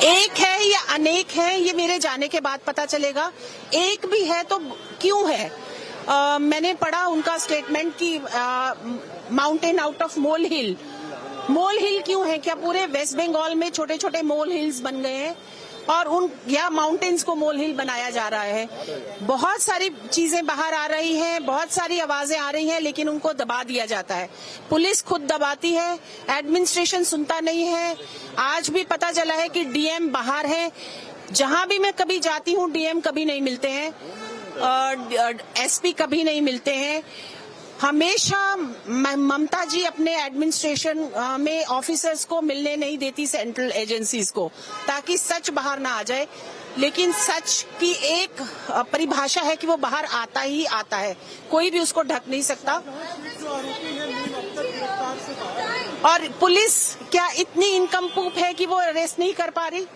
एक है या अनेक है, ये मेरे जाने के बाद पता चलेगा। एक भी है तो क्यों है? मैंने पढ़ा उनका स्टेटमेंट कि माउंटेन आउट ऑफ मोल हिल। मोल हिल क्यों है? क्या पूरे वेस्ट बंगाल में छोटे छोटे मोल हिल्स बन गए हैं और उन या माउंटेन्स को मोल हिल बनाया जा रहा है? बहुत सारी चीजें बाहर आ रही हैं, बहुत सारी आवाजें आ रही हैं, लेकिन उनको दबा दिया जाता है। पुलिस खुद दबाती है, एडमिनिस्ट्रेशन सुनता नहीं है। आज भी पता चला है कि डीएम बाहर है। जहां भी मैं कभी जाती हूं, डीएम कभी नहीं मिलते हैं, एसपी कभी नहीं मिलते हैं। हमेशा ममता जी अपने एडमिनिस्ट्रेशन में ऑफिसर्स को मिलने नहीं देती सेंट्रल एजेंसीज को, ताकि सच बाहर ना आ जाए। लेकिन सच की एक परिभाषा है कि वो बाहर आता ही आता है, कोई भी उसको ढक नहीं सकता। और पुलिस क्या इतनी इनकम्प्रूव है कि वो अरेस्ट नहीं कर पा रही?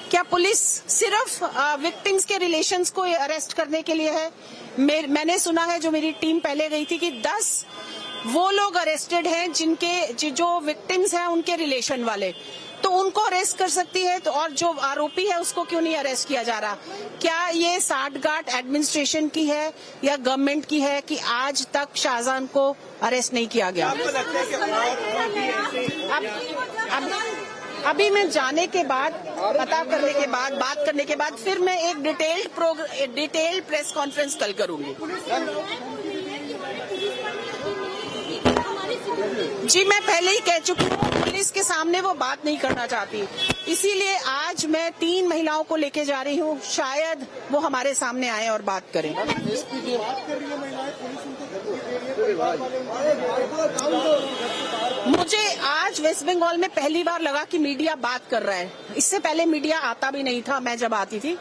क्या पुलिस सिर्फ विक्टिम्स के रिलेशंस को अरेस्ट करने के लिए है? मैंने सुना है, जो मेरी टीम पहले गई थी, कि 10 वो लोग अरेस्टेड हैं जिनके जो विक्टिम्स हैं उनके रिलेशन वाले, तो उनको अरेस्ट कर सकती है। तो और जो आरोपी है उसको क्यों नहीं अरेस्ट किया जा रहा? क्या ये साठगांठ एडमिनिस्ट्रेशन की है या गवर्नमेंट की है कि आज तक शाहजहान को अरेस्ट नहीं किया गया? अभी मैं जाने के बाद, पता करने के बाद, बात करने के बाद फिर मैं एक डिटेल्ड प्रेस कॉन्फ्रेंस कल करूंगी। जी, मैं पहले ही कह चुकी हूँ, पुलिस के सामने वो बात नहीं करना चाहती, इसीलिए आज मैं 3 महिलाओं को लेके जा रही हूँ। शायद वो हमारे सामने आए और बात करें। मुझे आज वेस्ट बंगाल में पहली बार लगा कि मीडिया बात कर रहा है। इससे पहले मीडिया आता भी नहीं था, मैं जब आती थी।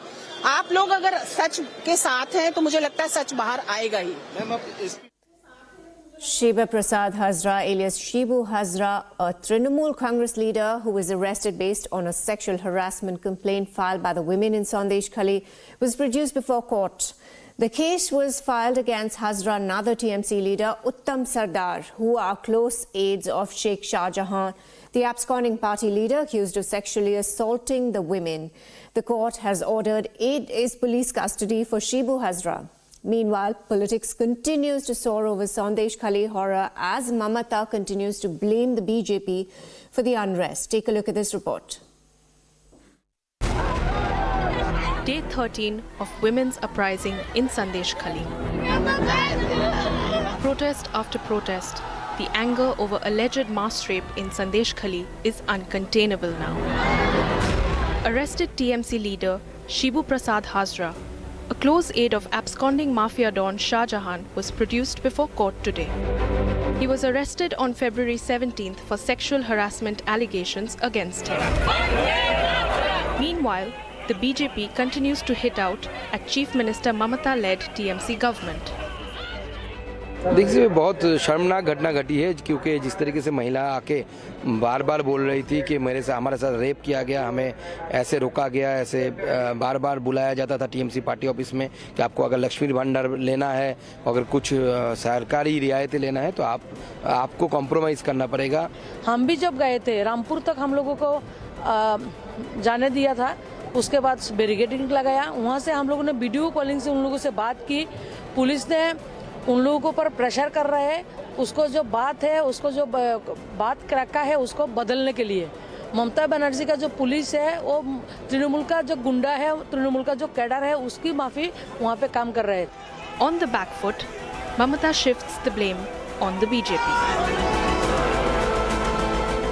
आप लोग अगर सच के साथ हैं तो मुझे लगता है सच बाहर आएगा ही। Shiva Prasad Hazra, alias Shibu Hazra, a Trinamool Congress leader who was arrested based on a sexual harassment complaint filed by the women in Sandeshkali, was produced before court. The case was filed against Hazra and another TMC leader, Uttam Sardar, who are close aides of Sheikh Shahjahan, the absconding party leader accused of sexually assaulting the women. The court has ordered 8 days police custody for Shibu Hazra. Meanwhile, politics continues to soar over Sandeshkali horror as Mamata continues to blame the BJP for the unrest. Take a look at this report. Day 13 of women's uprising in Sandeshkhali. Protest after protest, the anger over alleged mass rape in Sandeshkhali is uncontainable now. Arrested TMC leader Shibu Prasad Hazra, a close aide of absconding mafia don Shahjahan, was produced before court today. He was arrested on February 17th for sexual harassment allegations against him. Meanwhile, the BJP continues to hit out at Chief Minister Mamata-led TMC government. देखिए, बहुत शर्मनाक घटना घटी है, क्योंकि जिस तरीके से महिला आके बार बार बोल रही थी कि हमारे साथ रेप किया गया, हमें ऐसे रोका गया, ऐसे बार बार बुलाया जाता था टीएमसी पार्टी ऑफिस में कि आपको अगर लक्ष्मी भंडार लेना है, अगर कुछ सरकारी रियायतें लेना है तो आपको कॉम्प्रोमाइज़ करना पड़ेगा। हम भी जब गए थे रामपुर तक, हम लोगों को जाने दिया था, उसके बाद बैरिकेडिंग लगाया। वहाँ से हम लोगों ने वीडियो कॉलिंग से उन लोगों से बात की। पुलिस ने उन लोगों के ऊपर प्रेशर कर रहे हैं, उसको जो बात है, उसको जो बात रखा है उसको बदलने के लिए। ममता बनर्जी का जो पुलिस है वो तृणमूल का जो गुंडा है, तृणमूल का जो कैडर है, उसकी माफी वहाँ पे काम कर रहे हैं। On the back foot, Mamata shifts the blame on the BJP.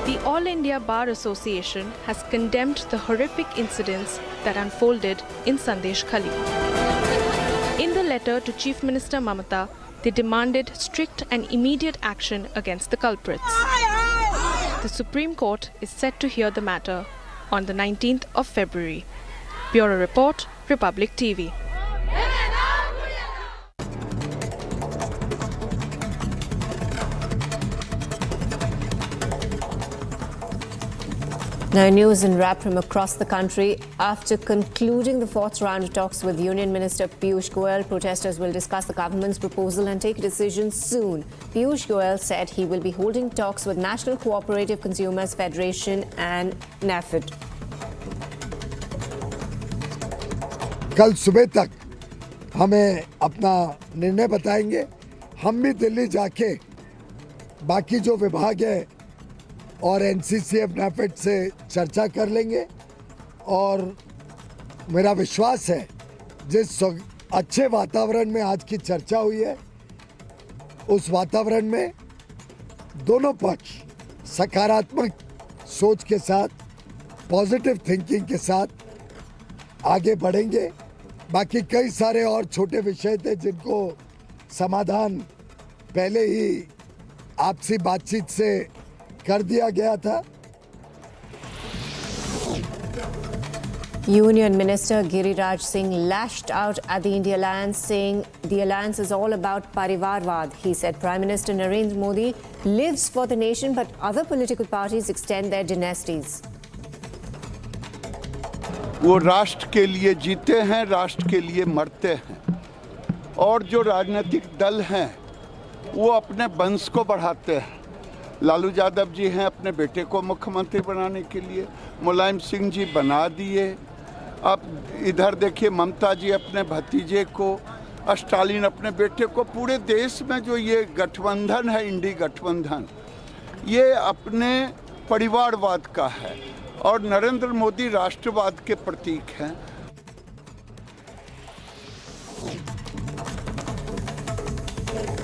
The All India Bar Association has condemned the horrific incidents that unfolded in Sandeshkhali. In the letter to Chief Minister Mamata, they demanded strict and immediate action against the culprits. The Supreme Court is set to hear the matter on the 19th of February. Bureau Report, Republic TV. Now, news and wrap from across the country. After concluding the fourth round of talks with Union Minister Piyush Goyal, protesters will discuss the government's proposal and take a decision soon. Piyush Goyal said he will be holding talks with National Cooperative Consumers Federation and NAFED. कल सुबह तक हमें अपना निर्णय बताएंगे। हम भी दिल्ली जाके बाकी जो विभाग है और एनसीसीएफ नाफेड से चर्चा कर लेंगे और मेरा विश्वास है जिस अच्छे वातावरण में आज की चर्चा हुई है उस वातावरण में दोनों पक्ष सकारात्मक सोच के साथ, पॉजिटिव थिंकिंग के साथ आगे बढ़ेंगे। बाकी कई सारे और छोटे विषय थे जिनको समाधान पहले ही आपसी बातचीत से कर दिया गया था। Union Minister Giriraj Singh lashed out at the India Alliance, saying the alliance is all about Parivarvad. He said Prime Minister Narendra Modi lives for the nation, but other political parties extend their dynasties. वो राष्ट्र के लिए जीते हैं, राष्ट्र के लिए मरते हैं और जो राजनीतिक दल हैं वो अपने वंश को बढ़ाते हैं। लालू यादव जी हैं अपने बेटे को मुख्यमंत्री बनाने के लिए, मुलायम सिंह जी बना दिए। अब इधर देखिए ममता जी अपने भतीजे को, स्टालिन अपने बेटे को। पूरे देश में जो ये गठबंधन है, इंडी गठबंधन, ये अपने परिवारवाद का है और नरेंद्र मोदी राष्ट्रवाद के प्रतीक हैं।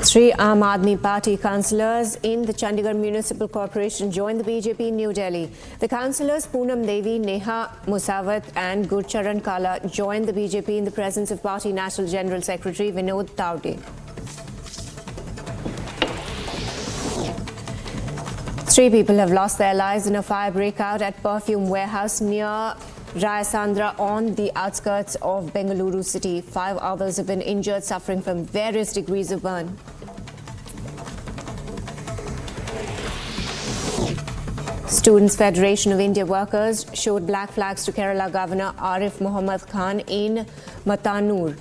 Three Aam Aadmi Party councillors in the Chandigarh Municipal Corporation joined the BJP in New Delhi. The councillors Poonam Devi, Neha Musawat and Gurcharan Kala joined the BJP in the presence of Party National General Secretary Vinod Tawde. Three people have lost their lives in a fire breakout at perfume warehouse near Rayasandra on the outskirts of Bengaluru city. 5 others have been injured, suffering from various degrees of burn. Students' Federation of India Workers showed black flags to Kerala Governor Arif Muhammad Khan in Matanur.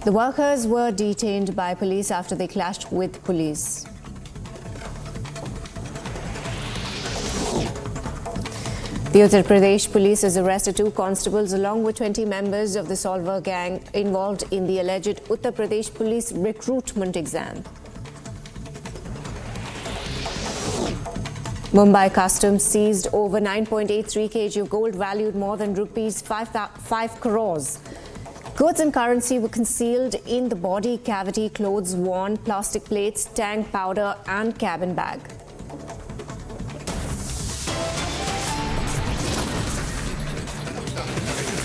The workers were detained by police after they clashed with police. The Uttar Pradesh police has arrested 2 constables along with 20 members of the Solver gang involved in the alleged Uttar Pradesh police recruitment exam. Mumbai Customs seized over 9.83 kg of gold valued more than rupees 5 crores. Goods and currency were concealed in the body cavity, clothes worn, plastic plates, tank powder and cabin bag.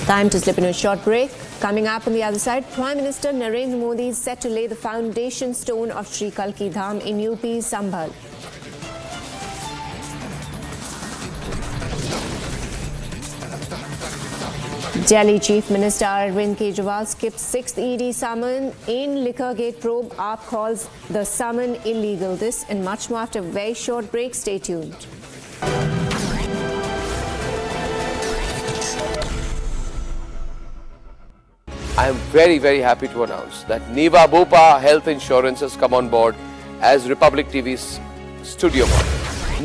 Time to slip in a short break. Coming up on the other side, Prime Minister Narendra Modi is set to lay the foundation stone of Sri Kalki Dham in UP's Sambhal. Delhi Chief Minister Arvind Kejriwal skipped 6th ED summon in liquor gate probe. AAP calls the summon illegal. This and much more after a very short break. Stay tuned. I am very, very happy to announce that Niva Bupa Health Insurance has come on board as Republic TV's studio partner.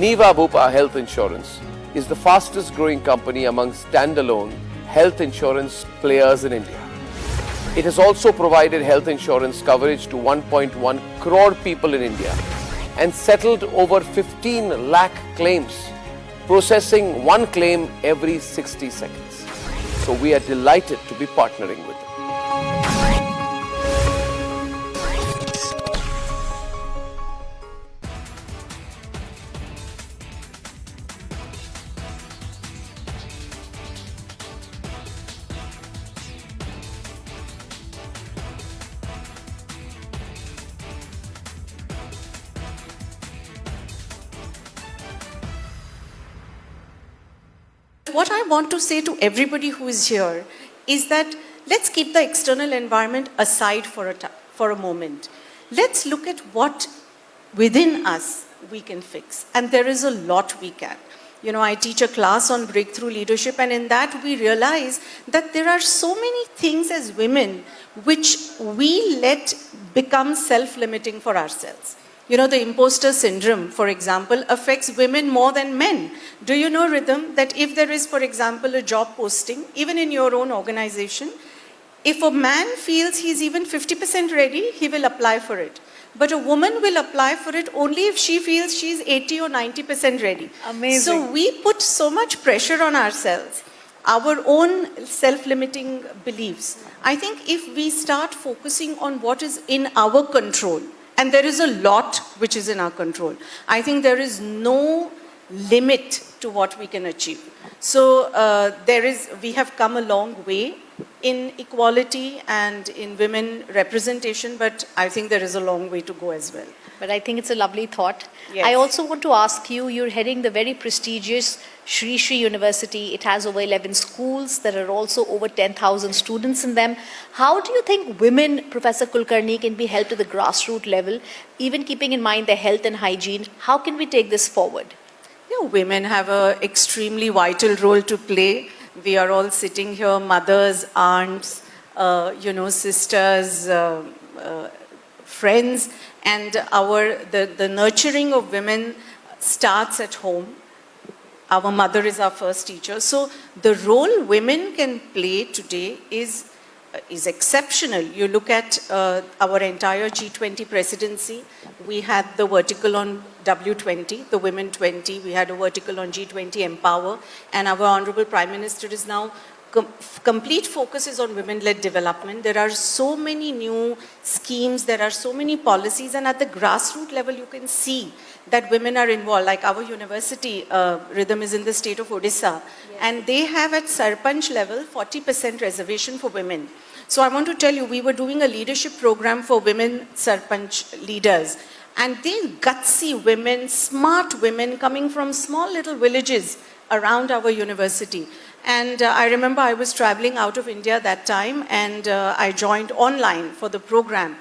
Niva Bupa Health Insurance is the fastest growing company among standalone health insurance players in India. It has also provided health insurance coverage to 1.1 crore people in India and settled over 15 lakh claims, processing one claim every 60 seconds. So we are delighted to be partnering with them. What I want to say to everybody who is here is that let's keep the external environment aside for a moment. Let's look at what within us we can fix. And there is a lot we can. I teach a class on breakthrough leadership, and in that we realize that there are so many things as women which we let become self-limiting for ourselves. The imposter syndrome, for example, affects women more than men. Do you know, Rhythm, that if there is, for example, a job posting, even in your own organization, if a man feels he's even 50% ready, he will apply for it. But a woman will apply for it only if she feels she's 80 or 90% ready. Amazing. So we put so much pressure on ourselves, our own self-limiting beliefs. I think if we start focusing on what is in our control, and there is a lot which is in our control, I think there is no limit to what we can achieve. So we have come a long way in equality and in women representation, but I think there is a long way to go as well. But I think it's a lovely thought. Yes. I also want to ask you, you're heading the very prestigious Shri Shri University. It has over 11 schools. There are also over 10,000 students in them. How do you think women, Professor Kulkarni, can be helped at the grassroots level, even keeping in mind their health and hygiene? How can we take this forward? Women have an extremely vital role to play. We are all sitting here, mothers, aunts, sisters, friends, and the nurturing of women starts at home. Our mother is our first teacher. So the role women can play today is exceptional. You look at our entire G20 presidency. We had the vertical on W20, the Women 20. We had a vertical on G20 Empower. And our Honorable Prime Minister is now complete focus is on women-led development. There are so many new schemes, there are so many policies, and at the grassroots level you can see that women are involved. Like our university, Rhythm, is in the state of Odisha, and they have at Sarpanch level 40% reservation for women. So I want to tell you, we were doing a leadership program for women Sarpanch leaders, and these gutsy women, smart women coming from small little villages around our university. And I remember I was traveling out of India that time, and I joined online for the program.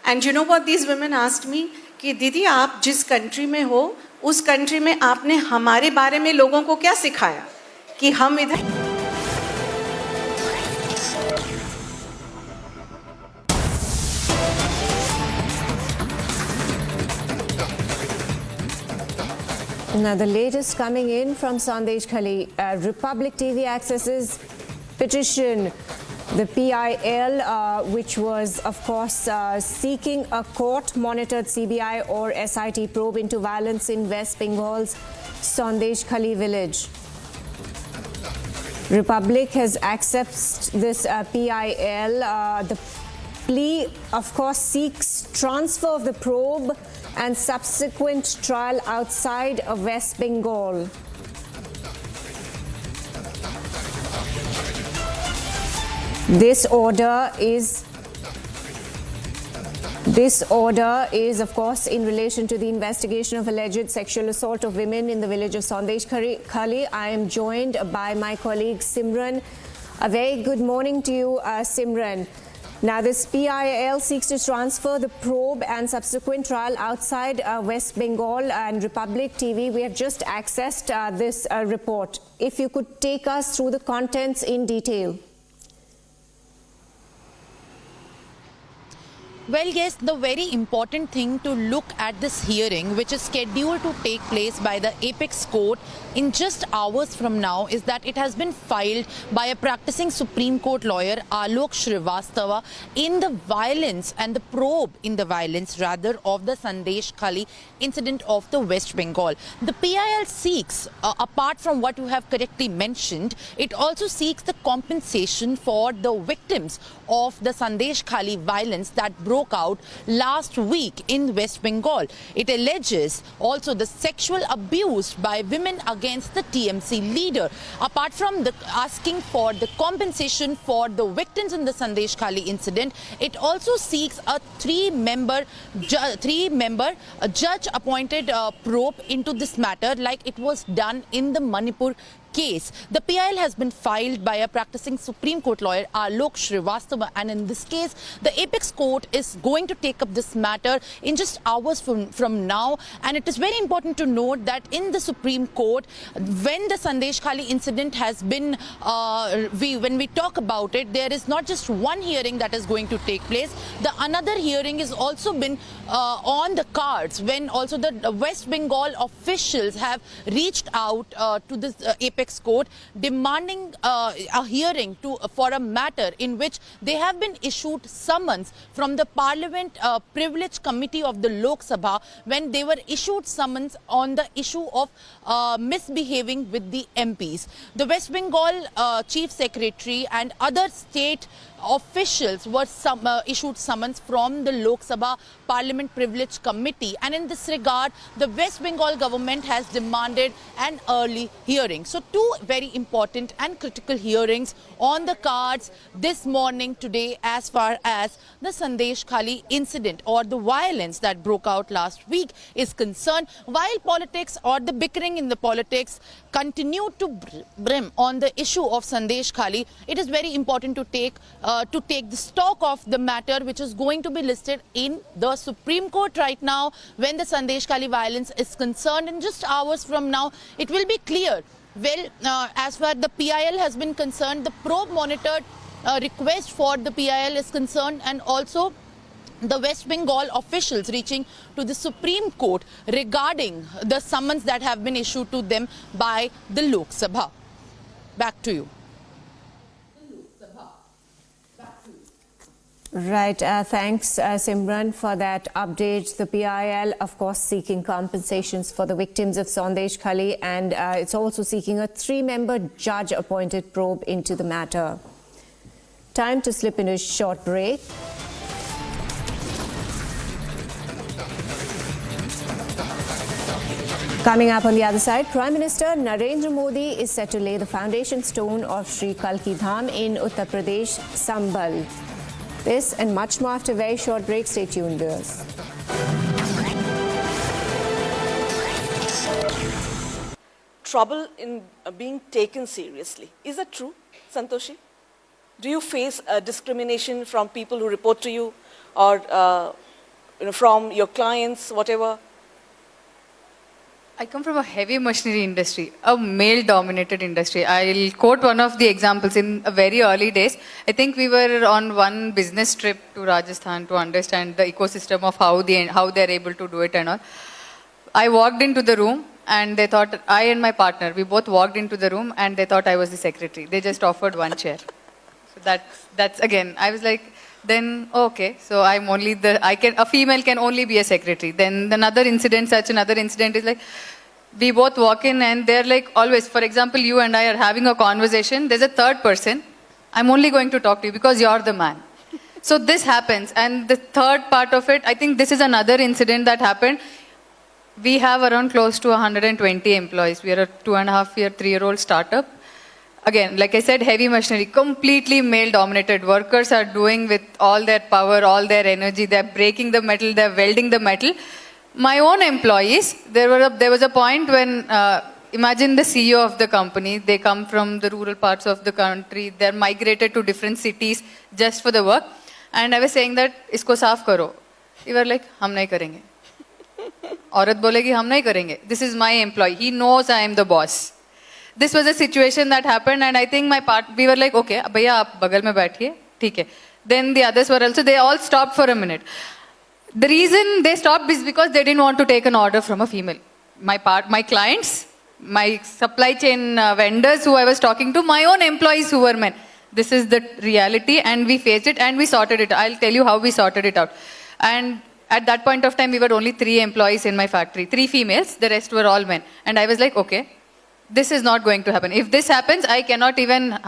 And you know what these women asked me? कि दीदी आप जिस country में हो, उस country में आपने हमारे बारे में लोगों को क्या सिखाया कि हम इधर Now, the latest coming in from Sandeshkali. Republic TV accesses petition. The PIL, which was, of course, seeking a court-monitored CBI or SIT probe into violence in West Bengal's Sandeshkali village. Republic has accepted this PIL. The plea, of course, seeks transfer of the probe and subsequent trial outside of West Bengal. This order is, of course, in relation to the investigation of alleged sexual assault of women in the village of Sandeshkali. I am joined by my colleague Simran. A very good morning to you, Simran. Now, this PIL seeks to transfer the probe and subsequent trial outside West Bengal, and Republic TV, we have just accessed this report. If you could take us through the contents in detail. Well, yes, the very important thing to look at this hearing, which is scheduled to take place by the Apex Court in just hours from now, is that it has been filed by a practicing Supreme Court lawyer, Alok Shrivastava, in the violence and the probe in the violence, rather, of the Sandeshkali incident of the West Bengal. The PIL seeks, apart from what you have correctly mentioned, it also seeks the compensation for the victims of the Sandeshkali violence that broke out last week in West Bengal. It alleges also the sexual abuse by women against the TMC leader. Apart from asking for the compensation for the victims in the Sandeshkali incident, it also seeks a three-member judge-appointed probe into this matter, like it was done in the Manipur case. The PIL has been filed by a practicing Supreme Court lawyer, Alok Srivastava, and in this case, the apex court is going to take up this matter in just hours from now. And it is very important to note that in the Supreme Court, when the Sandeshkali incident has been, when we talk about it, there is not just one hearing that is going to take place. The another hearing is also been on the cards when also the West Bengal officials have reached out to this apex court demanding a hearing for a matter in which they have been issued summons from the Parliament Privilege Committee of the Lok Sabha when they were issued summons on the issue of misbehaving with the MPs. The West Bengal Chief Secretary and other state officials were issued summons from the Lok Sabha Parliament Privilege Committee, and in this regard the West Bengal government has demanded an early hearing. So two very important and critical hearings on the cards this morning today as far as the Sandeshkhali incident or the violence that broke out last week is concerned. While politics or the bickering in the politics continue to brim on the issue of Sandeshkhali, it is very important to take the stock of the matter which is going to be listed in the Supreme Court right now. When the Sandeshkhali violence is concerned, in just hours from now, it will be clear. Well, as far as the PIL has been concerned, the probe monitored request for the PIL is concerned, and also the West Bengal officials reaching to the Supreme Court regarding the summons that have been issued to them by the Lok Sabha. Back to you. Right, thanks Simran for that update. The PIL, of course, seeking compensations for the victims of Sandeshkhali, and it's also seeking a 3-member judge-appointed probe into the matter. Time to slip in a short break. Coming up on the other side, Prime Minister Narendra Modi is set to lay the foundation stone of Sri Kalki Dham in Uttar Pradesh, Sambhal. This and much more after a very short break. Stay tuned, viewers. Trouble in being taken seriously. Is that true, Santoshi? Do you face discrimination from people who report to you, or from your clients, whatever? I come from a heavy machinery industry, a male-dominated industry. I'll quote one of the examples. In very early days, I think we were on one business trip to Rajasthan to understand the ecosystem of how they're able to do it and all. I walked into the room and they thought, I and my partner, we both walked into the room and they thought I was the secretary. They just offered one chair. So that's again, I was like, then okay, so I'm only a female can only be a secretary. Then another incident is like, we both walk in and they're like always, for example, you and I are having a conversation, there's a third person, I'm only going to talk to you because you're the man. So this happens, and the third part of it, I think this is another incident that happened. We have around close to 120 employees. We are a 2.5-year, 3-year-old startup. Again, like I said, heavy machinery, completely male-dominated. Workers are doing with all their power, all their energy. They're breaking the metal, they're welding the metal. My own employees, there was a point when, imagine the CEO of the company, they come from the rural parts of the country, they're migrated to different cities just for the work. And I was saying that, isko saaf karo. They were like, hum nahi karenge. Aurat bolegi, hum nahi karenge. This is my employee. He knows I am the boss. This was a situation that happened, and I think we were like, okay, bhaiya, aap bagal mein baithiye, theek hai. Then the others were also, they all stopped for a minute. The reason they stopped is because they didn't want to take an order from a female. My clients, my supply chain vendors who I was talking to, my own employees who were men. This is the reality, and we faced it and we sorted it. I'll tell you how we sorted it out. And at that point of time, we were only 3 employees in my factory. 3 females, the rest were all men. And I was like, okay, this is not going to happen. If this happens, I cannot even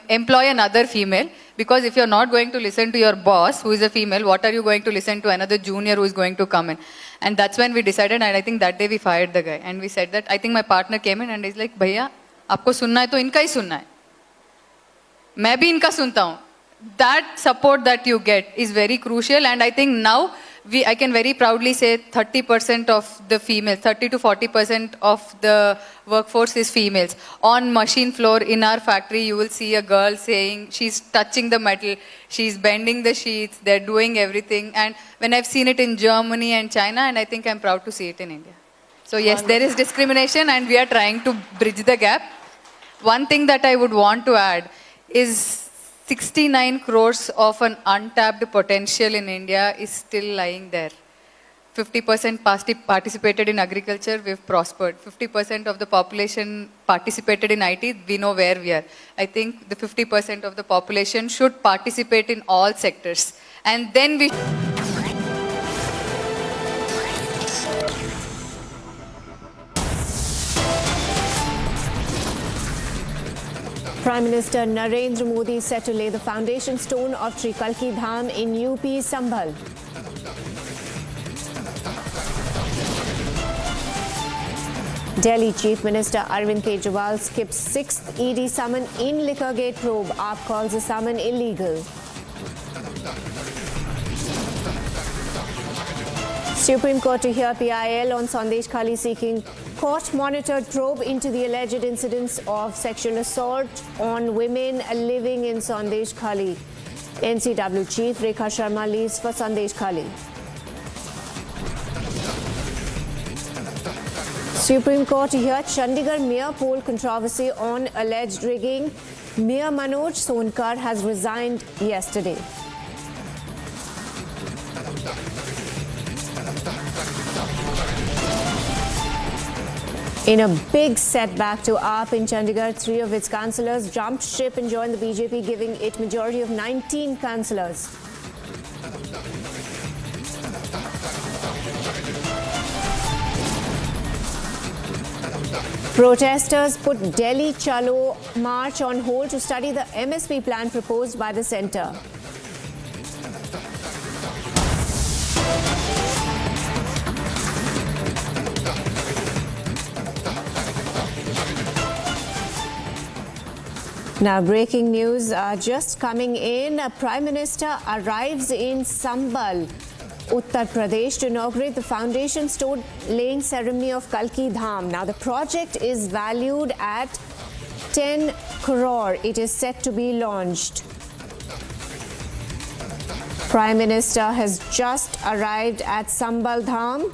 employ another female, because if you're not going to listen to your boss, who is a female, what are you going to listen to another junior who is going to come in? And that's when we decided, and I think that day we fired the guy. And we said that, I think my partner came in and he's like, bhaiya, aapko sunna hai to inka hi sunna hai. Main bhi inka sunta hu. That support that you get is very crucial, and I think now I can very proudly say 30% of the females, 30 to 40% of the workforce is females. On machine floor in our factory, you will see a girl saying she's touching the metal, she's bending the sheets, they're doing everything. And when I've seen it in Germany and China, and I think I'm proud to see it in India. So yes, there is discrimination and we are trying to bridge the gap. One thing that I would want to add is 69 crores of an untapped potential in India is still lying there. 50% participated in agriculture, we've prospered. 50% of the population participated in IT, we know where we are. I think the 50% of the population should participate in all sectors. And then we... Prime Minister Narendra Modi is set to lay the foundation stone of Sri Kalki Dham in UP Sambhal. Delhi Chief Minister Arvind Kejriwal skips 6th ED summon in Liquorgate probe. AAP calls the summon illegal. Supreme Court to hear PIL on Sandeshkali seeking court-monitored probe into the alleged incidents of sexual assault on women living in Sandeshkali. NCW Chief Rekha Sharma leaves for Sandeshkali. Supreme Court to hear Chandigarh Mayor poll controversy on alleged rigging. Mayor Manoj Sonkar has resigned yesterday. In a big setback to AAP in Chandigarh, 3 of its councillors jumped ship and joined the BJP, giving it majority of 19 councillors. Protesters put Delhi Chalo march on hold to study the MSP plan proposed by the centre. Now, breaking news just coming in. Prime Minister arrives in Sambhal, Uttar Pradesh, to inaugurate the foundation stone laying ceremony of Kalki Dham. Now, the project is valued at 10 crore. It is set to be launched. Prime Minister has just arrived at Sambhal Dham.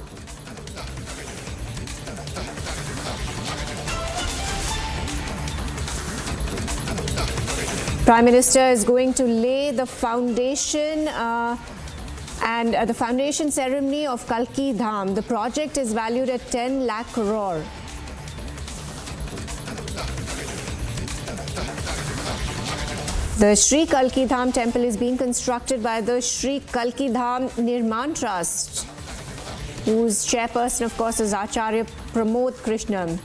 Prime Minister is going to lay the foundation the foundation ceremony of Kalki Dham. The project is valued at 10 lakh crore. The Sri Kalki Dham temple is being constructed by the Sri Kalki Dham Nirman Trust, whose chairperson, of course, is Acharya Pramod Krishnan.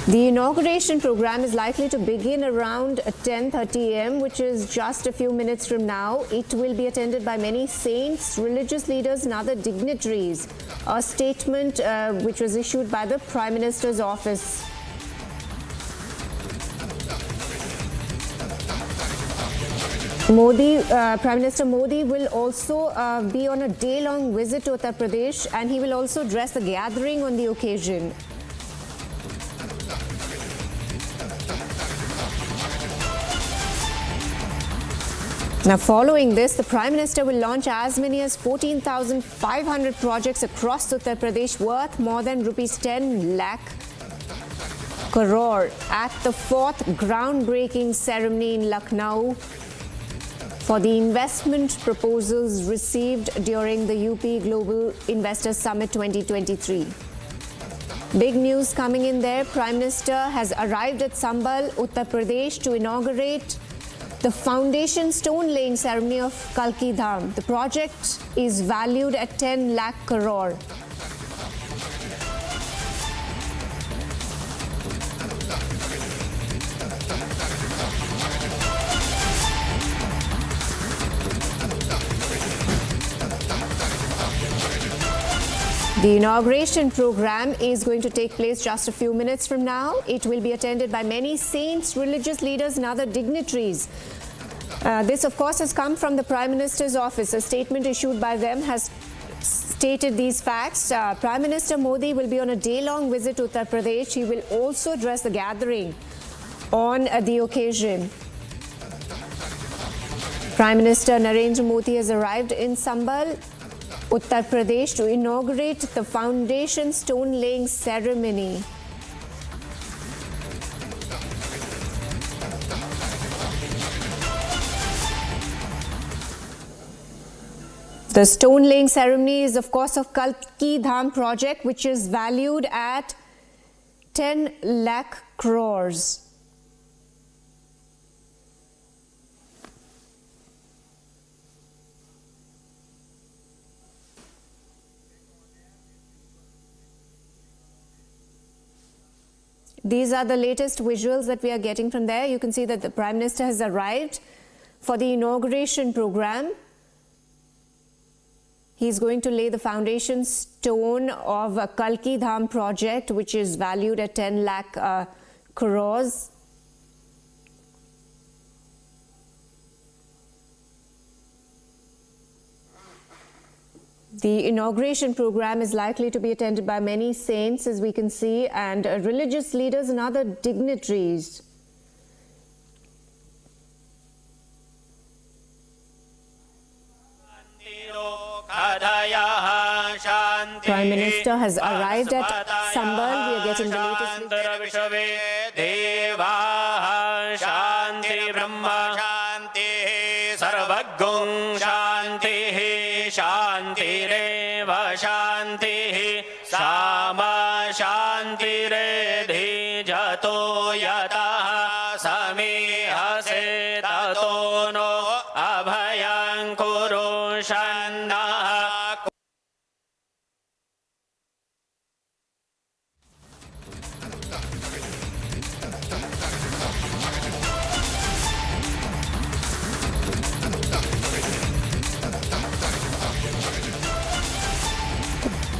The inauguration program is likely to begin around 10:30 am, which is just a few minutes from now. It will be attended by many saints, religious leaders and other dignitaries. A statement which was issued by the Prime Minister's office. Prime Minister Modi will also be on a day-long visit to Uttar Pradesh, and he will also address the gathering on the occasion. Now, following this, the Prime Minister will launch as many as 14,500 projects across Uttar Pradesh worth more than rupees 10 lakh crore at the 4th groundbreaking ceremony in Lucknow for the investment proposals received during the UP Global Investor Summit 2023. Big news coming in there. Prime Minister has arrived at Sambhal, Uttar Pradesh to inaugurate the foundation stone laying ceremony of Kalki Dham. The project is valued at 10 lakh crore. The inauguration program is going to take place just a few minutes from now. It will be attended by many saints, religious leaders and other dignitaries. This, of course, has come from the Prime Minister's office. A statement issued by them has stated these facts. Prime Minister Modi will be on a day-long visit to Uttar Pradesh. He will also address the gathering on the occasion. Prime Minister Narendra Modi has arrived in Sambhal, Uttar Pradesh, to inaugurate the foundation stone-laying ceremony. The stone-laying ceremony is, of course, of Kalki Dham project, which is valued at 10 lakh crores. These are the latest visuals that we are getting from there. You can see that the Prime Minister has arrived for the inauguration program. He's going to lay the foundation stone of a Kalki Dham project, which is valued at 10 lakh crores. The inauguration program is likely to be attended by many saints, as we can see, and religious leaders and other dignitaries. Prime Minister has arrived at Sambhal. We are getting the latest. शांतिरेव शांतिः सामा शांतिरेधि जतो यतः समीहसे ततो no अभयं कुरु शन्नः.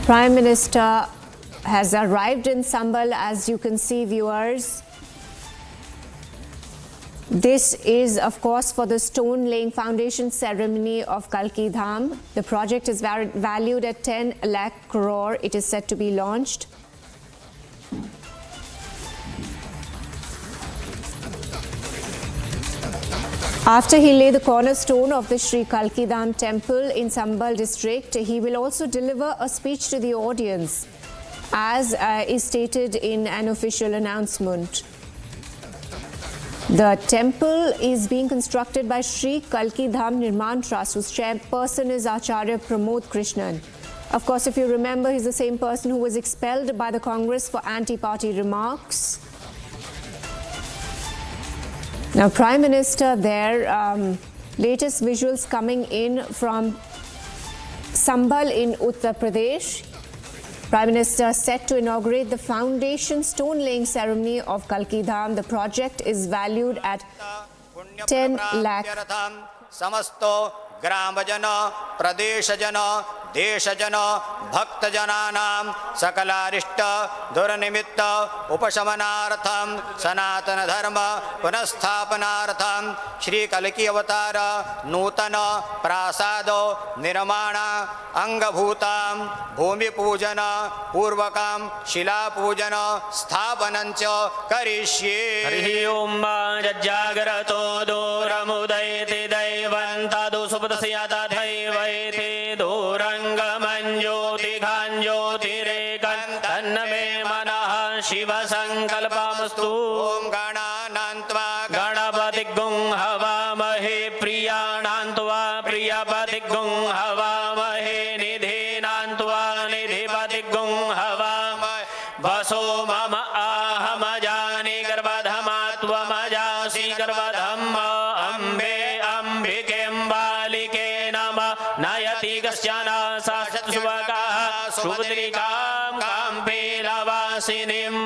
Prime Minister has arrived in Sambhal, as you can see, viewers. This is, of course, for the stone-laying foundation ceremony of Kalki Dham. The project is valued at 10 lakh crore. It is set to be launched. After he lay the cornerstone of the Sri Kalki Dham temple in Sambhal district, he will also deliver a speech to the audience, as is stated in an official announcement. The temple is being constructed by Sri Kalki Dham Nirman Trust, whose chairperson is Acharya Pramod Krishnan. Of course, if you remember, he's the same person who was expelled by the Congress for anti-party remarks. Now, Prime Minister there, latest visuals coming in from Sambhal in Uttar Pradesh. Prime Minister set to inaugurate the foundation stone-laying ceremony of Kalki Dham. The project is valued at 10 lakh. Samasto Gramajana, Pradeshajana, Deshajana, Bhaktajananam, Sakalarishta, Duranimitta, Upashamanartham, Sanatana Dharma, Punasthapanartham, Shri Kalki Avatara, Nutana, Prasado, Niramana, Angabhutam, Bhumi Pujana, Purvakam, Shila Pujana, Sthapanancha, Karishye. Harihi Umma Jajagarato Duramudayati Daivantadu Subhasayata Daivaiti Durangamanjoti Ghanjoti Rekan Tanname Manaha Shiva Sankalpamastu. Om Gana Nantva Ganapati Gung Havamahe Priya Nantva Priyapati Gung Havamahe Nidhi Nantva Nidhipati Gung Havamahe Vaso Mama Ahamajani Garbadhamatva Majasi Garbadhamma Ambe Ambike Balike Nama Nayati Gasyana Sashat Suvaka Subhadrikam Kampe Lavasinim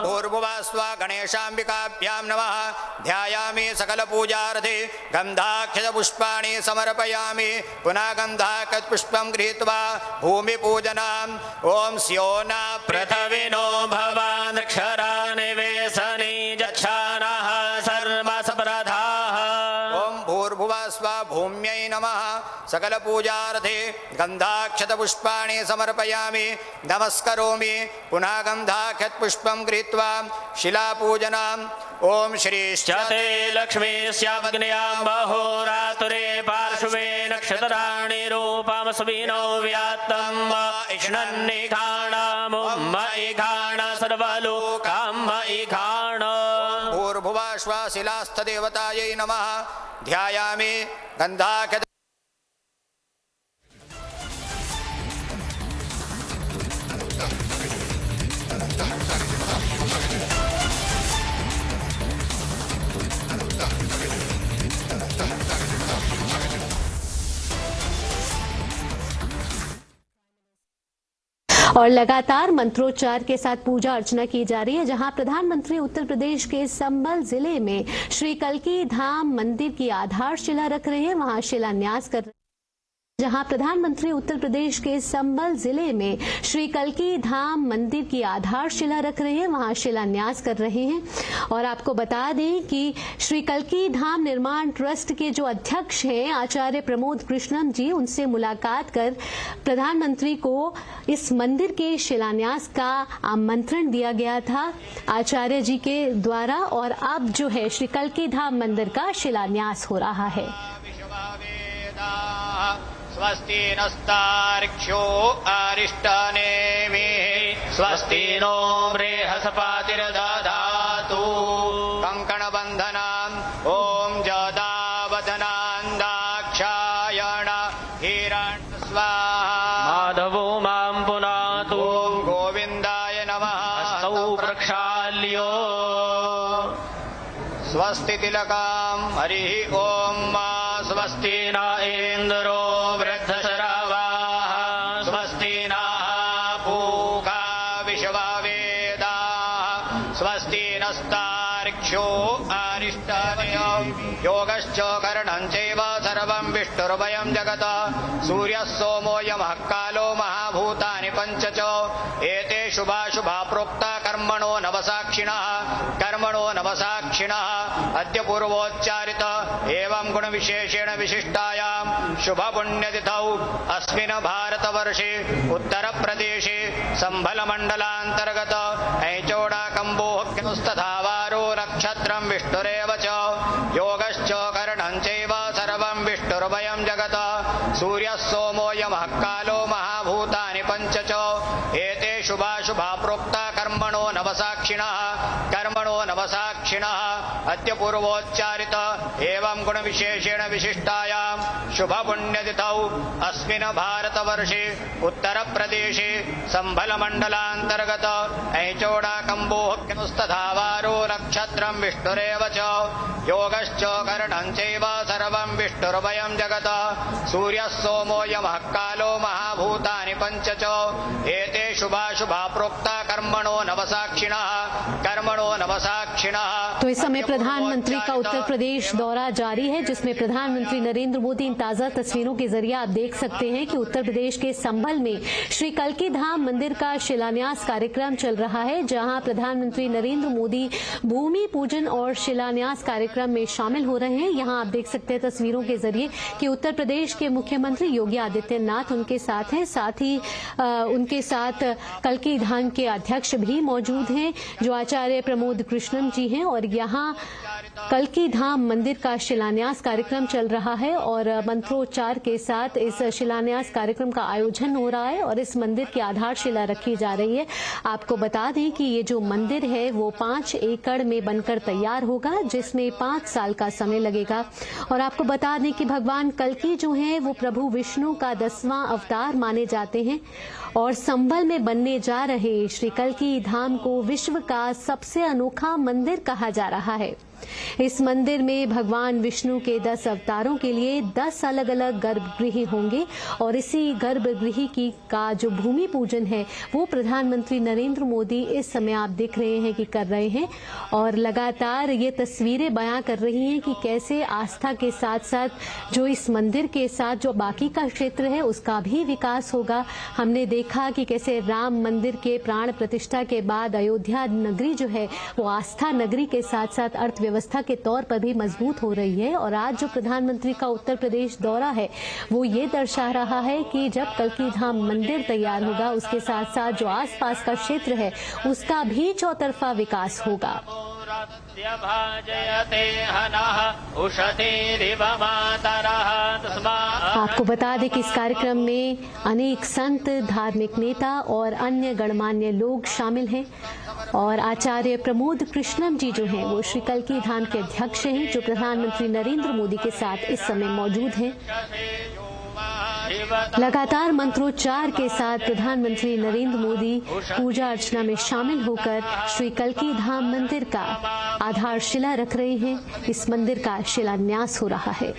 Purvasva Ganeshambikabhyam Namaha Dhyayami Sakala Pujarthi Gandhakshya Pushpani Samarapayami Punagandhakat Pushpam Grihitva Bhumi Pujanam Om Syona Prathavino Bhavan Ksharani Vesani Jachanaha Sarva Sapradhaha Om सकलपूजार्थे गन्धाक्षतपुष्पाणि समर्पयामि नमस्करोमि पुनः गन्धाक्षतपुष्पं गृहीत्वा शिलापूजनम् ओम श्री चते लक्ष्मी स्याग्न्यां महोरात्रे पार्श्वे नक्षत्राणि रूपमस्मिनो व्यात्तं इष्णन्निघाणामुम्मयिघाण सर्वलोकाम्मयिघाण भूर्भुवः स्वः शिलास्थदेवतायै नमः ध्यायामि गन्धाक्षत और लगातार मंत्रोच्चार के साथ पूजा अर्चना की जा रही है, जहां प्रधानमंत्री उत्तर प्रदेश के संभल जिले में श्री कल्की धाम मंदिर की आधारशिला रख रहे हैं, वहां शिलान्यास कर रहे हैं। जहां प्रधानमंत्री उत्तर प्रदेश के संभल जिले में श्री कल्की धाम मंदिर की आधारशिला रख रहे हैं, वहां शिलान्यास कर रहे हैं। और आपको बता दें कि श्री कल्की धाम निर्माण ट्रस्ट के जो अध्यक्ष हैं आचार्य प्रमोद कृष्णम जी, उनसे मुलाकात कर प्रधानमंत्री को इस मंदिर के शिलान्यास का आमंत्रण दिया गया था आचार्य जी के द्वारा, और अब जो है श्री कल्की धाम मंदिर का शिलान्यास हो रहा है। स्वस्ति नस्तार्क्ष्यो अरिष्टनेमिः स्वस्ति नो बृहस्पतिर्दधातु कंकणबन्धनाम् ॐ जदावदनान्दाक्षायण हिरण्य स्वाहा माधवो मां पुनातु ॐ गोविन्दाय नमः हस्तौ प्रक्षाल्यो स्वस्ति तिलकाम् हरिः ॐ मा स्वस्ति न इन्द्रो वृद्धशरावाः स्वस्ति नः पूषा विश्ववेदाः स्वस्ति नस्तार्क्ष्यो अरिष्टनेमिः योगश्च करणं चैव सर्वं विष्णुर्वयं जगत् सूर्यः सोमो यमः कालो महाभूतानि पञ्च च एते शुभाशुभा प्रोक्ता कर्मणो नवसाक्षिणः अद्य पूर्वोच्चारित एवं गुणविशेषेण विशिष्टायां शुभपुण्यतिथौ अस्मिन् भारतवर्षे उत्तरप्रदेशे संभल मण्डलान्तर्गत ऐचोडाकम्बोहस्तथावारो नक्षत्रं विष्णुरेव च योगश्च करणं चैव सर्वं विष्णुर्वयं जगत् सूर्यः सोमो यमः कालो महाभूतानि पञ्च च एते शुभाशुभा प्रोक्ता कर्मणो नवसाक्षिणः अद्य पूर्वोच्चारित एवं गुणविशेषेण विशिष्टायां शुभपुण्यतिथौ अस्मिन् भारतवर्षे उत्तरप्रदेशे संभल मण्डलान्तर्गत ऐचोडाकम्बोहस्तथावारो नक्षत्रं विष्णुरेव च योगश्च करणं चैव सर्वं विष्णुर्वयं जगत् सूर्यः सोमो यमः कालो महाभूतानि पञ्च च एते शुभाशुभा प्रोक्ता कर्मणो नवसाक्षिणः। तो इस समय प्रधानमंत्री का उत्तर प्रदेश दौरा जारी है, जिसमें प्रधानमंत्री नरेंद्र मोदी, इन ताजा तस्वीरों के जरिए आप देख सकते हैं कि उत्तर प्रदेश के संभल में श्री कल्की धाम मंदिर का शिलान्यास कार्यक्रम चल रहा है, जहां प्रधानमंत्री नरेंद्र मोदी भूमि पूजन और शिलान्यास कार्यक्रम में शामिल हो रहे हैं। यहां आप देख सकते हैं तस्वीरों के जरिए कि उत्तर प्रदेश के मुख्यमंत्री योगी आदित्यनाथ उनके साथ हैं, साथ ही उनके साथ कल्की धाम के अध्यक्ष भी मौजूद हैं जो आचार्य प्रमोद कृष्णम जी हैं। और यहाँ कल्की धाम मंदिर का शिलान्यास कार्यक्रम चल रहा है और मंत्रोच्चार के साथ इस शिलान्यास कार्यक्रम का आयोजन हो रहा है और इस मंदिर की आधारशिला रखी जा रही है। आपको बता दें कि ये जो मंदिर है वो 5 एकड़ में बनकर तैयार होगा, जिसमें 5 साल का समय लगेगा। और आपको बता दें कि भगवान कल्की जो है वो प्रभु विष्णु का 10वां अवतार माने जाते हैं और संभल में बनने जा रहे श्री कल्की धाम को विश्व का सबसे अनोखा मंदिर कहा जा रहा है। इस मंदिर में भगवान विष्णु के 10 अवतारों के लिए 10 अलग अलग गर्भगृह होंगे और इसी गर्भगृह की का जो भूमि पूजन है वो प्रधानमंत्री नरेंद्र मोदी इस समय आप देख रहे हैं कि कर रहे हैं। और लगातार ये तस्वीरें बयां कर रही हैं कि कैसे आस्था के साथ साथ जो इस मंदिर के साथ जो बाकी का क्षेत्र है उसका भी विकास होगा। हमने देखा कि कैसे राम मंदिर के प्राण प्रतिष्ठा के बाद अयोध्या नगरी जो है वो आस्था नगरी के साथ साथ अर्थव्यवस्था व्यवस्था के तौर पर भी मजबूत हो रही है। और आज जो प्रधानमंत्री का उत्तर प्रदेश दौरा है वो ये दर्शा रहा है कि जब कल्की धाम मंदिर तैयार होगा उसके साथ साथ जो आसपास का क्षेत्र है उसका भी चौतरफा विकास होगा। आपको बता दें कि इस कार्यक्रम में अनेक संत, धार्मिक नेता और अन्य गणमान्य लोग शामिल हैं। और आचार्य प्रमोद कृष्णम जी जो हैं वो श्री कल्की धाम के अध्यक्ष हैं, जो प्रधानमंत्री नरेंद्र मोदी के साथ इस समय मौजूद हैं। लगातार मंत्रोच्चार के साथ प्रधानमंत्री नरेंद्र मोदी पूजा अर्चना में शामिल होकर श्री कल्की धाम मंदिर का आधारशिला रख रहे हैं। इस मंदिर का शिलान्यास हो रहा है।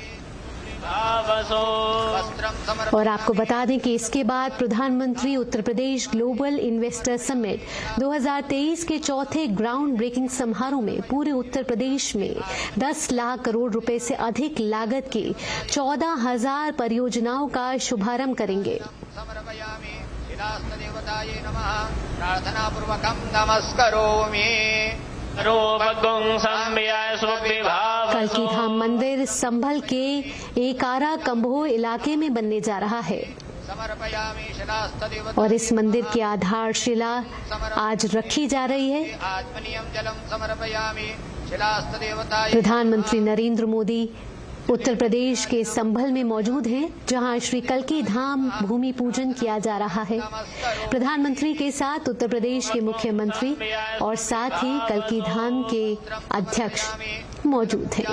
और आपको बता दें कि इसके बाद प्रधानमंत्री Uttar Pradesh global investor summit 2023 के चौथे ग्राउंड ब्रेकिंग समारोह में पूरे उत्तर प्रदेश में 10 लाख करोड़ रुपए से अधिक लागत की 14,000 परियोजनाओं का शुभारंभ करेंगे। कल्की धाम मंदिर संभल के एकारा कंभो इलाके में बनने जा रहा है और इस मंदिर की आधारशिला आज रखी जा रही है। प्रधानमंत्री नरेंद्र मोदी उत्तर प्रदेश के संभल में मौजूद हैं, जहां श्री कल्की धाम भूमि पूजन किया जा रहा है। प्रधानमंत्री के साथ उत्तर प्रदेश के मुख्यमंत्री और साथ ही कल्की धाम के अध्यक्ष मौजूद हैं।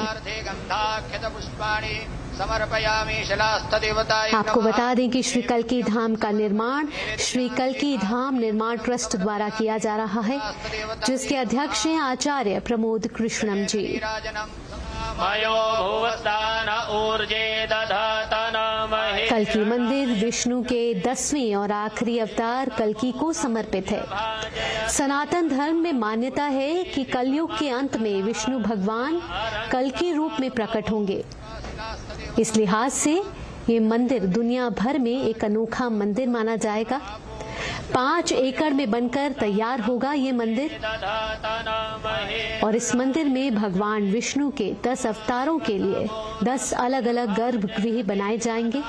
आपको बता दें कि श्री कल्की धाम का निर्माण श्री कल्की धाम निर्माण ट्रस्ट द्वारा किया जा रहा है, जिसके अध्यक्ष हैं आचार्य प्रमोद कृष्णम जी। कल्की मंदिर विष्णु के 10वें और आखिरी अवतार कल्की को समर्पित है। सनातन धर्म में मान्यता है कि कलयुग के अंत में विष्णु भगवान कल्की रूप में प्रकट होंगे। इस लिहाज से ये मंदिर दुनिया भर में एक अनोखा मंदिर माना जाएगा। 5 एकड़ में बनकर तैयार होगा ये मंदिर और इस मंदिर में भगवान विष्णु के 10 अवतारों के लिए 10 अलग अलग गर्भगृह बनाए जाएंगे।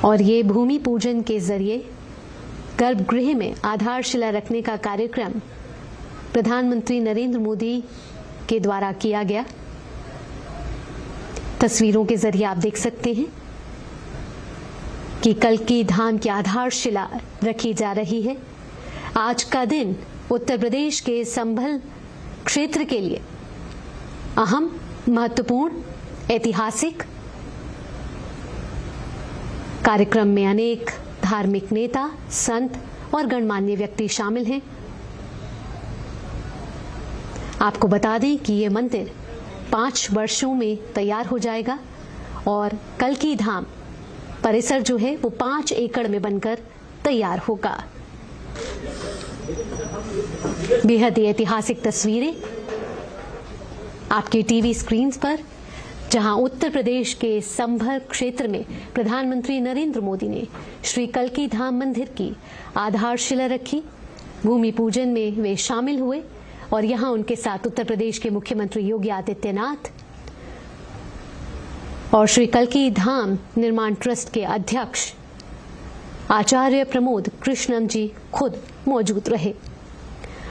और ये भूमि पूजन के जरिए गर्भगृह में आधारशिला रखने का कार्यक्रम प्रधानमंत्री नरेंद्र मोदी के द्वारा किया गया। तस्वीरों के जरिए आप देख सकते हैं कि कल्की धाम की आधारशिला रखी जा रही है। आज का दिन उत्तर प्रदेश के संभल क्षेत्र के लिए अहम, महत्वपूर्ण, ऐतिहासिक। कार्यक्रम में अनेक धार्मिक नेता, संत और गणमान्य व्यक्ति शामिल हैं। आपको बता दें कि ये मंदिर 5 वर्षों में तैयार हो जाएगा और कल्की धाम परिसर जो है वो 5 एकड़ में बनकर तैयार होगा। बेहद ही ऐतिहासिक तस्वीरें आपकी टीवी स्क्रीन पर, जहां उत्तर प्रदेश के संभल क्षेत्र में प्रधानमंत्री नरेंद्र मोदी ने श्री कल्की धाम मंदिर की आधारशिला रखी। भूमि पूजन में वे शामिल हुए और यहां उनके साथ उत्तर प्रदेश के मुख्यमंत्री योगी आदित्यनाथ और श्री कल्की धाम निर्माण ट्रस्ट के अध्यक्ष आचार्य प्रमोद कृष्णम जी खुद मौजूद रहे।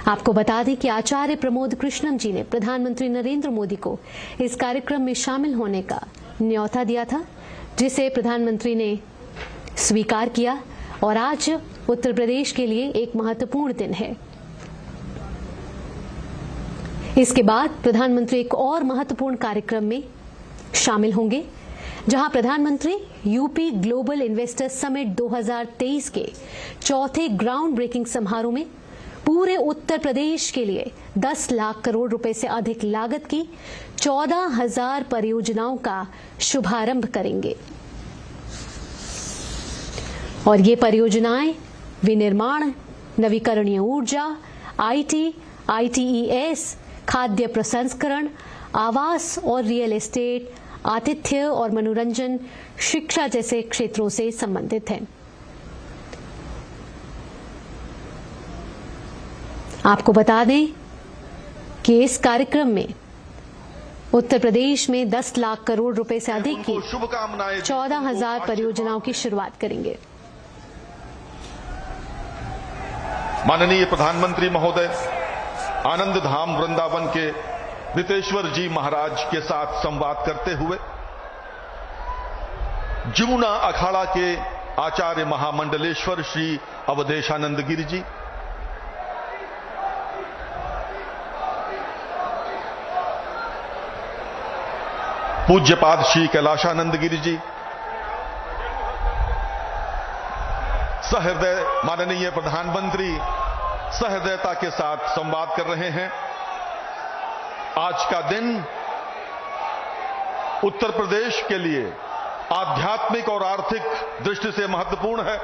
आपको बता दें कि आचार्य प्रमोद कृष्णम जी ने प्रधानमंत्री नरेंद्र मोदी को इस कार्यक्रम में शामिल होने का न्योता दिया था, जिसे प्रधानमंत्री ने स्वीकार किया और आज उत्तर प्रदेश के लिए एक महत्वपूर्ण दिन है। इसके बाद प्रधानमंत्री एक और महत्वपूर्ण कार्यक्रम में शामिल होंगे, जहां प्रधानमंत्री यूपी ग्लोबल इन्वेस्टर समिट 2023 के चौथे ग्राउंड ब्रेकिंग समारोह में पूरे उत्तर प्रदेश के लिए 10 लाख करोड़ रुपए से अधिक लागत की 14,000 परियोजनाओं का शुभारंभ करेंगे। और ये परियोजनाएं विनिर्माण, नवीकरणीय ऊर्जा, आईटी, आईटीईएस, खाद्य प्रसंस्करण, आवास और रियल एस्टेट, आतिथ्य और मनोरंजन, शिक्षा जैसे क्षेत्रों से संबंधित है। आपको बता दें कि इस कार्यक्रम में उत्तर प्रदेश में 10 लाख करोड़ रुपए से अधिक की 14,000 परियोजनाओं की शुरुआत करेंगे। माननीय प्रधानमंत्री महोदय आनंद धाम वृंदावन के रितेश्वर जी महाराज के साथ संवाद करते हुए जमुना अखाड़ा के आचार्य महामंडलेश्वर श्री अवधेशानंद गिरि जी, पूज्यपाद श्री कैलाशानंद गिरि जी, सहृदय माननीय प्रधानमंत्री सहृदयता के साथ संवाद कर रहे हैं। आज का दिन उत्तर प्रदेश के लिए आध्यात्मिक और आर्थिक दृष्टि से महत्वपूर्ण है।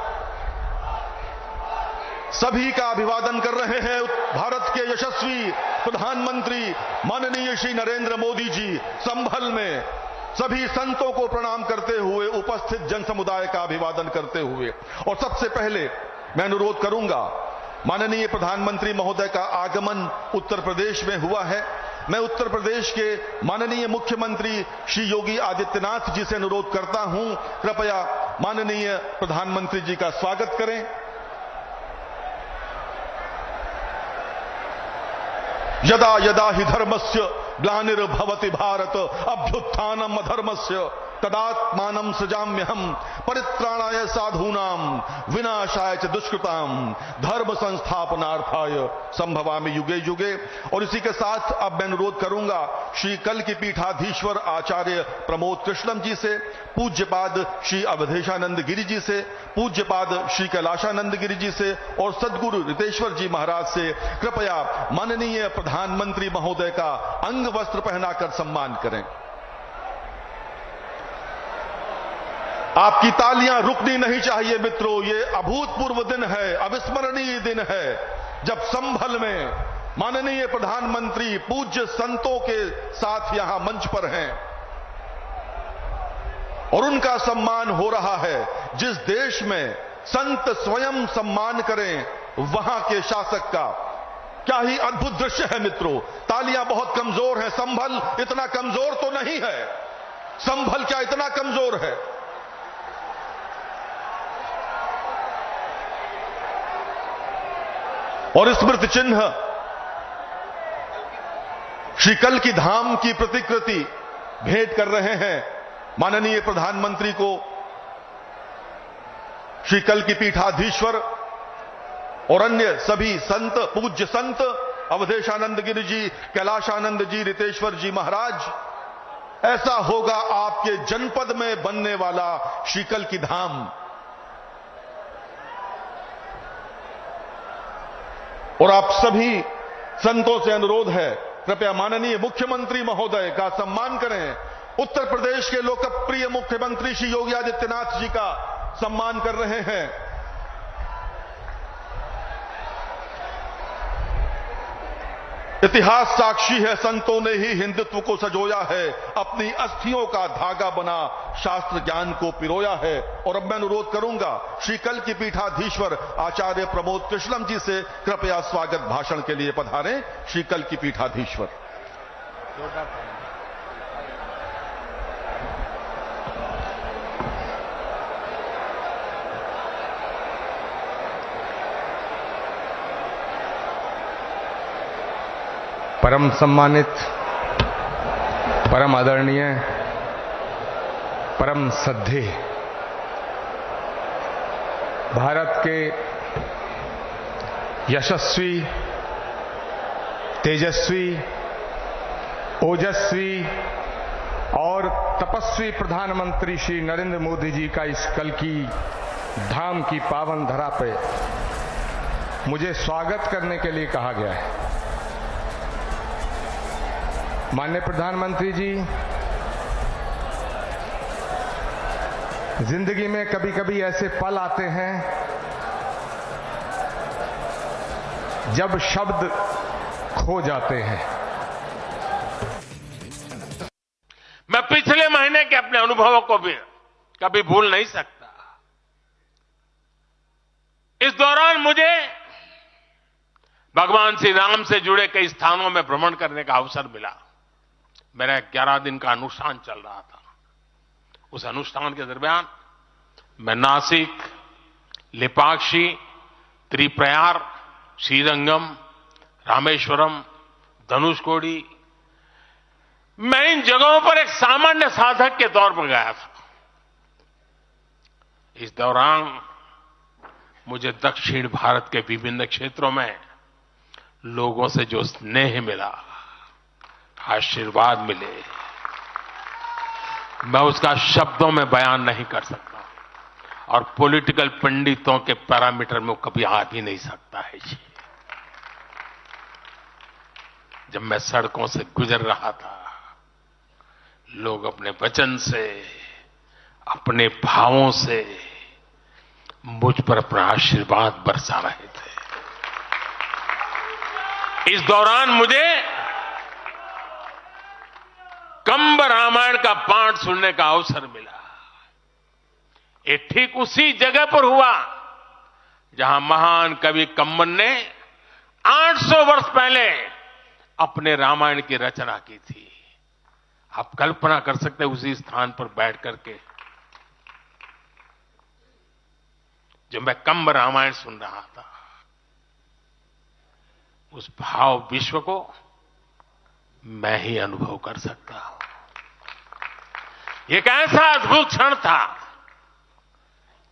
सभी का अभिवादन कर रहे हैं भारत के यशस्वी प्रधानमंत्री माननीय श्री नरेंद्र मोदी जी। संभल में सभी संतों को प्रणाम करते हुए, उपस्थित जन समुदाय का अभिवादन करते हुए, और सबसे पहले मैं अनुरोध करूंगा, माननीय प्रधानमंत्री महोदय का आगमन उत्तर प्रदेश में हुआ है। मैं उत्तर प्रदेश के माननीय मुख्यमंत्री श्री योगी आदित्यनाथ जी से अनुरोध करता हूं, कृपया माननीय प्रधानमंत्री जी का स्वागत करें। यदा यदा हि धर्मस्य ग्लानिर्भवति भारत अभ्युत्थानम् अधर्मस्य तदात्मानं सृजाम्यहम् परित्राणाय साधूनां विनाशाय च दुष्कृतां धर्म संस्थापनार्थाय संभवामि युगे युगे। और इसी के साथ अब मैं अनुरोध करूंगा श्री कल्की पीठाधीश्वर आचार्य प्रमोद कृष्णम जी से, पूज्यपाद श्री अवधेशानंद गिरि जी से, पूज्यपाद श्री कैलाशानंद गिरि जी से और सद्गुरु रितेश्वर जी महाराज से कृपया माननीय प्रधानमंत्री महोदय का अंग वस्त्र पहनाकर सम्मान करें। आपकी तालियां रुकनी नहीं चाहिए मित्रों। ये अभूतपूर्व दिन है, अविस्मरणीय दिन है जब संभल में माननीय प्रधानमंत्री पूज्य संतों के साथ यहां मंच पर हैं और उनका सम्मान हो रहा है। जिस देश में संत स्वयं सम्मान करें वहां के शासक का क्या ही अद्भुत दृश्य है मित्रों। तालियां बहुत कमजोर हैं। संभल इतना कमजोर तो नहीं है। संभल क्या इतना कमजोर है? और स्मृति चिन्ह श्री कल्की धाम की प्रतिकृति भेंट कर रहे हैं माननीय प्रधानमंत्री को श्री कल्की पीठाधीश्वर और अन्य सभी संत, पूज्य संत अवधेशानंद गिरि जी, कैलाशानंद जी, रितेश्वर जी महाराज। ऐसा होगा आपके जनपद में बनने वाला श्री कल्की धाम। और आप सभी संतों से अनुरोध है, कृपया माननीय मुख्यमंत्री महोदय का सम्मान करें। उत्तर प्रदेश के लोकप्रिय मुख्यमंत्री श्री योगी आदित्यनाथ जी का सम्मान कर रहे हैं। इतिहास साक्षी है, संतों ने ही हिंदुत्व को सजोया है, अपनी अस्थियों का धागा बना शास्त्र ज्ञान को पिरोया है। और अब मैं अनुरोध करूंगा श्री कल्की पीठाधीश्वर आचार्य प्रमोद कृष्णम जी से, कृपया स्वागत भाषण के लिए पधारें श्री कल्की पीठाधीश्वर। परम सम्मानित, परम आदरणीय, परम श्रद्धेय भारत के यशस्वी, तेजस्वी, ओजस्वी और तपस्वी प्रधानमंत्री श्री नरेंद्र मोदी जी का इस कल्की धाम की पावन धरा पे मुझे स्वागत करने के लिए कहा गया है। माननीय प्रधानमंत्री जी, जिंदगी में कभी कभी ऐसे पल आते हैं जब शब्द खो जाते हैं। मैं पिछले महीने अनुभवों को भी कभी भूल नहीं सकता। इस दौरान मुझे भगवान श्री राम से जुड़े कई स्थानों में भ्रमण करने का अवसर मिला। मेरा 11 दिन का अनुष्ठान चल रहा था। उस अनुष्ठान के दरमियान मैं नासिक, लेपाक्षी, त्रिप्रयार, श्रीरंगम, रामेश्वरम, धनुषकोडी, मैं इन जगहों पर एक सामान्य साधक के तौर पर गया था। इस दौरान मुझे दक्षिण भारत के विभिन्न क्षेत्रों में लोगों से जो स्नेह मिला, आशीर्वाद मिले, मैं उसका शब्दों में बयान नहीं कर सकता और पॉलिटिकल पंडितों के पैरामीटर में कभी आ भी नहीं सकता है जी। जब मैं सड़कों से गुजर रहा था, लोग अपने वचन से, अपने भावों से मुझ पर अपना आशीर्वाद बरसा रहे थे। इस दौरान मुझे कंब रामायण का पाठ सुनने का अवसर मिला। ये ठीक उसी जगह पर हुआ जहां महान कवि कंबन ने 800 वर्ष पहले अपने रामायण की रचना की थी। आप कल्पना कर सकते हैं उसी स्थान पर बैठ करके जब मैं कंब रामायण सुन रहा था, उस भाव विश्व को मैं ही अनुभव कर सकता हूं। एक ऐसा अद्भुत क्षण था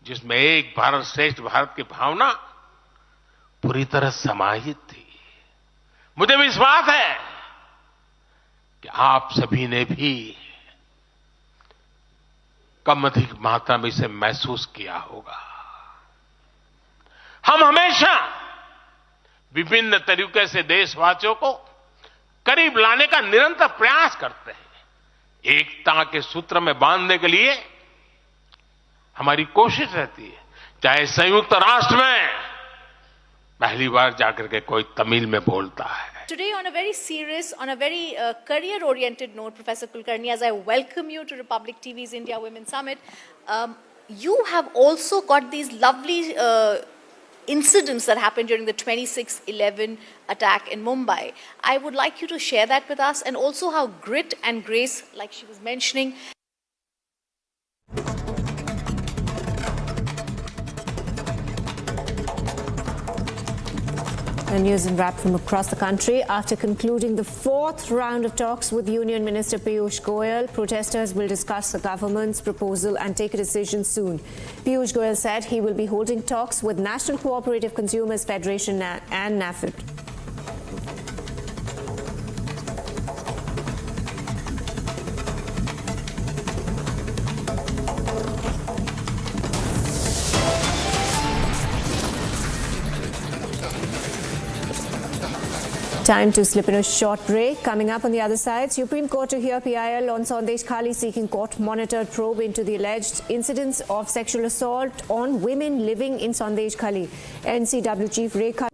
जिसमें एक भारत श्रेष्ठ भारत की भावना पूरी तरह समाहित थी। मुझे विश्वास है कि आप सभी ने भी कम अधिक मात्रा में इसे महसूस किया होगा। हम हमेशा विभिन्न तरीके से देशवासियों को करीब लाने का निरंतर प्रयास करते हैं। एकता के सूत्र में बांधने के लिए हमारी कोशिश रहती है। चाहे संयुक्त राष्ट्र में पहली बार जाकर के कोई तमिल में बोलता है। Today, on a very serious, on a very career-oriented note, Professor Kulkarni, as I welcome you to Republic TV's India Women Summit, you have also got these lovely incidents that happened during the 26/11 attack in Mumbai. I would like you to share that with us, and also how grit and grace, like she was mentioning. And news and wrap from across the country. After concluding the 4th round of talks with Union Minister Piyush Goyal, protesters will discuss the government's proposal and take a decision soon. Piyush Goyal said he will be holding talks with National Cooperative Consumers Federation and NAFED. Time to slip in a short break. Coming up on the other side, Supreme Court to hear PIL on Sandeshkali seeking court-monitored probe into the alleged incidents of sexual assault on women living in Sandeshkali. NCW Chief Rekha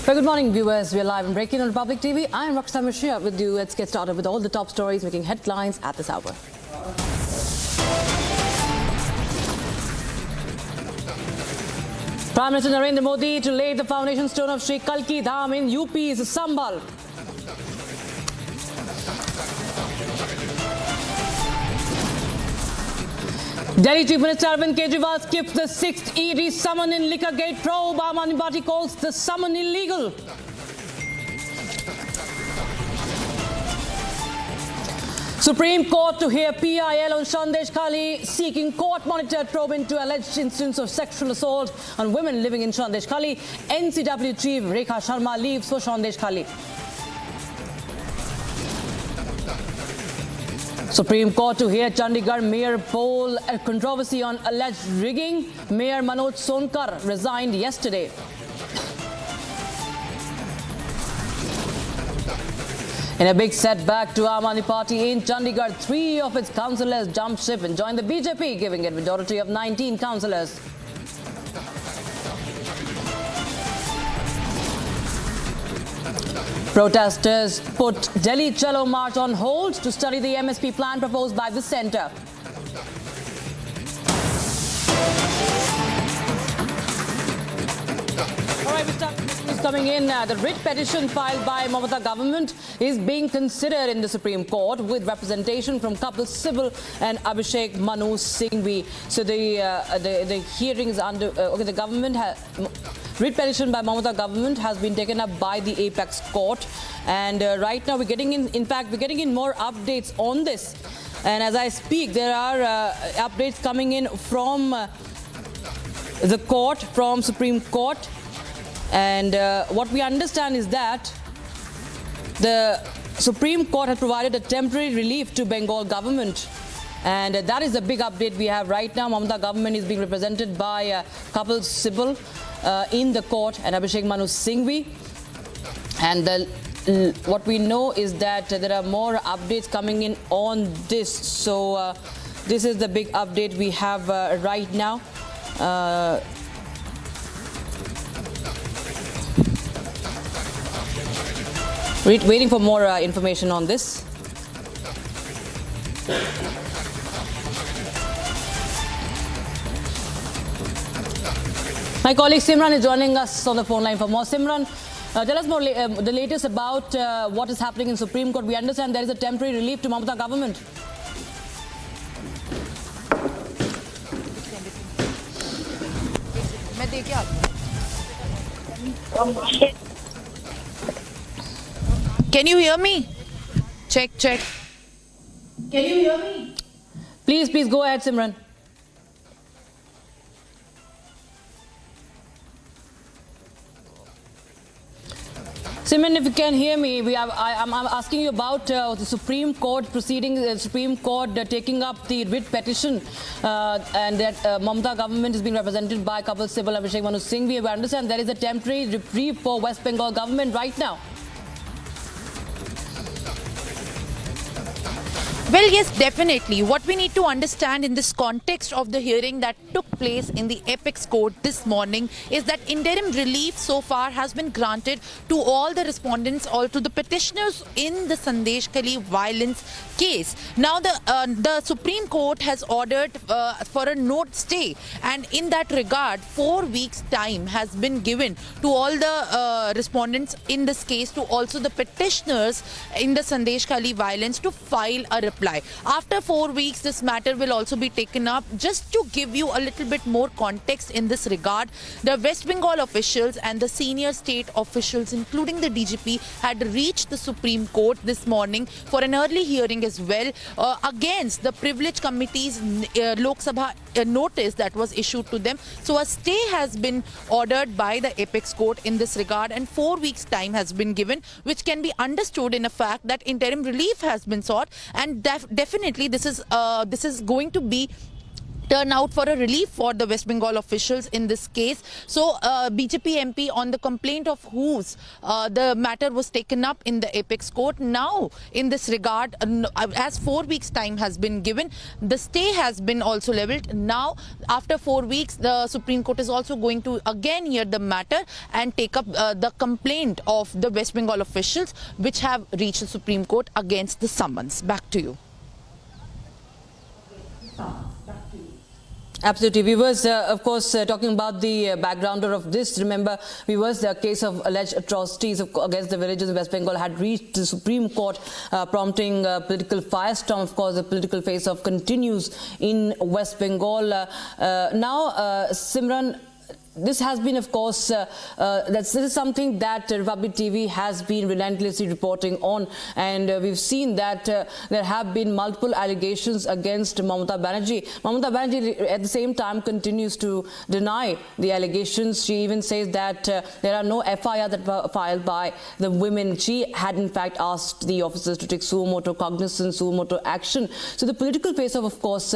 Well, good morning, viewers. We are live and breaking on Republic TV. I am Rekha Sharma with you. Let's get started with all the top stories making headlines at this hour. Prime Minister Narendra Modi to lay the foundation stone of Sri Kalki Dham in UP's Sambhal. Delhi Chief Minister Arvind Kejriwal skips the 6th ED summon in Liquorgate probe. Aam Aadmi Party calls the summon illegal. Supreme Court to hear PIL on Sandeshkali, seeking court-monitored probe into alleged incidents of sexual assault on women living in Sandeshkali. NCW Chief Rekha Sharma leaves for Sandeshkali. Supreme Court to hear Chandigarh mayor poll controversy on alleged rigging. Mayor Manoj Sonkar resigned yesterday. In a big setback to Aam Aadmi Party in Chandigarh, 3 of its councillors jumped ship and joined the BJP, giving it a majority of 19 councillors. Protesters put Delhi Chalo March on hold to study the MSP plan proposed by the centre. All right, we start news coming in. The writ petition filed by Mamata government is being considered in the Supreme Court with representation from Kapil Sibal and Abhishek Manu Singhvi. So the hearings under the government writ petition by Mamata government has been taken up by the apex court, and right now we're getting in more updates on this. And as I speak, there are updates coming in from the court, from Supreme Court, and what we understand is that the Supreme Court has provided a temporary relief to Bengal government. And that is the big update we have right now. Mamata government is being represented by Kapil Sibal in the court and Abhishek Manu Singhvi. And what we know is that there are more updates coming in on this. So this is the big update we have right now. Waiting for more information on this. My colleague Simran is joining us on the phone line for more. Simran, tell us more the latest about what is happening in Supreme Court. We understand there is a temporary relief to Mamata government. Can you hear me? Check. Can you hear me? Please go ahead, Simran. Simran, if you can hear me, I'm asking you about the Supreme Court proceedings, the Supreme Court taking up the writ petition, and that Mamata government is being represented by Kapil Sibal and Abhishek Manu Singhvi. We understand there is a temporary reprieve for West Bengal government right now. Well, yes, definitely. What we need to understand in this context of the hearing that took place in the apex court this morning is that interim relief so far has been granted to all the respondents or to the petitioners in the Sandeshkali violence case. Now, the Supreme Court has ordered for a note stay, and in that regard, 4 weeks' time has been given to all the respondents in this case, to also the petitioners in the Sandeshkali violence to file a reply. After 4 weeks, this matter will also be taken up. Just to give you a little bit more context in this regard, the West Bengal officials and the senior state officials, including the DGP, had reached the Supreme Court this morning for an early hearing as well against the Privilege Committee's Lok Sabha notice that was issued to them. So a stay has been ordered by the apex court in this regard, and 4 weeks' time has been given, which can be understood in a fact that interim relief has been sought, and definitely this is going to be turn out for a relief for the West Bengal officials in this case. So BJP MP, on the complaint of whose the matter was taken up in the apex court. Now in this regard, as 4 weeks time has been given, the stay has been also levelled. Now after 4 weeks, the Supreme Court is also going to again hear the matter and take up the complaint of the West Bengal officials which have reached the Supreme Court against the summons. Back to you. Absolutely. Viewers, of course, talking about the backgrounder of this, remember, viewers, the case of alleged atrocities against the villagers in West Bengal had reached the Supreme Court, prompting political firestorm. Of course, the political face-off continues in West Bengal. Now, Simran, this has been, of course, this is something that Republic TV has been relentlessly reporting on, and we've seen that there have been multiple allegations against Mamata Banerjee. Mamata Banerjee, at the same time, continues to deny the allegations. She even says that there are no FIR that were filed by the women. She had, in fact, asked the officers to take suo moto cognizance, suo moto action. So the political face-off, of course,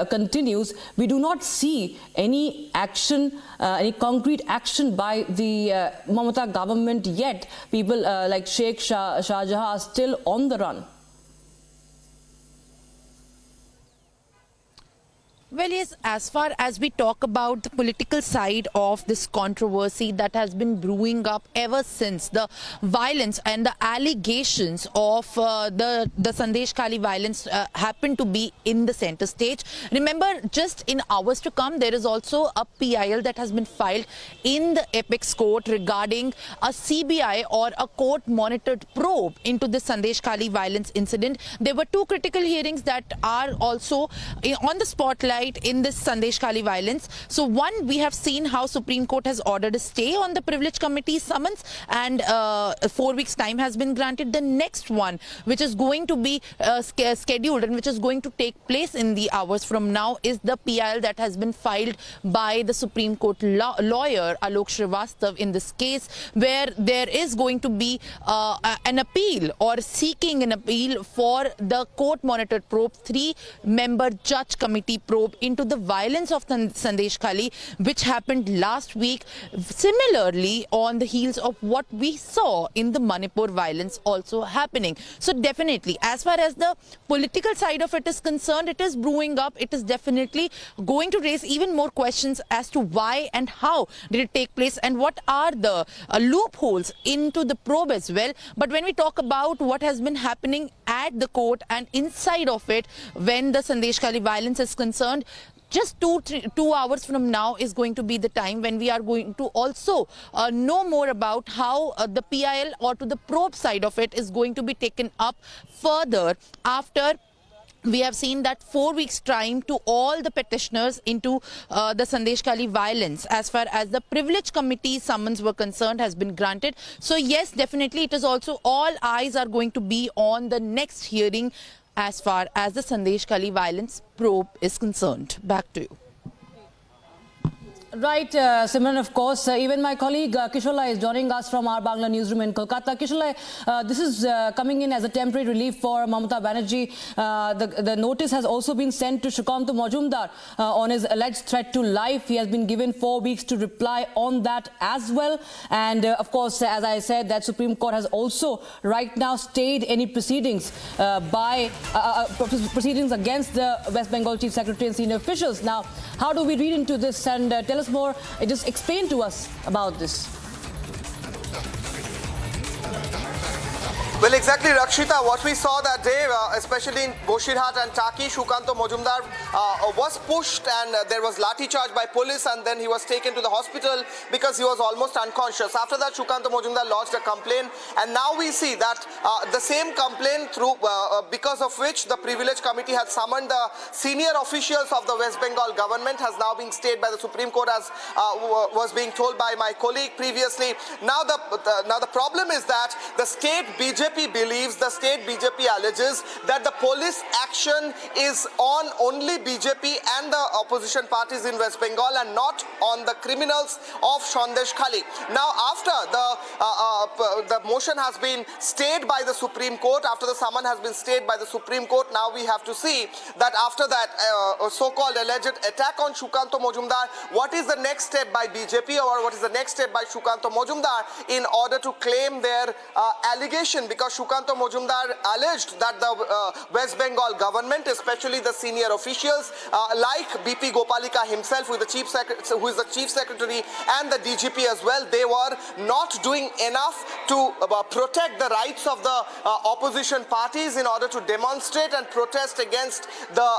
continues. We do not see any action, any concrete action by the Mamata government yet. People like Sheikh, Shahjahan are still on the run. Well, yes, as far as we talk about the political side of this controversy that has been brewing up ever since the violence and the allegations of the Sandeshkali violence happened to be in the center stage. Remember, just in hours to come, there is also a PIL that has been filed in the apex court regarding a CBI or a court-monitored probe into the Sandeshkali violence incident. There were two critical hearings that are also on the spotlight in this Sandeshkali violence. So one, we have seen how Supreme Court has ordered a stay on the privilege committee summons, and 4 weeks time has been granted. The next one, which is going to be scheduled and which is going to take place in the hours from now, is the PIL that has been filed by the Supreme Court lawyer Alok Srivastava in this case, where there is going to be an appeal or seeking an appeal for the court monitored probe, 3-member judge committee probe into the violence of Sandeshkali, which happened last week, similarly on the heels of what we saw in the Manipur violence also happening. So definitely, as far as the political side of it is concerned, it is brewing up. It is definitely going to raise even more questions as to why and how did it take place and what are the loopholes into the probe as well. But when we talk about what has been happening at the court and inside of it when the Sandeshkali violence is concerned, just 2 hours from now is going to be the time when we are going to also know more about how the PIL or to the probe side of it is going to be taken up further after we have seen that 4 weeks time to all the petitioners into the Sandeshkali violence as far as the privilege committee summons were concerned has been granted. So yes, definitely it is also all eyes are going to be on the next hearing as far as the Sandeshkali violence probe is concerned. Back to you. Right, Simran, of course. Even my colleague Kisholai is joining us from our Bangla newsroom in Kolkata. Kisholai, this is coming in as a temporary relief for Mamata Banerjee. The notice has also been sent to Shukanto Majumdar on his alleged threat to life. He has been given 4 weeks to reply on that as well. And of course, as I said, that Supreme Court has also right now stayed any proceedings proceedings against the West Bengal Chief Secretary and senior officials. Now, how do we read into this, and tell us more, just explain to us about this. Well, exactly, Rakshita. What we saw that day, especially in Boshirhat and Taki, Shukanto Majumdar was pushed and there was lathi charge by police, and then he was taken to the hospital because he was almost unconscious. After that, Shukanto Majumdar lodged a complaint, and now we see that the same complaint through because of which the privilege committee had summoned the senior officials of the West Bengal government has now been stayed by the Supreme Court, as was being told by my colleague previously. Now the problem is that the state BJP BJP believes, the state BJP alleges that the police action is on only BJP and the opposition parties in West Bengal and not on the criminals of Sandeshkali. Now, after the motion has been stayed by the Supreme Court, after the summon has been stayed by the Supreme Court, now we have to see that after that so-called alleged attack on Shukanto Majumdar, what is the next step by BJP or what is the next step by Shukanto Majumdar in order to claim their allegation, because Shukanto Majumdar alleged that the West Bengal government, especially the senior officials like BP Gopalika himself, who is the chief secretary, and the DGP as well, they were not doing enough to protect the rights of the opposition parties in order to demonstrate and protest against the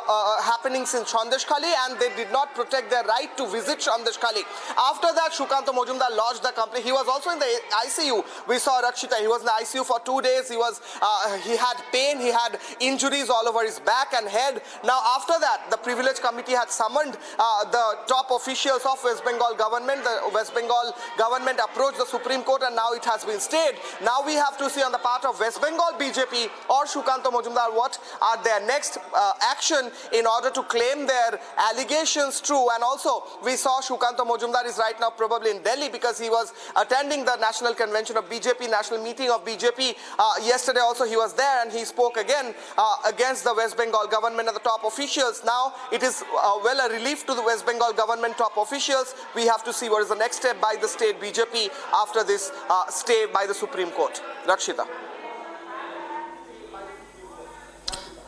happenings in Sandeshkali, and they did not protect their right to visit Sandeshkali. After that, Shukanto Majumdar lodged the complaint. He was also in the ICU. We saw Rakshita. He was in the ICU for 2 days. He had pain. He had injuries all over his back and head. Now, after that, the privilege committee had summoned the top officials of West Bengal government. The West Bengal government approached the Supreme Court, and now it has been stayed. Now we have to see on the part of West Bengal BJP or Shukanto Majumdar what are their next action in order to claim their allegations true. And also, we saw Shukanto Majumdar is right now probably in Delhi because he was attending the national convention of BJP, national meeting of BJP. Yesterday also he was there, and he spoke again against the West Bengal government and the top officials. Now it is a relief to the West Bengal government top officials. We have to see what is the next step by the state BJP after this stay by the Supreme Court. Rakshita.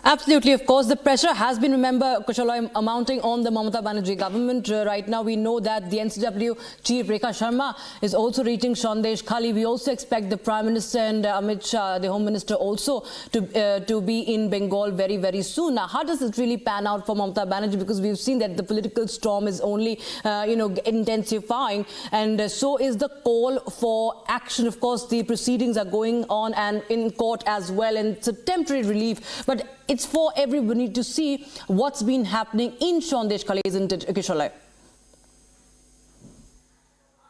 Absolutely, of course. The pressure has been, remember, Kushalai, mounting on the Mamata Banerjee government. Right now, we know that the NCW chief, Rekha Sharma, is also reaching Sandeshkali. We also expect the Prime Minister and Amit Shah, the Home Minister, also to be in Bengal very, very soon. Now, how does it really pan out for Mamata Banerjee? Because we've seen that the political storm is only, intensifying. And so is the call for action. Of course, the proceedings are going on and in court as well. And it's a temporary relief. But it's for everybody to see what's been happening in Sandeshkali, isn't it, Kisholai?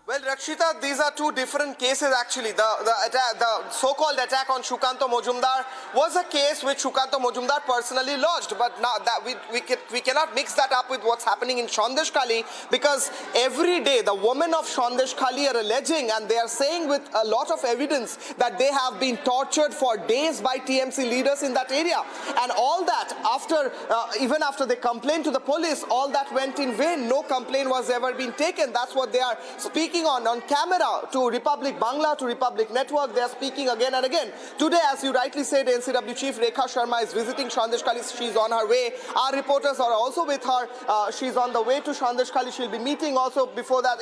Well, Rakshita, these are two different cases actually. The so-called attack on Shukanto Majumdar was a case which Shukanto Majumdar personally lodged, but now that we cannot mix that up with what's happening in Sandeshkali, because every day the women of Sandeshkali are alleging, and they are saying with a lot of evidence, that they have been tortured for days by TMC leaders in that area, and all that after even after they complained to the police, all that went in vain. No complaint was ever been taken. That's what they are speaking on camera to Republic Bangla, to Republic Network. They are speaking again and again. Today, as you rightly said, NCW Chief Rekha Sharma is visiting Sandeshkali. She's on her way. Our reporters are also with her. She's on the way to Sandeshkali. She'll be meeting also. Before that,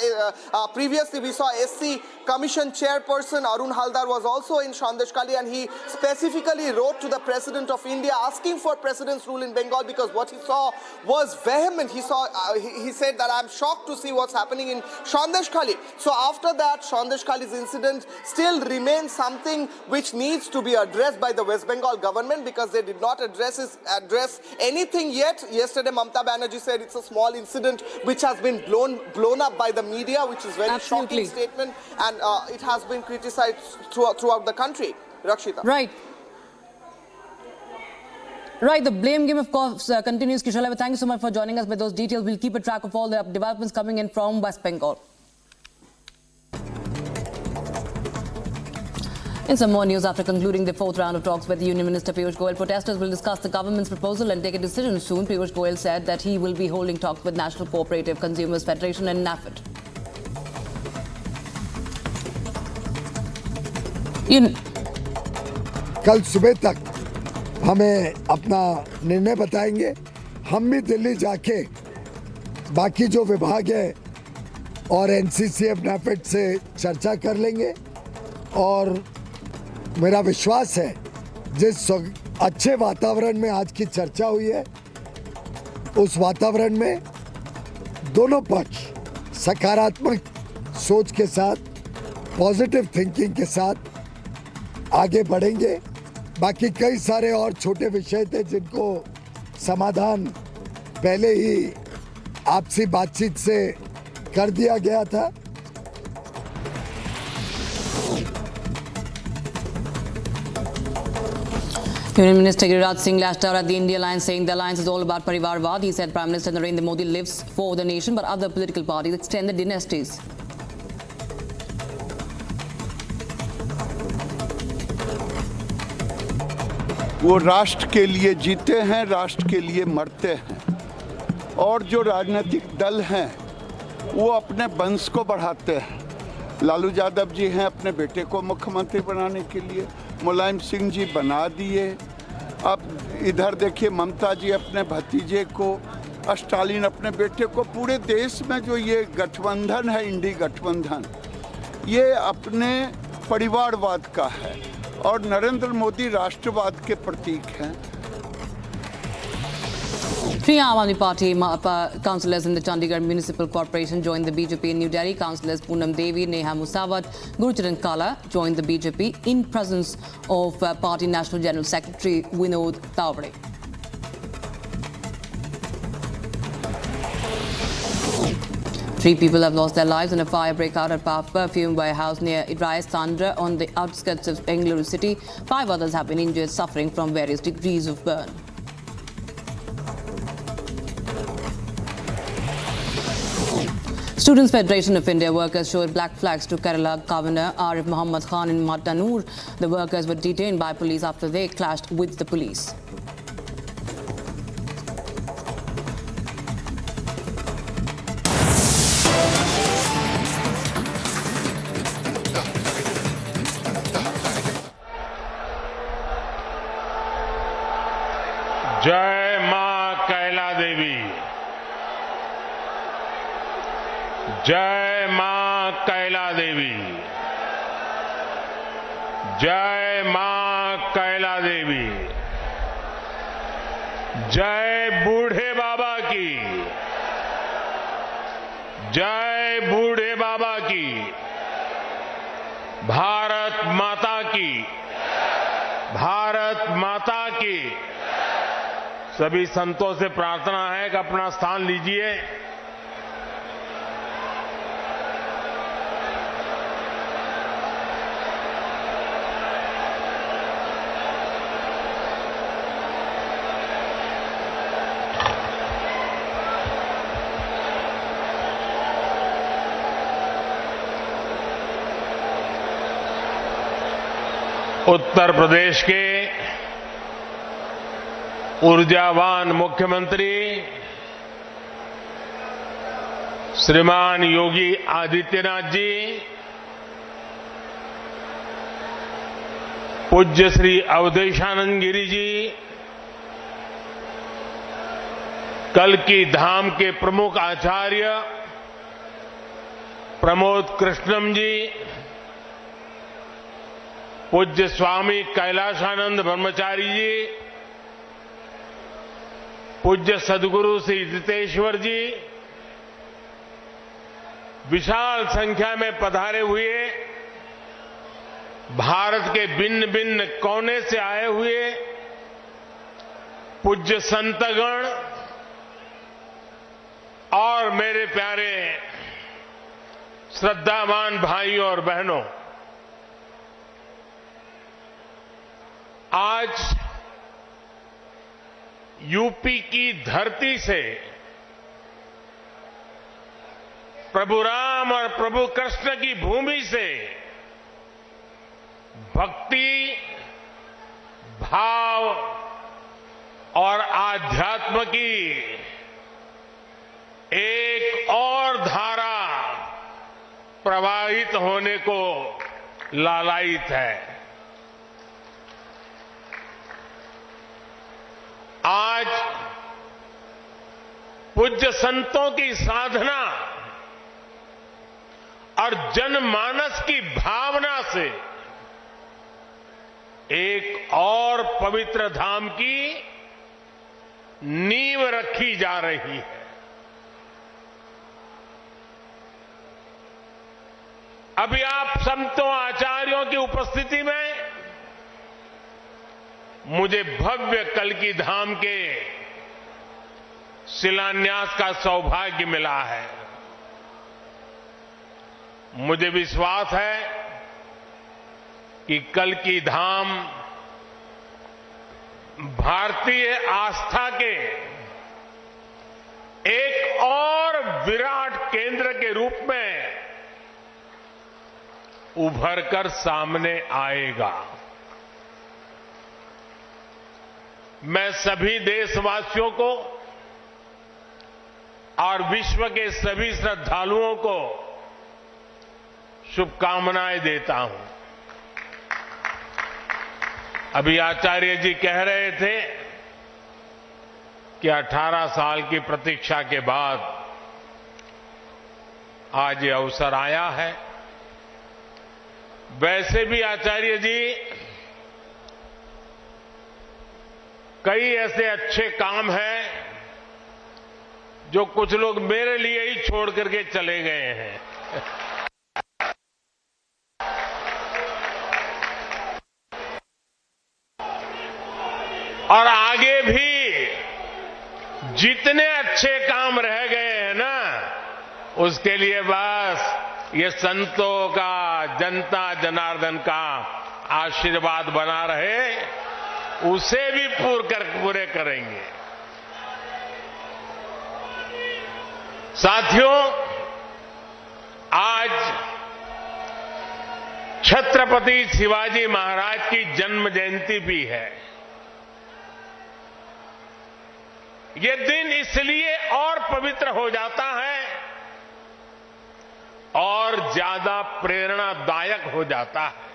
previously we saw SC Commission Chairperson Arun Haldar was also in Sandeshkali, and he specifically wrote to the President of India asking for President's rule in Bengal, because what he saw was vehement. He said that I'm shocked to see what's happening in Sandeshkali. So after that, Sandeshkali's incident still remains something which needs to be addressed by the West Bengal government, because they did not address anything yet. Yesterday, Mamata Banerjee said it's a small incident which has been blown up by the media, which is very shocking statement, and it has been criticized throughout the country. Rakshita. Right. Right, the blame game, of course, continues. Kisholai, thank you so much for joining us with those details. We'll keep a track of all the developments coming in from West Bengal. In some more news, after concluding the fourth round of talks with the Union Minister Piyush Goyal, protesters will discuss the government's proposal and take a decision soon. Piyush Goyal said that he will be holding talks with National Cooperative Consumers Federation and NAFED. कल सुबह तक हमें अपना निर्णय बताएंगे. हम भी दिल्ली जाके बाकी जो विभाग है और एनसीसीएफ नाफेड से चर्चा कर लेंगे, और मेरा विश्वास है जिस अच्छे वातावरण में आज की चर्चा हुई है, उस वातावरण में दोनों पक्ष सकारात्मक सोच के साथ, पॉजिटिव थिंकिंग के साथ आगे बढ़ेंगे. बाकी कई सारे और छोटे विषय थे जिनको समाधान पहले ही आपसी बातचीत से कर दिया गया था. Union Minister Giriraj Singh lashed out at the India alliance, saying the alliance is all about Parivarvad. He said Prime Minister Narendra Modi lives for the nation, but other political parties extend the dynasties. वो राष्ट्र के लिए जीते हैं, राष्ट्र के लिए मरते हैं, और जो राजनीतिक दल हैं वो अपने वंश को बढ़ाते हैं। लालू यादव जी हैं अपने बेटे को मुख्यमंत्री बनाने के लिए, मुलायम सिंह जी बना दिए। अब इधर देखिए ममता जी अपने भतीजे को, स्टालिन अपने बेटे को। पूरे देश में जो ये गठबंधन है, इंडी गठबंधन, ये अपने परिवारवाद का है और नरेंद्र मोदी राष्ट्रवाद के प्रतीक हैं। Three Aam Aadmi Party councillors in the Chandigarh Municipal Corporation joined the BJP in New Delhi. Councillors Poonam Devi, Neha Musawat, Gurucharan Kala joined the BJP in presence of Party National General Secretary Vinod Tawade. Three people have lost their lives in a fire breakout at Perfume Warehouse near Rajasthan on the outskirts of Bengaluru city. 5 others have been injured, suffering from various degrees of burn. Students' Federation of India workers showed black flags to Kerala Governor Arif Muhammad Khan in Mattanur. The workers were detained by police after they clashed with the police. जय मां कैला देवी, जय मां कैला देवी, जय मां कैला देवी, जय बूढ़े बाबा की, जय बूढ़े बाबा की, भारत माता की, भारत माता की। सभी संतों से प्रार्थना है कि अपना स्थान लीजिए। उत्तर प्रदेश के ऊर्जावान मुख्यमंत्री श्रीमान योगी आदित्यनाथ जी, पूज्य श्री अवधेशानंद गिरी जी, कल्की धाम के प्रमुख आचार्य प्रमोद कृष्णम जी, पूज्य स्वामी कैलाशानंद ब्रह्मचारी जी, पूज्य सदगुरु श्री जितेश्वर जी, विशाल संख्या में पधारे हुए भारत के भिन्न भिन्न कोने से आए हुए पूज्य संतगण और मेरे प्यारे श्रद्धावान भाइयों और बहनों, आज यूपी की धरती से प्रभु राम और प्रभु कृष्ण की भूमि से भक्ति, भाव और आध्यात्म की एक और धारा प्रवाहित होने को लालायित है। आज पूज्य संतों की साधना और जनमानस की भावना से एक और पवित्र धाम की नींव रखी जा रही है। अभी आप संतों आचार्यों की उपस्थिति में मुझे भव्य कल्की धाम के शिलान्यास का सौभाग्य मिला है। मुझे विश्वास है कि कल्की धाम भारतीय आस्था के एक और विराट केंद्र के रूप में उभर कर सामने आएगा। मैं सभी देशवासियों को और विश्व के सभी श्रद्धालुओं को शुभकामनाएं देता हूं। अभी आचार्य जी कह रहे थे कि 18 साल की प्रतीक्षा के बाद आज ये अवसर आया है। वैसे भी आचार्य जी कई ऐसे अच्छे काम हैं जो कुछ लोग मेरे लिए ही छोड़ करके चले गए हैं। और आगे भी जितने अच्छे काम रह गए हैं ना, उसके लिए बस ये संतों का, जनता जनार्दन का आशीर्वाद बना रहे, उसे भी पूरे करेंगे। साथियों, आज छत्रपति शिवाजी महाराज की जन्म जयंती भी है। ये दिन इसलिए और पवित्र हो जाता है और ज्यादा प्रेरणादायक हो जाता है।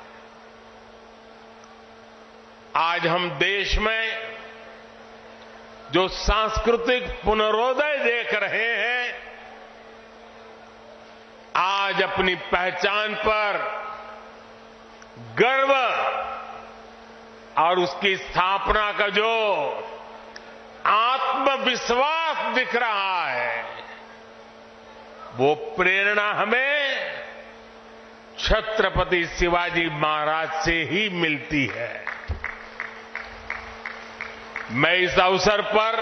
आज हम देश में जो सांस्कृतिक पुनरोदय देख रहे हैं, आज अपनी पहचान पर गर्व और उसकी स्थापना का जो आत्मविश्वास दिख रहा है, वो प्रेरणा हमें छत्रपति शिवाजी महाराज से ही मिलती है। मैं इस अवसर पर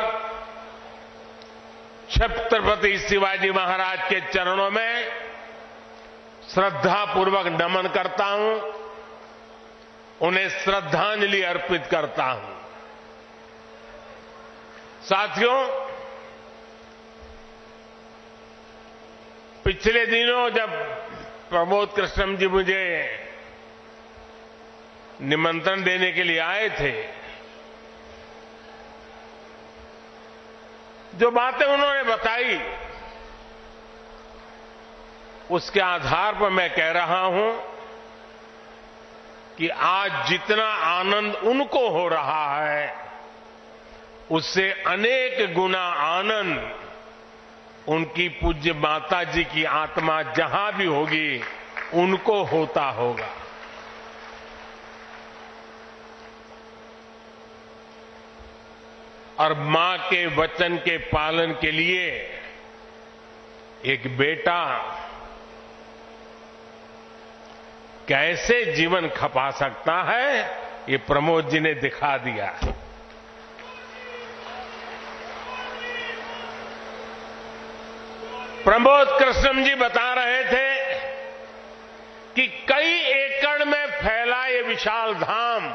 छत्रपति शिवाजी महाराज के चरणों में श्रद्धापूर्वक नमन करता हूं, उन्हें श्रद्धांजलि अर्पित करता हूं। साथियों, पिछले दिनों जब प्रमोद कृष्णम जी मुझे निमंत्रण देने के लिए आए थे, जो बातें उन्होंने बताई, उसके आधार पर मैं कह रहा हूं कि आज जितना आनंद उनको हो रहा है, उससे अनेक गुना आनंद उनकी पूज्य माता जी की आत्मा जहां भी होगी, उनको होता होगा। और मां के वचन के पालन के लिए एक बेटा कैसे जीवन खपा सकता है, ये प्रमोद जी ने दिखा दिया। प्रमोद कृष्णम जी बता रहे थे कि कई एकड़ में फैला ये विशाल धाम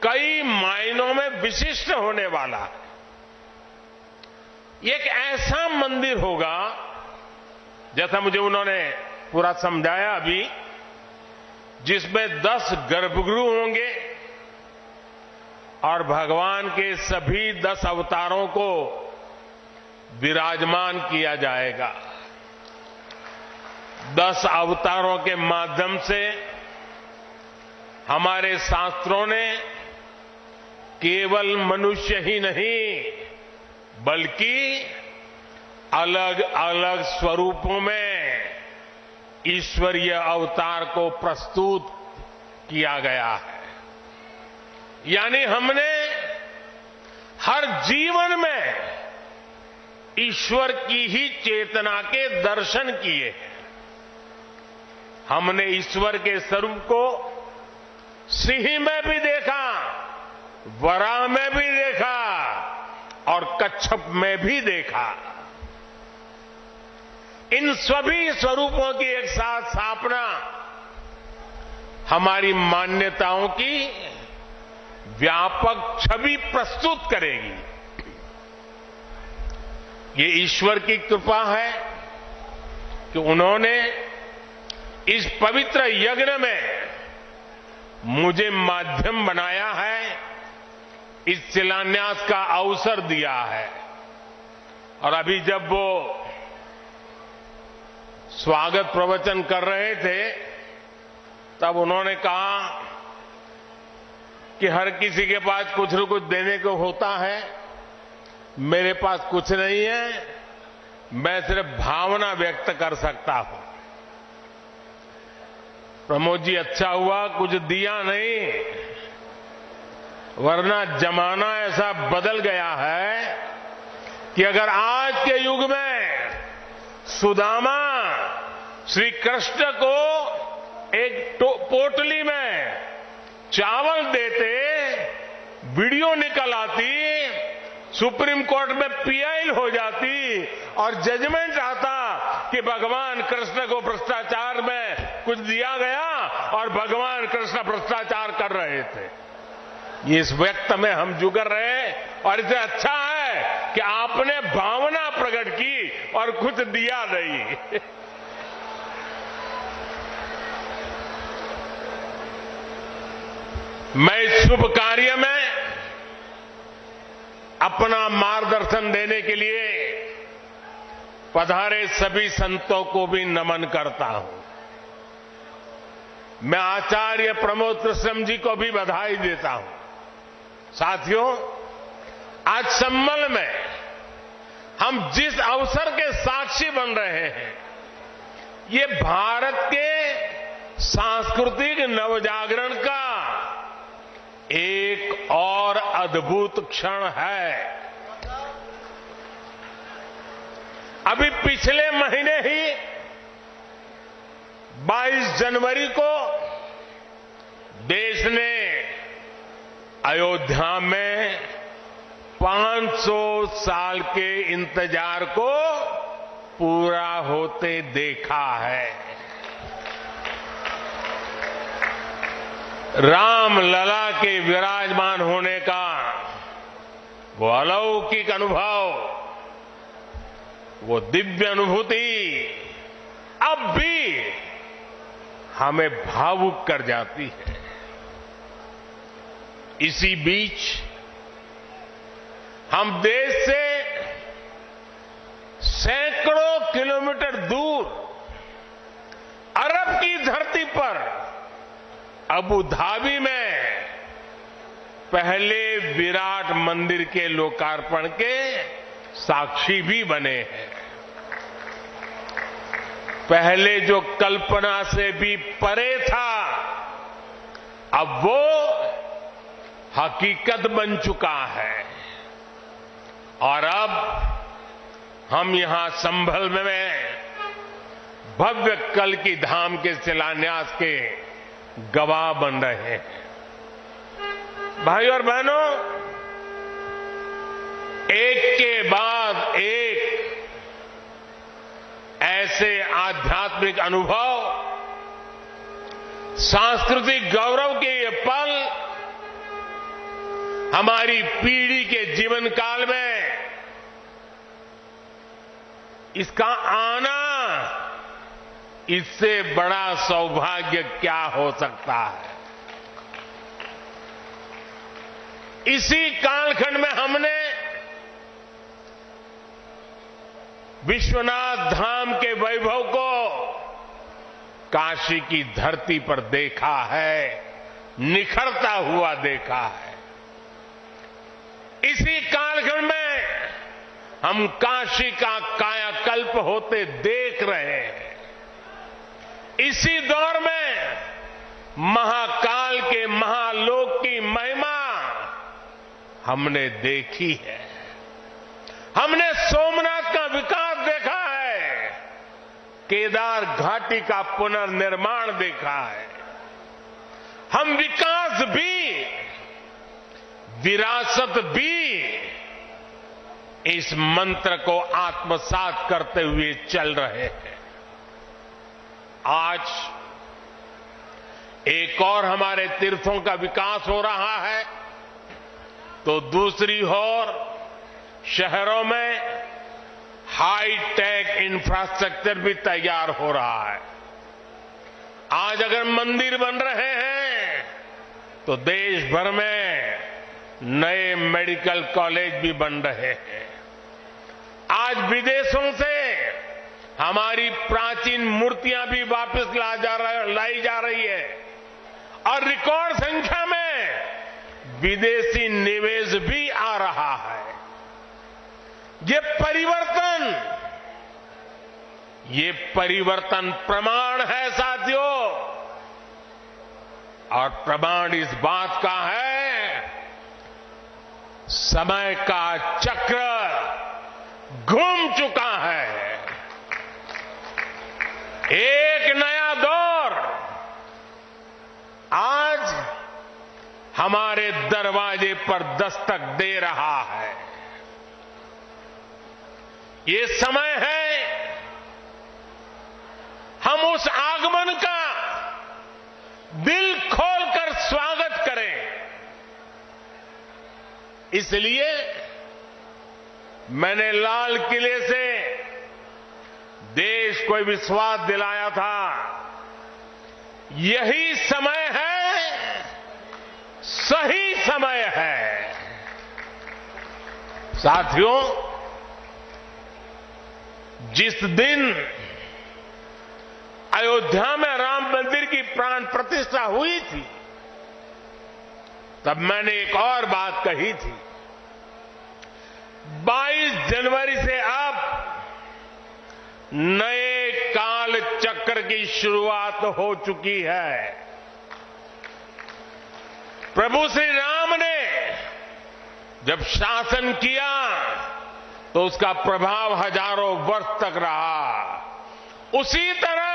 कई मायनों में विशिष्ट होने वाला है। ये एक ऐसा मंदिर होगा, जैसा मुझे उन्होंने पूरा समझाया अभी, जिसमें 10 गर्भगृह होंगे और भगवान के सभी 10 अवतारों को विराजमान किया जाएगा। 10 अवतारों के माध्यम से हमारे शास्त्रों ने केवल मनुष्य ही नहीं, बल्कि अलग अलग स्वरूपों में ईश्वरीय अवतार को प्रस्तुत किया गया है। यानी हमने हर जीवन में ईश्वर की ही चेतना के दर्शन किए। हमने ईश्वर के स्वरूप को सिंह में भी देखा, वराह में भी देखा और कच्छप में भी देखा। इन सभी स्वरूपों की एक साथ स्थापना हमारी मान्यताओं की व्यापक छवि प्रस्तुत करेगी। ये ईश्वर की कृपा है कि उन्होंने इस पवित्र यज्ञ में मुझे माध्यम बनाया है, इस शिलान्यास का अवसर दिया है। और अभी जब वो स्वागत प्रवचन कर रहे थे तब उन्होंने कहा कि हर किसी के पास कुछ न कुछ देने को होता है, मेरे पास कुछ नहीं है, मैं सिर्फ भावना व्यक्त कर सकता हूं। प्रमोद जी, अच्छा हुआ कुछ दिया नहीं, वरना जमाना ऐसा बदल गया है कि अगर आज के युग में सुदामा श्री कृष्ण को एक पोटली में चावल देते, वीडियो निकल आती, सुप्रीम कोर्ट में पीआई हो जाती और जजमेंट आता कि भगवान कृष्ण को भ्रष्टाचार में कुछ दिया गया और भगवान कृष्ण भ्रष्टाचार कर रहे थे। ये इस वक्त में हम जुगर रहे और इसे अच्छा है कि आपने भावना प्रकट की और कुछ दिया नहीं। मैं इस शुभ कार्य में अपना मार्गदर्शन देने के लिए पधारे सभी संतों को भी नमन करता हूं। मैं आचार्य प्रमोद कृष्ण जी को भी बधाई देता हूं। साथियों, आज संभल में हम जिस अवसर के साक्षी बन रहे हैं, ये भारत के सांस्कृतिक नवजागरण का एक और अद्भुत क्षण है। अभी पिछले महीने ही 22 जनवरी को देश ने अयोध्या में 500 साल के इंतजार को पूरा होते देखा है। राम लला के विराजमान होने का वो अलौकिक अनुभव, वो दिव्य अनुभूति अब भी हमें भावुक कर जाती है। इसी बीच हम देश से सैकड़ों किलोमीटर दूर अरब की धरती पर अबू धाबी में पहले विराट मंदिर के लोकार्पण के साक्षी भी बने हैं। पहले जो कल्पना से भी परे था, अब वो हकीकत बन चुका है। और अब हम यहां संभल में भव्य कल्की धाम के शिलान्यास के गवाह बन रहे हैं। भाइयों और बहनों, एक के बाद एक ऐसे आध्यात्मिक अनुभव, सांस्कृतिक गौरव के ये पल हमारी पीढ़ी के जीवन काल में इसका आना, इससे बड़ा सौभाग्य क्या हो सकता है। इसी कालखंड में हमने विश्वनाथ धाम के वैभव को काशी की धरती पर देखा है, निखरता हुआ देखा है। इसी कालखंड में हम काशी का कायाकल्प होते देख रहे हैं। इसी दौर में महाकाल के महालोक की महिमा हमने देखी है। हमने सोमनाथ का विकास देखा है, केदार घाटी का पुनर्निर्माण देखा है। हम विकास भी, विरासत भी, इस मंत्र को आत्मसात करते हुए चल रहे हैं। आज एक और हमारे तीर्थों का विकास हो रहा है। तो दूसरी ओर शहरों में हाई टेक इंफ्रास्ट्रक्चर भी तैयार हो रहा है। आज अगर मंदिर बन रहे हैं तो देश भर में नए मेडिकल कॉलेज भी बन रहे हैं। आज विदेशों से हमारी प्राचीन मूर्तियां भी वापस लाई जा रही है और रिकॉर्ड संख्या में विदेशी निवेश भी आ रहा है। ये परिवर्तन प्रमाण है साथियों, और प्रमाण इस बात का है समय का चक्र घूम चुका है। एक नया दौर आज हमारे दरवाजे पर दस्तक दे रहा है। ये समय है हम उस आगमन का दिल खोलकर स्वागत करें। इसलिए मैंने लाल किले से देश को विश्वास दिलाया था, यही समय है, सही समय है। साथियों, जिस दिन अयोध्या में राम मंदिर की प्राण प्रतिष्ठा हुई थी, तब मैंने एक और बात कही थी। 22 जनवरी से अब नए काल चक्र की शुरुआत हो चुकी है। प्रभु श्री राम ने जब शासन किया तो उसका प्रभाव हजारों वर्ष तक रहा। उसी तरह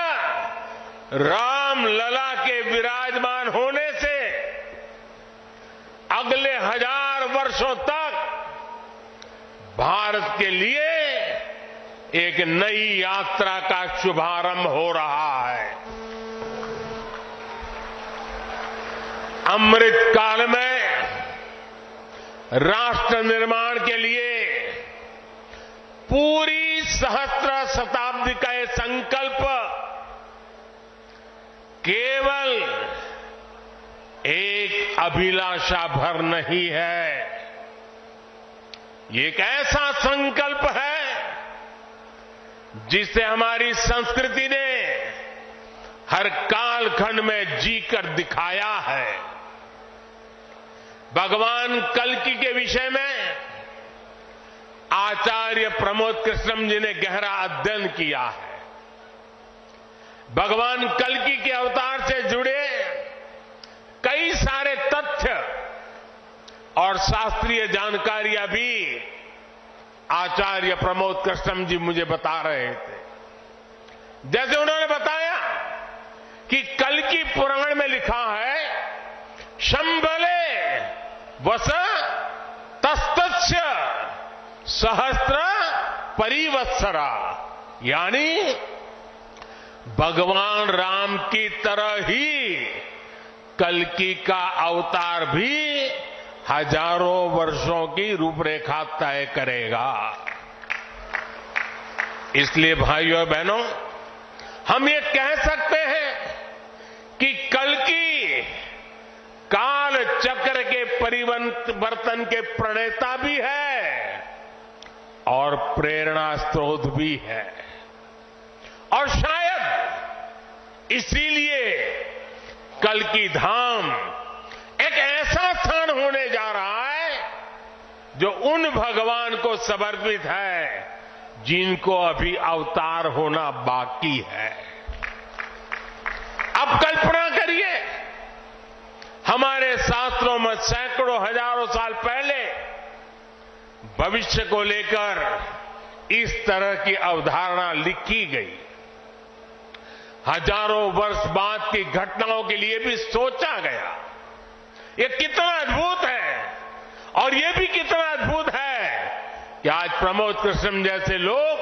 राम लला के विराजमान होने से अगले 1000 वर्षों तक भारत के लिए एक नई यात्रा का शुभारंभ हो रहा है। अमृत काल में राष्ट्र निर्माण के लिए पूरी सहस्त्र शताब्दी का ये संकल्प केवल एक अभिलाषा भर नहीं है, ये एक ऐसा संकल्प है जिसे हमारी संस्कृति ने हर कालखंड में जीकर दिखाया है। भगवान कल्की के विषय में आचार्य प्रमोद कृष्णम जी ने गहरा अध्ययन किया है। भगवान कल्की के अवतार से जुड़े कई सारे तथ्य और शास्त्रीय जानकारियां भी आचार्य प्रमोद कृष्णम जी मुझे बता रहे थे। जैसे उन्होंने बताया कि कल्की पुराण में लिखा है, शंभले वस तस्तस्य सहस्त्र परिवत्सरा, यानी भगवान राम की तरह ही कल्की का अवतार भी हजारों वर्षों की रूपरेखा तय करेगा। इसलिए भाइयों और बहनों, हम ये कह सकते हैं कि कल्की काल चक्र के परिवर्तन के प्रणेता भी है और प्रेरणा स्रोत भी है। और शायद इसीलिए कल्की धाम एक ऐसा स्थान होने जा रहा है जो उन भगवान को समर्पित है जिनको अभी अवतार होना बाकी है। अब कल्पना करिए, हमारे शास्त्रों में सैकड़ों हजारों साल पहले भविष्य को लेकर इस तरह की अवधारणा लिखी गई। हजारों वर्ष बाद की घटनाओं के लिए भी सोचा गया। ये कितना अद्भुत है, और ये भी कितना अद्भुत है कि आज प्रमोद कृष्ण जैसे लोग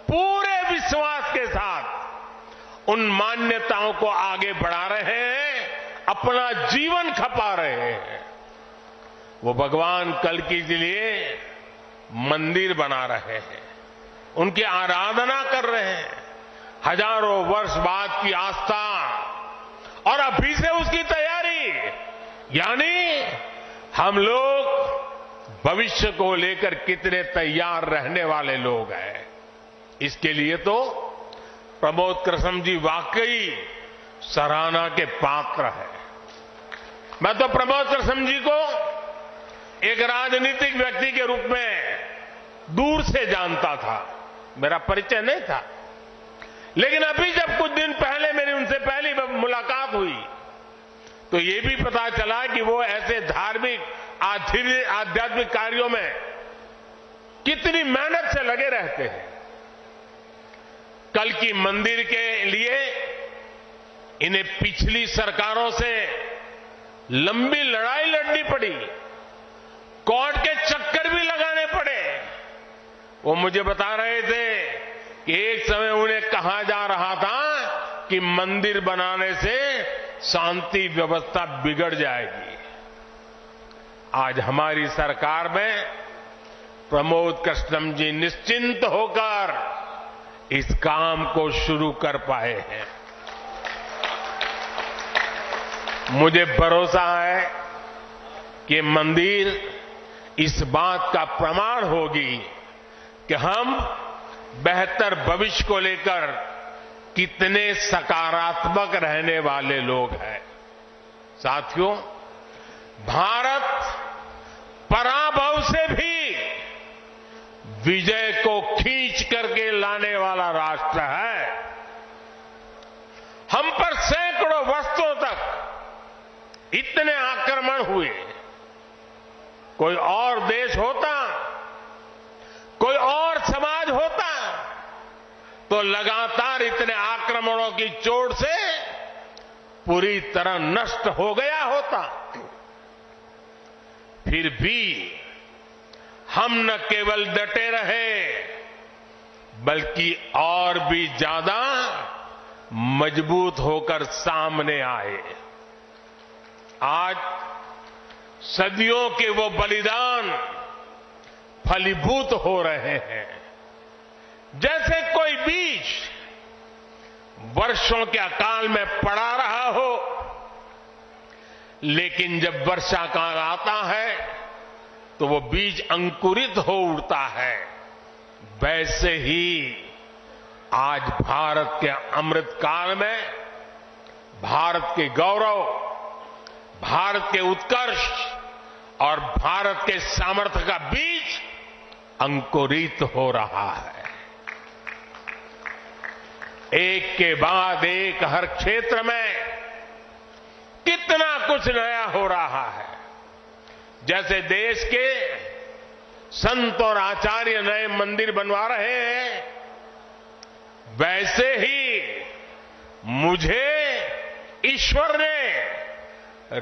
पूरे विश्वास के साथ उन मान्यताओं को आगे बढ़ा रहे हैं, अपना जीवन खपा रहे हैं। वो भगवान कल्कि के लिए मंदिर बना रहे हैं, उनकी आराधना कर रहे हैं, हजारों वर्ष बाद की आस्था, और अभी से उसकी तैयारी। यानी हम लोग भविष्य को लेकर कितने तैयार रहने वाले लोग हैं। इसके लिए तो प्रमोद कृष्ण जी वाकई सराहना के पात्र है। मैं तो प्रमोद कृष्ण जी को एक राजनीतिक व्यक्ति के रूप में दूर से जानता था, मेरा परिचय नहीं था। लेकिन अभी जब कुछ दिन पहले मेरी उनसे पहली मुलाकात हुई तो ये भी पता चला कि वो ऐसे धार्मिक आध्यात्मिक कार्यों में कितनी मेहनत से लगे रहते हैं। कल की मंदिर के लिए इन्हें पिछली सरकारों से लंबी लड़ाई लड़नी पड़ी, कोर्ट के चक्कर भी लगाने पड़े। वो मुझे बता रहे थे कि एक समय उन्हें कहा जा रहा था कि मंदिर बनाने से शांति व्यवस्था बिगड़ जाएगी। आज हमारी सरकार में प्रमोद कृष्णम जी निश्चिंत होकर इस काम को शुरू कर पाए हैं। मुझे भरोसा है कि मंदिर इस बात का प्रमाण होगी कि हम बेहतर भविष्य को लेकर कितने सकारात्मक रहने वाले लोग हैं। साथियों, भारत पराभव से भी विजय को खींच करके लाने वाला राष्ट्र है। हम पर सैकड़ों वर्षों तक इतने आक्रमण हुए, कोई और देश होता, कोई और समाज होता तो लगातार इतने आक्रमणों की चोट से पूरी तरह नष्ट हो गया होता। फिर भी हम न केवल डटे रहे बल्कि और भी ज्यादा मजबूत होकर सामने आए। आज सदियों के वो बलिदान फलीभूत हो रहे हैं। जैसे कोई बीज वर्षों के अकाल में पड़ा रहा हो, लेकिन जब वर्षा काल आता है तो वो बीज अंकुरित हो उठता है। वैसे ही आज भारत के अमृत काल में भारत के गौरव, भारत के उत्कर्ष और भारत के सामर्थ्य का बीज अंकुरित हो रहा है। एक के बाद एक हर क्षेत्र में कितना कुछ नया हो रहा है। जैसे देश के संत और आचार्य नए मंदिर बनवा रहे हैं, वैसे ही मुझे ईश्वर ने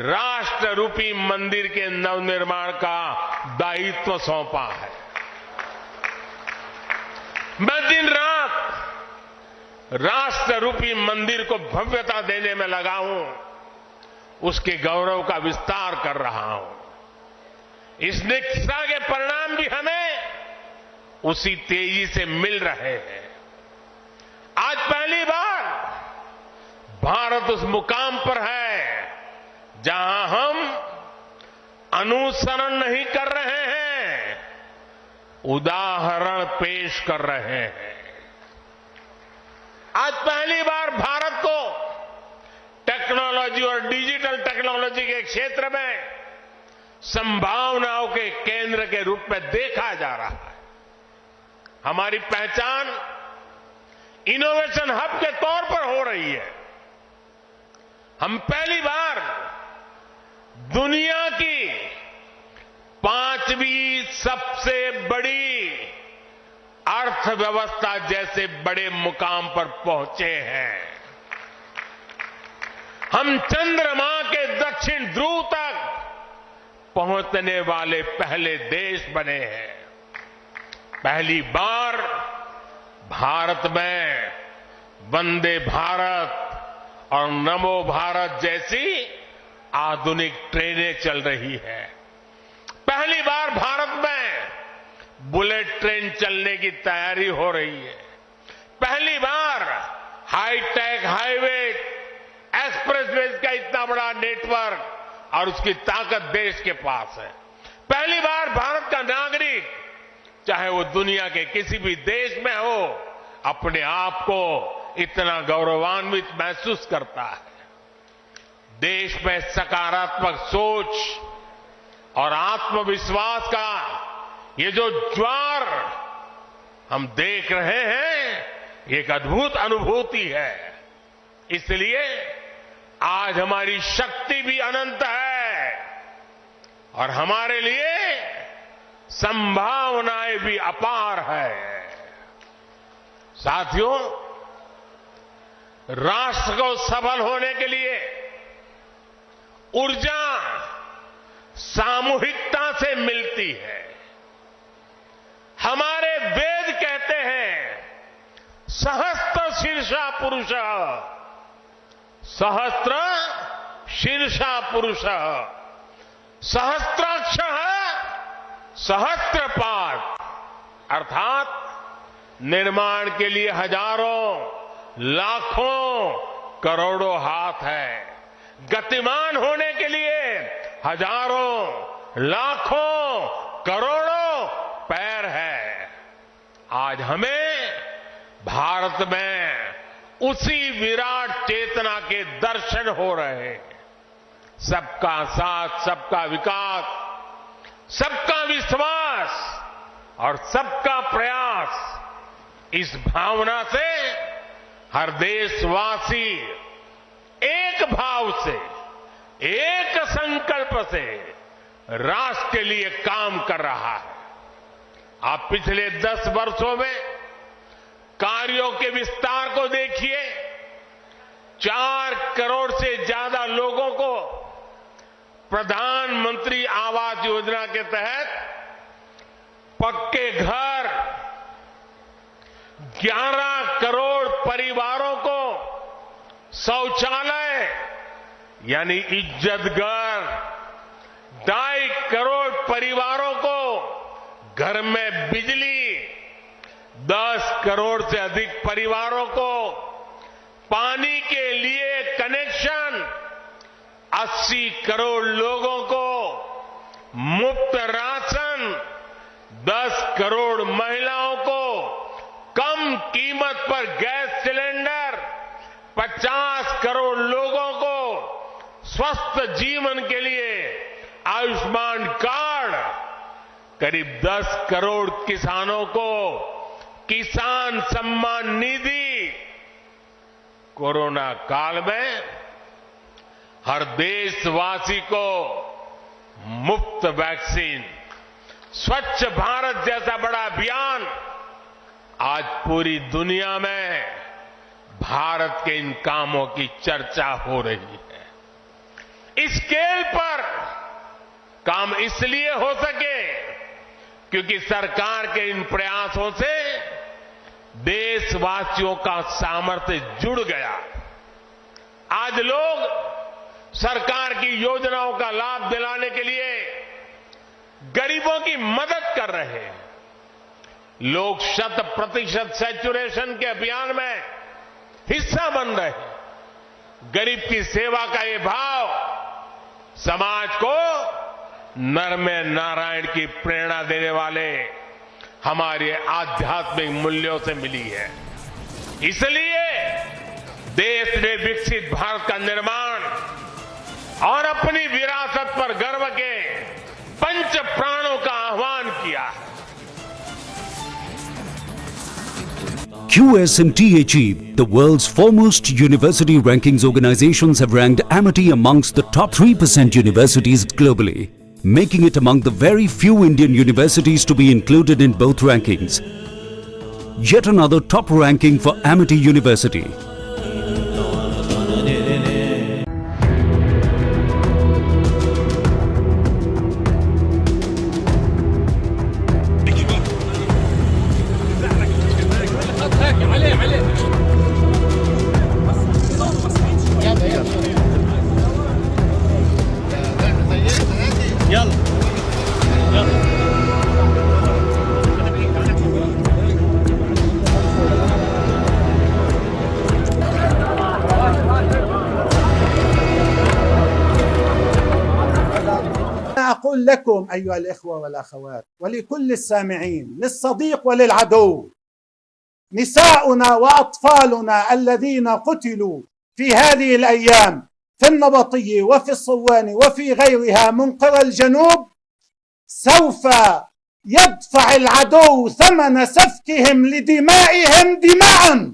राष्ट्र रूपी मंदिर के नवनिर्माण का दायित्व सौंपा है। मैं दिन रात राष्ट्र रूपी मंदिर को भव्यता देने में लगा हूं, उसके गौरव का विस्तार कर रहा हूं। इस निष्ठा के परिणाम भी हमें उसी तेजी से मिल रहे हैं। आज पहली बार भारत उस मुकाम पर है जहां हम अनुसरण नहीं कर रहे हैं, उदाहरण पेश कर रहे हैं। आज पहली बार भारत को टेक्नोलॉजी और डिजिटल टेक्नोलॉजी के क्षेत्र में संभावनाओं के केंद्र के रूप में देखा जा रहा है। हमारी पहचान इनोवेशन हब के तौर पर हो रही है। हम पहली बार दुनिया की 5वीं सबसे बड़ी अर्थव्यवस्था जैसे बड़े मुकाम पर पहुंचे हैं। हम चंद्रमा के दक्षिण ध्रुव तक पहुंचने वाले पहले देश बने हैं। पहली बार भारत में वंदे भारत और नमो भारत जैसी आधुनिक ट्रेनें चल रही है। पहली बार भारत में बुलेट ट्रेन चलने की तैयारी हो रही है। पहली बार हाईटेक हाईवे एक्सप्रेसवेज का इतना बड़ा नेटवर्क और उसकी ताकत देश के पास है। पहली बार भारत का नागरिक, चाहे वो दुनिया के किसी भी देश में हो, अपने आप को इतना गौरवान्वित महसूस करता है। देश में सकारात्मक सोच और आत्मविश्वास का ये जो ज्वार हम देख रहे हैं, एक अद्भुत अनुभूति है। इसलिए आज हमारी शक्ति भी अनंत है और हमारे लिए संभावनाएं भी अपार है। साथियों, राष्ट्र को सफल होने के लिए ऊर्जा सामूहिकता से मिलती है। हमारे वेद कहते हैं, सहस्त्र शीर्षा पुरुष, सहस्त्र शीर्षा पुरुष, सहस्त्राक्ष सहस्त्रपाद, अर्थात निर्माण के लिए हजारों, लाखों, करोड़ों हाथ है। गतिमान होने के लिए हजारों, लाखों, करोड़ों पैर है। आज हमें भारत में उसी विराट चेतना के दर्शन हो रहे हैं। सबका साथ, सबका विकास, सबका विश्वास और सबका प्रयास, इस भावना से हर देशवासी एक भाव से, एक संकल्प से राष्ट्र के लिए काम कर रहा है। आप पिछले 10 वर्षों में कार्यों के विस्तार को देखिए। 4 करोड़ से ज्यादा लोगों को प्रधानमंत्री आवास योजना के तहत पक्के घर, 11 करोड़ परिवारों को शौचालय यानी इज्जत घर, 2.5 करोड़ परिवारों को घर में बिजली, 10 करोड़ से अधिक परिवारों को पानी के लिए कनेक्शन, 80 करोड़ लोगों को मुफ्त राशन, 10 करोड़ महिलाओं को कम कीमत पर गैस सिलेंडर, 50 करोड़ लोगों को स्वस्थ जीवन के लिए आयुष्मान कार्ड, करीब 10 करोड़ किसानों को किसान सम्मान निधि। कोरोना काल में हर देशवासी को मुफ्त वैक्सीन, स्वच्छ भारत जैसा बड़ा अभियान, आज पूरी दुनिया में भारत के इन कामों की चर्चा हो रही है। इस स्केल पर काम इसलिए हो सके क्योंकि सरकार के इन प्रयासों से देशवासियों का सामर्थ्य जुड़ गया। आज लोग सरकार की योजनाओं का लाभ दिलाने के लिए गरीबों की मदद कर रहे हैं। लोग 100% सैचुरेशन के अभियान में हिस्सा बन रहे हैं। गरीब की सेवा का ये भाव समाज को नर में नारायण की प्रेरणा देने वाले हमारे आध्यात्मिक मूल्यों से मिली है। इसलिए देश ने विकसित भारत का निर्माण और अपनी विरासत पर गर्व के 5 प्राणों का आह्वान किया है। QSMTHE, the world's foremost university rankings organizations, have ranked Amity amongst the top 3% universities globally, making it among the very few Indian universities to be included in both rankings. Yet another top ranking for Amity University. أقول لكم أيها الإخوة والأخوات ولكل السامعين للصديق وللعدو، نساؤنا وأطفالنا الذين قتلوا في هذه الأيام في النبطية وفي الصواني وفي غيرها من قرى الجنوب سوف يدفع العدو ثمن سفكهم لدمائهم دماء.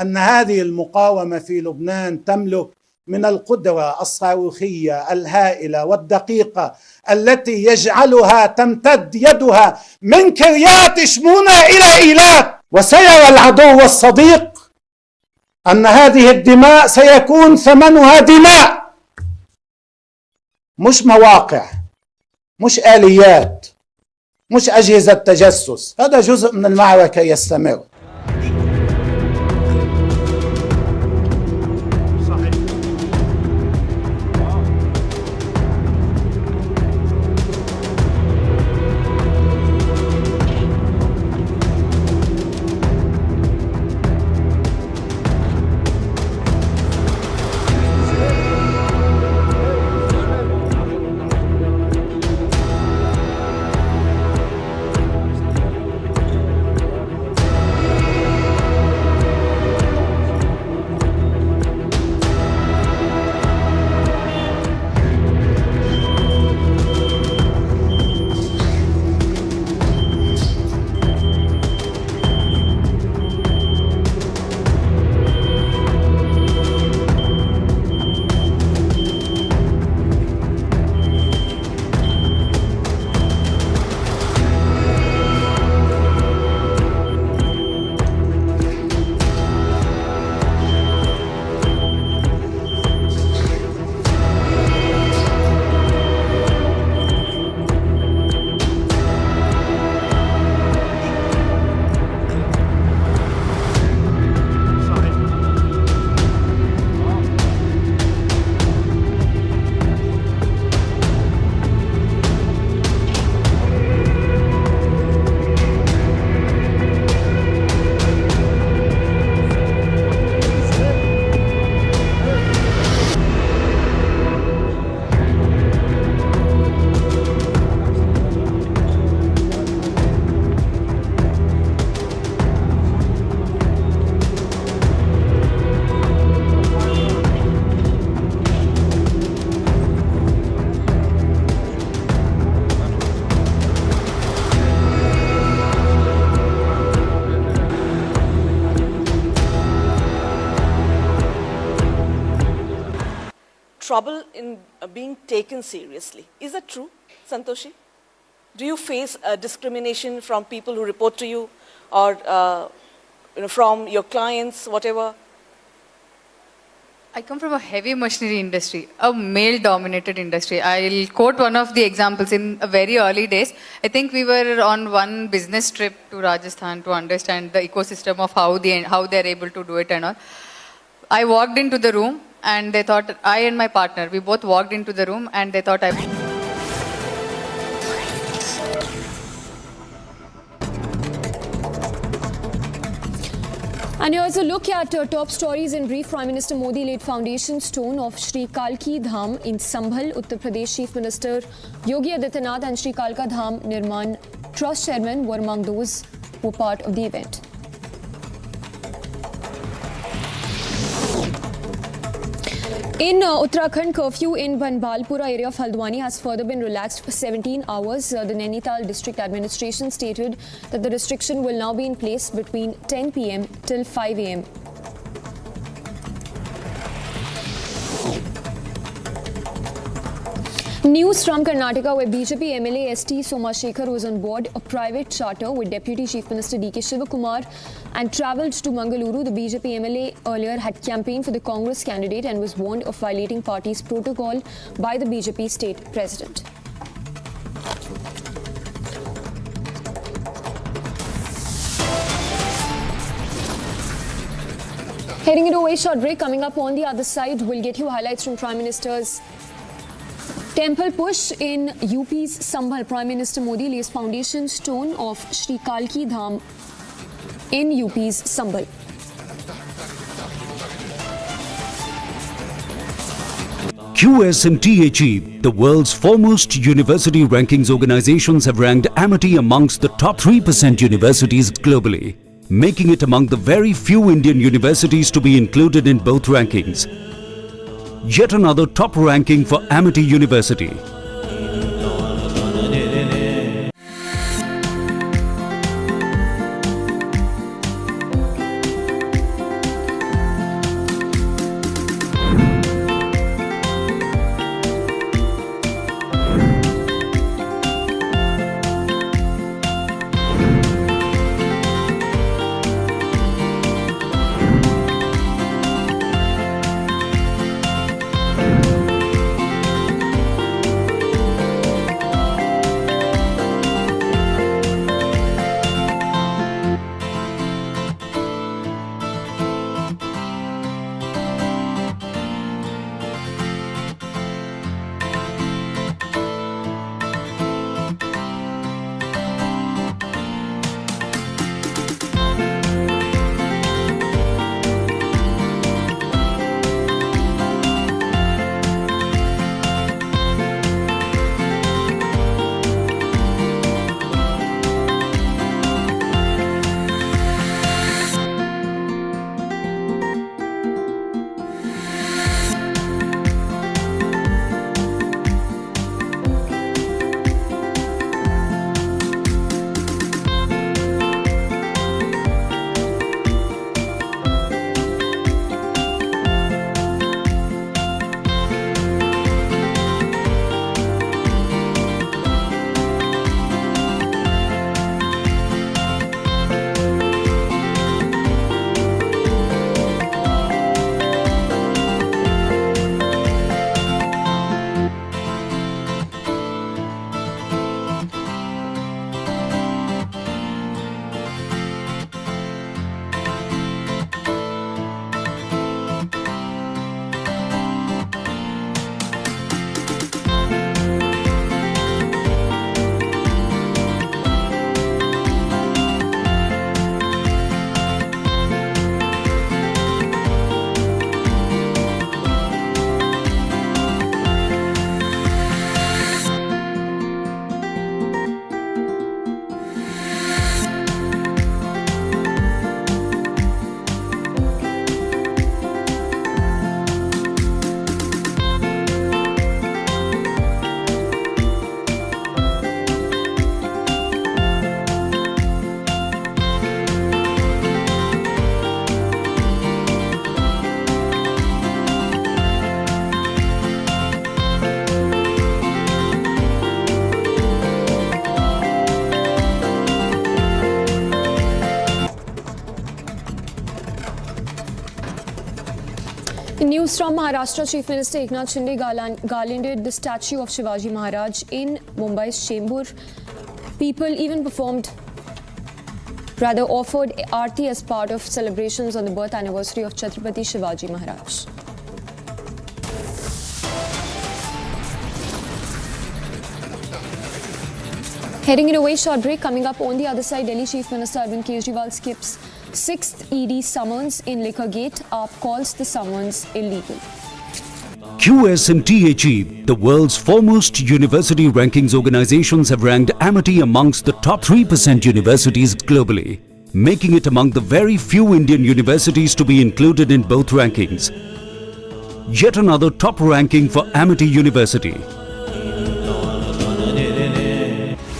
أن هذه المقاومة في لبنان تملك من القدرة الصاروخية الهائلة والدقيقة التي يجعلها تمتد يدها من كريات شمونة إلى إيلات. وسيرى العدو والصديق أن هذه الدماء سيكون ثمنها دماء، مش مواقع، مش آليات، مش أجهزة تجسس. هذا جزء من المعركة يستمر. trouble in being taken seriously. Is that true, Santoshi? Do you face discrimination from people who report to you or from your clients, whatever? I come from a heavy machinery industry, a male-dominated industry. I'll quote one of the examples. In very early days, I think we were on one business trip to Rajasthan to understand the ecosystem of how they're able to do it and all. I walked into the room and they thought, I and my partner, we both walked into the room and they thought And here's a look at top stories in brief. Prime Minister Modi laid foundation stone of Shri Kalki Dham in Sambhal. Uttar Pradesh Chief Minister Yogi Adityanath and Shri Kalki Dham Nirman Trust Chairman were among those who were part of the event. In Uttarakhand, curfew in Banbalpura area of Haldwani has further been relaxed for 17 hours. The Nainital District Administration stated that the restriction will now be in place between 10 p.m. till 5 a.m. In news from Karnataka, where BJP MLA ST Somashekhar was on board a private charter with Deputy Chief Minister DK Shivakumar and travelled to Bengaluru, the BJP MLA earlier had campaigned for the Congress candidate and was warned of violating party's protocol by the BJP state president. Heading into a short break, coming up on the other side, we'll get you highlights from Prime Minister's temple push in UP's Sambhal. Prime Minister Modi lays foundation stone of Shri Kalki Dham in UP's Sambhal. QS and THE, the world's foremost university rankings organizations, have ranked Amity amongst the top 3% universities globally, making it among the very few Indian universities to be included in both rankings. Yet another top ranking for Amity University. In news from Maharashtra, Chief Minister Eknath Shinde garlanded the statue of Shivaji Maharaj in Mumbai's Chembur. People even offered aarti as part of celebrations on the birth anniversary of Chhatrapati Shivaji Maharaj. Heading in a way short break, coming up on the other side, Delhi Chief Minister Arvind Kejriwal skips 6th ED summons in Liquor Gate. AAP calls the summons illegal. QS and THE, the world's foremost university rankings organizations, have ranked Amity amongst the top 3% universities globally, making it among the very few Indian universities to be included in both rankings. Yet another top ranking for Amity University.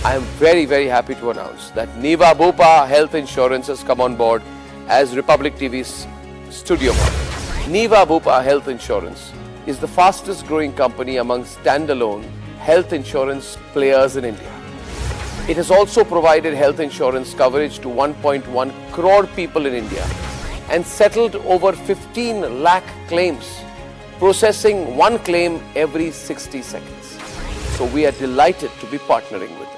I am very, very happy to announce that Niva Bopa Health Insurance has come on board as Republic TV's studio model. Niva Bopa Health Insurance is the fastest growing company among standalone health insurance players in India. It has also provided health insurance coverage to 1.1 crore people in India and settled over 15 lakh claims, processing one claim every 60 seconds. So we are delighted to be partnering with it.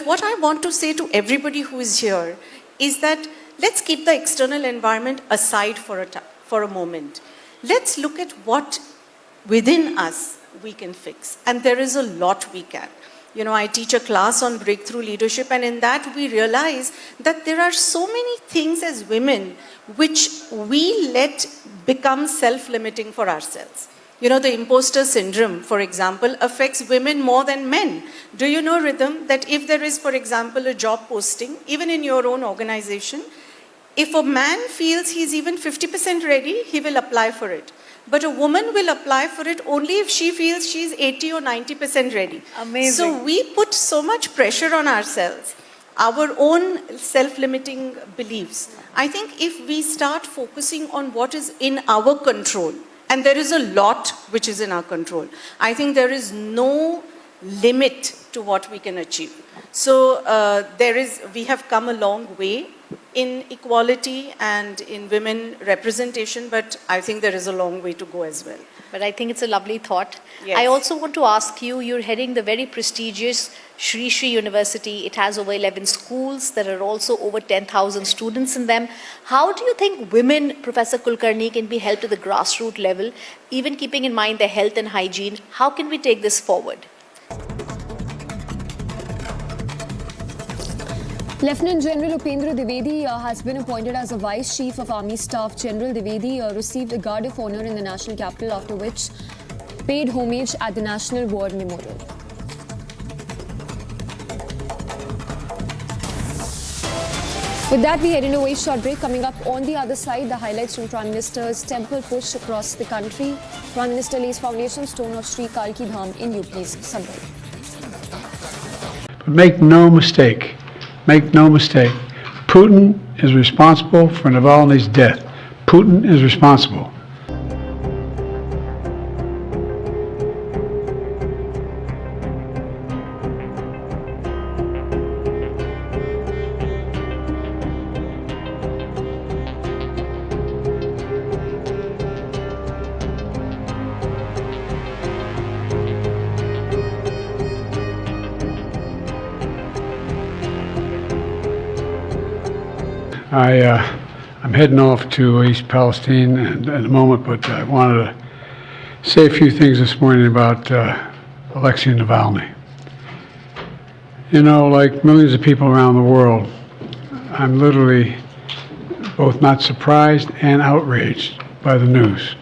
What I want to say to everybody who is here is that let's keep the external environment aside for a moment. Let's look at what within us we can fix. And there is a lot we can. You know, I teach a class on breakthrough leadership, and in that we realize that there are so many things as women which we let become self-limiting for ourselves. You know, the imposter syndrome, for example, affects women more than men. Do you know, Rhythm, that if there is, for example, a job posting, even in your own organization, if a man feels he's even 50% ready, he will apply for it. But a woman will apply for it only if she feels she's 80 or 90% ready. Amazing. So we put so much pressure on ourselves, our own self-limiting beliefs. I think if we start focusing on what is in our control, and there is a lot which is in our control, I think there is no limit to what we can achieve. So we have come a long way in equality and in women representation, but I think there is a long way to go as well. But I think it's a lovely thought. Yes. I also want to ask you, you're heading the very prestigious Shri University. It has over 11 schools. There are also over 10,000 students in them. How do you think women, Professor Kulkarni, can be helped at the grassroots level, even keeping in mind their health and hygiene? How can we take this forward? Lieutenant General Upendra Dwivedi has been appointed as the Vice Chief of Army Staff. General Dwivedi received a Guard of Honor in the national capital, after which paid homage at the National War Memorial. With that, we head into a short break. Coming up on the other side, the highlights from Prime Minister's temple push across the country. Prime Minister lays foundation stone of Sri Kalki Dham in UP's Sambhal. But make no mistake, Putin is responsible for Navalny's death. Putin is responsible. I'm heading off to East Palestine in a moment, but I wanted to say a few things this morning about Alexei Navalny. You know, like millions of people around the world, I'm literally both not surprised and outraged by the news.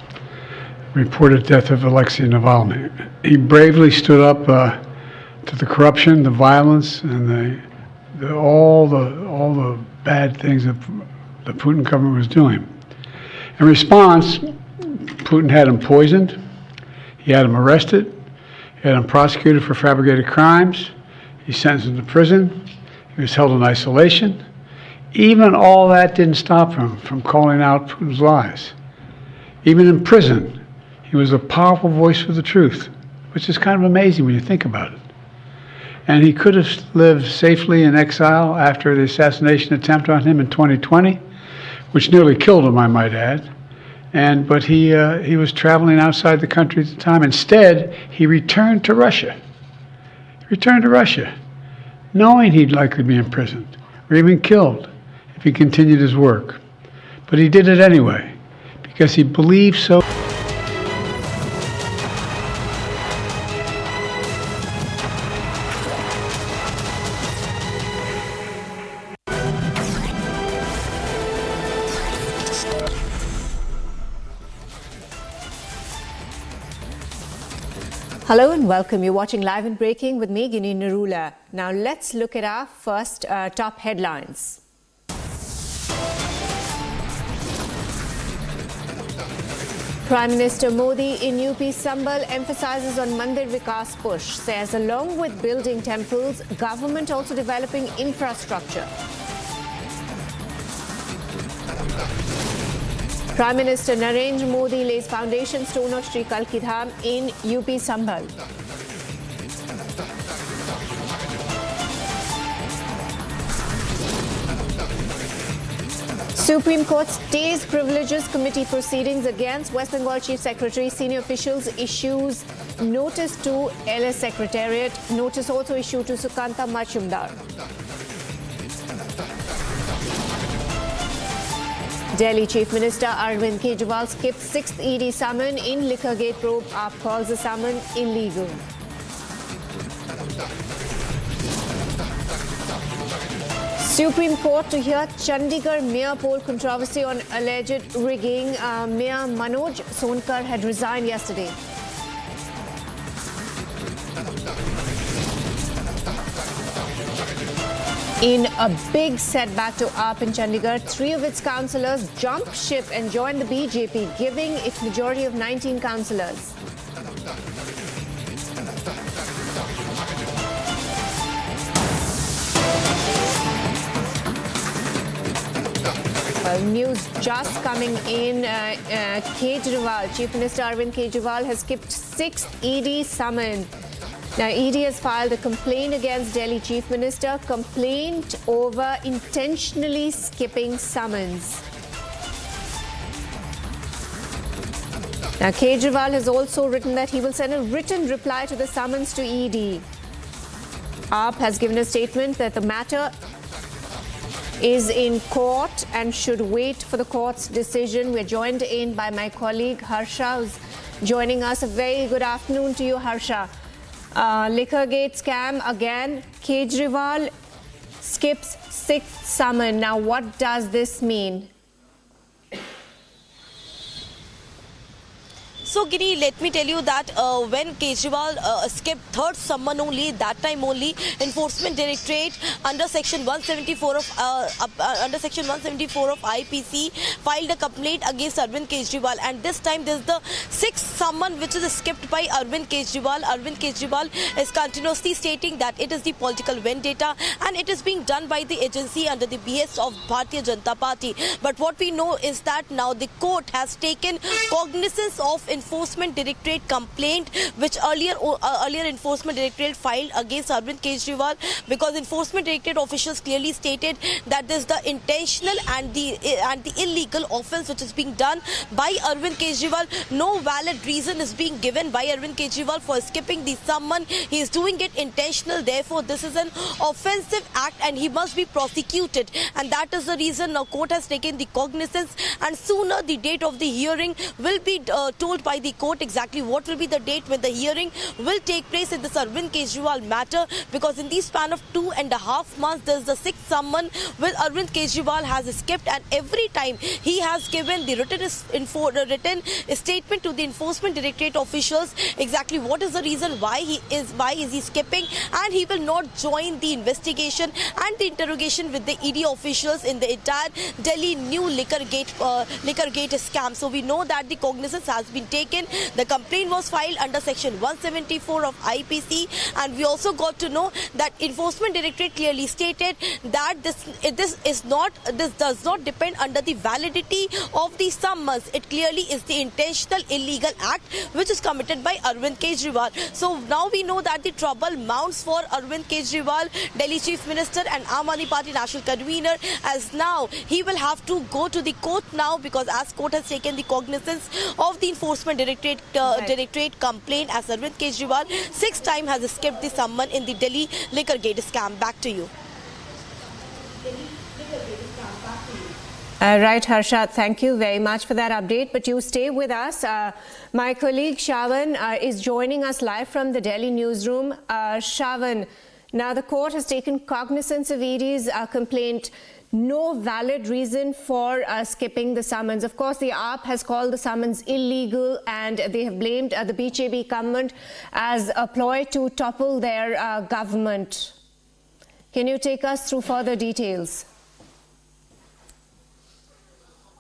Reported death of Alexei Navalny. He bravely stood up to the corruption, the violence, and all the bad things that the Putin government was doing. In response, Putin had him poisoned, he had him arrested, he had him prosecuted for fabricated crimes, he sentenced him to prison, he was held in isolation. Even all that didn't stop him from calling out Putin's lies. Even in prison, he was a powerful voice for the truth, which is kind of amazing when you think about it. And he could have lived safely in exile after the assassination attempt on him in 2020, which nearly killed him, I might add. But he was traveling outside the country at the time. Instead, he returned to Russia. Knowing he'd likely be imprisoned or even killed if he continued his work. But he did it anyway, because he believed so. Hello and welcome. You're watching Live and Breaking with me, Gini Narula. Now let's look at our first top headlines. Prime Minister Modi in UP Sambhal emphasizes on Mandir Vikas push, says along with building temples, government also developing infrastructure. Prime Minister Narendra Modi lays foundation stone of Sri Kalki Dham in UP Sambhal. Supreme Court stays privileges committee proceedings against West Bengal Chief Secretary. Senior officials issues notice to LS Secretariat. Notice also issued to Sukanta Majumdar. Delhi Chief Minister Arvind Kejriwal skipped 6th ED summon in Liquorgate probe. AAP calls the summon illegal. Supreme Court to hear Chandigarh mayor poll controversy on alleged rigging. Mayor Manoj Sonkar had resigned yesterday. In a big setback to AAP in Chandigarh, 3 of its councillors jumped ship and joined the BJP, giving it majority of 19 councillors. Well, news just coming in. Kejriwal, Chief Minister Arvind Kejriwal has skipped 6th ED summon. Now, ED has filed a complaint against Delhi Chief Minister, complaint over intentionally skipping summons. Now, Kejriwal has also written that he will send a written reply to the summons to ED. AAP has given a statement that the matter is in court and should wait for the court's decision. We're joined in by my colleague Harsha, who's joining us. A very good afternoon to you, Harsha. Liquorgate scam again. Kejriwal skips 6th summon. Now, what does this mean? So, Giri, let me tell you that when Kejriwal skipped 3rd summon only, that time only, Enforcement Directorate under Section 174 of IPC filed a complaint against Arvind Kejriwal, and this time this is the 6th summon which is skipped by Arvind Kejriwal. Arvind Kejriwal is continuously stating that it is the political vendetta and it is being done by the agency under the BS of Bharatiya Janata Party. But what we know is that now the court has taken cognizance of Enforcement Directorate complaint which earlier Enforcement Directorate filed against Arvind Kejriwal, because Enforcement Directorate officials clearly stated that this is the intentional and the illegal offence which is being done by Arvind Kejriwal. No valid reason is being given by Arvind Kejriwal for skipping the summon. He is doing it intentional. Therefore, this is an offensive act and he must be prosecuted. And that is the reason now court has taken the cognizance, and sooner the date of the hearing will be told by the court exactly what will be the date when the hearing will take place in this Arvind Kejriwal matter, because in the span of 2.5 months there is the 6th summon which Arvind Kejriwal has skipped, and every time he has given the written statement to the Enforcement Directorate officials exactly what is the reason why is he skipping, and he will not join the investigation and the interrogation with the ED officials in the entire Delhi new Liquorgate scam. So we know that the cognizance has been taken. The complaint was filed under Section 174 of IPC, and we also got to know that Enforcement Directorate clearly stated that this does not depend under the validity of the summons. It clearly is the intentional illegal act which is committed by Arvind Kejriwal. So now we know that the trouble mounts for Arvind Kejriwal, Delhi Chief Minister and Aam Aadmi Party National Convener, as now he will have to go to the court now, because as court has taken the cognizance of the Enforcement Directorate complaint as Arvind Kejriwal 6th time has escaped the summon in the Delhi Liquorgate scam. Back to you. Right, Harsha, thank you very much for that update. But you stay with us. My colleague Shravan is joining us live from the Delhi newsroom. Shravan, now the court has taken cognizance of ED's complaint. no valid reason for skipping the summons. Of course, the AAP has called the summons illegal, and they have blamed the BJP government as a ploy to topple their government. Can you take us through further details?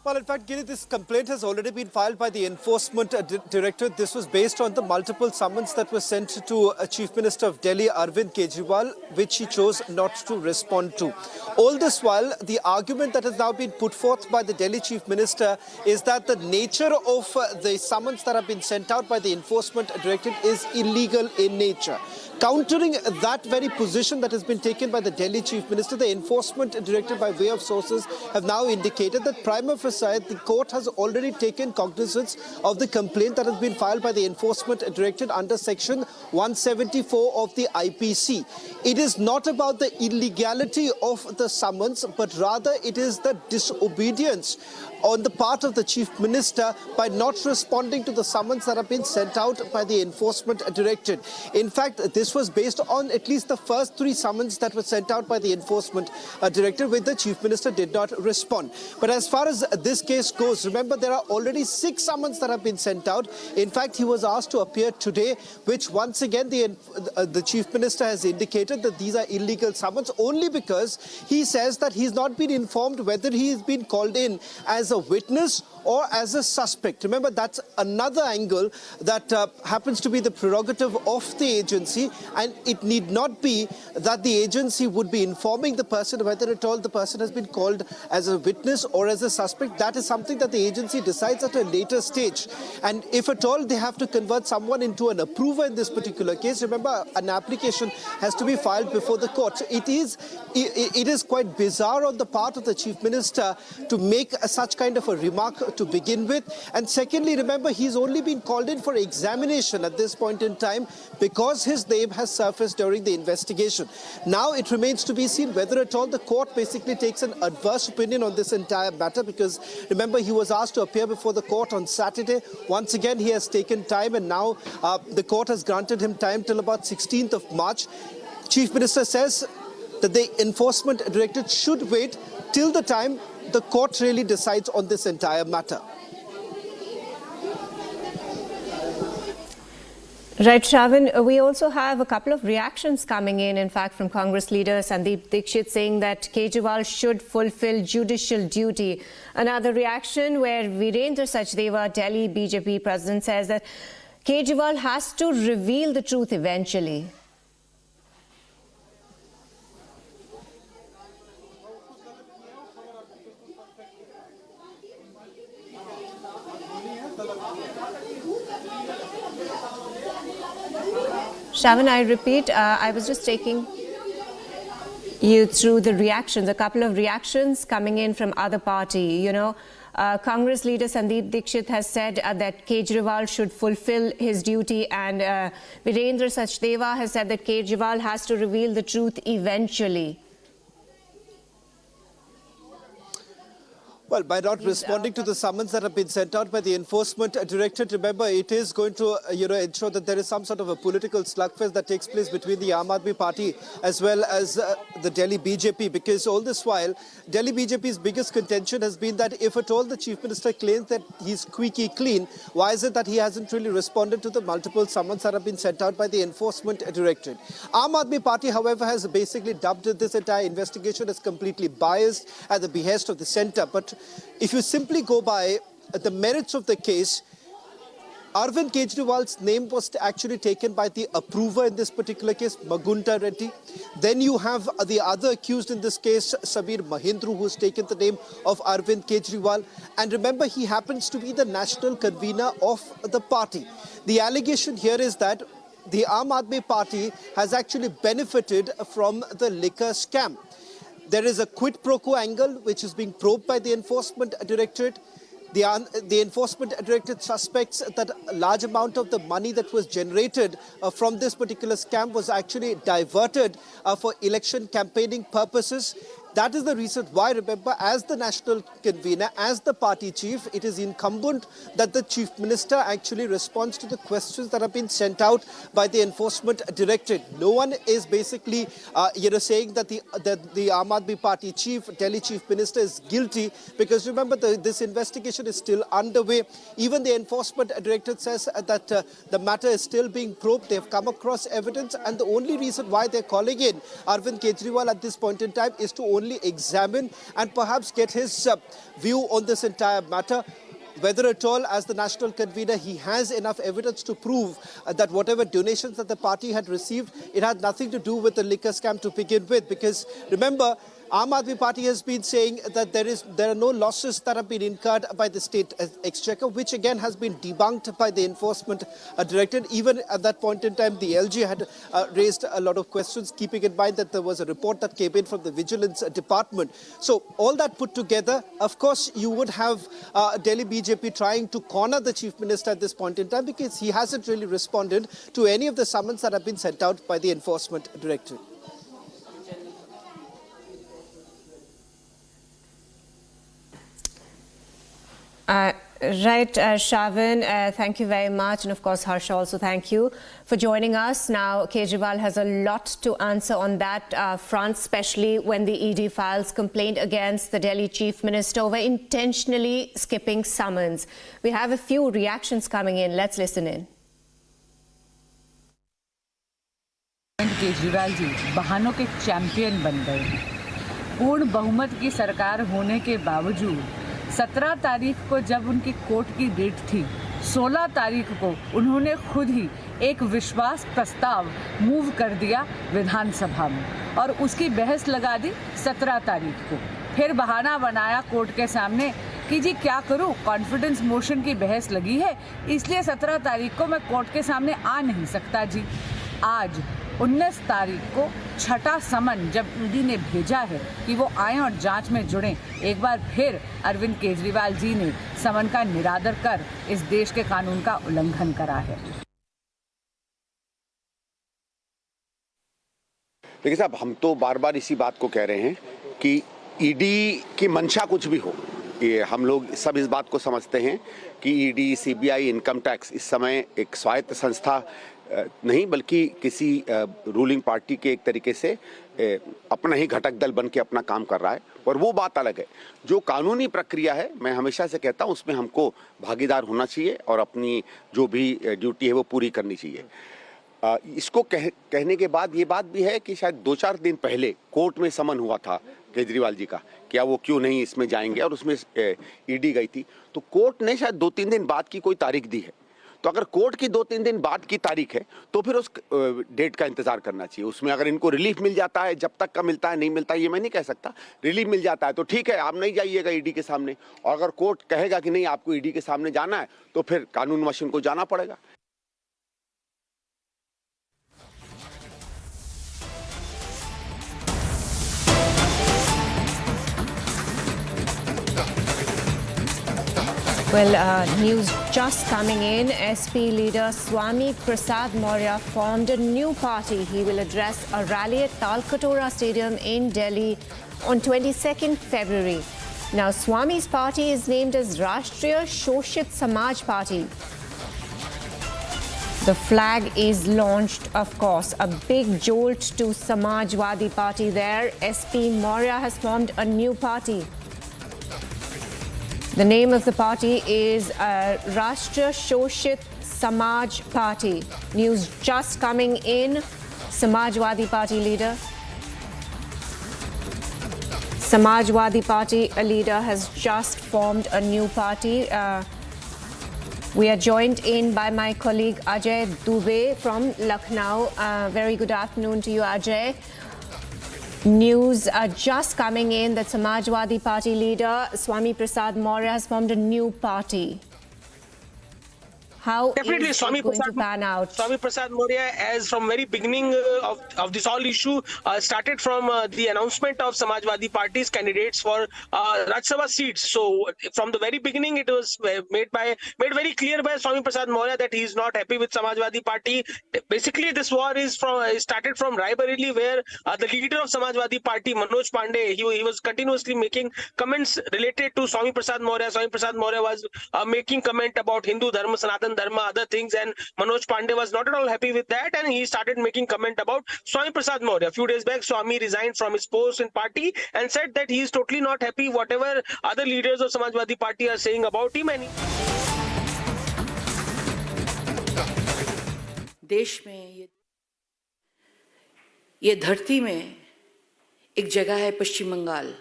Well, in fact, Giri, this complaint has already been filed by the Enforcement Directorate. This was based on the multiple summons that were sent to Chief Minister of Delhi, Arvind Kejriwal, which he chose not to respond to. All this while, the argument that has now been put forth by the Delhi Chief Minister is that the nature of the summons that have been sent out by the Enforcement Directorate is illegal in nature. Countering that very position that has been taken by the Delhi Chief Minister, the Enforcement Directorate, by way of sources, have now indicated that prima facie the court has already taken cognizance of the complaint that has been filed by the Enforcement Directorate under Section 174 of the IPC. It is not about the illegality of the summons, but rather it is the disobedience on the part of the Chief Minister by not responding to the summons that have been sent out by the Enforcement Directorate. In fact, this was based on at least the first 3 summons that were sent out by the Enforcement Directorate, where the Chief Minister did not respond. But as far as this case goes, remember, there are already 6 summons that have been sent out. In fact, he was asked to appear today, which once again the Chief Minister has indicated that these are illegal summons only because he says that he's not been informed whether he has been called in as a witness or as a suspect. Remember, that's another angle that happens to be the prerogative of the agency, and it need not be that the agency would be informing the person whether at all the person has been called as a witness or as a suspect. That is something that the agency decides at a later stage. And if at all they have to convert someone into an approver in this particular case, remember, an application has to be filed before the court. So it is quite bizarre on the part of the Chief Minister to make such kind of a remark to begin with. And secondly, remember, he's only been called in for examination at this point in time because his name has surfaced during the investigation. Now it remains to be seen whether at all the court basically takes an adverse opinion on this entire matter, because remember, he was asked to appear before the court on Saturday. Once again, he has taken time, and now the court has granted him time till about 16th of March. Chief Minister says that the Enforcement Directorate should wait till the time the court really decides on this entire matter. Right, Shravan, we also have a couple of reactions coming in fact, from Congress leader Sandeep Dixit saying that Kejriwal should fulfill judicial duty. Another reaction where Virendra Sachdeva, Delhi BJP president, says that Kejriwal has to reveal the truth eventually. Shravan, I repeat, I was just taking you through the reactions, a couple of reactions coming in from other party. You know, Congress leader Sandeep Dixit has said that Kejriwal should fulfill his duty, and Virendra Sachdeva has said that Kejriwal has to reveal the truth eventually. Well, by not responding to the summons that have been sent out by the Enforcement Directorate, remember, it is going to, ensure that there is some sort of a political slugfest that takes place between the Aam Aadmi Party as well as the Delhi BJP, because all this while, Delhi BJP's biggest contention has been that if at all the Chief Minister claims that he's squeaky clean, why is it that he hasn't really responded to the multiple summons that have been sent out by the Enforcement Directorate? Aam Aadmi Party, however, has basically dubbed this entire investigation as completely biased at the behest of the centre. But if you simply go by the merits of the case, Arvind Kejriwal's name was actually taken by the approver in this particular case, Magunta Reddy. Then you have the other accused in this case, Samir Mahindra, who's taken the name of Arvind Kejriwal. And remember, he happens to be the national convener of the party. The allegation here is that the Aam Aadmi Party has actually benefited from the liquor scam. There is a quid pro quo angle which is being probed by the Enforcement Directorate. The Enforcement Directorate suspects that a large amount of the money that was generated from this particular scam was actually diverted for election campaigning purposes. That is the reason why, remember, as the national convener, as the party chief, it is incumbent that the chief minister actually responds to the questions that have been sent out by the enforcement directorate. No one is basically, saying that the Aam Aadmi Party chief, Delhi chief minister, is guilty, because remember, this investigation is still underway. Even the enforcement directorate says that the matter is still being probed. They have come across evidence, and the only reason why they're calling in Arvind Kejriwal at this point in time is to only examine and perhaps get his view on this entire matter. Whether at all, as the national convener, he has enough evidence to prove that whatever donations that the party had received, it had nothing to do with the liquor scam to begin with. Because remember, Aam Aadmi Party has been saying that there are no losses that have been incurred by the state exchequer, which again has been debunked by the enforcement directorate. Even at that point in time, the LG had raised a lot of questions, keeping in mind that there was a report that came in from the vigilance department. So all that put together, of course, you would have Delhi BJP trying to corner the chief minister at this point in time, because he hasn't really responded to any of the summons that have been sent out by the enforcement directorate. Right, Shravan, thank you very much. And of course, Harsha, also thank you for joining us. Now, Kejriwal has a lot to answer on that front, especially when the ED files complaint against the Delhi chief minister over intentionally skipping summons. We have a few reactions coming in. Let's listen in. Kejriwal ji बहानों के champion बन गए। पूर्ण बहुमत की सरकार होने के बावजूद 17 तारीख को जब उनकी कोर्ट की डेट थी, 16 तारीख को उन्होंने खुद ही एक विश्वास प्रस्ताव मूव कर दिया विधानसभा में और उसकी बहस लगा दी 17 तारीख को। फिर बहाना बनाया कोर्ट के सामने कि जी क्या करूं, कॉन्फिडेंस मोशन की बहस लगी है, इसलिए 17 तारीख को मैं कोर्ट के सामने आ नहीं सकता जी। आज 19 तारीख को छठा समन जब ईडी ने भेजा है कि वो आए और जांच में जुड़ें, एक बार फिर अरविंद केजरीवाल जी ने समन का निरादर कर इस देश के कानून का उल्लंघन करा है। देखिए साहब, हम तो बार बार इसी बात को कह रहे हैं कि ईडी की मंशा कुछ भी हो, ये हम लोग सब इस बात को समझते हैं कि ईडी, सीबीआई, इनकम टैक्स इस समय एक स्वायत्त संस्था नहीं बल्कि किसी रूलिंग पार्टी के एक तरीके से अपना ही घटक दल बन के अपना काम कर रहा है। और वो बात अलग है, जो कानूनी प्रक्रिया है, मैं हमेशा से कहता हूँ उसमें हमको भागीदार होना चाहिए और अपनी जो भी ड्यूटी है वो पूरी करनी चाहिए। इसको कहने के बाद ये बात भी है कि शायद 2-4 दिन पहले कोर्ट में समन हुआ था केजरीवाल जी का, क्या वो क्यों नहीं इसमें जाएंगे, और उसमें ईडी गई थी, तो कोर्ट ने शायद 2-3 दिन बाद की कोई तारीख दी है। तो अगर कोर्ट की 2-3 दिन बाद की तारीख है तो फिर उस डेट का इंतजार करना चाहिए। उसमें अगर इनको रिलीफ मिल जाता है, जब तक का मिलता है नहीं मिलता है ये मैं नहीं कह सकता, रिलीफ मिल जाता है तो ठीक है, आप नहीं जाइएगा ईडी के सामने, और अगर कोर्ट कहेगा कि नहीं आपको ईडी के सामने जाना है तो फिर कानून मशीन को जाना पड़ेगा। Well, news just coming in. SP leader Swami Prasad Maurya formed a new party. He will address a rally at Talkatora Stadium in Delhi on 22nd February. Now, Swami's party is named as Rashtriya Shoshit Samaj Party. The flag is launched, of course, a big jolt to Samajwadi Party there. SP Maurya has formed a new party. The name of the party is Rashtriya Shoshit Samaj Party. News just coming in. Samajwadi Party leader. Samajwadi Party leader has just formed a new party. We are joined in by my colleague Ajay Dubey from Lucknow. Very good afternoon to you, Ajay. News just coming in that Samajwadi Party leader Swami Prasad Maurya has formed a new party. How Definitely, is Swami it going to Prasad, pan out? Swami Prasad Maurya, as from very beginning of this whole issue, started from the announcement of Samajwadi Party's candidates for Rajya Sabha seats. So from the very beginning, it was made very clear by Swami Prasad Maurya that he is not happy with Samajwadi Party. Basically, this war is started from Raebareli, where the leader of Samajwadi Party, Manoj Pandey, he was continuously making comments related to Swami Prasad Maurya. Swami Prasad Maurya was making comment about Hindu Dharma, Sanatan Dharma, other things, and Manoj Pandey was not at all happy with that, and he started making comment about Swami Prasad Maurya. A few days back, Swami resigned from his post in party and said that he is totally not happy whatever other leaders of Samajwadi Party are saying about him. And देश में ये धरती में एक जगह है पश्चिम बंगाल,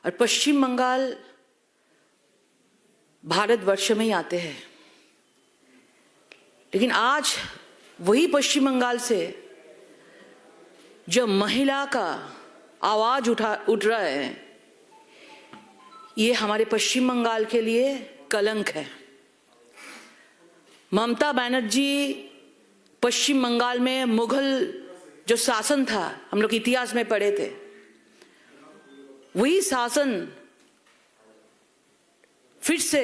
और पश्चिम बंगाल भारतवर्ष में ही आते हैं, लेकिन आज वही पश्चिम बंगाल से जो महिला का आवाज उठ रहा है, ये हमारे पश्चिम बंगाल के लिए कलंक है। ममता बनर्जी पश्चिम बंगाल में मुगल जो शासन था, हम लोग इतिहास में पढ़े थे, वही शासन फिर से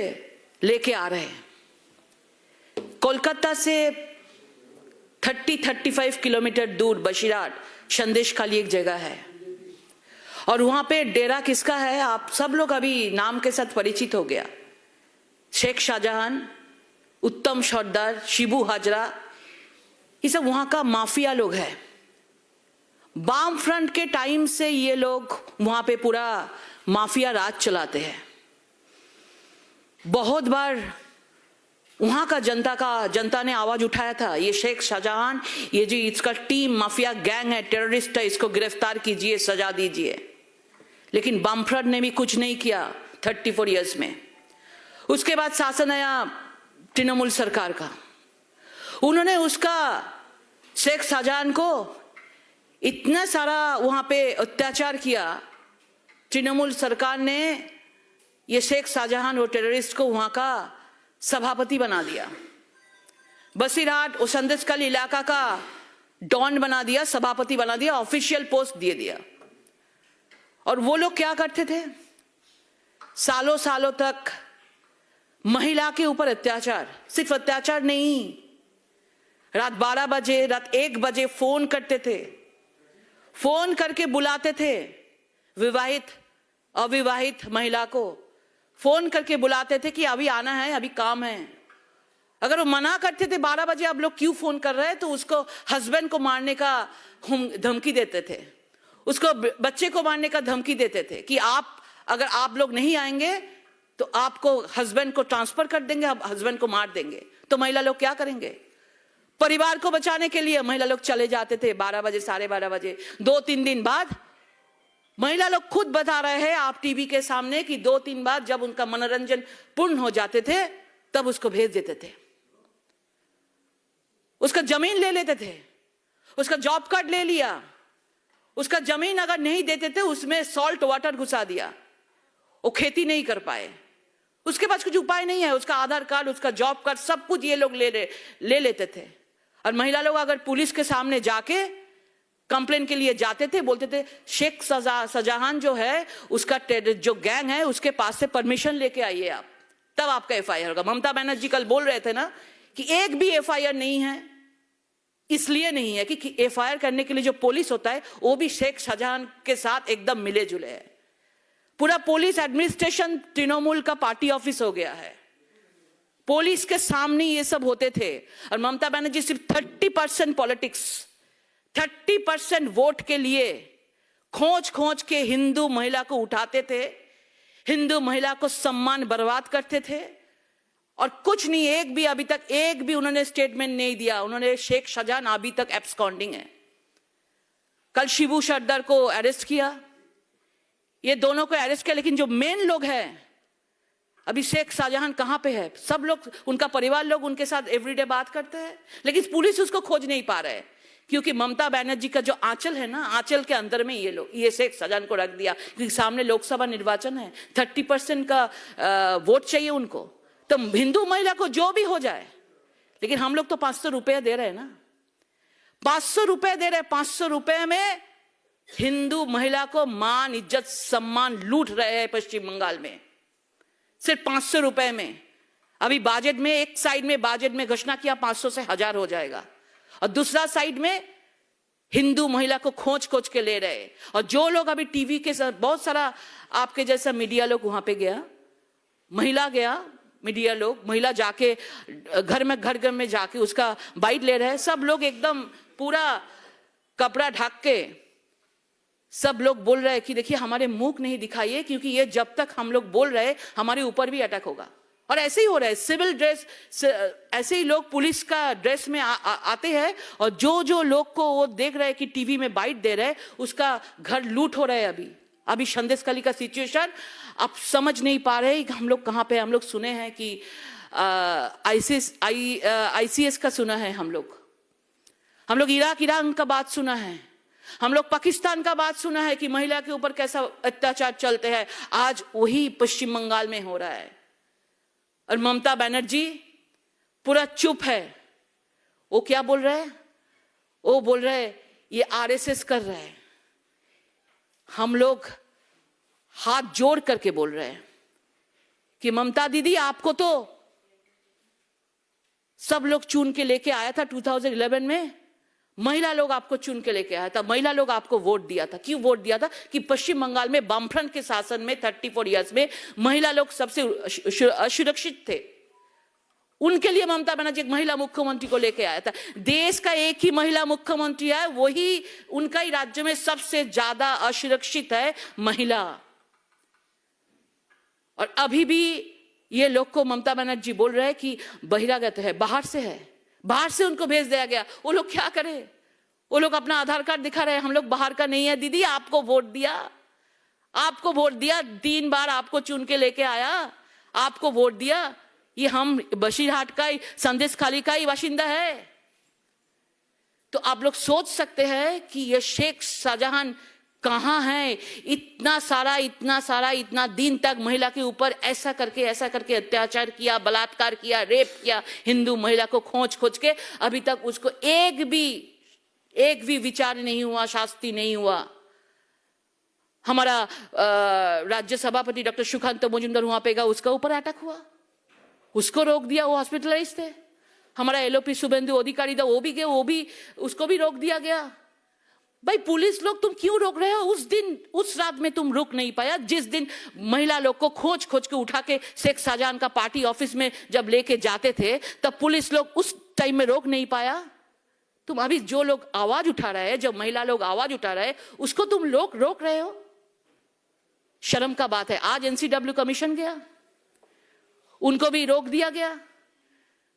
लेके आ रहे हैं। कोलकाता से 30-35 किलोमीटर दूर बशीराट संदेशखाली एक जगह है, और वहां पे डेरा किसका है, आप सब लोग अभी नाम के साथ परिचित हो गया। शेख शाहजहान, उत्तम सरदार, शिबू हाजरा, ये सब वहां का माफिया लोग हैं। वाम फ्रंट के टाइम से ये लोग वहां पे पूरा माफिया राज चलाते हैं। बहुत बार वहां का जनता ने आवाज उठाया था, ये शेख शाहजहान, ये जो इसका टीम माफिया गैंग है, टेररिस्ट है, इसको गिरफ्तार कीजिए, सजा दीजिए, लेकिन वाम फ्रंट ने भी कुछ नहीं किया 34 इयर्स में। उसके बाद शासन आया तृणमूल सरकार का, उन्होंने उसका शेख शाहजहान को इतना सारा वहां पे अत्याचार किया, तृणमूल सरकार ने ये शेख शाहजहान और टेररिस्ट को वहां का सभापति बना दिया, बसीरहाट और संदेशकाली इलाका का डॉन बना दिया, सभापति बना दिया, ऑफिशियल पोस्ट दे दिया। और वो लोग क्या करते थे, सालों सालों तक महिला के ऊपर अत्याचार, सिर्फ अत्याचार नहीं, रात 12 बजे, रात 1 बजे फोन करते थे, फोन करके बुलाते थे विवाहित अविवाहित महिला को, फोन करके बुलाते थे कि अभी आना है, अभी काम है। अगर वो मना करते थे 12 बजे आप लोग क्यों फोन कर रहे हैं, तो उसको हस्बैंड को मारने का धमकी देते थे, उसको बच्चे को मारने का धमकी देते थे कि अगर आप लोग नहीं आएंगे तो आपको हस्बैंड को ट्रांसफर कर देंगे, हस्बैंड को मार देंगे। तो महिला लोग क्या करेंगे, परिवार को बचाने के लिए महिला लोग चले जाते थे 12 बजे, 12:30 बजे। 2-3 दिन बाद महिला लोग खुद बता रहे हैं आप टीवी के सामने कि 2-3 बाद जब उनका मनोरंजन पूर्ण हो जाते थे तब उसको भेज देते थे, उसका जमीन ले लेते थे, उसका जॉब कार्ड ले लिया, उसका जमीन अगर नहीं देते थे उसमें सॉल्ट वाटर घुसा दिया, वो खेती नहीं कर पाए, उसके पास कुछ उपाय नहीं है, उसका आधार कार्ड, उसका जॉब कार्ड, सब कुछ ये लोग ले लेते थे। और महिला लोग अगर पुलिस के सामने जाके कंप्लेन के लिए जाते थे, बोलते थे शेख शाहजहान जो है उसका जो गैंग है उसके पास से परमिशन लेके आइए आप, तब आपका एफआईआर होगा। ममता बनर्जी कल बोल रहे थे ना कि एक भी एफआईआर नहीं है, इसलिए नहीं है कि एफआईआर करने के लिए जो पुलिस होता है वो भी शेख शाहजहान के साथ एकदम मिले जुले है। पूरा पुलिस एडमिनिस्ट्रेशन तृणमूल का पार्टी ऑफिस हो गया है, पुलिस के सामने ये सब होते थे। और ममता बनर्जी सिर्फ 30% पॉलिटिक्स, 30% वोट के लिए खोज के हिंदू महिला को उठाते थे, हिंदू महिला को सम्मान बर्बाद करते थे, और कुछ नहीं, अभी तक एक भी उन्होंने स्टेटमेंट नहीं दिया। उन्होंने शेख शाहजहान अभी तक एब्सकॉन्डिंग है। कल शिबू सरदार को अरेस्ट किया, ये दोनों को अरेस्ट किया, लेकिन जो मेन लोग हैं अभी शेख शाहजहान कहां पे है, सब लोग, उनका परिवार लोग उनके साथ एवरीडे बात करते हैं, लेकिन पुलिस उसको खोज नहीं पा रहे, क्योंकि ममता बनर्जी का जो आंचल है ना, आंचल के अंदर में ये शेख शाहजहान को रख दिया, क्योंकि सामने लोकसभा निर्वाचन है, 30% का वोट चाहिए उनको, तो हिंदू महिला को जो भी हो जाए, लेकिन हम लोग तो 500 रुपया दे रहे हैं ना, 500 रुपए दे रहे हैं। 500 रुपए में हिंदू महिला को मान इज्जत सम्मान लूट रहे हैं पश्चिम बंगाल में, सिर्फ 500 रुपए में। अभी बजट में, एक साइड में बजट में घोषणा किया 500 से 1000 हो जाएगा, और दूसरा साइड में हिंदू महिला को खोज खोज के ले रहे। और जो लोग अभी टीवी के साथ, बहुत सारा आपके जैसा मीडिया लोग वहां पे गया, महिला गया, मीडिया लोग, महिला जाके घर में जाके उसका बाइट ले रहे हैं। सब लोग एकदम पूरा कपड़ा ढक के सब लोग बोल रहे हैं कि देखिए हमारे मुंह नहीं दिखाइए, क्योंकि ये जब तक हम लोग बोल रहे हमारे ऊपर भी अटैक होगा। और ऐसे ही हो रहा है, सिविल ड्रेस, ऐसे ही लोग पुलिस का ड्रेस में आते हैं, और जो लोग को वो देख रहे हैं कि टीवी में बाइट दे रहे हैं, उसका घर लूट हो रहा है। अभी संदेशखाली का सिचुएशन आप समझ नहीं पा रहे कि हम लोग कहाँ पे। हम लोग सुने हैं कि आईसीएस का सुना है, हम लोग ईरान का बात सुना है, हम लोग पाकिस्तान का बात सुना है कि महिला के ऊपर कैसा अत्याचार चलते हैं। आज वही पश्चिम बंगाल में हो रहा है, और ममता बनर्जी पूरा चुप है। वो क्या बोल रहे हैं? वो बोल रहे हैं ये आरएसएस कर रहा है। हम लोग हाथ जोड़ करके बोल रहे हैं कि ममता दीदी, आपको तो सब लोग चुन के लेके आया था 2011 में, महिला लोग आपको चुन के लेके आया था, महिला लोग आपको वोट दिया था। क्यों वोट दिया था? कि पश्चिम बंगाल में वामफ्रंट के शासन में 34 इयर्स में महिला लोग सबसे असुरक्षित थे। उनके लिए ममता बनर्जी एक महिला मुख्यमंत्री को लेके आया था। देश का एक ही महिला मुख्यमंत्री है, वही उनका ही राज्य में सबसे ज्यादा असुरक्षित है महिला। और अभी भी ये लोग को ममता बनर्जी बोल रहे हैं कि बहिरागत है, बाहर से है, बाहर से उनको भेज दिया गया। वो लोग क्या करें? वो लोग अपना आधार कार्ड दिखा रहे हैं, हम लोग बाहर का नहीं है। दीदी आपको वोट दिया, 3 बार आपको चुन के लेके आया, आपको वोट दिया। ये हम बशीरहाट का ही, संदेशखाली का ही बाशिंदा है। तो आप लोग सोच सकते हैं कि ये शेख शाहजहां कहां है? इतना दिन तक महिला के ऊपर ऐसा करके अत्याचार किया, बलात्कार किया, रेप किया, हिंदू महिला को खोज के अभी तक उसको एक भी विचार नहीं हुआ, शास्ति नहीं हुआ। हमारा राज्य सभापति डॉक्टर सुकांत मजुमदार वहां पे गया, उसका ऊपर अटैक हुआ, उसको रोक दिया, वो हॉस्पिटलाइज थे। हमारा एलओपी शुभेंदु अधिकारी था, वो भी गए, उसको भी रोक दिया गया। भाई पुलिस लोग तुम क्यों रोक रहे हो? उस रात में तुम रोक नहीं पाया, जिस दिन महिला लोग को खोज के उठा के शेख शाहजहां का पार्टी ऑफिस में जब लेके जाते थे, तब पुलिस लोग उस टाइम में रोक नहीं पाया। तुम अभी जो लोग आवाज उठा रहे हैं, जब महिला लोग आवाज उठा रहे हैं, उसको तुम लोग रोक रहे हो। शर्म का बात है। आज एनसीडब्ल्यू कमीशन गया, उनको भी रोक दिया गया।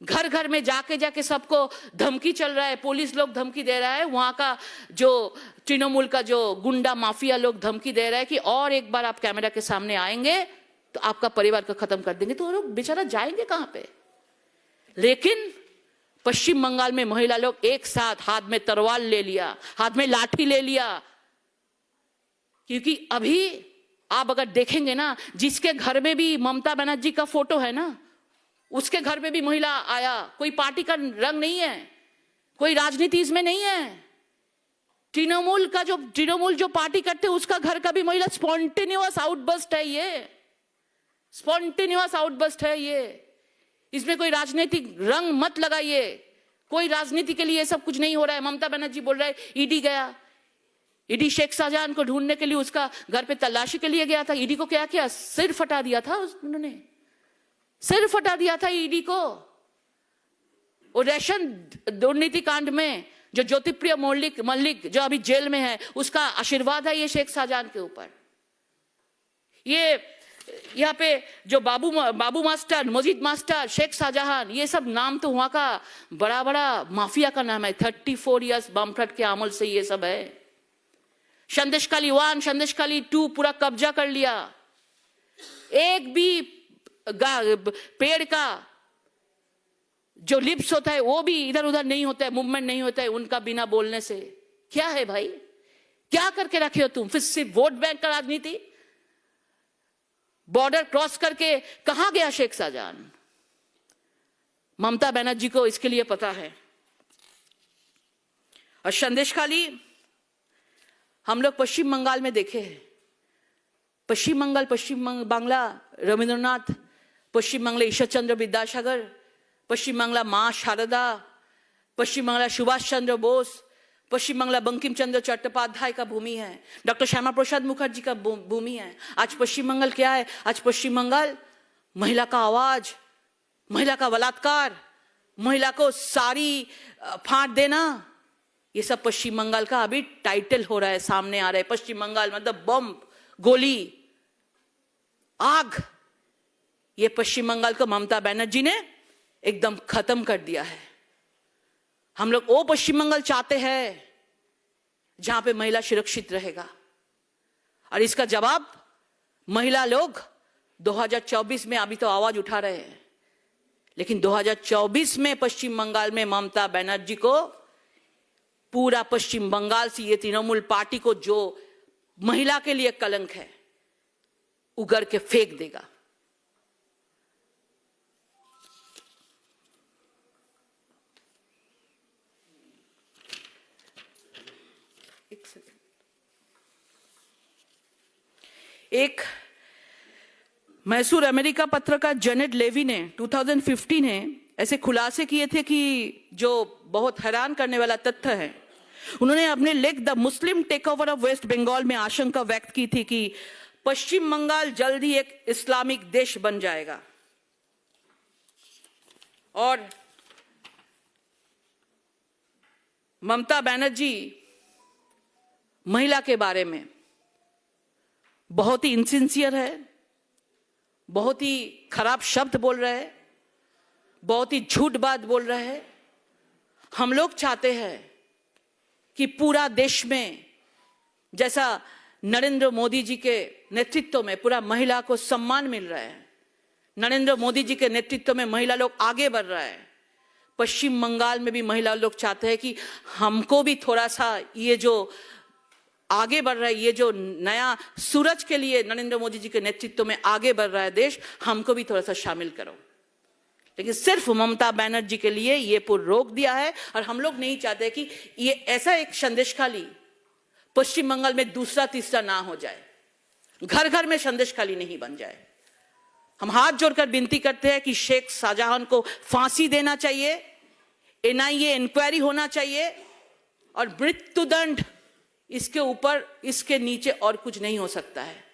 घर में जाके सबको धमकी चल रहा है, पुलिस लोग धमकी दे रहा है, वहां का जो तृणमूल का जो गुंडा माफिया लोग धमकी दे रहा है कि और एक बार आप कैमरा के सामने आएंगे तो आपका परिवार को खत्म कर देंगे। तो वो लोग बेचारा जाएंगे कहां पे? लेकिन पश्चिम बंगाल में महिला लोग एक साथ हाथ में तलवार ले लिया, हाथ में लाठी ले लिया। क्योंकि अभी आप अगर देखेंगे ना, जिसके घर में भी ममता बनर्जी का फोटो है ना, उसके घर में भी महिला आया। कोई पार्टी का रंग नहीं है, कोई राजनीति इसमें नहीं है। तृणमूल जो पार्टी करते हैं उसका घर का भी महिला। स्पॉन्टेनियस आउटबर्स्ट है ये, स्पॉन्टेनियस आउटबर्स्ट है ये। इसमें कोई राजनीतिक रंग मत लगाइए, कोई राजनीति के लिए ये सब कुछ नहीं हो रहा है। ममता बनर्जी बोल रहा है ईडी गया, ईडी शेख शाहजहां को ढूंढने के लिए उसका घर पे तलाशी के लिए गया था। ईडी को क्या किया? सिर फटा दिया था उन्होंने, सिर फटा दिया था ईडी को। और रेशन दुर्नीति कांड में जो ज्योतिप्रिय मल्लिक जो अभी जेल में है, उसका आशीर्वाद है ये शेख शाहजहां के ऊपर। ये यहाँ पे जो बाबू मास्टर, मजीद मास्टर, शेख शाहजहां, ये सब नाम तो वहां का बड़ा माफिया का नाम है। 34 इयर्स वामफ्रंट के अमल से ये सब है। संदेशखाली 1, संदेशखाली 2 पूरा कब्जा कर लिया। एक भी पेड़ का जो लिप्स होता है वो भी इधर उधर नहीं होता है, मूवमेंट नहीं होता है उनका बिना बोलने से। क्या है भाई, क्या करके रखे हो तुम? फिर सिर्फ वोट बैंक का राजनीति। बॉर्डर क्रॉस करके कहां गया शेख शाहजहां? ममता बनर्जी को इसके लिए पता है। और संदेशखाली हम लोग पश्चिम बंगाल में देखे हैं। पश्चिम बांग्ला रविंद्रनाथ, पश्चिम बांग्ला ईश्वर चंद्र विद्यासागर, पश्चिम बांग्ला माँ शारदा, पश्चिम बांग्ला सुभाष चंद्र बोस, पश्चिम बांग्ला बंकिम चंद्र चट्टोपाध्याय का भूमि है, डॉक्टर श्यामा प्रसाद मुखर्जी का भूमि है। आज पश्चिम बंगाल क्या है? आज पश्चिम बंगाल महिला का आवाज, महिला का बलात्कार, महिला को साड़ी फाड़ देना, ये सब पश्चिम बंगाल का अभी टाइटल हो रहा है, सामने आ रहा है। पश्चिम बंगाल मतलब बम, गोली, आग, ये पश्चिम बंगाल को ममता बनर्जी ने एकदम खत्म कर दिया है। हम लोग वो पश्चिम बंगाल चाहते हैं जहां पे महिला सुरक्षित रहेगा, और इसका जवाब महिला लोग 2024 में अभी तो आवाज उठा रहे हैं, लेकिन 2024 में पश्चिम बंगाल में ममता बनर्जी को पूरा पश्चिम बंगाल से ये तृणमूल पार्टी को जो महिला के लिए कलंक है उगर के फेंक देगा। एक मैसूर अमेरिका पत्रकार जेनेट लेवी ने 2015 में ऐसे खुलासे किए थे कि जो बहुत हैरान करने वाला तथ्य है। उन्होंने अपने लेख the Muslim take over of West Bengal में आशंका व्यक्त की थी कि पश्चिम बंगाल जल्द ही एक इस्लामिक देश बन जाएगा, और ममता बनर्जी महिला के बारे में बहुत ही इनसिंसियर है, बहुत ही खराब शब्द बोल रहे हैं, बहुत ही झूठ बात बोल रहे हैं। हम लोग चाहते हैं कि पूरा देश में जैसा नरेंद्र मोदी जी के नेतृत्व में पूरा महिला को सम्मान मिल रहा है, नरेंद्र मोदी जी के नेतृत्व में महिला लोग आगे बढ़ रहा है, पश्चिम बंगाल में भी महिला लोग चाहते हैं कि हमको भी थोड़ा सा ये जो आगे बढ़ रहा है, ये जो नया सूरज के लिए नरेंद्र मोदी जी के नेतृत्व में आगे बढ़ रहा है देश, हमको भी थोड़ा सा शामिल करो। लेकिन सिर्फ ममता बनर्जी के लिए ये पूरा रोक दिया है, और हम लोग नहीं चाहते कि ये ऐसा एक संदेशखाली पश्चिम बंगाल में दूसरा तीसरा ना हो जाए, घर घर में संदेशखाली नहीं बन जाए। हम हाथ जोड़कर विनती करते हैं कि शेख शाहजहां को फांसी देना चाहिए, एनआईए इंक्वायरी होना चाहिए, और मृत्युदंड इसके ऊपर, इसके नीचे और कुछ नहीं हो सकता है।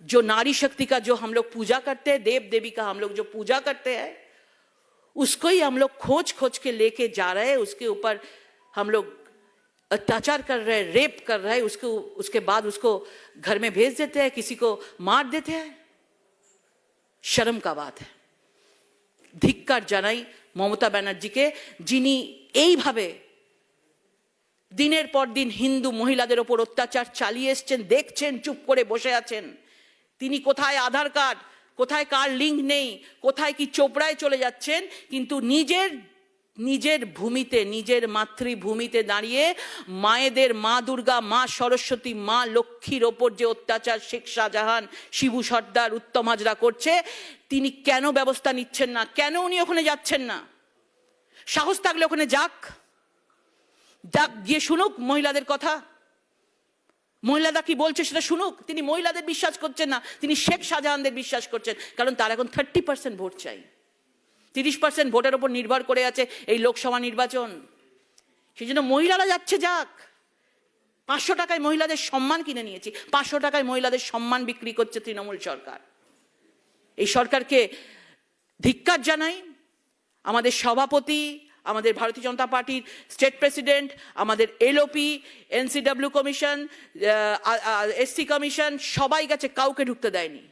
जो नारी शक्ति का जो हम लोग पूजा करते हैं, देव देवी का हम लोग जो पूजा करते हैं, उसको ही हम लोग खोज खोज के लेके जा रहे हैं, उसके ऊपर हम लोग अत्याचार कर रहे हैं, रेप कर रहे हैं, उसके बाद उसको घर में भेज देते हैं, किसी को मार देते हैं। शर्म का बात है। ধিক্কার জানাই মমতা ব্যানার্জিকে, যিনি এইভাবে দিনের পর দিন হিন্দু মহিলাদের ওপর অত্যাচার চালিয়ে এসছেন, দেখছেন, চুপ করে বসে আছেন। তিনি কোথায় আধার কার্ড, কোথায় কার লিঙ্ক নেই, কোথায় কি চোপড়ায় চলে যাচ্ছেন, কিন্তু নিজের ভূমিতে, নিজের মাতৃভূমিতে দাঁড়িয়ে মায়েদের, মা দুর্গা, মা সরস্বতী, মা লক্ষ্মীর ওপর যে অত্যাচার শেখ শাহজাহান, শিবু সর্দার, উত্তম হাজরা করছে, তিনি কেন ব্যবস্থা নিচ্ছেন না? কেন উনি ওখানে যাচ্ছেন না? সাহস থাকলে ওখানে যাক, গিয়ে শুনুক মহিলাদের কথা, মহিলারা কি বলছে সেটা শুনুক। তিনি মহিলাদের বিশ্বাস করছেন না, তিনি শেখ শাহজাহানদের বিশ্বাস করছেন, কারণ তার এখন 30% ভোট চাই। 30% ভোটের উপর নির্ভর করে আছে এই লোকসভা নির্বাচন। সেই জন্য মহিলারা যাচ্ছে, যাক। 500 টাকায় মহিলাদের সম্মান কিনে নিয়েছি, 500 টাকায় মহিলাদের সম্মান বিক্রি করছে তৃণমূল সরকার। এই সরকারকে ধিক্কার জানাই। আমাদের সভাপতি, আমাদের ভারতীয় জনতা পার্টির স্টেট প্রেসিডেন্ট, আমাদের LOP, NCW commission, SC commission, সবাই গেছে, কাউকে ঢুকতে দেয়নি।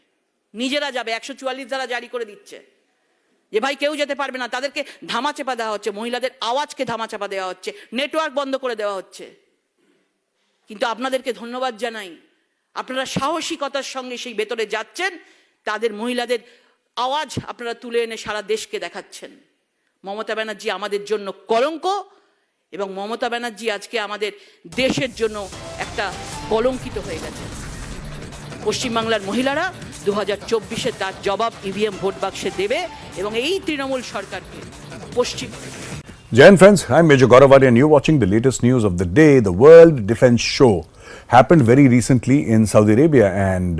নিজেরা যাবে, 144 ধারা জারি করে দিচ্ছে যে ভাই কেউ যেতে পারবে না। তাদেরকে ধামাচাপা দেওয়া হচ্ছে, মহিলাদের আওয়াজকে ধামাচাপা দেওয়া হচ্ছে, নেটওয়ার্ক বন্ধ করে দেওয়া হচ্ছে। কিন্তু আপনাদেরকে ধন্যবাদ জানাই, আপনারা সাহসিকতার সঙ্গে সেই ভেতরে যাচ্ছেন, তাদের মহিলাদের আওয়াজ আপনারা তুলে এনে সারা দেশকে দেখাচ্ছেন। মমতা ব্যানার্জি আমাদের জন্য কলঙ্ক, এবং মমতা ব্যানার্জি আজকে আমাদের দেশের জন্য একটা কলঙ্কিত হয়ে গেছে। পশ্চিমবাংলার মহিলারা 2024-এ তার জবাব ইভিএম ভোট বাক্সে দেবে এবং এই তৃণমূল সরকারকে পশ্চিম Jai Hind friends, I'm Major Gauravadi and you're watching the latest news of the day. The World Defense Show happened very recently in Saudi Arabia and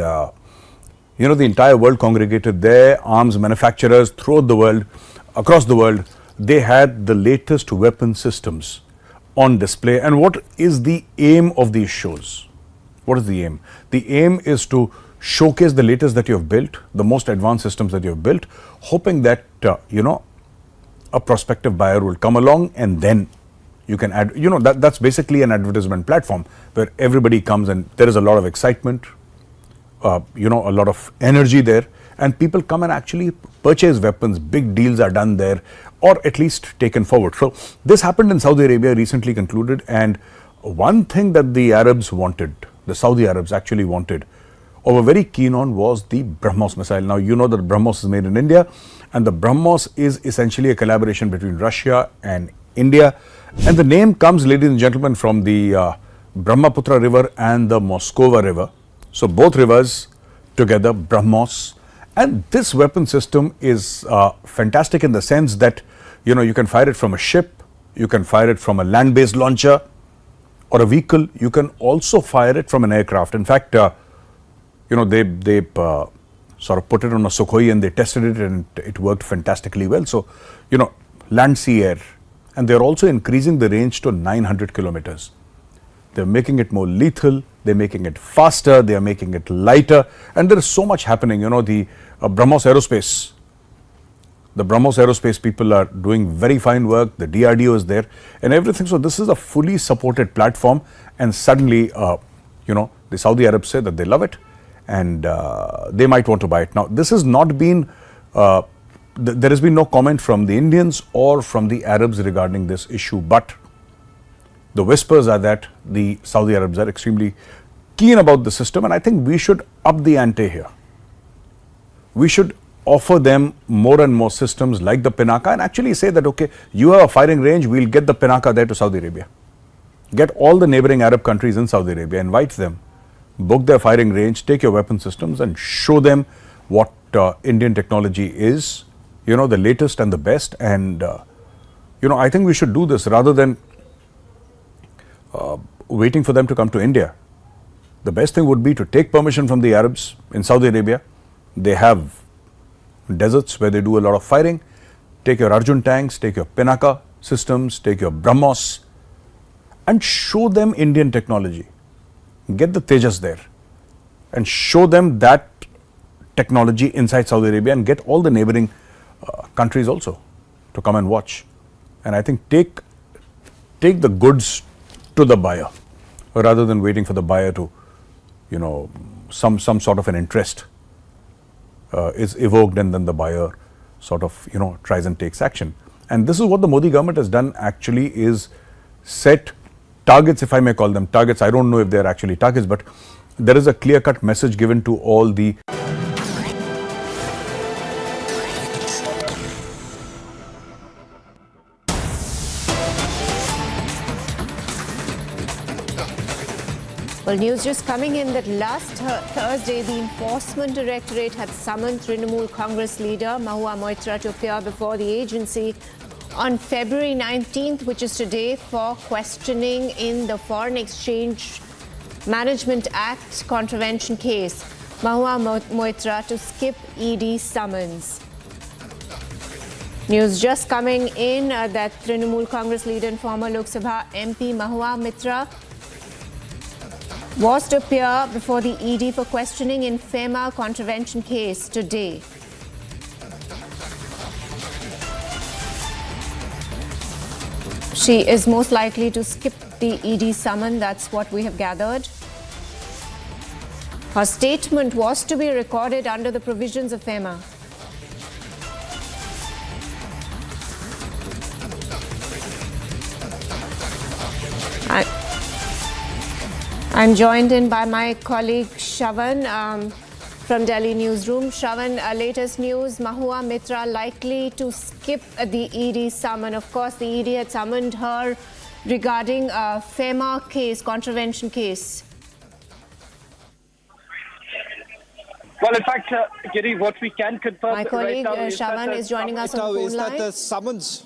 the entire world congregated there. Arms manufacturers throughout the world, across the world, they had the latest weapon systems on display. And what is the aim of these shows? What is the aim? The aim is to showcase the latest that you have built, the most advanced systems that you have built, hoping that, a prospective buyer will come along and then you can add, that's basically an advertisement platform where everybody comes and there is a lot of excitement, a lot of energy there, and people come and actually purchase weapons. Big deals are done there or at least taken forward. So this happened in Saudi Arabia, recently concluded, and one thing that the Arabs wanted, the Saudi Arabs actually wanted or were very keen on was the BrahMos missile. Now you know that BrahMos is made in India and the BrahMos is essentially a collaboration between Russia and India, and the name comes, ladies and gentlemen, from the Brahmaputra river and the Moskova river. So both rivers together, BrahMos. And this weapon system is fantastic in the sense that, you can fire it from a ship, you can fire it from a land-based launcher or a vehicle, you can also fire it from an aircraft. In fact, they sort of put it on a Sukhoi and they tested it and it worked fantastically well. So, land, sea, air. And they're also increasing the range to 900 kilometers. They're making it more lethal, they're making it faster, they're making it lighter, and there is so much happening. The BrahMos Aerospace, the BrahMos Aerospace people are doing very fine work, the DRDO is there and everything. So this is a fully supported platform, and suddenly, the Saudi Arabs say that they love it and they might want to buy it. Now this has not been, there has been no comment from the Indians or from the Arabs regarding this issue, but the whispers are that the Saudi Arabs are extremely keen about the system, and I think we should up the ante here. We should offer them more and more systems like the Pinaka and actually say that, okay, you have a firing range, we'll get the Pinaka there to Saudi Arabia. Get all the neighboring Arab countries in Saudi Arabia, invite them, book their firing range, take your weapon systems and show them what Indian technology is, the latest and the best. And, I think we should do this rather than waiting for them to come to India. The best thing would be to take permission from the Arabs in Saudi Arabia. They have deserts where they do a lot of firing. Take your Arjun tanks, take your Pinaka systems, take your BrahMos and show them Indian technology. Get the Tejas there and show them that technology inside Saudi Arabia and get all the neighboring countries also to come and watch. And I think take the goods to the buyer rather than waiting for the buyer to, some sort of an interest is evoked and then the buyer sort of, tries and takes action. And this is what the Modi government has done actually, is set targets, if I may call them targets. I don't know if they're actually targets, but there is a clear-cut message given to all the Well, news just coming in that last Thursday, the Enforcement Directorate had summoned Trinamool Congress leader Mahua Moitra to appear before the agency on February 19th, which is today, for questioning in the Foreign Exchange Management Act contravention case. Mahua Moitra to skip ED summons. News just coming in that Trinamool Congress leader and former Lok Sabha MP Mahua Moitra was to appear before the ED for questioning in FEMA contravention case today. She is most likely to skip the ED summon, that's what we have gathered. Her statement was to be recorded under the provisions of FEMA. I'm joined in by my colleague Shravan from Delhi newsroom. Shravan, latest news, Mahua Moitra likely to skip the ED summon. Of course, the ED had summoned her regarding a FEMA case, contravention case. Well, in fact, Giri, what we can confirm My colleague right now Shahjahan is joining us on the phone is that line. the summons.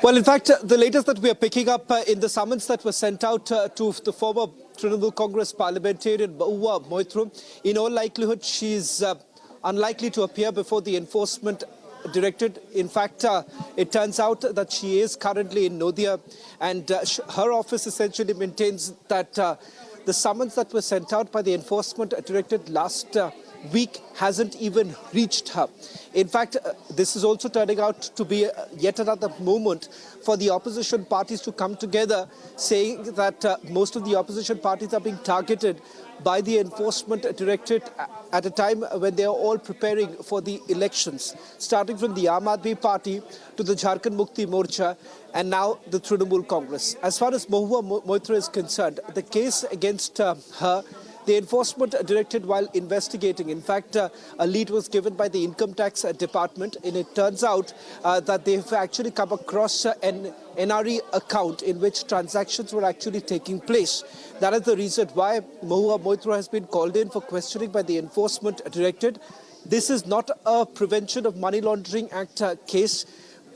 Well, in fact, the latest that we are picking up in the summons that was sent out to the former Trinamool Congress parliamentarian Mahua Moitra, in all likelihood, she is unlikely to appear before the enforcement directorate. In fact, it turns out that she is currently in Noida, and her office essentially maintains that the summons that was sent out by the enforcement directorate last week hasn't even reached her. In fact, this is also turning out to be yet another moment for the opposition parties to come together, saying that most of the opposition parties are being targeted by the enforcement directorate at a time when they are all preparing for the elections, starting from the Aam Aadmi Party to the Jharkhand Mukti Morcha and now the Trinamool Congress. As far as Mahua Moitra is concerned, the case against her, the enforcement directed while investigating. In fact, a lead was given by the income tax department, and it turns out that they've actually come across an NRE account in which transactions were actually taking place. That is the reason why Mahua Moitra has been called in for questioning by the enforcement directorate. This is not a Prevention of Money Laundering Act case.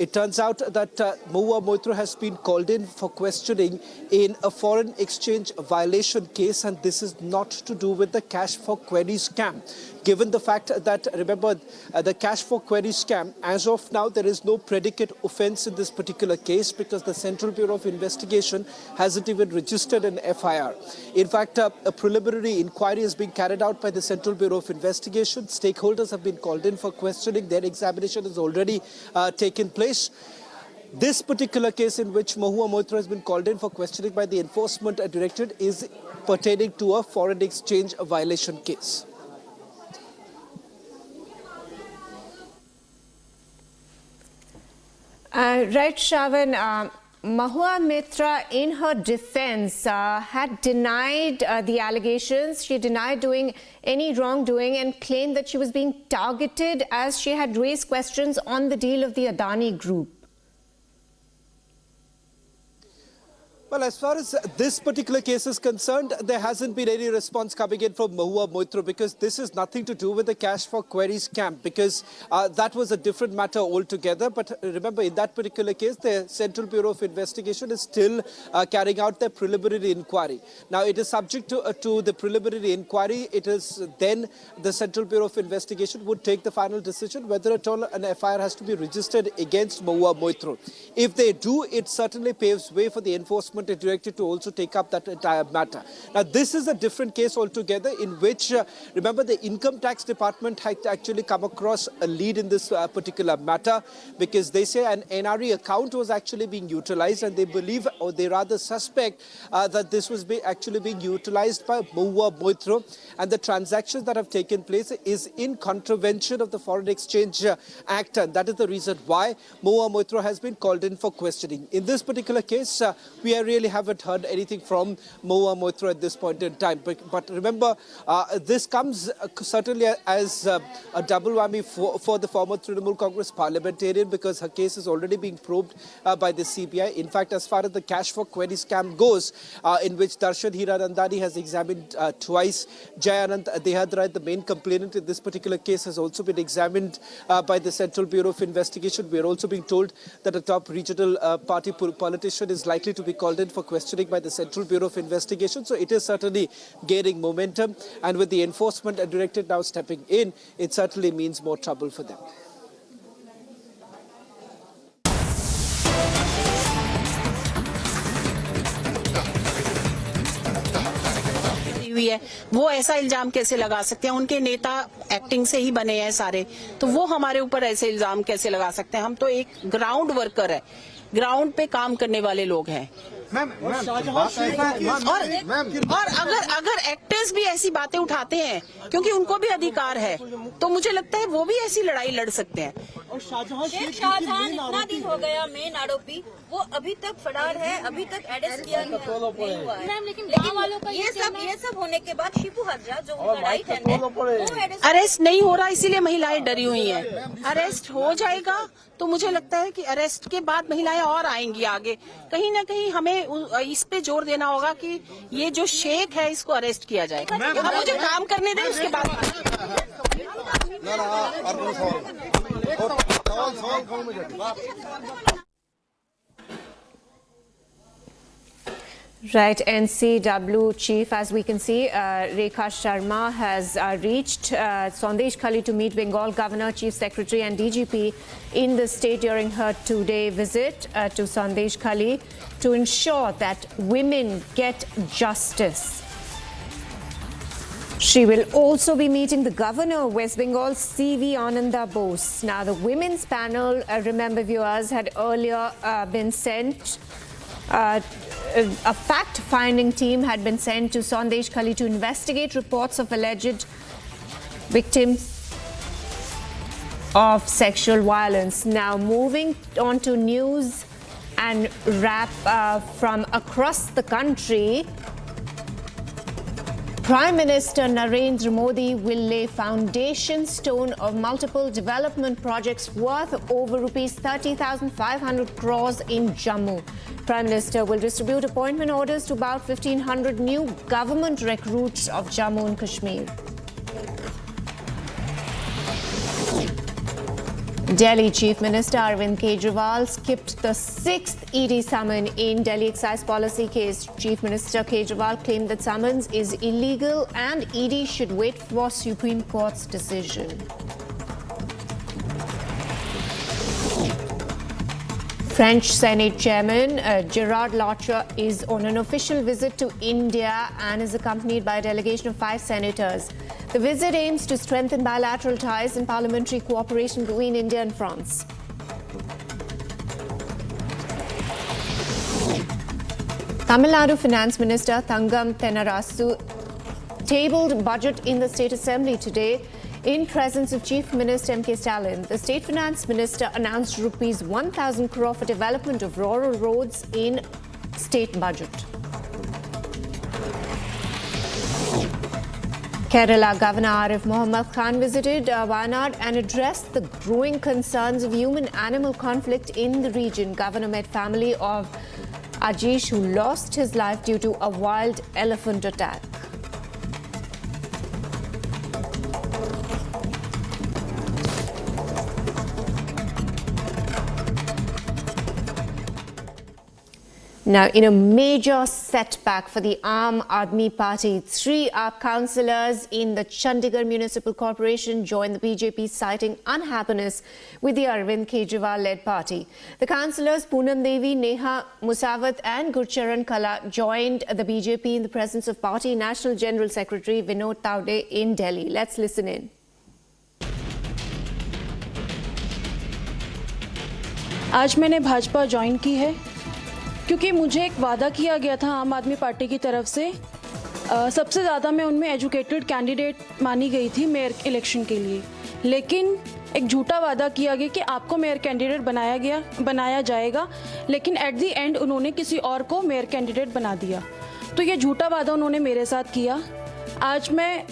It turns out that Mahua Moitra has been called in for questioning in a foreign exchange violation case, and this is not to do with the cash for query scam. Given the fact that, remember, the cash for query scam, as of now, there is no predicate offence in this particular case because the Central Bureau of Investigation hasn't even registered an FIR. In fact, a preliminary inquiry is being carried out by the Central Bureau of Investigation. Stakeholders have been called in for questioning. Their examination has already taken place. This particular case in which Mahua Moitra has been called in for questioning by the enforcement directorate is pertaining to a foreign exchange violation case. Right, Shravan, Mahua Moitra, in her defense, had denied the allegations. She denied doing any wrongdoing and claimed that she was being targeted as she had raised questions on the deal of the Adani Group. Well, as far as this particular case is concerned, there hasn't been any response coming in from Mahua Moitra because this is nothing to do with the cash for query scam, because that was a different matter altogether. But remember, in that particular case, the Central Bureau of Investigation is still carrying out their preliminary inquiry. Now, it is subject to the preliminary inquiry. It is then the Central Bureau of Investigation would take the final decision whether at all an FIR has to be registered against Mahua Moitra. If they do, it certainly paves way for the enforcement directed to also take up that entire matter. Now, this is a different case altogether in which, remember, the income tax department had actually come across a lead in this particular matter because they say an NRE account was actually being utilized, and they believe, or they rather suspect, that this was actually being utilized by Mahua Moitra, and the transactions that have taken place is in contravention of the Foreign Exchange Act, and that is the reason why Mahua Moitra has been called in for questioning. In this particular case, we really haven't heard anything from Mahua Moitra at this point in time. But remember, this comes certainly as a double whammy for the former Trinamool Congress parliamentarian because her case is already being probed by the CBI. In fact, as far as the cash for query scam goes, in which Darshan Hiranandani has examined twice, Jayanant Dehadrai, the main complainant in this particular case, has also been examined by the Central Bureau of Investigation. We are also being told that a top regional party politician is likely to be called in for questioning by the Central Bureau of Investigation. So it is certainly gaining momentum, and with the enforcement directorate now stepping in, it certainly means more trouble for them. हुई है वो ऐसा इल्जाम कैसे लगा सकते हैं? उनके नेता एक्टिंग से ही बने हैं सारे, तो वो हमारे ऊपर ऐसे इल्जाम कैसे लगा सकते हैं? हम तो एक ग्राउंड वर्कर है, ग्राउंड पे काम करने वाले लोग हैं। और अगर एक्टर्स भी ऐसी बातें उठाते हैं, क्योंकि उनको भी अधिकार है, तो मुझे लगता है वो भी ऐसी लड़ाई लड़ सकते हैं। और शाहजहान इतना दिन हो गया मेन आरोपी, वो अभी तक फरार है, अभी तक अरेस्ट किया नहीं हुआ है। मैम लेकिन वालों का ये सब होने के बाद शिबू हजरा जो राइट हैंड है वो अरेस्ट नहीं हो रहा, इसीलिए महिलाएं डरी हुई हैं। अरेस्ट हो जाएगा तो मुझे लगता है कि अरेस्ट के बाद महिलाएं और आएंगी आगे। कहीं ना कहीं हमें इस पे जोर देना होगा कि ये जो शेख है इसको अरेस्ट किया जाए। अब मुझे काम करने दें, उसके बाद Right, NCW chief, as we can see, Rekha Sharma has reached Sandeshkali to meet Bengal Governor, Chief Secretary and DGP in the state during her two-day visit to Sandeshkali to ensure that women get justice. She will also be meeting the Governor of West Bengal, CV Ananda Bose. Now, the women's panel, remember viewers, had earlier been sent a fact-finding team had been sent to Sandeshkali to investigate reports of alleged victims of sexual violence. Now, moving on to news and wrap from across the country, Prime Minister Narendra Modi will lay foundation stone of multiple development projects worth over rupees 30,500 crores in Jammu. Prime Minister will distribute appointment orders to about 1,500 new government recruits of Jammu and Kashmir. Delhi Chief Minister Arvind Kejriwal skipped the 6th ED summon in Delhi excise policy case. Chief Minister Kejriwal claimed that summons is illegal and ED should wait for Supreme Court's decision. French Senate Chairman Gerard Larcher is on an official visit to India and is accompanied by a delegation of 5 senators. The visit aims to strengthen bilateral ties and parliamentary cooperation between India and France. Tamil Nadu Finance Minister Thangam Tennarasu tabled budget in the State Assembly today in presence of Chief Minister M.K. Stalin. The State Finance Minister announced rupees 1,000 crore for development of rural roads in state budget. Kerala Governor Arif Mohammed Khan visited Wayanad and addressed the growing concerns of human-animal conflict in the region. Governor met family of Ajish who lost his life due to a wild elephant attack. Now, in a major setback for the Aam Aadmi Party, 3 AAP councillors in the Chandigarh Municipal Corporation joined the BJP, citing unhappiness with the Arvind Kejriwal-led party. The councillors Poonam Devi, Neha Musawat and Gurcharan Kala joined the BJP in the presence of Party National General Secretary Vinod Taude in Delhi. Let's listen in. आज मैंने Bhajpa join की है क्योंकि मुझे एक वादा किया गया था आम आदमी पार्टी की तरफ से। सबसे ज़्यादा मैं उनमें एजुकेटेड कैंडिडेट मानी गई थी मेयर इलेक्शन के लिए, लेकिन एक झूठा वादा किया गया कि आपको मेयर कैंडिडेट बनाया जाएगा, लेकिन एट दी एंड उन्होंने किसी और को मेयर कैंडिडेट बना दिया। तो ये झूठा वादा उन्होंने मेरे साथ किया। आज मैं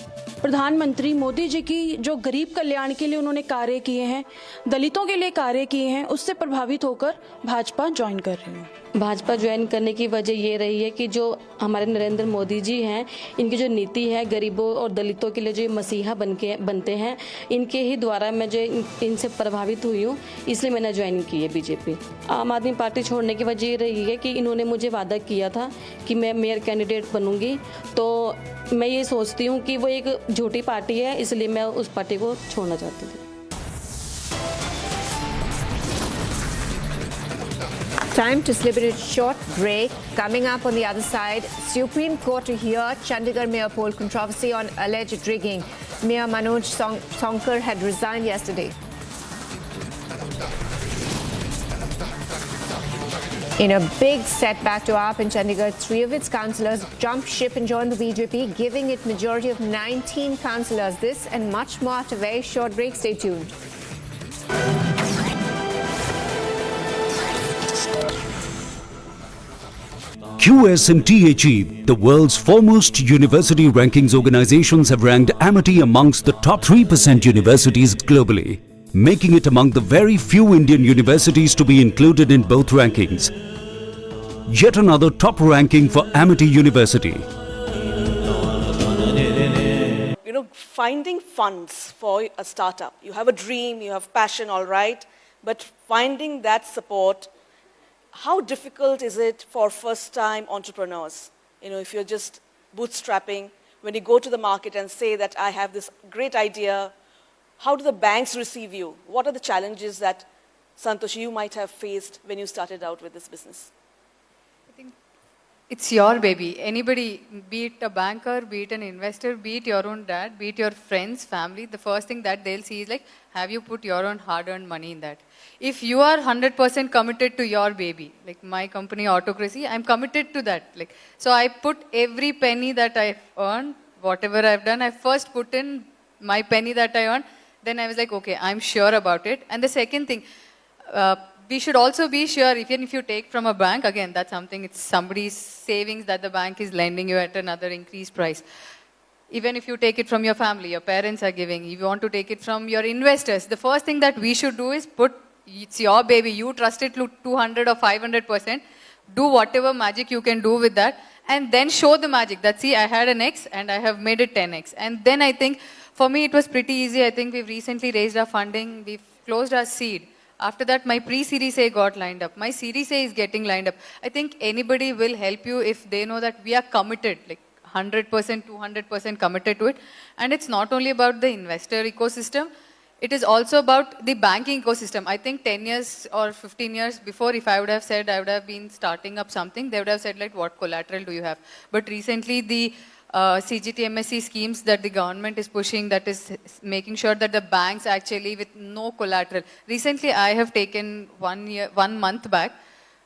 प्रधानमंत्री मोदी जी की जो गरीब कल्याण के लिए उन्होंने कार्य किए हैं, दलितों के लिए कार्य किए हैं, उससे प्रभावित होकर भाजपा ज्वाइन कर रही हूँ। भाजपा ज्वाइन करने की वजह ये रही है कि जो हमारे नरेंद्र मोदी जी हैं, इनकी जो नीति है गरीबों और दलितों के लिए जो मसीहा बनते हैं, इनके ही द्वारा मैं जो इनसे प्रभावित हुई हूँ, इसलिए मैंने ज्वाइन की है बीजेपी। आम आदमी पार्टी छोड़ने की वजह ये रही है कि इन्होंने मुझे वादा किया था कि मैं मेयर कैंडिडेट बनूंगी, तो मैं ये सोचती हूँ कि वो एक झूठी पार्टी है, इसलिए मैं उस पार्टी को छोड़ना चाहती थी। Time to slip in a short break. Coming up on the other side, Supreme Court to hear Chandigarh mayor poll controversy on alleged rigging. Mayor Manoj Sonkar had resigned yesterday. In a big setback to AAP in Chandigarh, 3 of its councillors jumped ship and joined the BJP, giving it majority of 19 councillors. This and much more after a very short break. Stay tuned. QSMTHE, the world's foremost university rankings organizations, have ranked Amity amongst the top 3% universities globally, making it among the very few Indian universities to be included in both rankings. Yet another top ranking for Amity University. You know, finding funds for a startup. You have a dream, you have passion, all right, but finding that support, how difficult is it for first-time entrepreneurs? You know, if you're just bootstrapping, when you go to the market and say that I have this great idea, how do the banks receive you? What are the challenges that, Santosh, you might have faced when you started out with this business? It's your baby. Anybody, be it a banker, be it an investor, be it your own dad, be it your friends, family, the first thing that they'll see is like, have you put your own hard-earned money in that? If you are 100% committed to your baby, like my company Autocracy, I'm committed to that. Like, so I put every penny that I've earned, whatever I've done, I first put in my penny that I earned. Then I was like, okay, I'm sure about it. And the second thing, we should also be sure, even if you take from a bank, again, that's something, it's somebody's savings that the bank is lending you at another increased price. Even if you take it from your family, your parents are giving, if you want to take it from your investors, the first thing that we should do is it's your baby, you trust it to 200 or 500%, do whatever magic you can do with that, and then show the magic that, see, I had an X and I have made it 10X. And then I think, for me, it was pretty easy. I think we've recently raised our funding, we've closed our seed. After that, my pre-Series A got lined up. My Series A is getting lined up. I think anybody will help you if they know that we are committed, like 100%, 200% committed to it. And it's not only about the investor ecosystem, it is also about the banking ecosystem. I think 10 years or 15 years before, if I would have said I would have been starting up something, they would have said, like, what collateral do you have? But recently, the CGTMSE schemes that the government is pushing, that is making sure that the banks actually with no collateral. Recently, I have taken 1 month back,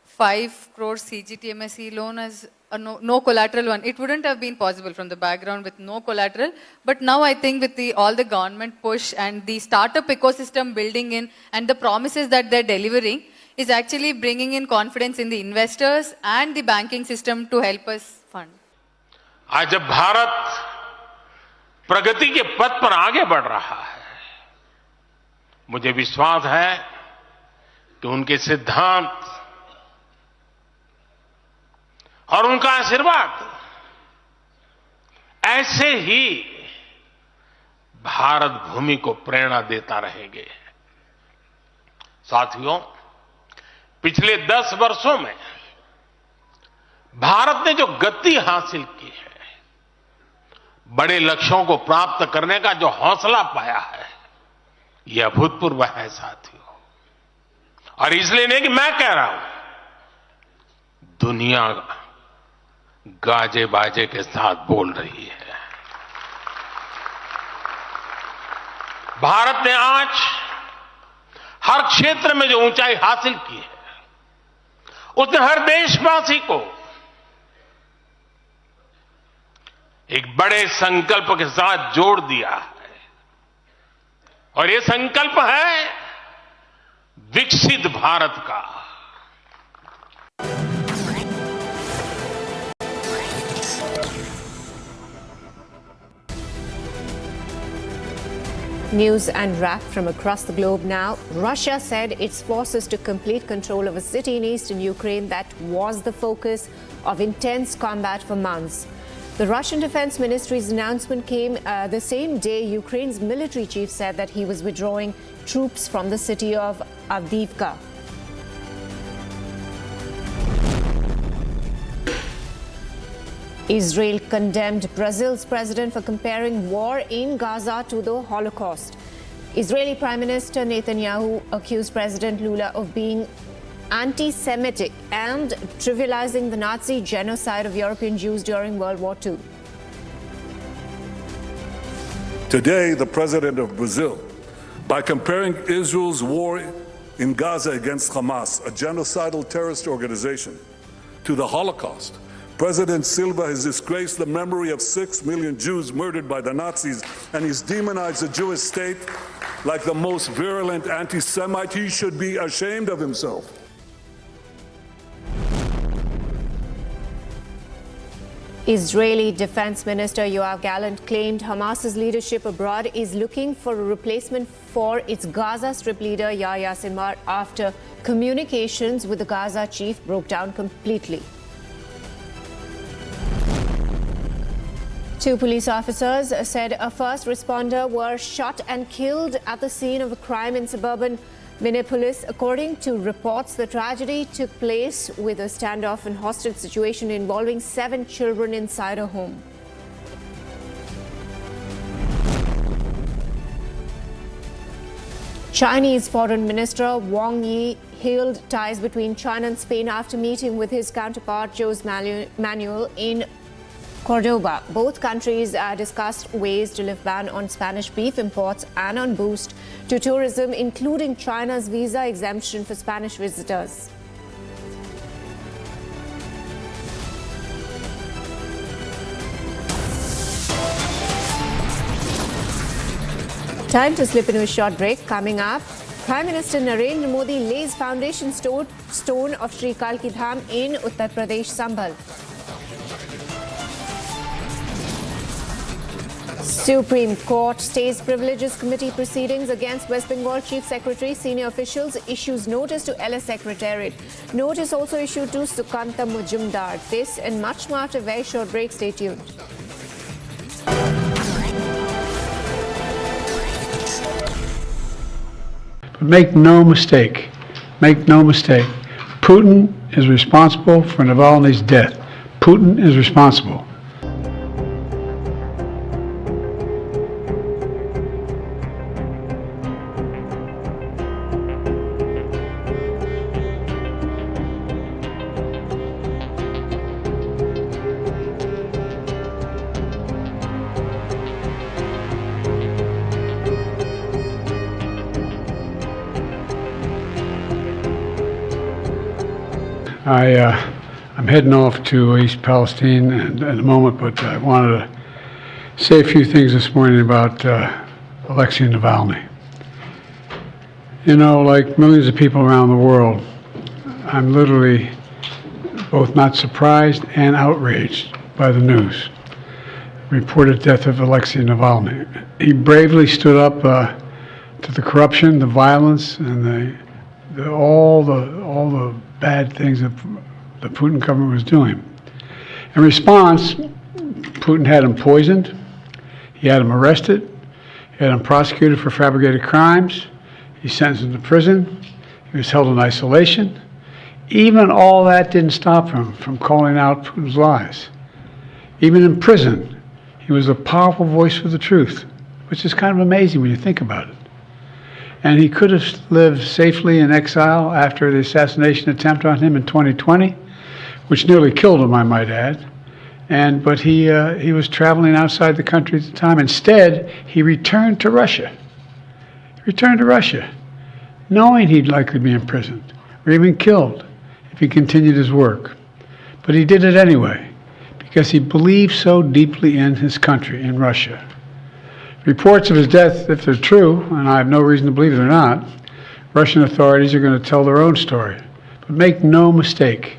5 crore CGTMSE loan as a no collateral one. It wouldn't have been possible from the background with no collateral. But now I think with all the government push and the startup ecosystem building in and the promises that they're delivering is actually bringing in confidence in the investors and the banking system to help us fund. आज जब भारत प्रगति के पथ पर आगे बढ़ रहा है, मुझे विश्वास है कि उनके सिद्धांत और उनका आशीर्वाद ऐसे ही भारत भूमि को प्रेरणा देता रहेंगे। साथियों, पिछले 10 वर्षों में भारत ने जो गति हासिल की है, बड़े लक्ष्यों को प्राप्त करने का जो हौसला पाया है, यह अभूतपूर्व है साथियों। और इसलिए नहीं कि मैं कह रहा हूं, दुनिया गाजे बाजे के साथ बोल रही है। भारत ने आज हर क्षेत्र में जो ऊंचाई हासिल की है, उसने हर देशवासी को एक बड़े संकल्प के साथ जोड़ दिया है। और ये संकल्प है विकसित भारत का। News and wrap from across the globe now. Russia said its forces took complete control of a city in eastern Ukraine that was the focus of intense combat for months. The Russian Defense Ministry's announcement came the same day Ukraine's military chief said that he was withdrawing troops from the city of Avdiivka. Israel condemned Brazil's president for comparing war in Gaza to the Holocaust. Israeli Prime Minister Netanyahu accused President Lula of being anti-Semitic and trivializing the Nazi genocide of European Jews during World War II. Today, the president of Brazil, by comparing Israel's war in Gaza against Hamas, a genocidal terrorist organization, to the Holocaust, President Silva has disgraced the memory of 6 million Jews murdered by the Nazis, and he's demonized the Jewish state like the most virulent anti-Semite. He should be ashamed of himself. Israeli Defense Minister Yoav Gallant claimed Hamas's leadership abroad is looking for a replacement for its Gaza Strip leader Yahya Sinwar after communications with the Gaza chief broke down completely. Two police officers said a first responder were shot and killed at the scene of a crime in suburban Minneapolis. According to reports, the tragedy took place with a standoff and hostage situation involving 7 children inside a home. Chinese Foreign Minister Wang Yi hailed ties between China and Spain after meeting with his counterpart Jose Manuel in Cordoba. Both countries discussed ways to lift ban on Spanish beef imports and on boost to tourism, including China's visa exemption for Spanish visitors. Time to slip into a short break. Coming up, Prime Minister Narendra Modi lays foundation stone of Shri Kalki Dham in Uttar Pradesh, Sambhal. Supreme Court stays privileges committee proceedings against West Bengal Chief Secretary. Senior officials issues notice to LS Secretariat. Notice also issued to Sukanta Mujumdar. This and much more after a very short break. Stay tuned. But make no mistake, Putin is responsible for Navalny's death. Putin is responsible. I'm heading off to East Palestine in a moment, but I wanted to say a few things this morning about Alexei Navalny. You know, like millions of people around the world, I'm literally both not surprised and outraged by the news. Reported death of Alexei Navalny. He bravely stood up to the corruption, the violence, and all the bad things that the Putin government was doing. In response, Putin had him poisoned, he had him arrested, he had him prosecuted for fabricated crimes, he sentenced him to prison, he was held in isolation. Even all that didn't stop him from calling out Putin's lies. Even in prison, he was a powerful voice for the truth, which is kind of amazing when you think about it. And he could have lived safely in exile after the assassination attempt on him in 2020, which nearly killed him, I might add. But he was traveling outside the country at the time. Instead, he returned to Russia. He returned to Russia, knowing he'd likely be imprisoned or even killed if he continued his work. But he did it anyway, because he believed so deeply in his country, in Russia. Reports of his death, if they're true, and I have no reason to believe they're not, Russian authorities are going to tell their own story. But make no mistake,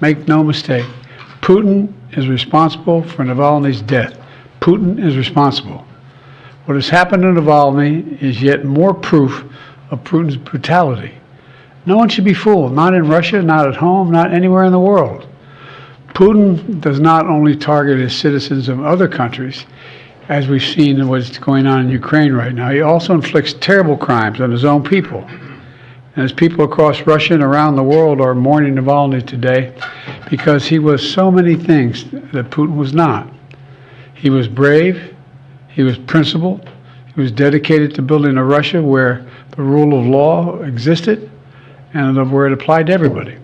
Putin is responsible for Navalny's death. Putin is responsible. What has happened to Navalny is yet more proof of Putin's brutality. No one should be fooled, not in Russia, not at home, not anywhere in the world. Putin does not only target his citizens of other countries, as we've seen in what's going on in Ukraine right now, he also inflicts terrible crimes on his own people. And as people across Russia and around the world are mourning Navalny today because he was so many things that Putin was not. He was brave, he was principled, he was dedicated to building a Russia where the rule of law existed and where it applied to everybody.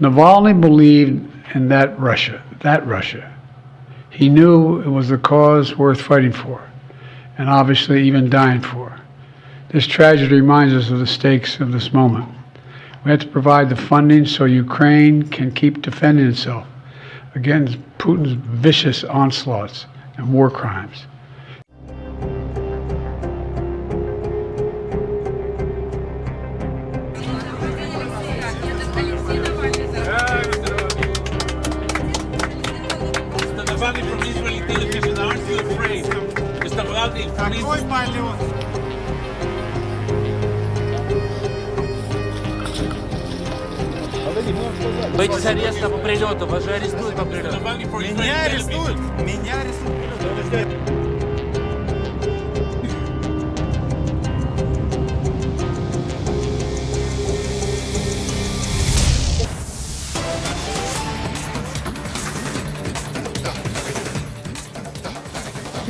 Navalny believed in that Russia. He knew it was a cause worth fighting for, and obviously even dying for. This tragedy reminds us of the stakes of this moment. We have to provide the funding so Ukraine can keep defending itself against Putin's vicious onslaughts and war crimes. Быть серьезно по прилету, вас же арестуют по прилету. Меня арестуют? Меня арестуют.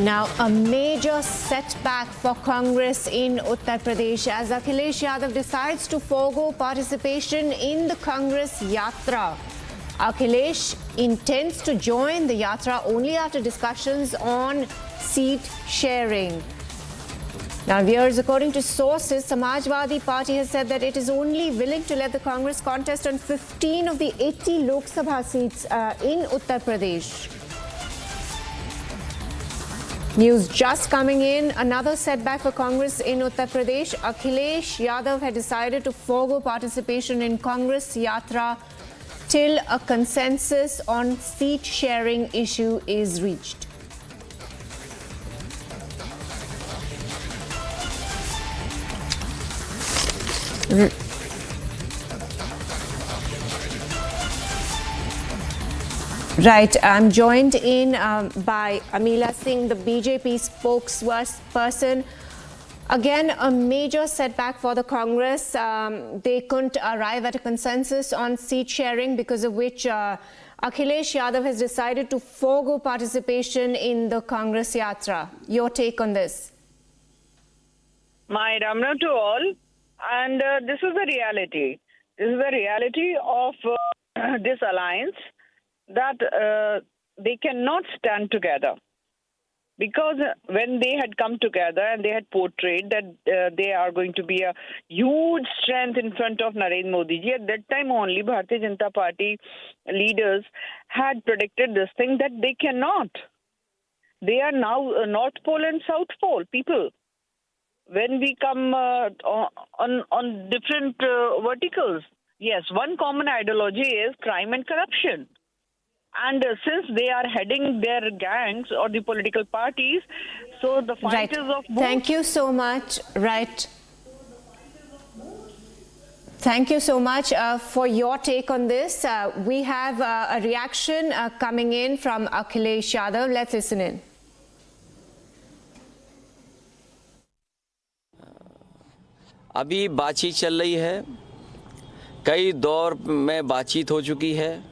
Now, a major setback for Congress in Uttar Pradesh as Akhilesh Yadav decides to forego participation in the Congress Yatra. Akhilesh intends to join the Yatra only after discussions on seat sharing. Now, viewers, according to sources, Samajwadi Party has said that it is only willing to let the Congress contest on 15 of the 80 Lok Sabha seats in Uttar Pradesh. News just coming in. Another setback for Congress in Uttar Pradesh. Akhilesh Yadav had decided to forego participation in Congress Yatra till a consensus on seat sharing issue is reached. Right, I'm joined in by Amila Singh, the BJP spokesperson. Again, a major setback for the Congress. They couldn't arrive at a consensus on seat sharing, because of which Akhilesh Yadav has decided to forego participation in the Congress Yatra. Your take on this? My Ramna to all. And this is the reality. This is the reality of this alliance, that they cannot stand together. Because when they had come together and they had portrayed that they are going to be a huge strength in front of Narendra Modi ji, at that time only Bharatiya Janata Party leaders had predicted this thing, that they cannot. They are now North Pole and South Pole people. When we come on different verticals, yes, one common ideology is crime and corruption. And since they are heading their gangs or the political parties, so the fight is of both. Thank you so much. Right. Thank you so much for your take on this. We have a reaction coming in from Akhilesh Yadav. Let's listen in. अभी बातचीत चल रही है, कई दौर में बातचीत हो चुकी है,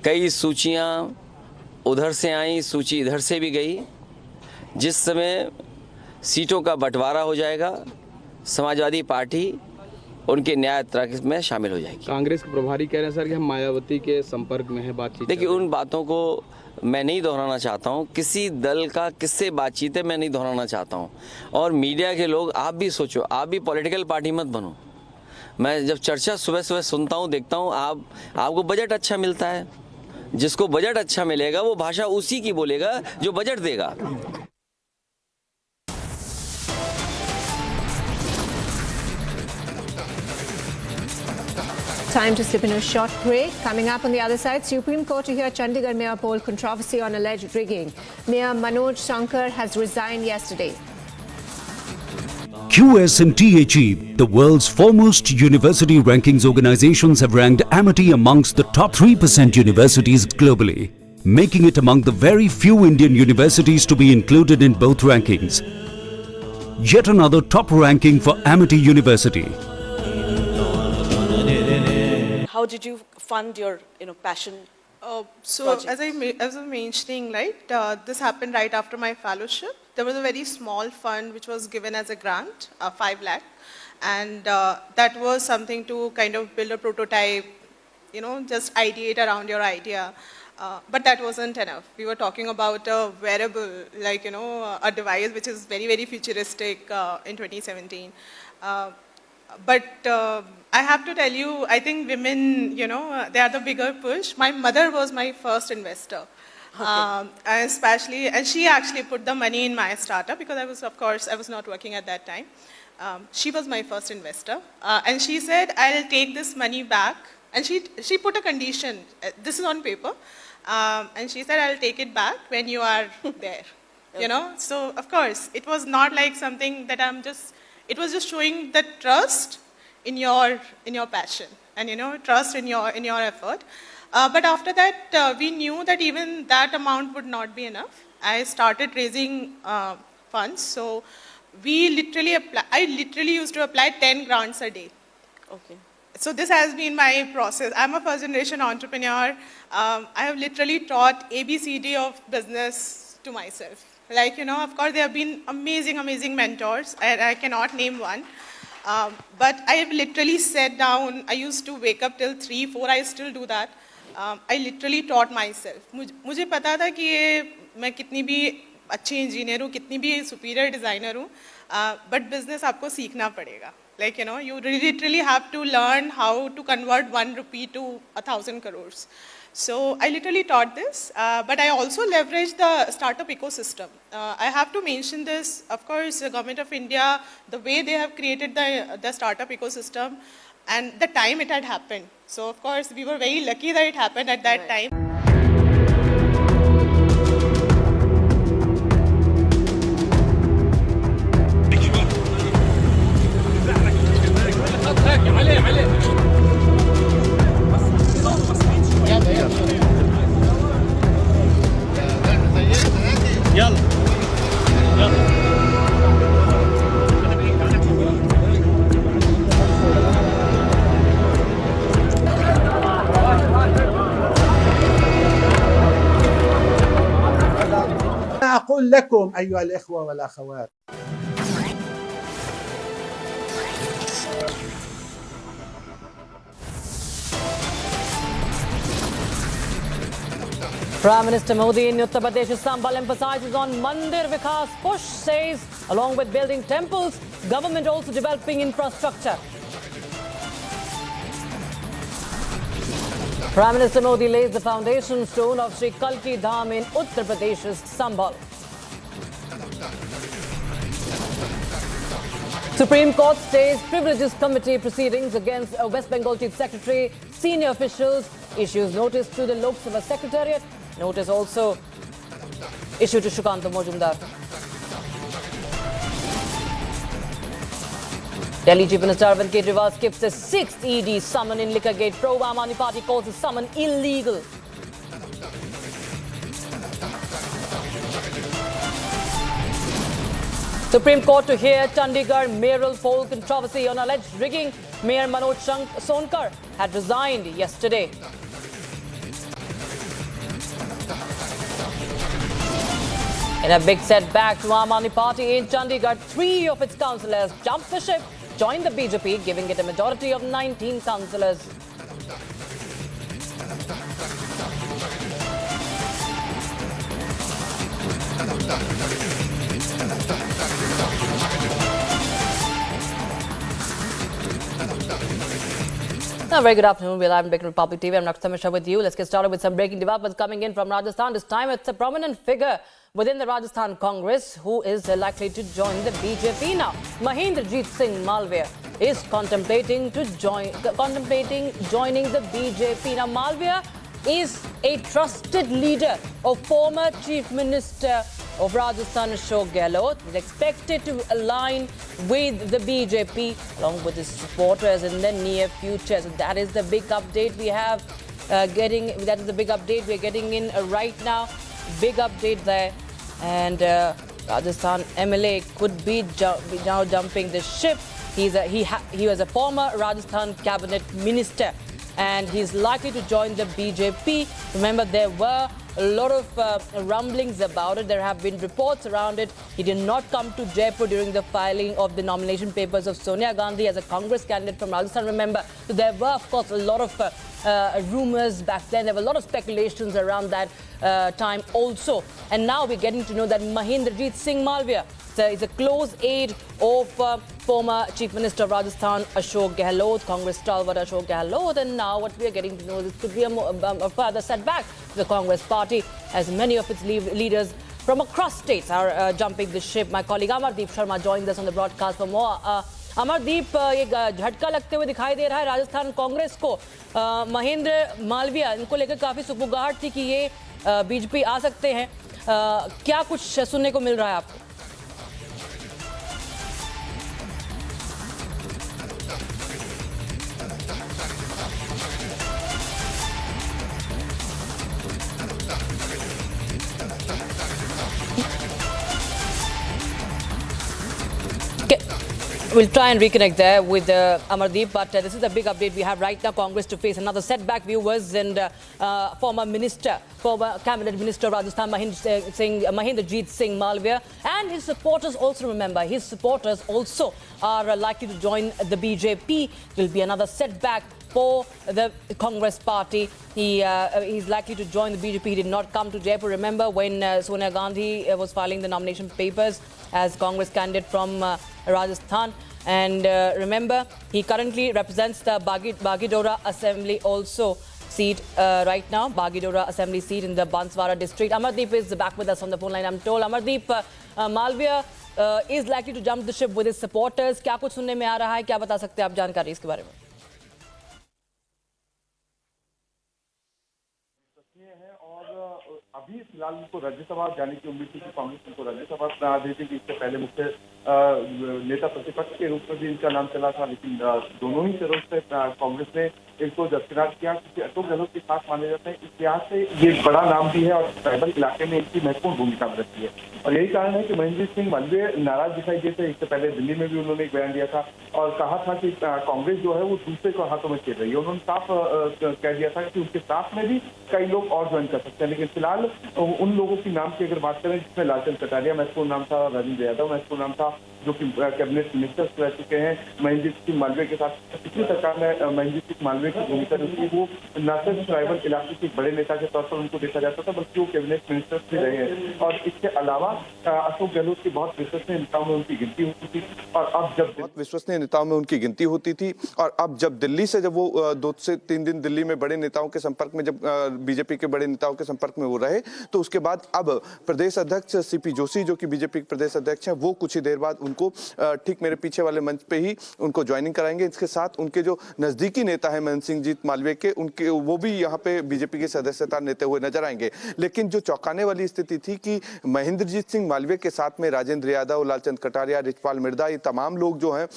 कई सूचियां उधर से आई, सूची इधर से भी गई। जिस समय सीटों का बंटवारा हो जाएगा, समाजवादी पार्टी उनके न्याय यात्रा में शामिल हो जाएगी। कांग्रेस के प्रभारी कह रहे हैं सर कि हम मायावती के संपर्क में है, बातचीत। देखिए, उन बातों को मैं नहीं दोहराना चाहता हूँ। किसी दल का किससे बातचीत है मैं नहीं दोहराना चाहता हूँ। और मीडिया के लोग, आप भी सोचो, आप भी पॉलिटिकल पार्टी मत बनो। मैं जब चर्चा सुबह सुबह सुनता हूँ, देखता हूँ, आपको बजट अच्छा मिलता है। जिसको बजट अच्छा मिलेगा वो भाषा उसी की बोलेगा जो बजट देगा। Time to slip in a short break. Coming up on the other side, Supreme Court to hear Chandigarh Mayor poll controversy on alleged rigging. Mayor Manoj Shankar has resigned yesterday. QS and THE, the world's foremost university rankings organizations, have ranked Amity amongst the top 3% universities globally, making it among the very few Indian universities to be included in both rankings. Yet another top ranking for Amity University. How did you fund your passion? So as I was mentioning, right, this happened right after my fellowship. There was a very small fund which was given as a grant, 5 lakh, and that was something to kind of build a prototype, just ideate around your idea. But that wasn't enough. We were talking about a wearable, like, a device which is very, very futuristic in 2017. But I have to tell you, I think women, they are the bigger push. My mother was my first investor. And she actually put the money in my startup because I was not working at that time. She was my first investor. And she said, I'll take this money back. And she put a condition. This is on paper. And she said, I'll take it back when you are there. you know. So of course, it was not like something that it was just showing the trust in your passion and, you know, trust in your effort. But after that, we knew that even that amount would not be enough. I started raising funds. So I literally used to apply 10 grants a day. Okay. So this has been my process. I'm a first generation entrepreneur. I have literally taught ABCD of business to myself. Like, you know, of course, there have been amazing, amazing mentors, and I cannot name one. But I have literally sat down. I used to wake up till 3, 4. I still do that. I literally taught myself. मुझे पता था कि ये मैं कितनी भी अच्छी engineer हूँ, कितनी भी सुपीरियर डिज़ाइनर हूँ, but business आपको सीखना पड़ेगा. Like, you know, you literally have to learn how to convert 1 rupee to 1,000 crores. So I literally taught this, but I also leveraged the startup ecosystem. I have to mention this, of course, the Government of India, the way they have created the startup ecosystem and the time it had happened. So of course, we were very lucky that it happened at that time. أقول لكم أيها الإخوة والأخوات Prime Minister Modi in Uttar Pradesh's Sambhal emphasizes on Mandir Vikas push, says along with building temples, government also developing infrastructure. Prime Minister Modi lays the foundation stone of Sri Kalki Dham in Uttar Pradesh's Sambhal. Supreme Court stays Privileges Committee proceedings against West Bengal Chief Secretary. Senior officials issues notice to the Lok Sabha Secretariat. Notice also issued to Shukanta Mojumdar. Delhi Chief Minister Arvind Kejriwal skips the 6th ED summon in Liquorgate probe. Aam Aadmi Party calls the summon illegal. Supreme Court to hear Chandigarh mayoral poll controversy on alleged rigging. Mayor Manoj Sonkar had resigned yesterday. In a big setback to Aam Aadmi Party in Chandigarh, 3 of its councillors jumped the ship, joined the BJP, giving it a majority of 19 councillors. A very good afternoon. We're live on Big Republic TV. I'm Rekha Sharma with you. Let's get started with some breaking developments coming in from Rajasthan. This time it's a prominent figure within the Rajasthan Congress who is likely to join the BJP now. Mahendrajit Singh Malviya is contemplating joining the BJP. Now, Malviya is a trusted leader of former Chief Minister of Rajasthan, Ashok Gehlot. Is expected to align with the BJP along with his supporters in the near future. So that is the big update we have that is the big update we're getting in right now. Big update there, and Rajasthan MLA could be now jumping the ship. He was a former Rajasthan cabinet minister, and he's likely to join the BJP. Remember, there were a lot of rumblings about it. There have been reports around it. He did not come to Jaipur during the filing of the nomination papers of Sonia Gandhi as a Congress candidate from Rajasthan. Remember, so there were, of course, a lot of rumors back then. There were a lot of speculations around that time also. And now we're getting to know that Mahendrajit Singh Malviya is a close aide of former Chief Minister of Rajasthan, Ashok Gehlot, Congress stalwart Ashok Gehlot. And now what we are getting to know is this could be a further setback to the Congress party, as many of its leaders from across states are jumping the ship. My colleague Amardeep Sharma joined us on the broadcast for more. Amardeep एक झटका लगते हुए दिखाई दे रहा है राजस्थान कांग्रेस को. महेंद्र मालविया, इनको लेकर काफी सुगबुगाहट थी कि ये बीजेपी आ सकते हैं. क्या कुछ सुनने को मिल रहा है आपको? We'll try and reconnect there with Amardeep, but this is the big update we have right now. Congress to face another setback, viewers, and former cabinet minister of Rajasthan, Mahendrajit Singh Malviya, and his supporters also, remember, his supporters also are likely to join the BJP. Will be another setback for the Congress party. He's likely to join the BJP. He did not come to Jaipur. Remember when Sonia Gandhi was filing the nomination papers as Congress candidate from Rajasthan. And remember, he currently represents the Bagidora Assembly also seat right now. Bagidora Assembly seat in the Banswara district. Amardeep is back with us on the phone line, I'm told. Amardeep, Malviya is likely to jump the ship with his supporters. क्या कुछ सुनने में आ रहा है? क्या बता सकते हैं आप जानकारी इसके बारे में? अभी फिलहाल उनको राज्यसभा जाने की उम्मीद थी कि कांग्रेस उनको राज्यसभा बना देती थी। इससे पहले मुख्य नेता प्रतिपक्ष के रूप में भी इनका नाम चला था, लेकिन दोनों ही सिरों से कांग्रेस ने इनको दरकिनार किया क्योंकि अशोक गहलोत के साथ माने जाते हैं। इतिहास से ये बड़ा नाम भी है और ट्राइबल इलाके में इनकी महत्वपूर्ण भूमिका रहती है और यही कारण है कि महेंद्रजीत सिंह मालवीय नाराज दिखाई देते। इससे पहले दिल्ली में भी उन्होंने एक बयान दिया था और कहा था कि कांग्रेस जो है वो दूसरे को हाथों में खेल रही है। उन्होंने साफ कह दिया था कि उनके साथ में भी कई लोग और ज्वाइन कर सकते हैं, लेकिन फिलहाल उन लोगों की नाम की अगर बात करें जिसमें लालचंद कटारिया महत्वपूर्ण नाम था, राजेंद्र यादव महत्वपूर्ण नाम था, जो कि कैबिनेट मिनिस्टर्स रह चुके हैं। महेंद्रजीत सिंह मालवीय के साथ पिछली सरकार में महेंद्रजीत सिंह मालवीय की भूमिका जो थी वो न सिर्फ ट्राइबल इलाके के बड़े नेता के तौर पर उनको देखा जाता था, बल्कि वो कैबिनेट मिनिस्टर्स भी रहे हैं। और इसके अलावा अशोक गहलोत की बहुत विश्वसनीय नेताओं में उनकी गिनती होती थी और अब जब बहुत विश्वसनीय नेताओं में उनकी गिनती होती थी और अब जब दिल्ली से जब वो 2 से 3 दिन दिल्ली में बड़े नेताओं के संपर्क में, जब बीजेपी के बड़े नेताओं के संपर्क में वो रहे, तो उसके बाद अब प्रदेश अध्यक्ष सीपी जोशी जो कि बीजेपी के प्रदेश अध्यक्ष हैं, वो कुछ ही देर बाद उनको ठीक मेरे पीछे वाले मंच पे ही उनको ज्वाइनिंग कराएंगे। इसके साथ उनके जो नजदीकी नेता हैं महेंद्रजीत मालवीय के, उनके वो भी यहाँ पे बीजेपी की सदस्यता लेते हुए नजर आएंगे। लेकिन जो चौंकाने वाली स्थिति थी कि महेंद्रजीत सिंह मालवीय के साथ में राजेंद्र यादव, लालचंद कटारिया, रिचपाल मिर्धा, ये तमाम लोग जो हैं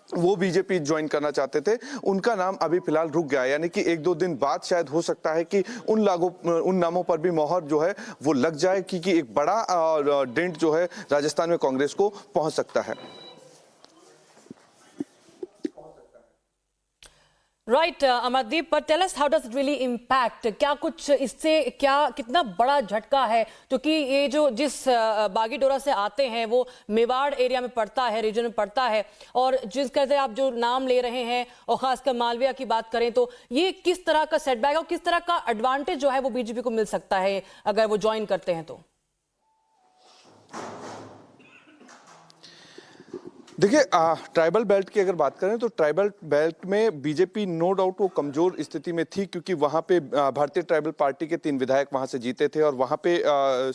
वो बीजेपी ज्वाइन करना चाहते थे, उनका नाम अभी फिलहाल रुक गया। यानी कि 1-2 दिन बाद शायद हो सकता है कि उन नामों पर भी मोहर जो है वो लग जाए, क्योंकि एक बड़ा डेंट जो है राजस्थान में कांग्रेस को पहुंच सकता है। Right, Amardeep, but tell us how does it really impact? क्या कुछ इससे कितना बड़ा झटका है, क्योंकि ये जो जिस बागीडोरा से आते हैं वो मेवाड़ एरिया में पड़ता है, रीजन में पड़ता है, और जिस तरह आप जो नाम ले रहे हैं और खासकर मालविया की बात करें तो ये किस तरह का सेटबैक और किस तरह का एडवांटेज जो है वो बीजेपी को मिल सकता है अगर वो ज्वाइन करते हैं तो? देखिए, ट्राइबल बेल्ट की अगर बात करें तो ट्राइबल बेल्ट में बीजेपी नो डाउट वो कमजोर स्थिति में थी, क्योंकि वहां पे भारतीय ट्राइबल पार्टी के 3 विधायक वहां से जीते थे और वहां पे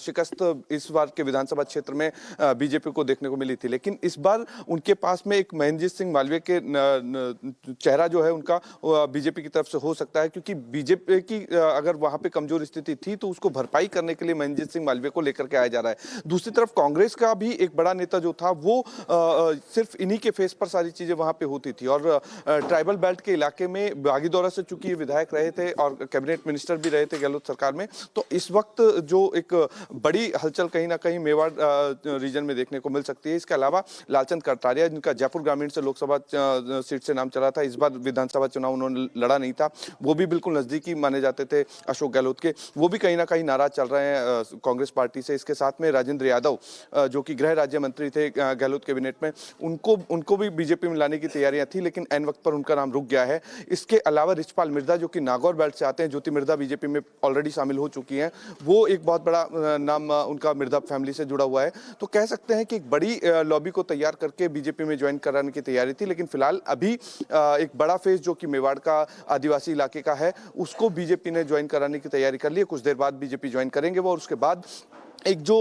शिकस्त इस बार के विधानसभा क्षेत्र में बीजेपी को देखने को मिली थी। लेकिन इस बार उनके पास में एक महेंद्रजीत सिंह मालवीय के चेहरा जो है उनका बीजेपी की तरफ से हो सकता है, क्योंकि बीजेपी की अगर वहां पे कमजोर स्थिति थी तो उसको भरपाई करने के लिए महेंद्रजीत सिंह मालवीय को लेकर के आया जा रहा है। दूसरी तरफ कांग्रेस का भी एक बड़ा नेता जो था वो सिर्फ इन्हीं के फेस पर सारी चीजें वहां पे होती थी और ट्राइबल बेल्ट के इलाके में बागीदौरा से चूंकि विधायक रहे थे और कैबिनेट मिनिस्टर भी रहे थे गहलोत सरकार में, तो इस वक्त जो एक बड़ी हलचल कहीं ना कहीं मेवाड़ रीजन में देखने को मिल सकती है। इसके अलावा लालचंद कटारिया, जिनका जयपुर ग्रामीण से लोकसभा सीट से नाम चला था, इस बार विधानसभा चुनाव उन्होंने लड़ा नहीं था, वो भी बिल्कुल नजदीकी माने जाते थे अशोक गहलोत के, वो भी कहीं ना कहीं नाराज चल रहे हैं कांग्रेस पार्टी से। इसके साथ में राजेंद्र यादव जो कि गृह राज्य मंत्री थे गहलोत कैबिनेट में, उनको भी बीजेपी में लाने की तैयारियां थी, लेकिन एन वक्त पर उनका नाम रुक गया है। इसके अलावा रिचपाल मिर्धा जो कि नागौर बेल्ट से आते हैं, ज्योति मिर्धा बीजेपी में ऑलरेडी शामिल हो चुकी हैं, वो एक बहुत बड़ा नाम उनका मिर्धा फैमिली से जुड़ा हुआ है। तो कह सकते हैं कि एक बड़ी लॉबी को तैयार करके बीजेपी में ज्वाइन कराने की तैयारी थी, लेकिन फिलहाल अभी एक बड़ा फेज जो कि मेवाड़ का आदिवासी इलाके का है उसको बीजेपी ने ज्वाइन कराने की तैयारी कर ली है। कुछ देर बाद बीजेपी ज्वाइन करेंगे वो, और उसके बाद एक जो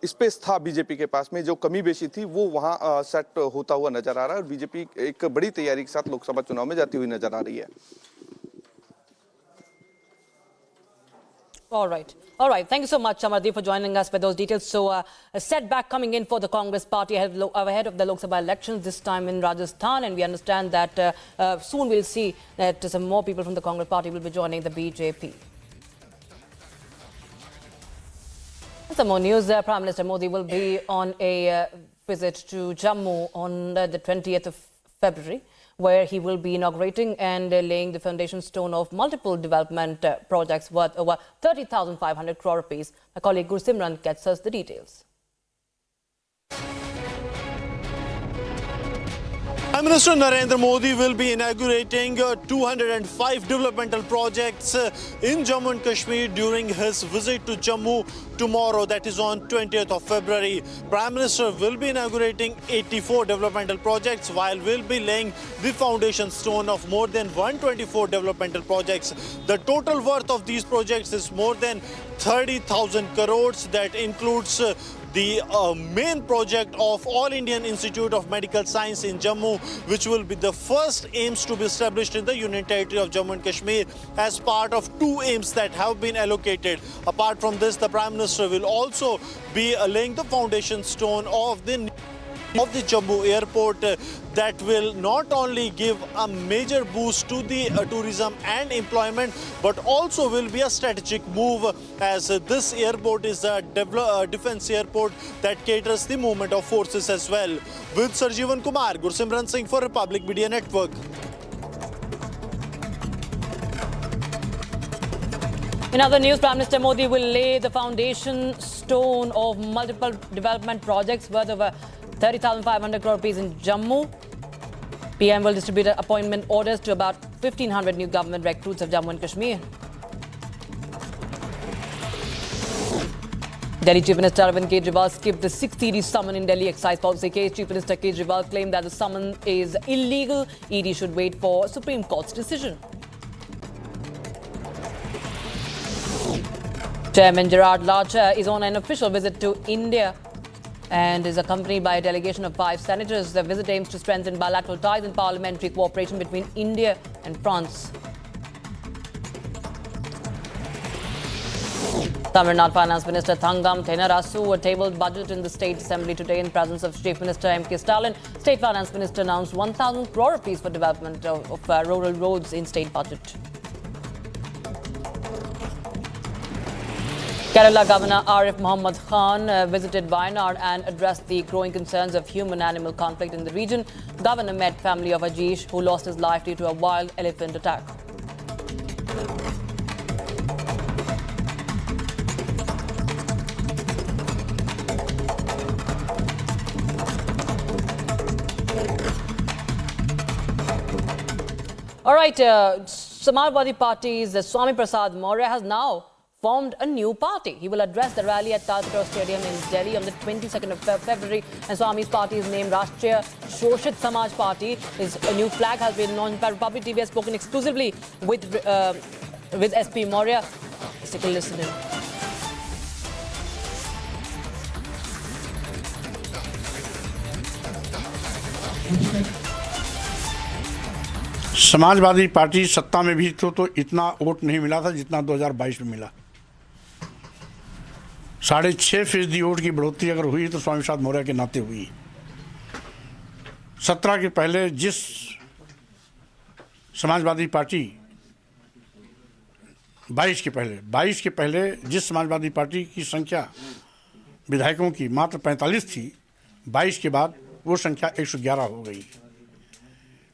स्पेस था बीजेपी के पास में, जो कमी बेशी थी, वो वहां सेट होता हुआ नजर आ रहा है और बीजेपी एक बड़ी तैयारी के साथ लोकसभा चुनाव में जाती हुई नजर आ रही है। All right. Thank you so much, Amardeep, for joining us with those details. So, a setback coming in for the Congress party ahead of the Lok Sabha elections, this time in Rajasthan. And we understand that soon we'll see that some more people from the Congress party will be joining the BJP. And some more news. Prime Minister Modi will be on a visit to Jammu on the 20th of February, where he will be inaugurating and laying the foundation stone of multiple development projects worth over 30,500 crore rupees. My colleague Gursimran gets us the details. Prime Minister Narendra Modi will be inaugurating 205 developmental projects in Jammu and Kashmir during his visit to Jammu tomorrow, that is on 20th of February. Prime Minister will be inaugurating 84 developmental projects while will be laying the foundation stone of more than 124 developmental projects. The total worth of these projects is more than 30,000 crores. That includes the main project of All Indian Institute of Medical Science in Jammu, which will be the first AIIMS to be established in the Union Territory of Jammu and Kashmir as part of 2 AIIMS that have been allocated. Apart from this, the Prime Minister will also be laying the foundation stone of the Jammu airport that will not only give a major boost to the tourism and employment, but also will be a strategic move, as this airport is a defense airport that caters the movement of forces as well. With Sarjeevan Kumar, Gursimran Singh for Republic Media Network. In other news, Prime Minister Modi will lay the foundation stone of multiple development projects worth over 30,500 crore rupees in Jammu. PM will distribute appointment orders to about 1,500 new government recruits of Jammu and Kashmir. Delhi Chief Minister Arvind Kejriwal skipped the 6th ED summon in Delhi excise policy case. Chief Minister Kejriwal claimed that the summon is illegal. ED should wait for Supreme Court's decision. Chairman Gerard Larcher is on an official visit to India and is accompanied by a delegation of 5 senators. The visit aims to strengthen bilateral ties and parliamentary cooperation between India and France. Tamil Nadu Finance Minister Thangam Thenarasu tabled budget in the State Assembly today in presence of Chief Minister M.K. Stalin. State Finance Minister announced 1,000 crore rupees for development of rural roads in state budget. Kerala Governor Arif Muhammad Khan visited Wayanad and addressed the growing concerns of human-animal conflict in the region. Governor met family of Ajish, who lost his life due to a wild elephant attack. All right, Samajwadi Party's Swami Prasad Maurya has now formed a new party. He will address the rally at Talkatoa Stadium in Delhi on the 22nd of February. And Swami's party is named Rashtriya Shoshit Samaj Party. His new flag has been launched by Republic TV. Has spoken exclusively with SP Maurya. Let's take a listen in. Samajwadi party सत्ता में भी तो इतना vote नहीं मिला था जितना 2022 में मिला। 6.5% वोट की बढ़ोतरी अगर हुई तो स्वामी प्रसाद मौर्य के नाते हुई। 17 के पहले जिस समाजवादी पार्टी 22 के पहले जिस समाजवादी पार्टी की संख्या विधायकों की मात्र 45 थी, 22 के बाद वो संख्या 111 हो गई।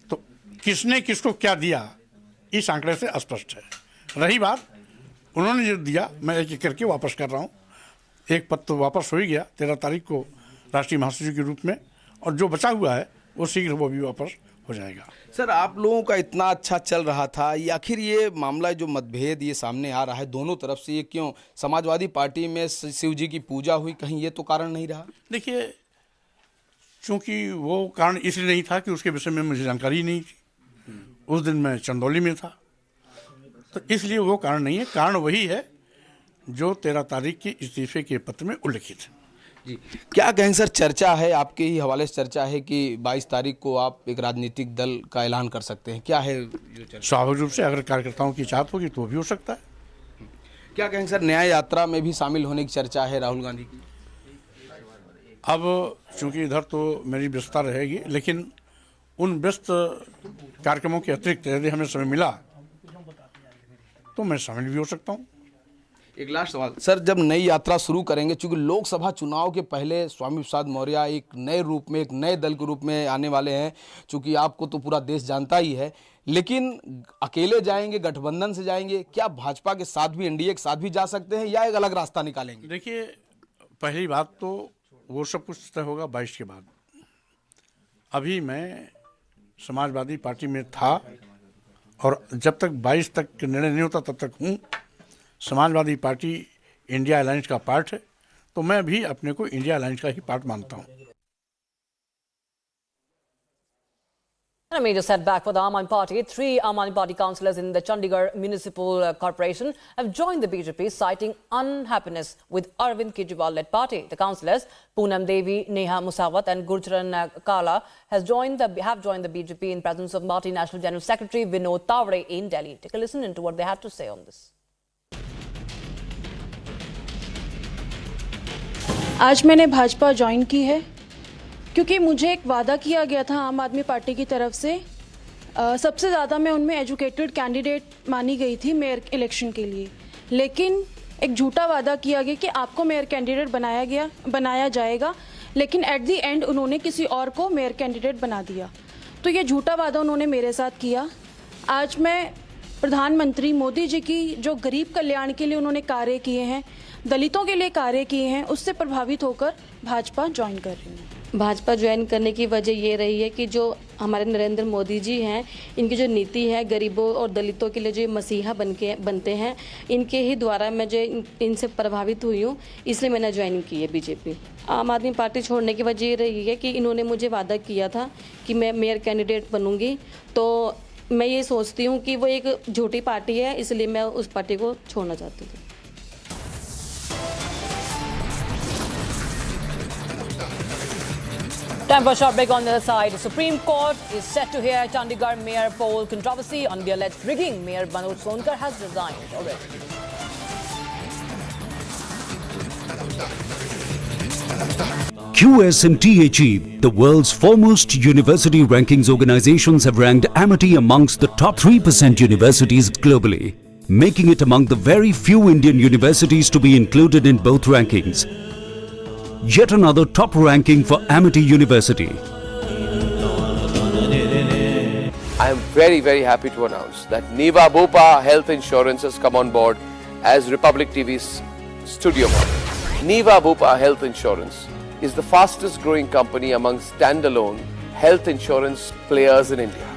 तो किसने किसको क्या दिया इस आंकड़े से स्पष्ट है। रही बात उन्होंने जो दिया, मैं एक एक करके वापस कर रहा हूँ। एक पद तो वापस हो ही गया 13 तारीख को राष्ट्रीय महासचिव के रूप में, और जो बचा हुआ है वो शीघ्र वो भी वापस हो जाएगा। सर, आप लोगों का इतना अच्छा चल रहा था, ये आखिर ये मामला जो मतभेद ये सामने आ रहा है दोनों तरफ से, ये क्यों? समाजवादी पार्टी में शिव जी की पूजा हुई, कहीं ये तो कारण नहीं रहा? देखिए, चूँकि वो कारण इसलिए नहीं था कि उसके विषय में मुझे जानकारी नहीं थी। उस दिन मैं चंदौली में था, तो इसलिए वो कारण नहीं है। कारण वही है जो 13 तारीख के इस्तीफे के पत्र में उल्लिखित है। जी, क्या कहें सर, चर्चा है, आपके ही हवाले से चर्चा है कि 22 तारीख को आप एक राजनीतिक दल का ऐलान कर सकते हैं, क्या है जो चर्चा? स्वाभाविक रूप से अगर कार्यकर्ताओं की चाहत होगी तो भी हो सकता है। क्या कहेंगे सर, न्याय यात्रा में भी शामिल होने की चर्चा है राहुल गांधी की? अब चूंकि इधर तो मेरी व्यस्तता रहेगी, लेकिन उन व्यस्त कार्यक्रमों के अतिरिक्त यदि हमें समय मिला तो मैं शामिल भी हो सकता हूँ। एक लास्ट सवाल सर, जब नई यात्रा शुरू करेंगे, चूंकि लोकसभा चुनाव के पहले स्वामी प्रसाद मौर्य एक नए रूप में, एक नए दल के रूप में आने वाले हैं, चूंकि आपको तो पूरा देश जानता ही है, लेकिन अकेले जाएंगे, गठबंधन से जाएंगे, क्या भाजपा के साथ भी, एनडीए के साथ भी जा सकते हैं या एक अलग रास्ता निकालेंगे? देखिए, पहली बात तो वो सब कुछ तय होगा 22 के बाद। अभी मैं समाजवादी पार्टी में था और जब तक 22 तक निर्णय नहीं होता तब तक हूँ। समाजवादी पार्टी इंडिया अलायंस का पार्ट है, तो मैं भी अपने को इंडिया अलायंस का ही पार्ट मानता हूँ। A major setback for the Aam Aadmi Party. 3 Aam Aadmi Party councillors in the Chandigarh Municipal Corporation have joined the BJP, citing unhappiness with Arvind Kejriwal-led party. The councillors, Poonam Devi, Neha Musawat and Gurcharan Kala, have joined the BJP in presence of party National General Secretary Vinod Tawre in Delhi. Take a listen into what they had to say on this. आज मैंने Bhajpa join की है क्योंकि मुझे एक वादा किया गया था आम आदमी पार्टी की तरफ से। सबसे ज़्यादा मैं उनमें एजुकेटेड कैंडिडेट मानी गई थी मेयर इलेक्शन के लिए, लेकिन एक झूठा वादा किया गया कि आपको मेयर कैंडिडेट बनाया जाएगा, लेकिन एट दी एंड उन्होंने किसी और को मेयर कैंडिडेट बना दिया। तो ये झूठा वादा उन्होंने मेरे साथ किया। आज मैं प्रधानमंत्री मोदी जी की जो गरीब कल्याण के लिए उन्होंने कार्य किए हैं, दलितों के लिए कार्य किए हैं, उससे प्रभावित होकर भाजपा ज्वाइन कर रही हूँ। भाजपा ज्वाइन करने की वजह ये रही है कि जो हमारे नरेंद्र मोदी जी हैं, इनकी जो नीति है गरीबों और दलितों के लिए जो मसीहा बनते हैं, इनके ही द्वारा मैं जो इनसे प्रभावित हुई हूँ, इसलिए मैंने ज्वाइन की है बीजेपी। आम आदमी पार्टी छोड़ने की वजह ये रही है कि इन्होंने मुझे वादा किया था कि मैं मेयर कैंडिडेट बनूंगी, तो मैं ये सोचती हूँ कि वो एक झूठी पार्टी है, इसलिए मैं उस पार्टी को छोड़ना चाहती थी। Time for a short break. On the other side, the Supreme Court is set to hear Chandigarh mayor poll controversy on the alleged rigging. Mayor Manoj Sonkar has resigned already. QS and THE, the world's foremost university rankings organizations, have ranked Amity amongst the top 3% universities globally, making it among the very few Indian universities to be included in both rankings. Yet another top ranking for Amity University. I am very, very happy to announce that Niva Bopa Health Insurance has come on board as Republic TV's studio model. Niva Bopa Health Insurance is the fastest growing company among standalone health insurance players in India.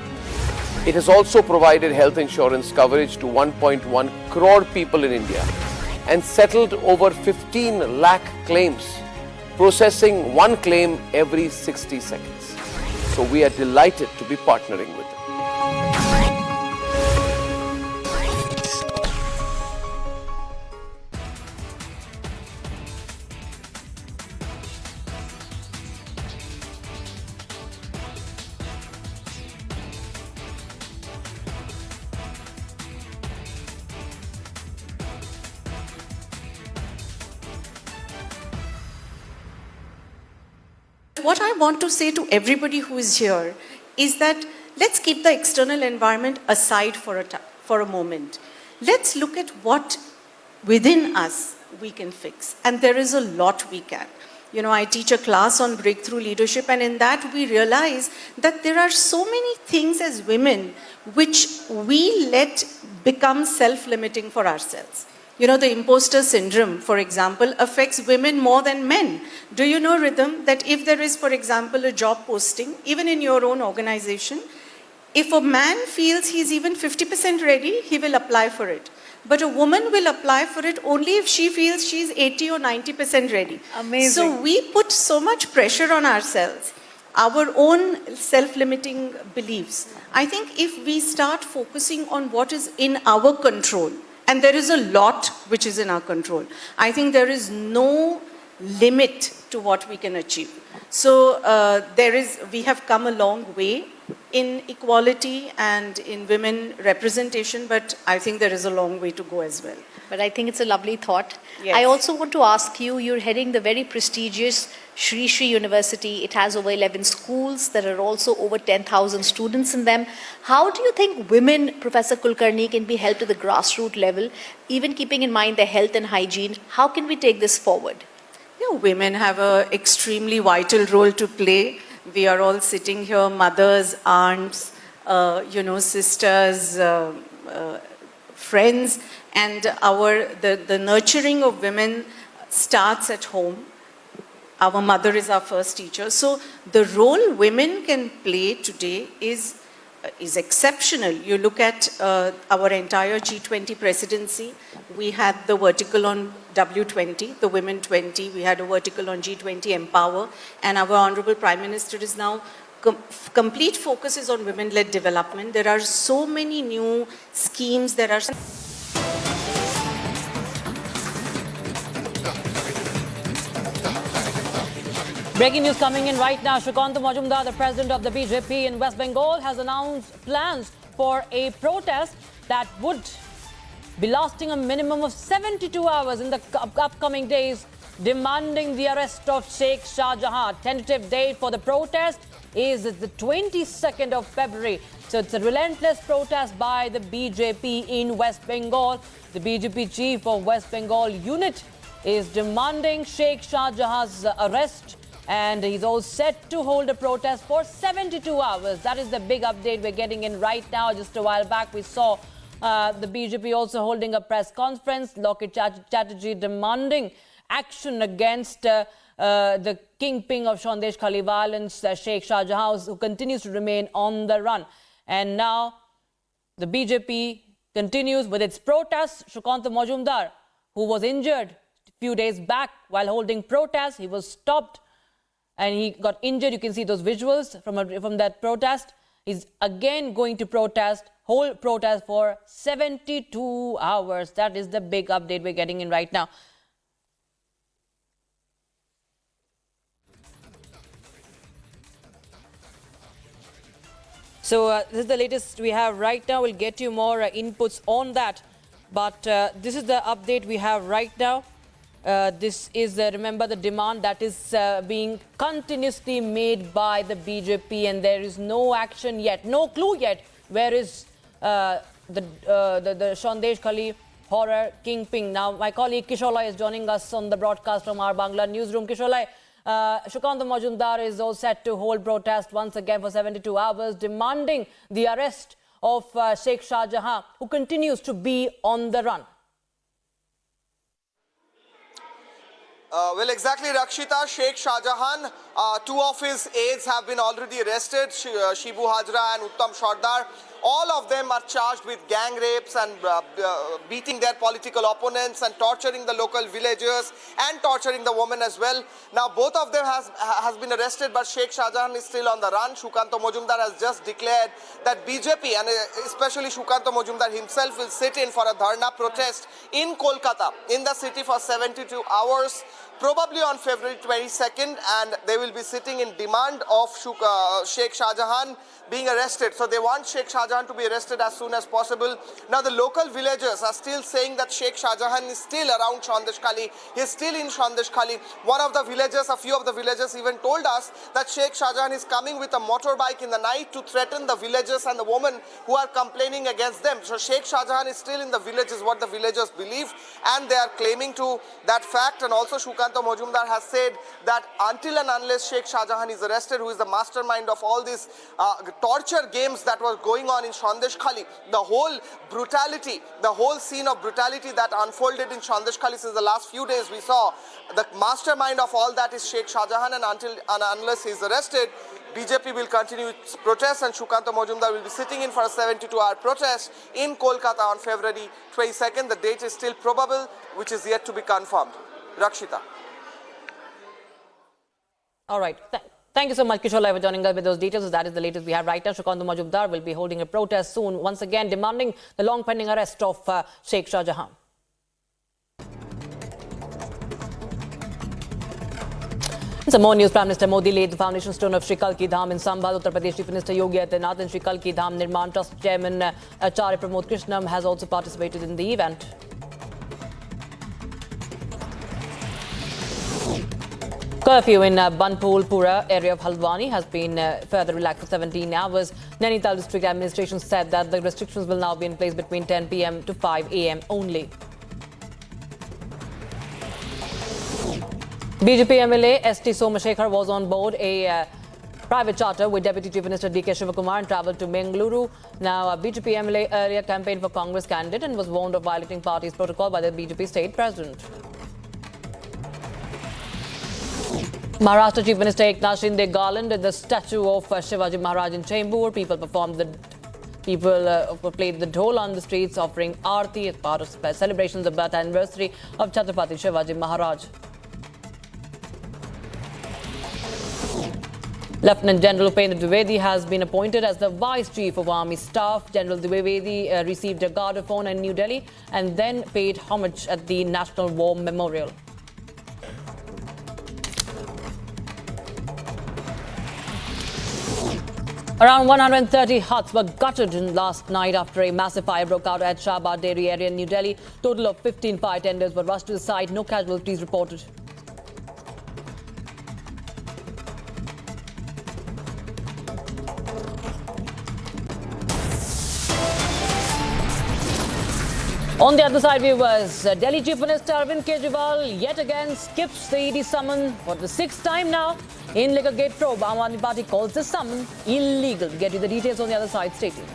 It has also provided health insurance coverage to 1.1 crore people in India and settled over 15 lakh claims, processing one claim every 60 seconds. So we are delighted to be partnering with them. What I want to say to everybody who is here is that let's keep the external environment aside for a moment. Let's look at what within us we can fix. And there is a lot we can. You know, I teach a class on breakthrough leadership, and in that we realize that there are so many things as women which we let become self-limiting for ourselves. You know, the imposter syndrome, for example, affects women more than men. Do you know, Rhythm, that if there is, for example, a job posting, even in your own organization, if a man feels he's even 50% ready, he will apply for it. But a woman will apply for it only if she feels she's 80 or 90% ready. Amazing. So we put so much pressure on ourselves, our own self-limiting beliefs. I think if we start focusing on what is in our control, and there is a lot which is in our control, I think there is no limit to what we can achieve. So we have come a long way. in equality and in women representation, but I think there is a long way to go as well. But I think it's a lovely thought. Yes. I also want to ask you, you're heading the very prestigious Shri Shri University. It has over 11 schools. There are also over 10,000 students in them. How do you think women, Professor Kulkarni, can be helped at the grassroots level, even keeping in mind their health and hygiene? How can we take this forward? Yeah, women have an extremely vital role to play. We are all sitting here, mothers, aunts, sisters, friends, and the nurturing of women starts at home. Our mother is our first teacher. So the role women can play today is exceptional. You look at our entire G20 presidency. We had the vertical on W20, the Women 20. We had a vertical on G20 Empower. And our Honorable Prime Minister is now complete focus is on women-led development. There are so many new schemes. There are Breaking news coming in right now. Shrikant Majumdar, the president of the BJP in West Bengal, has announced plans for a protest that would be lasting a minimum of 72 hours in the upcoming days, demanding the arrest of Sheikh Shahjahan. Tentative date for the protest is the 22nd of February. So it's a relentless protest by the BJP in West Bengal. The BJP chief of West Bengal unit is demanding Sheikh Shahjahan's arrest. And he's all set to hold a protest for 72 hours. That is the big update we're getting in right now. Just a while back, we saw the BJP also holding a press conference. Lokit Chatterjee demanding action against the kingpin of Sandeshkali violence, Sheikh Shahjahan, who continues to remain on the run. And now the BJP continues with its protest. Shrikant Majumdar, who was injured a few days back while holding protest, he was stopped and he got injured. You can see those visuals from that protest. He's again going to hold protest for 72 hours. That is the big update we're getting in right now. So this is the latest we have right now. We'll get you more inputs on that. But this is the update we have right now. This is, remember, the demand that is being continuously made by the BJP, and there is no action yet, no clue yet. Where is the Sandeshkali horror kingpin? Now, my colleague Kisholai is joining us on the broadcast from our Bangla newsroom. Kisholai, Shrikant Majumdar is all set to hold protest once again for 72 hours, demanding the arrest of Sheikh Shahjahan, who continues to be on the run. Well, exactly, Rakshita. Sheikh Shahjahan, two of his aides have been already arrested, Shibu Hajra and Uttam Sardar. All of them are charged with gang rapes and beating their political opponents and torturing the local villagers and torturing the women as well. Now, both of them has been arrested, but Sheikh Shahjahan is still on the run. Shrikant Majumdar has just declared that BJP, and especially Shrikant Majumdar himself, will sit in for a dharna protest in Kolkata, in the city, for 72 hours. Probably on February 22nd, and they will be sitting in demand of Sheikh Shahjahan being arrested. So they want Sheikh Shahjahan to be arrested as soon as possible. Now the local villagers are still saying that Sheikh Shahjahan is still around Sandeshkali. He is still in Sandeshkali. One of the villagers, a few of the villagers even told us that Sheikh Shahjahan is coming with a motorbike in the night to threaten the villagers and the women who are complaining against them. So Sheikh Shahjahan is still in the village is what the villagers believe, and they are claiming to that fact. And also Shrikant Majumdar has said that until and unless Sheikh Shahjahan is arrested, who is the mastermind of all these torture games that were going on in Sandeshkali, the whole brutality, the whole scene of brutality that unfolded in Sandeshkali since the last few days, we saw the mastermind of all that is Sheikh Shahjahan, and until and unless he is arrested, BJP will continue its protest, and Shrikant Majumdar will be sitting in for a 72-hour protest in Kolkata on February 22nd. The date is still probable, which is yet to be confirmed. Rakshita. All right. Thank you so much, Kisholai, for joining us with those details. That is the latest we have right now. Shrikant Majumdar will be holding a protest soon, once again demanding the long-pending arrest of Sheikh Shahjahan. Some more news. Prime Minister Modi laid the foundation stone of Shri Kalki Dham in Sambhal. Uttar Pradesh Chief Minister Yogi Adityanath and Shri Kalki Dham Nirman Trust Chairman Acharya Pramod Krishnam has also participated in the event. Curfew in Banpulpura area of Haldwani has been further relaxed for 17 hours. Nainital District Administration said that the restrictions will now be in place between 10 p.m. to 5 a.m. only. BJP MLA ST Somashekar was on board a private charter with Deputy Chief Minister DK Shivakumar and travelled to Bengaluru. Now, BJP MLA earlier campaigned for Congress candidate and was warned of violating party's protocol by the BJP state president. Maharashtra Chief Minister Eknath Shinde garlanded the statue of Shivaji Maharaj in Chembur. People played the dhol on the streets, offering aarti as part of celebrations of birth anniversary of Chhatrapati Shivaji Maharaj. Lieutenant General Upendra Dwivedi has been appointed as the Vice Chief of Army Staff. General Dwivedi received a guard of honor in New Delhi and then paid homage at the National War Memorial. Around 130 huts were gutted last night after a massive fire broke out at Shahbad Dairy area in New Delhi. Total of 15 fire tenders were rushed to the site. No casualties reported. On the other side, viewers, Delhi Chief Minister Arvind Kejriwal yet again skips the ED summon for the sixth time now. In Liquor Gate probe, Aam Aadmi Party calls this summon illegal. We'll get you the details on the other side. Stay tuned.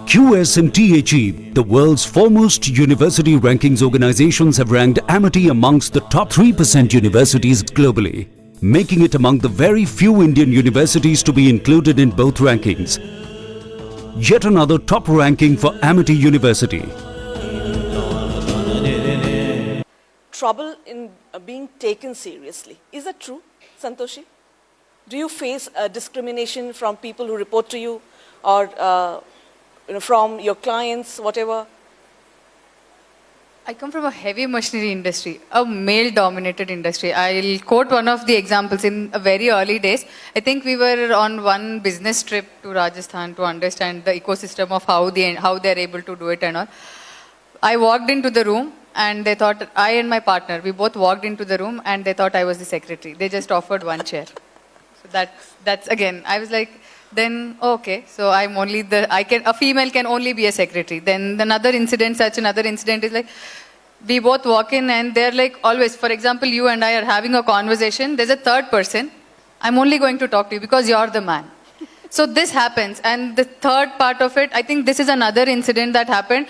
QS and THE, the world's foremost university rankings organizations, have ranked Amity amongst the top 3% universities globally, making it among the very few Indian universities to be included in both rankings. Yet another top ranking for Amity University. Trouble in being taken seriously. Is that true, Santoshi? Do you face discrimination from people who report to you or from your clients, whatever? I come from a heavy machinery industry, a male-dominated industry. I'll quote one of the examples in very early days. I think we were on one business trip to Rajasthan to understand the ecosystem of how they're able to do it and all. I walked into the room and they thought, I and my partner, we both walked into the room and they thought I was the secretary. They just offered one chair. So that's again, I was like, then okay, so I'm only a female can only be a secretary. Then another incident is like, we both walk in and they're like always, for example, you and I are having a conversation, there's a third person, I'm only going to talk to you because you're the man. So this happens, and the third part of it, I think this is another incident that happened.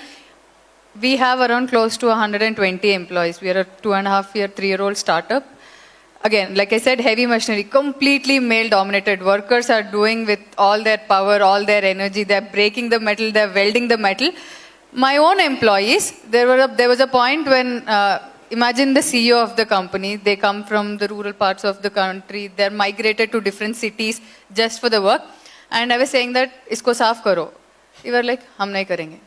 We have around close to 120 employees. We are a 2.5-year, 3-year-old startup. Again, like I said, heavy machinery, completely male-dominated. Workers are doing with all their power, all their energy. They're breaking the metal, they're welding the metal. My own employees, there was a point when, imagine the CEO of the company, they come from the rural parts of the country, they're migrated to different cities just for the work. And I was saying that, isko saaf karo. They were like, hum nahi karenge.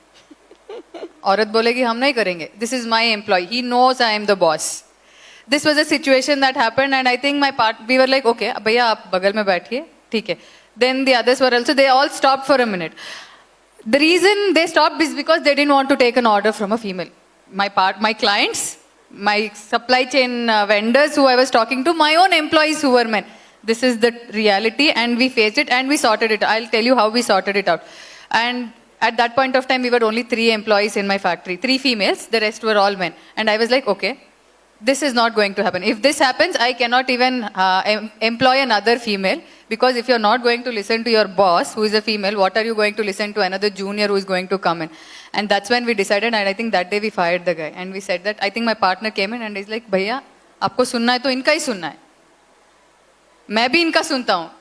Aurat bolegi, hum nahi karenge. This is my employee. He knows I am the boss. This was a situation that happened, and I think we were like, okay, bhaiya, aap bagal mein baithiye, theek hai. Then the others were also, they all stopped for a minute. The reason they stopped is because they didn't want to take an order from a female. My clients, my supply chain vendors who I was talking to, my own employees who were men. This is the reality, and we faced it and we sorted it. I'll tell you how we sorted it out. And at that point of time, we were only 3 employees in my factory. 3 females, the rest were all men. And I was like, okay, this is not going to happen. If this happens, I cannot even employ another female, because if you're not going to listen to your boss, who is a female, what are you going to listen to another junior who is going to come in? And that's when we decided, and I think that day we fired the guy. And we said that, I think my partner came in and he's like, bhaiya, aapko sunna hai to inka hi sunna hai. Main bhi inka sunta hu.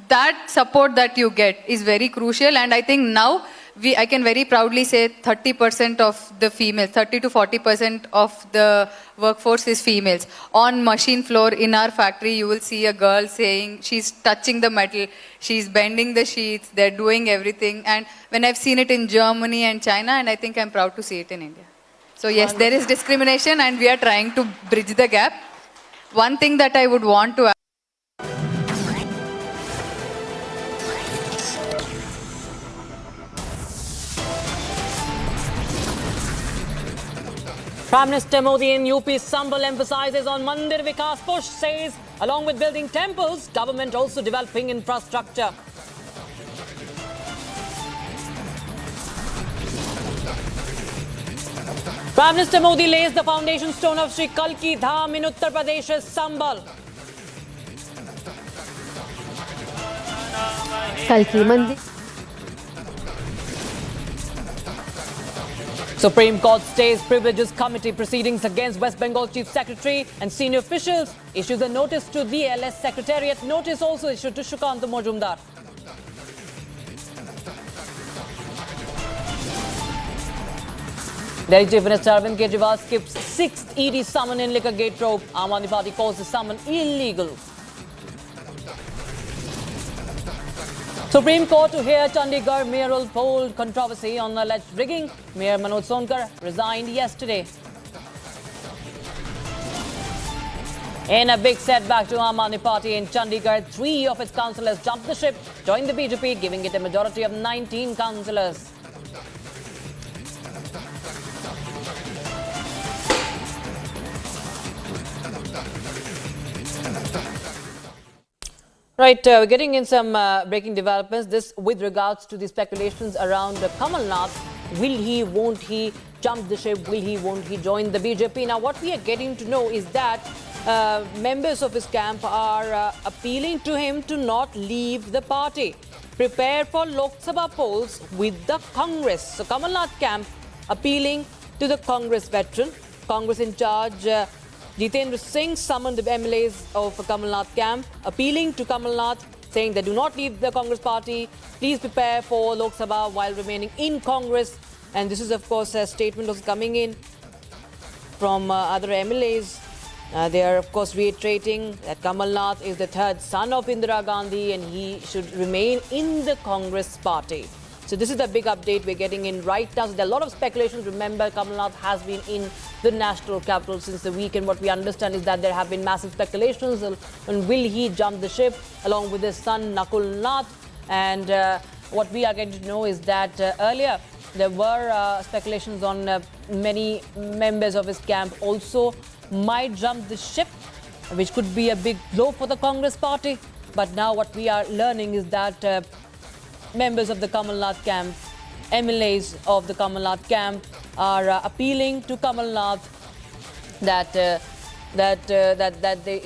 That support that you get is very crucial, and I think now I can very proudly say 30% of the females, 30 to 40% of the workforce is females. On machine floor in our factory, you will see a girl saying she's touching the metal, she's bending the sheets, they're doing everything. And when I've seen it in Germany and China, and I think I'm proud to see it in India. So yes, there is discrimination and we are trying to bridge the gap. One thing that I would want to add. Prime Minister Modi in UP Sambhal emphasizes on Mandir Vikas push, says along with building temples, government also developing infrastructure. Prime Minister Modi lays the foundation stone of Sri Kalki Dham in Uttar Pradesh's Sambhal. Kalki Mandir. Supreme Court stays privileges committee proceedings against West Bengal Chief Secretary and senior officials, issues a notice to the LS Secretariat. Notice also issued to Shukant Majumdar. Delhi Chief Minister Arvind Kejriwal skips 6th ED summon in liquor gate probe. Aam Aadmi Party calls the summon illegal. Supreme Court to hear Chandigarh mayoral poll controversy on alleged rigging. Mayor Manoj Sonkar resigned yesterday. In a big setback to Aam Aadmi Party in Chandigarh, 3 of its councillors jumped the ship, joined the BJP, giving it a majority of 19 councillors. Right, we're getting in some breaking developments. This with regards to the speculations around Kamal Nath. Will he, won't he jump the ship? Will he, won't he join the BJP? Now, what we are getting to know is that members of his camp are appealing to him to not leave the party. Prepare for Lok Sabha polls with the Congress. So, Kamal Nath camp appealing to the Congress veteran. Congress in charge Jitendra Singh summoned the MLAs of Kamal Nath camp, appealing to Kamal Nath, saying they do not leave the Congress party. Please prepare for Lok Sabha while remaining in Congress. And this is, of course, a statement was coming in from other MLAs. They are, of course, reiterating that Kamal Nath is the third son of Indira Gandhi and he should remain in the Congress party. So this is the big update we're getting in right now. So there are a lot of speculations. Remember, Kamal Nath has been in the national capital since the weekend. What we understand is that there have been massive speculations on will he jump the ship along with his son Nakul Nath. And what we are getting to know is that earlier there were speculations on many members of his camp also might jump the ship, which could be a big blow for the Congress party. But now what we are learning is that members of the Kamal Nath camp, MLAs of the Kamal Nath camp, are appealing to Kamal Nath that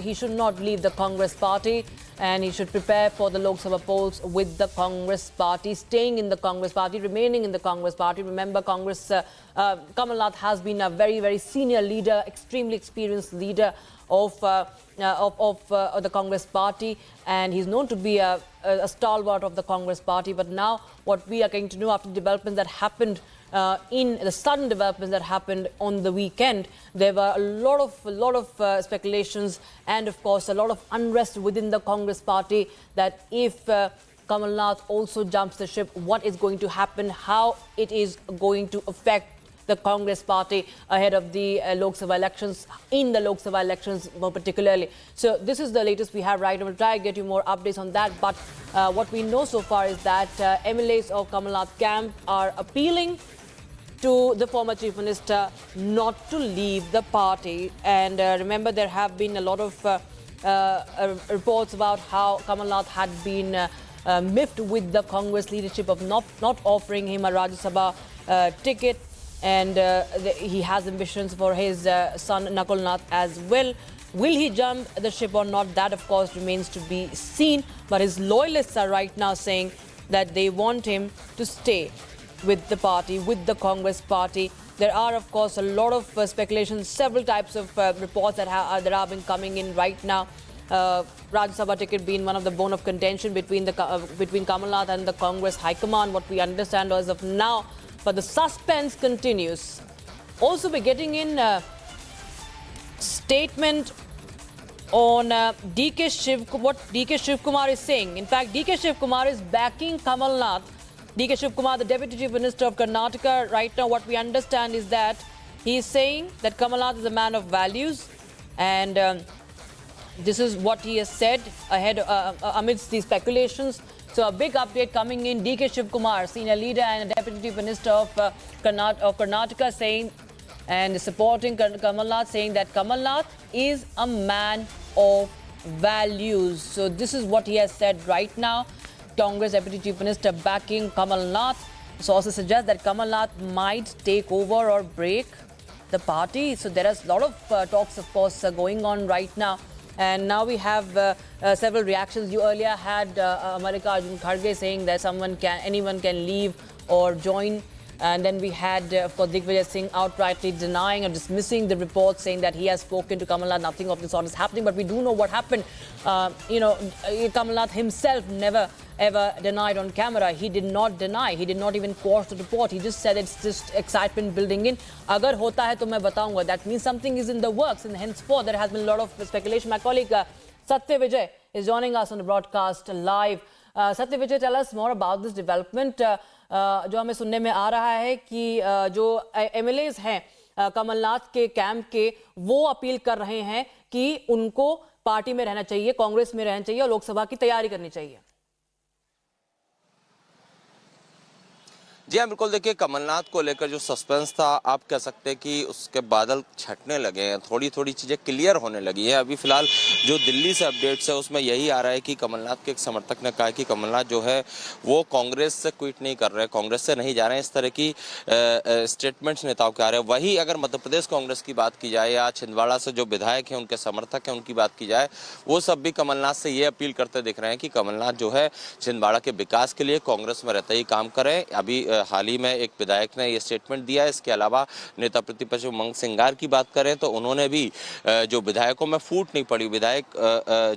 he should not leave the Congress party and he should prepare for the Lok Sabha polls with the Congress party, staying in the Congress party, remaining in the Congress party. Remember, Congress, Kamal Nath has been a very, very senior leader, extremely experienced leader of the Congress party, and he's known to be a stalwart of the Congress party. But now what we are going to know after developments that happened in the sudden developments that happened on the weekend, there were a lot of speculations and of course a lot of unrest within the Congress party that if Kamal Nath also jumps the ship, what is going to happen, how it is going to affect the Congress party ahead of the Lok Sabha elections, in the Lok Sabha elections more particularly. So this is the latest we have right now. We'll try to get you more updates on that. But what we know so far is that MLAs of Kamal Nath camp are appealing to the former Chief Minister not to leave the party. And remember, there have been a lot of reports about how Kamal Nath had been miffed with the Congress leadership of not offering him a Rajya Sabha ticket. And he has ambitions for his son Nakul Nath as well. Will he jump the ship or not? That, of course, remains to be seen. But his loyalists are right now saying that they want him to stay with the party, with the Congress party. There are, of course, a lot of speculations, several types of reports that have been coming in right now. Rajya Sabha ticket being one of the bone of contention between between Kamal Nath and the Congress High Command. What we understand as of now, but the suspense continues. Also, we're getting in statement on what DK Shiv Kumar is saying. In fact, DK Shiv Kumar is backing Kamal Nath. DK Shiv Kumar, the Deputy Chief Minister of Karnataka, right now what we understand is that he is saying that Kamal Nath is a man of values, and this is what he has said ahead amidst these speculations. So a big update coming in. DK Shiv Kumar, senior leader and Deputy Chief Minister of Karnataka, saying and supporting Kamal Nath, saying that Kamal Nath is a man of values. So this is what he has said right now. Congress Deputy Chief Minister backing Kamal Nath. Sources suggest that Kamal Nath might take over or break the party. So there is a lot of talks, of course, going on right now. And now we have several reactions. You earlier had Mallikarjun Kharge saying that anyone can leave or join. And then we had, of course, Digvijay Singh outrightly denying or dismissing the report, saying that he has spoken to Kamal Nath. Nothing of the sort is happening. But we do know what happened. Kamal Nath himself never ever denied on camera. He did not deny. He did not even quash the report. He just said it's just excitement building in. Agar hota hai to main bataunga. That means something is in the works, and henceforth there has been a lot of speculation. My colleague Satya Vijay is joining us on the broadcast live. Satya Vijay, tell us more about this development. जो हमें सुनने में आ रहा है कि जो MLAs हैं कमलनाथ के कैंप के, वो अपील कर रहे हैं कि उनको पार्टी में रहना चाहिए, कांग्रेस में रहना चाहिए और लोकसभा की तैयारी करनी चाहिए। जी हाँ, बिल्कुल। देखिए, कमलनाथ को लेकर जो सस्पेंस था, आप कह सकते हैं कि उसके बादल छटने लगे हैं, थोड़ी थोड़ी चीज़ें क्लियर होने लगी हैं। अभी फिलहाल जो दिल्ली से अपडेट्स है उसमें यही आ रहा है कि कमलनाथ के एक समर्थक ने कहा कि कमलनाथ जो है वो कांग्रेस से क्विट नहीं कर रहे, कांग्रेस से नहीं जा रहे हैं। इस तरह की स्टेटमेंट्स नेताओं के आ रहे हैं। वही अगर मध्य प्रदेश कांग्रेस की बात की जाए या छिंदवाड़ा से जो विधायक हैं, उनके समर्थक हैं, उनकी बात की जाए, वो सब भी कमलनाथ से ये अपील करते दिख रहे हैं कि कमलनाथ जो है छिंदवाड़ा के विकास के लिए कांग्रेस में रहते ही काम करें। अभी हाल ही में एक विधायक ने ये स्टेटमेंट दिया है। इसके अलावा नेता प्रतिपक्ष उमंग सिंगार की बात करें तो उन्होंने भी जो विधायकों में फूट नहीं पड़ी, विधायक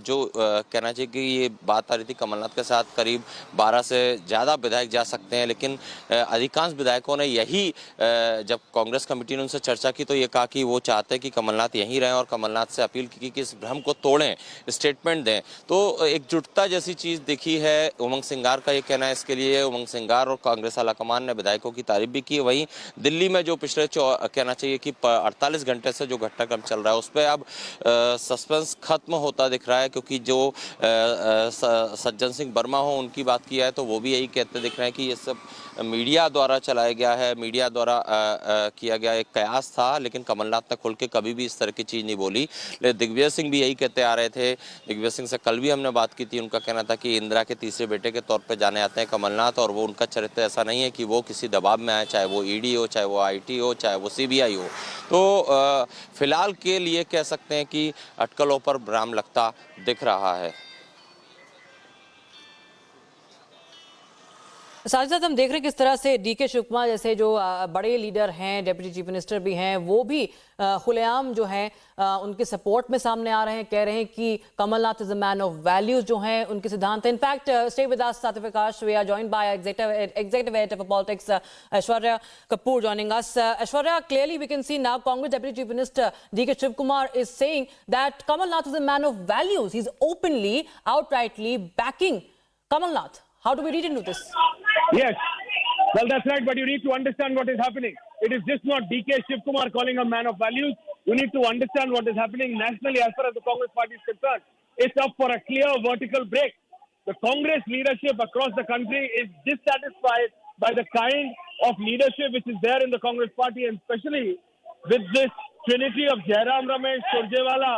जो कहना चाहिए कि ये बात आ रही थी कमलनाथ के साथ करीब 12 से ज़्यादा विधायक जा सकते हैं, लेकिन अधिकांश विधायकों ने यही, जब कांग्रेस कमेटी ने उनसे चर्चा की तो ये कहा कि वो चाहते हैं कि कमलनाथ यहीं रहें और कमलनाथ से अपील की कि इस भ्रम को तोड़ें, स्टेटमेंट दें। तो एकजुटता जैसी चीज़ दिखी है। उमंग सिंगार का ये कहना है, इसके लिए उमंग सिंगार और कांग्रेस आलाकमान ने विधायकों की तारीफ भी की। वहीं दिल्ली में जो पिछले कहना चाहिए कि 48 घंटे से जो घटनाक्रम चल रहा है उस पर अब सस्पेंस खत्म होता दिख रहा है, क्योंकि जो सज्जन सिंह वर्मा हो उनकी बात की है तो वो भी यही कहते दिख रहे हैं कि ये सब मीडिया द्वारा चलाया गया है, मीडिया द्वारा किया गया एक कयास था, लेकिन कमलनाथ ने खुल के कभी भी इस तरह की चीज़ नहीं बोली। लेकिन दिग्विजय सिंह भी यही कहते आ रहे थे। दिग्विजय सिंह से कल भी हमने बात की थी। उनका कहना था कि इंदिरा के तीसरे बेटे के तौर पर जाने आते हैं कमलनाथ, और वो उनका चरित्र ऐसा नहीं है कि वो किसी दबाव में आए, चाहे वो ईडी हो, चाहे वो आईटी हो, चाहे वो सीबीआई हो। तो फिलहाल के लिए कह सकते हैं कि अटकलों पर विराम लगता दिख रहा है। साथ ही साथ हम देख रहे हैं किस तरह से डीके शिव कुमार जैसे जो बड़े लीडर हैं, डेप्यूटी चीफ मिनिस्टर भी हैं, वो भी खुलेआम जो हैं उनके सपोर्ट में सामने आ रहे हैं, कह रहे हैं कि Kamalnath is a man of values जो हैं उनके सिद्धांत हैं। In fact stay with us Satvik Vikas, we are joined by executive editor for politics Aishwarya Kapoor joining us. Aishwarya, clearly we can see now Congress Deputy Chief Minister DK Shiv Kumar is saying that Kamal Nath is a man of values. He's openly, outrightly backing Kamal Nath. How do we read into this? Yes, well, that's right, but you need to understand what is happening. It is just not DK Shiv Kumar calling a man of values. You need to understand what is happening nationally as far as the Congress party is concerned. It's up for a clear vertical break. The Congress leadership across the country is dissatisfied by the kind of leadership which is there in the Congress party, and especially with this trinity of Jairam Ramesh, Surjewala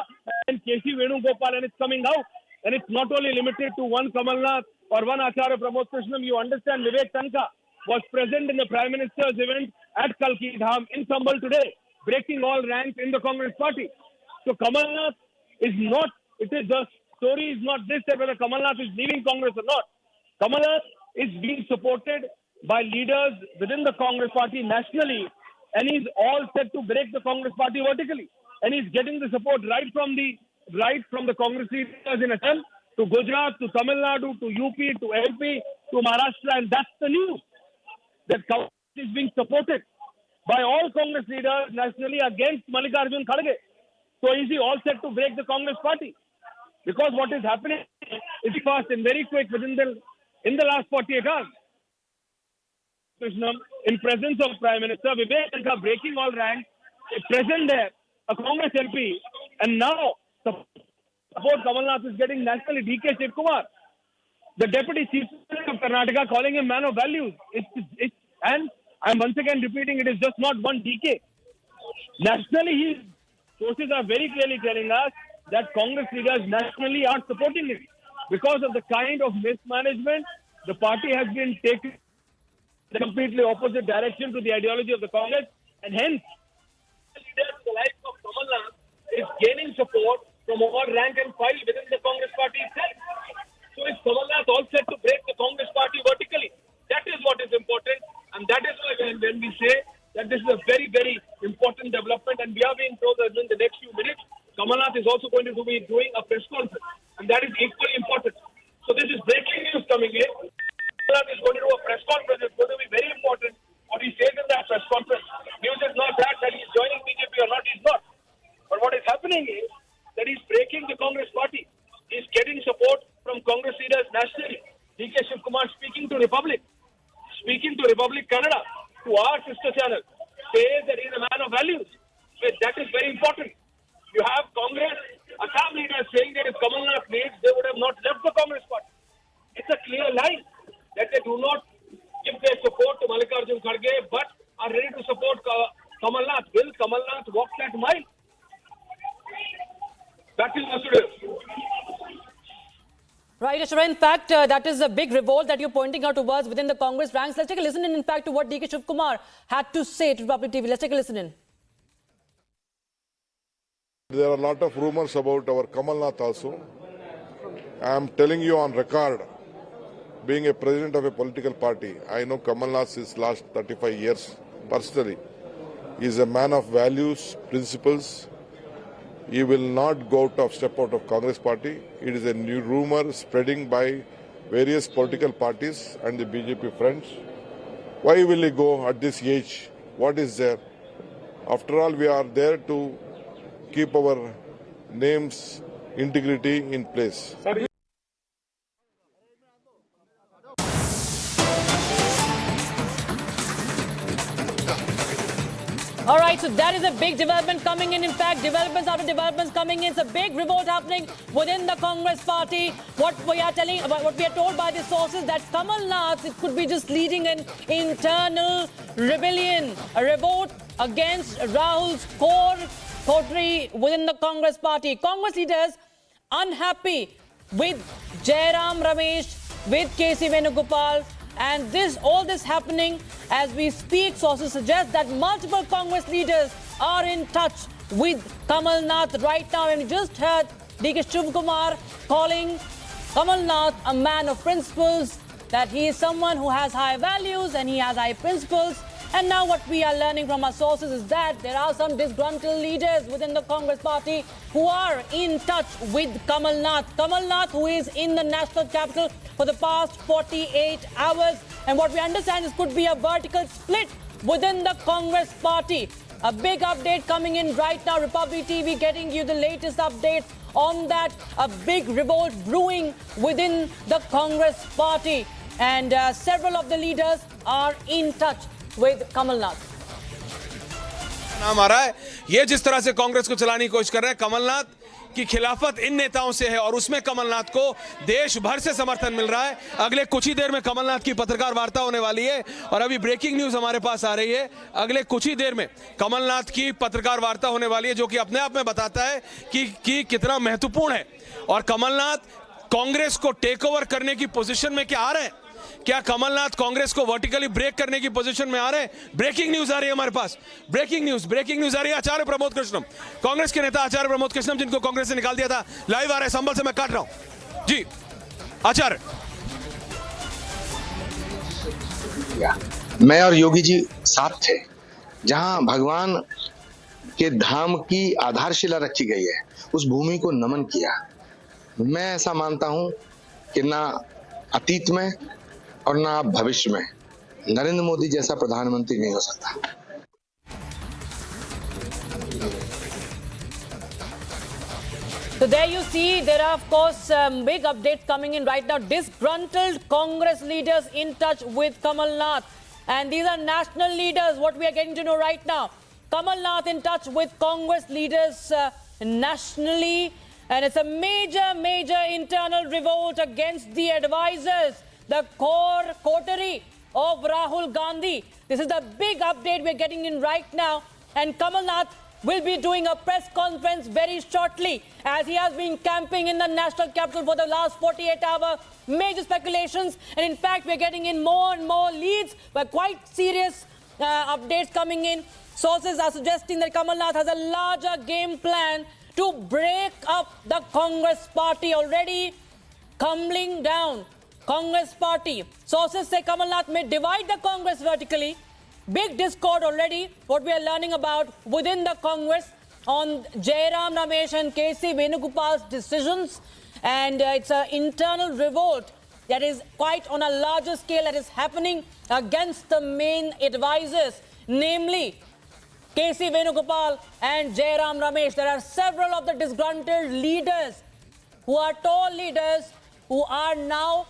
and K.C. Venugopal, and it's coming out. And it's not only limited to one Kamal Nath or one Acharya Pramod Krishnam. You understand Vivek Tanka was present in the Prime Minister's event at Kalki Dham in Sambhal today, breaking all ranks in the Congress party. So Kamal Nath is not, the story is not this that whether Kamal Nath is leaving Congress or not. Kamal Nath is being supported by leaders within the Congress party nationally, and he's all set to break the Congress party vertically. And he's getting the support right from the right from the Congress leaders in Assam to Gujarat, to Tamil Nadu, to UP, to MP, to Maharashtra, and that's the news. That Congress is being supported by all Congress leaders nationally against Mallikarjun Kharge. So is he all set to break the Congress party? Because what is happening is fast and very quick in the last 48 hours. Krishnam, in presence of Prime Minister Vivek Sharma, breaking all ranks, present there, a Congress MP, and now support Kamal Nath is getting nationally DK Shivakumar, the Deputy Chief Minister of Karnataka, calling him man of values. And I'm once again repeating, it is just not one DK. Nationally, his sources are very clearly telling us that Congress leaders nationally are supporting him. Because of the kind of mismanagement, the party has been taken the completely opposite direction to the ideology of the Congress, and hence, the life of Kamal Nath is gaining support from all rank and file within the Congress party itself. So is Kamal Nath all set to break the Congress party vertically? That is what is important, and that is why when we say that this is a very, very important development, and we are being told that in the next few minutes, Kamal Nath is also going to be doing a press conference, and that is equally important. So this is breaking news coming in. Kamal Nath is going to do a press conference. It's going to be very important what he says in that press conference. News is not that he's joining BJP or not. He's not. But what is happening is that he's breaking the Congress party. He's getting support from Congress leaders nationally. DK Shivakumar speaking to Republic Kannada, to our sister channel, says that he's a man of values. So that is very important. You have Congress, Assam leaders saying that if Kamal Nath leaves, they would have not left the Congress party. It's a clear line that they do not give their support to Mallikarjun Kharge, but are ready to support Kamal Nath. Will Kamal Nath walk that mile? That is Masudu. Right, Ashura. In fact, that is a big revolt that you're pointing out towards within the Congress ranks. Let's take a listen in fact, to what DK Shivakumar had to say to Republic TV. Let's take a listen in. There are a lot of rumors about our Kamal Nath also. I am telling you on record, being a president of a political party, I know Kamal Nath since last 35 years personally. He is a man of values, principles. He will not step out of Congress party. It is a new rumor spreading by various political parties and the BJP friends. Why will he go at this age? What is there? After all, we are there to keep our names, integrity in place. All right, so that is a big development coming in. In fact, developments after developments coming in. It's a big revolt happening within the Congress party. What we are told by the sources, that Kamal Nath, it could be just leading an internal rebellion, a revolt against Rahul's core coterie within the Congress party. Congress leaders unhappy with Jairam Ramesh, with KC Venugopal, and all this happening as we speak. Sources suggest that multiple Congress leaders are in touch with Kamal Nath right now. And we just heard DK Shivakumar calling Kamal Nath a man of principles, that he is someone who has high values and he has high principles. And now what we are learning from our sources is that there are some disgruntled leaders within the Congress party who are in touch with Kamal Nath. Kamal Nath, who is in the national capital for the past 48 hours. And what we understand is could be a vertical split within the Congress party. A big update coming in right now. Republic TV getting you the latest updates on that. A big revolt brewing within the Congress party. And several of the leaders are in touch with Kamal Nath. नाम आ रहा है, ये जिस तरह से कांग्रेस को चलाने की कोशिश कर रहे हैं, कमलनाथ की खिलाफत इन नेताओं से है और उसमें कमलनाथ को देश भर से समर्थन मिल रहा है। अगले कुछ ही देर में कमलनाथ की पत्रकार वार्ता होने वाली है और अभी ब्रेकिंग न्यूज हमारे पास आ रही है। अगले कुछ ही देर में कमलनाथ की पत्रकार वार्ता होने वाली है, जो कि अपने आप में बताता है कि कितना महत्वपूर्ण है। और कमलनाथ कांग्रेस को टेक ओवर करने की पोजीशन में क्या आ रहे हैं? क्या कमलनाथ कांग्रेस को वर्टिकली ब्रेक करने की पोजीशन में आ रहे हैं? ब्रेकिंग न्यूज आ रही है हमारे पास। ब्रेकिंग न्यूज आ रही है। आचार्य प्रमोद कृष्णम, कांग्रेस के नेता आचार्य प्रमोद कृष्णम, जिनको कांग्रेस से निकाल दिया था, लाइव आ रहे हैं संभल से। मैं काट रहा हूं जी। आचार्य, मैं और योगी जी साथ थे, जहां भगवान के धाम की आधारशिला रखी गई है, उस भूमि को नमन किया। मैं ऐसा मानता हूं कि ना अतीत में और ना भविष्य में नरेंद्र मोदी जैसा प्रधानमंत्री नहीं हो सकता। So there you see, there are of course big updates coming in right now. Disgruntled Congress leaders in touch with Kamal Nath. And these are national leaders, what we are getting to know right now. Kamal Nath in touch with Congress leaders nationally. And it's a major internal revolt against the advisors, the core coterie of Rahul Gandhi. This is the big update we're getting in right now. And Kamal Nath will be doing a press conference very shortly, as he has been camping in the national capital for the last 48 hours. Major speculations, and in fact we're getting in more and more leads, but quite serious updates coming in. Sources are suggesting that Kamal Nath has a larger game plan to break up the Congress party, already crumbling down. Congress party. Sources say Kamal Nath may divide the Congress vertically. Big discord already, what we are learning about within the Congress on Jairam Ramesh and KC Venugopal's decisions. And it's an internal revolt that is quite on a larger scale that is happening against the main advisors, namely KC Venugopal and Jairam Ramesh. There are several of the disgruntled leaders who are tall leaders who are now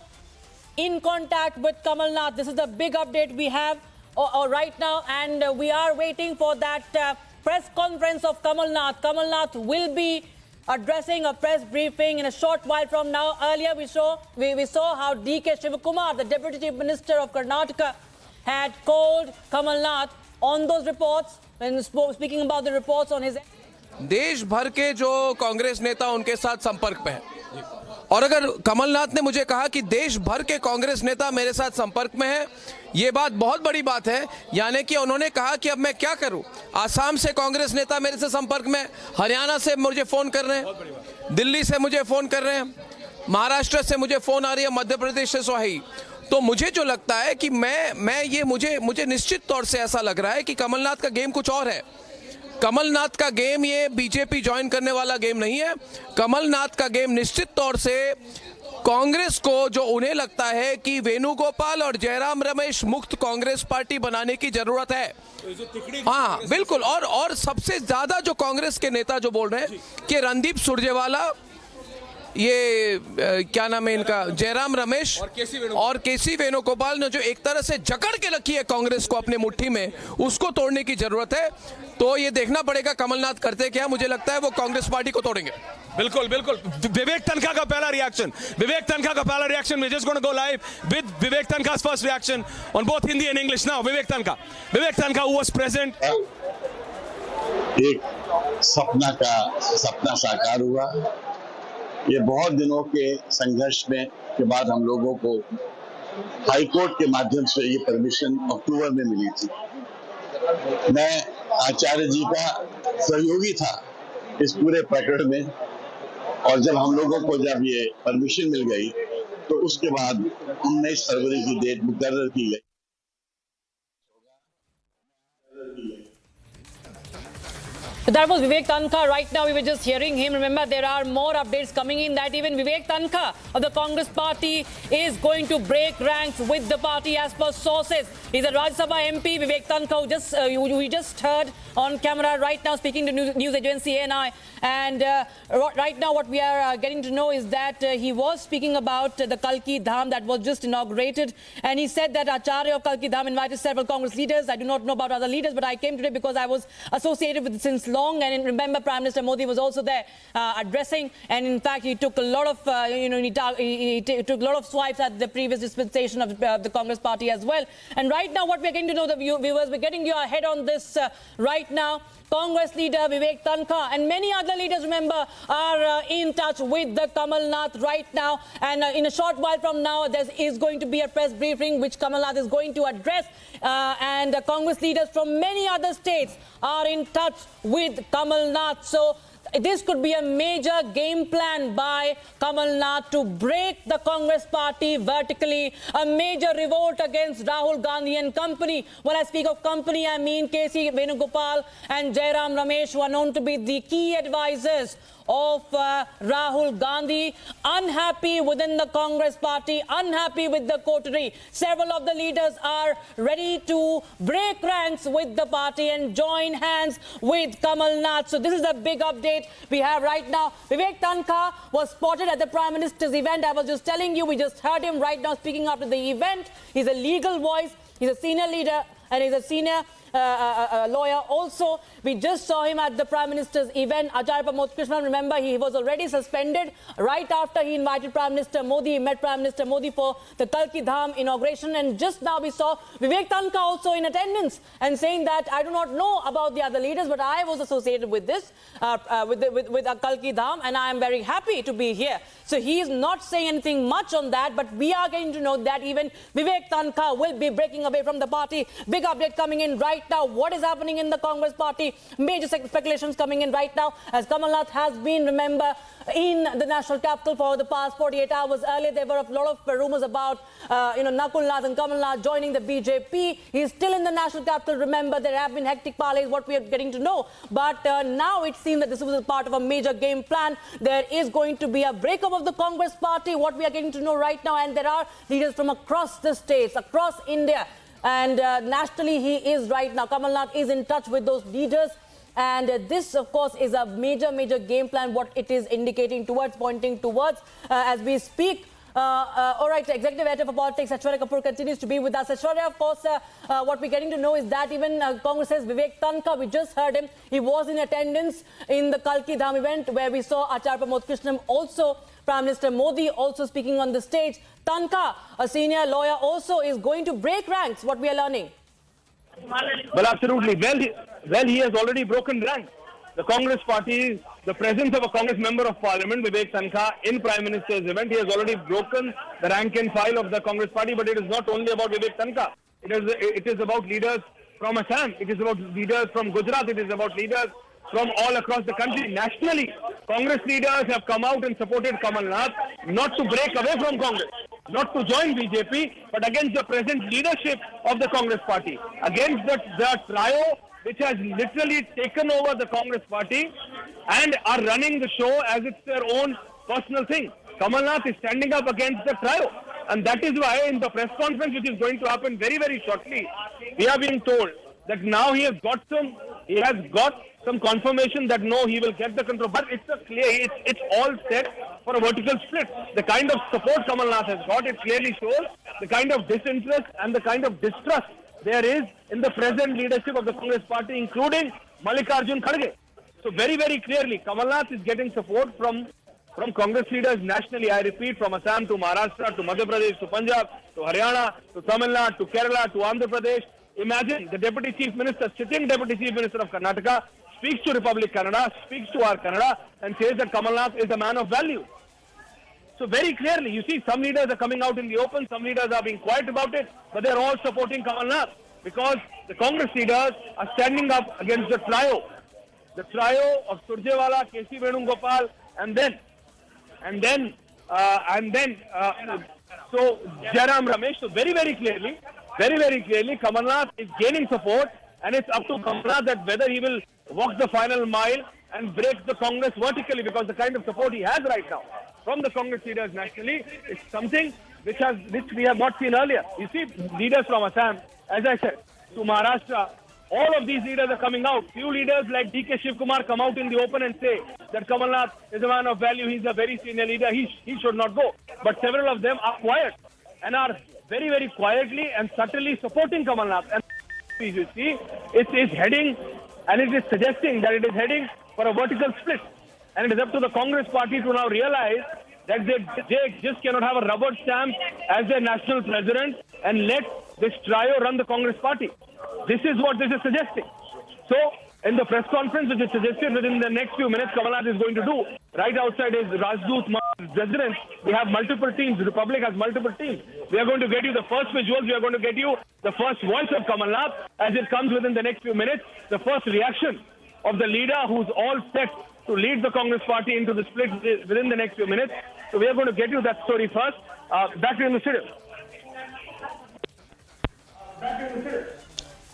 in contact with Kamal Nath. This is the big update we have right now, and we are waiting for that press conference of Kamal Nath. Kamal Nath will be addressing a press briefing in a short while from now. Earlier we saw how DK Shivakumar, the Deputy Chief Minister of Karnataka, had called Kamal Nath on those reports when speaking about the reports on his... देश भर के जो कांग्रेस नेता उनके साथ संपर्क पे हैं, और अगर कमलनाथ ने मुझे कहा कि देश भर के कांग्रेस नेता मेरे साथ संपर्क में हैं, ये बात बहुत बड़ी बात है। यानी कि उन्होंने कहा कि अब मैं क्या करूं, आसाम से कांग्रेस नेता मेरे से संपर्क में, हरियाणा से मुझे फोन कर रहे हैं, दिल्ली से मुझे फोन कर रहे हैं, महाराष्ट्र से मुझे फोन आ रही है, मध्य प्रदेश से सोही। तो मुझे जो लगता है कि मुझे निश्चित तौर से ऐसा लग रहा है कि कमलनाथ का गेम कुछ और है। कमलनाथ का गेम ये बीजेपी ज्वाइन करने वाला गेम नहीं है। कमलनाथ का गेम निश्चित तौर से कांग्रेस को, जो उन्हें लगता है कि वेणुगोपाल और जयराम रमेश मुक्त कांग्रेस पार्टी बनाने की जरूरत है। हाँ बिल्कुल, और सबसे ज्यादा जो कांग्रेस के नेता जो बोल रहे हैं कि रणदीप सुरजेवाला, ये क्या नाम है इनका, जयराम रमेश और केसी वेणुगोपाल ने जो एक तरह से जकड़ के रखी है कांग्रेस को अपने मुट्ठी में, उसको तोड़ने की जरूरत है। तो ये देखना पड़ेगा कमलनाथ करते क्या। मुझे लगता है वो कांग्रेस पार्टी को तोड़ेंगे। बिल्कुल बिल्कुल। विवेक तनखा का पहला reaction, we just gonna go live with Vivek Tankha's first reaction on both Hindi and English now. Vivek Tankha who was present. एक सपना साकार हुआ। ये बहुत दिनों के संघर्ष में के बाद हम लोगों को हाई कोर्ट के माध्यम से ये परमिशन अक्टूबर में मिली थी। मैं आचार्य जी का सहयोगी था इस पूरे प्रकरण में, और जब हम लोगों को जब ये परमिशन मिल गई तो उसके बाद 19 फरवरी की डेट मुकर्रर की गई। So that was Vivek Tankha. Right now, we were just hearing him. Remember, there are more updates coming in that even Vivek Tankha of the Congress party is going to break ranks with the party as per sources. He's a Rajya Sabha MP, Vivek Tankha, who we just heard on camera right now speaking to news agency ANI. And right now, what we are getting to know is that he was speaking about the Kalki Dham that was just inaugurated. And he said that Acharya of Kalki Dham invited several Congress leaders. I do not know about other leaders, but I came today because I was associated with it since long. And remember, Prime Minister Modi was also there addressing. And in fact, he took a lot of, he took a lot of swipes at the previous dispensation of the Congress party as well. And right now, what we're getting to know, the viewers, we're getting you ahead on this right now. Congress leader Vivek Tankha and many other leaders, remember, are in touch with the Kamal Nath right now. And in a short while from now, there is going to be a press briefing which Kamal Nath is going to address. And Congress leaders from many other states are in touch with Kamal Nath. So this could be a major game plan by Kamal Nath to break the Congress party vertically, a major revolt against Rahul Gandhi and company. When I speak of company, I mean K.C. Venugopal and Jairam Ramesh, who are known to be the key advisors of Rahul Gandhi, unhappy within the Congress party, unhappy with the coterie. Several of the leaders are ready to break ranks with the party and join hands with Kamal Nath. So this is the big update we have right now. Vivek Tankha was spotted at the Prime Minister's event. I was just telling you, we just heard him right now speaking after the event. He's a legal voice, he's a senior leader, and he's a senior lawyer also. We just saw him at the Prime Minister's event. Acharya Pramod Krishnan, remember, he was already suspended right after he invited Prime Minister Modi. He met Prime Minister Modi for the Kalki Dham inauguration. And just now we saw Vivek Tankha also in attendance and saying that I do not know about the other leaders, but I was associated with this, with Kalki Dham, and I am very happy to be here. So he is not saying anything much on that, but we are getting to know that even Vivek Tankha will be breaking away from the party. Big update coming in right now. What is happening in the Congress party? Major speculations coming in right now, as Kamal Nath has been, remember, in the national capital for the past 48 hours. Earlier, there were a lot of rumors about, Nakul Nath and Kamal Nath joining the BJP. He is still in the national capital. Remember, there have been hectic parleys, what we are getting to know. But now it seems that this was a part of a major game plan. There is going to be a breakup of the Congress party, what we are getting to know right now. And there are leaders from across the states, across India. And nationally, he is right now. Kamal Nath is in touch with those leaders. And this, of course, is a major, major game plan, what it is indicating towards, pointing towards as we speak. All right, Executive Editor for Politics, Aishwarya Kapoor, continues to be with us. Aishwarya, of course, what we're getting to know is that even Congress's Vivek Tankha, we just heard him, he was in attendance in the Kalki Dham event where we saw Acharya Pramod Krishnan, also Prime Minister Modi, also speaking on the stage. Tankha, a senior lawyer, also is going to break ranks, what we are learning. Well, absolutely. Well, he has already broken ranks. The Congress party, the presence of a Congress member of Parliament, Vivek Tankha, in Prime Minister's event, he has already broken the rank and file of the Congress party. But it is not only about Vivek Tankha. It is about leaders from Assam. It is about leaders from Gujarat. It is about leaders from all across the country. Nationally, Congress leaders have come out and supported Kamal Nath, not to break away from Congress, not to join BJP, but against the present leadership of the Congress party, against the trio which has literally taken over the Congress party and are running the show as it's their own personal thing. Kamal Nath is standing up against the trio. And that is why in the press conference, which is going to happen very, very shortly, we are being told that now he has got some confirmation that no, he will get the control. But it's all set for a vertical split. The kind of support Kamal Nath has got, it clearly shows the kind of disinterest and the kind of distrust there is in the present leadership of the Congress party, including Mallikarjun Kharge. So very, very clearly, Kamal Nath is getting support from Congress leaders nationally. I repeat, from Assam to Maharashtra to Madhya Pradesh to Punjab to Haryana to Tamil Nadu to Kerala to Andhra Pradesh. Imagine the Deputy Chief Minister, sitting Deputy Chief Minister of Karnataka, speaks to Republic Kannada, speaks to our Kannada and says that Kamal Nath is a man of value. So very clearly, you see some leaders are coming out in the open, some leaders are being quiet about it, but they're all supporting Kamal Nath because the Congress leaders are standing up against the trio of Surjewala, K.C. Venugopal, and then Jairam Ramesh. So very, very clearly, Kamal Nath is gaining support, and it's up to Kamal Nath that whether he will walk the final mile and break the Congress vertically, because the kind of support he has right now from the Congress leaders nationally is something which we have not seen earlier. You see, leaders from Assam, as I said, to Maharashtra, all of these leaders are coming out. Few leaders like D.K. Shivkumar come out in the open and say that Kamal Nath is a man of value, he's a very senior leader, he should not go. But several of them are quiet and are very, very quietly and subtly supporting Kamal Nath. And you see, it is heading, and it is suggesting that it is heading for a vertical split. And it is up to the Congress party to now realize that they just cannot have a rubber stamp as their national president and let this trio run the Congress party. This is what this is suggesting. So, in the press conference, which is suggested within the next few minutes, Kamal Nath is going to do, right outside his Rajdoot residence, we have multiple teams. The Republic has multiple teams. We are going to get you the first visuals. We are going to get you the first voice of Kamal Nath as it comes within the next few minutes. The first reaction of the leader who's all set to lead the Congress party into the split within the next few minutes. So we are going to get you that story first. Back to you in the studio.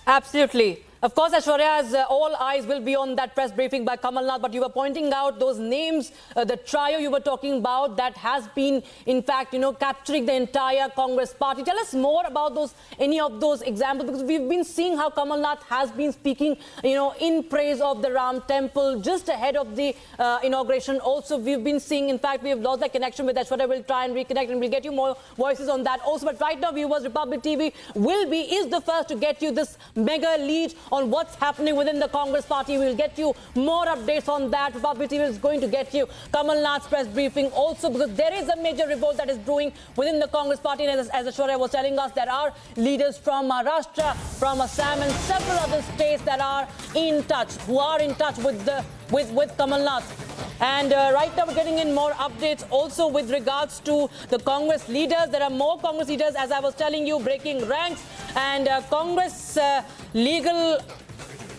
Absolutely. Of course, Aishwarya's all eyes will be on that press briefing by Kamal Nath, but you were pointing out those names, the trio you were talking about that has been, in fact, capturing the entire Congress party. Tell us more about any of those examples, because we've been seeing how Kamal Nath has been speaking, in praise of the Ram Temple just ahead of the inauguration. Also, we've been seeing, in fact, we have lost that connection with Aishwarya. We'll try and reconnect and we'll get you more voices on that also. But right now, viewers, Republic TV is the first to get you this mega lead on what's happening within the Congress party. We'll get you more updates on that. Republic TV is going to get you Kamal Nath's press briefing also, because there is a major revolt that is brewing within the Congress party. And as Aishwarya was telling us, there are leaders from Maharashtra, from Assam and several other states that are in touch, with Kamal Nath. And right now we're getting in more updates also with regards to the Congress leaders. There are more Congress leaders, as I was telling you, breaking ranks. And Congress legal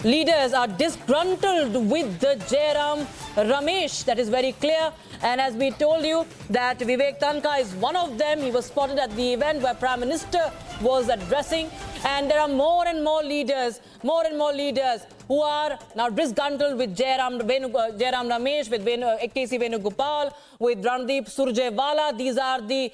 leaders are disgruntled with the Jairam Ramesh. That is very clear. And as we told you that Vivek Tanka is one of them. He was spotted at the event where Prime Minister was addressing. And there are more and more leaders who are now disgruntled with Jairam Ramesh, with KC Venugopal, with Randeep Surjewala. These are the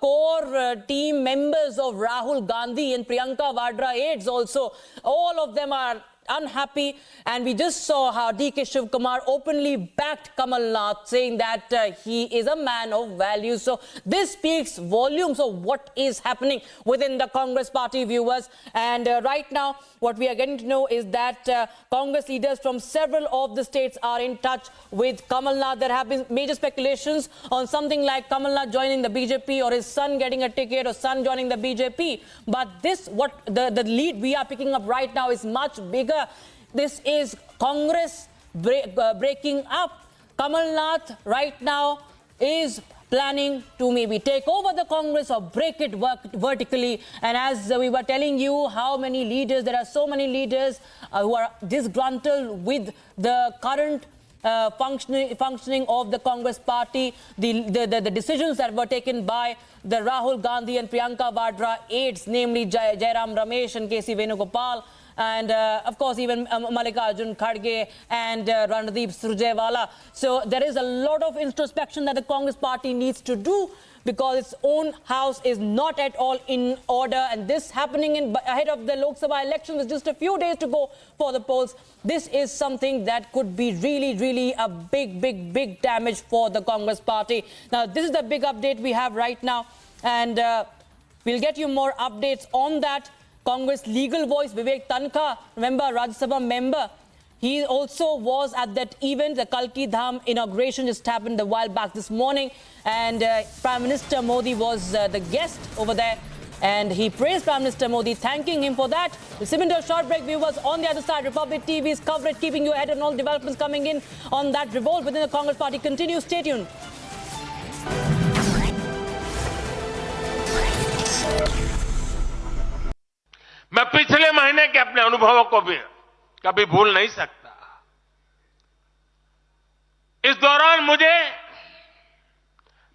core team members of Rahul Gandhi and Priyanka Vadra aides also. All of them are unhappy, and we just saw how DK Shivkumar openly backed Kamal Nath, saying that he is a man of values. So this speaks volumes of what is happening within the Congress party, viewers. And right now, what we are getting to know is that Congress leaders from several of the states are in touch with Kamal Nath. There have been major speculations on something like Kamal Nath joining the BJP, or his son getting a ticket, or son joining the BJP. But the lead we are picking up right now is much bigger. This is Congress breaking up. Kamal Nath right now is planning to maybe take over the Congress or break it vertically. And as we were telling you, how many leaders, there are so many leaders who are disgruntled with the current functioning of the Congress party, the decisions that were taken by the Rahul Gandhi and Priyanka Vadra aides, namely Jairam Ramesh and KC Venugopal, and of course even Mallikarjun Kharge and Randeep Surjewala. So there is a lot of introspection that the Congress party needs to do, because its own house is not at all in order. And this happening ahead of the Lok Sabha elections with just a few days to go for the polls. This is something that could be really a big damage for the Congress party. Now, this is the big update we have right now. And we'll get you more updates on that. Congress legal voice, Vivek Tanka, remember, Rajya Sabha member, he also was at that event. The Kalki Dham inauguration just happened a while back this morning. And Prime Minister Modi was the guest over there. And he praised Prime Minister Modi, thanking him for that. We'll sit into a short break, viewers. On the other side, Republic TV's coverage, keeping you ahead on all developments coming in on that revolt within the Congress party. Continue, stay tuned. मैं पिछले महीने के अपने अनुभवों को भी कभी भूल नहीं सकता। इस दौरान मुझे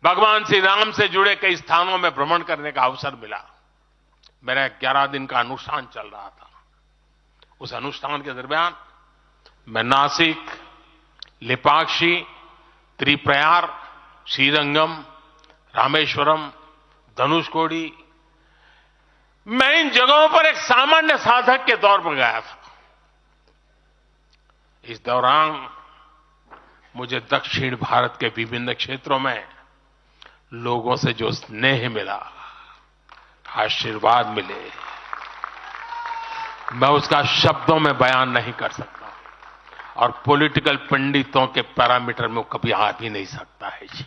भगवान श्री राम से जुड़े कई स्थानों में भ्रमण करने का अवसर मिला। मेरा 11 दिन का अनुष्ठान चल रहा था। उस अनुष्ठान के दरमियान मैं नासिक, लिपाक्षी, त्रिप्रयार, श्रीरंगम, रामेश्वरम, धनुषकोडी, मैं इन जगहों पर एक सामान्य साधक के तौर पर गया था। इस दौरान मुझे दक्षिण भारत के विभिन्न क्षेत्रों में लोगों से जो स्नेह मिला, आशीर्वाद मिले, मैं उसका शब्दों में बयान नहीं कर सकता, और पॉलिटिकल पंडितों के पैरामीटर में कभी आ भी नहीं सकता है जी।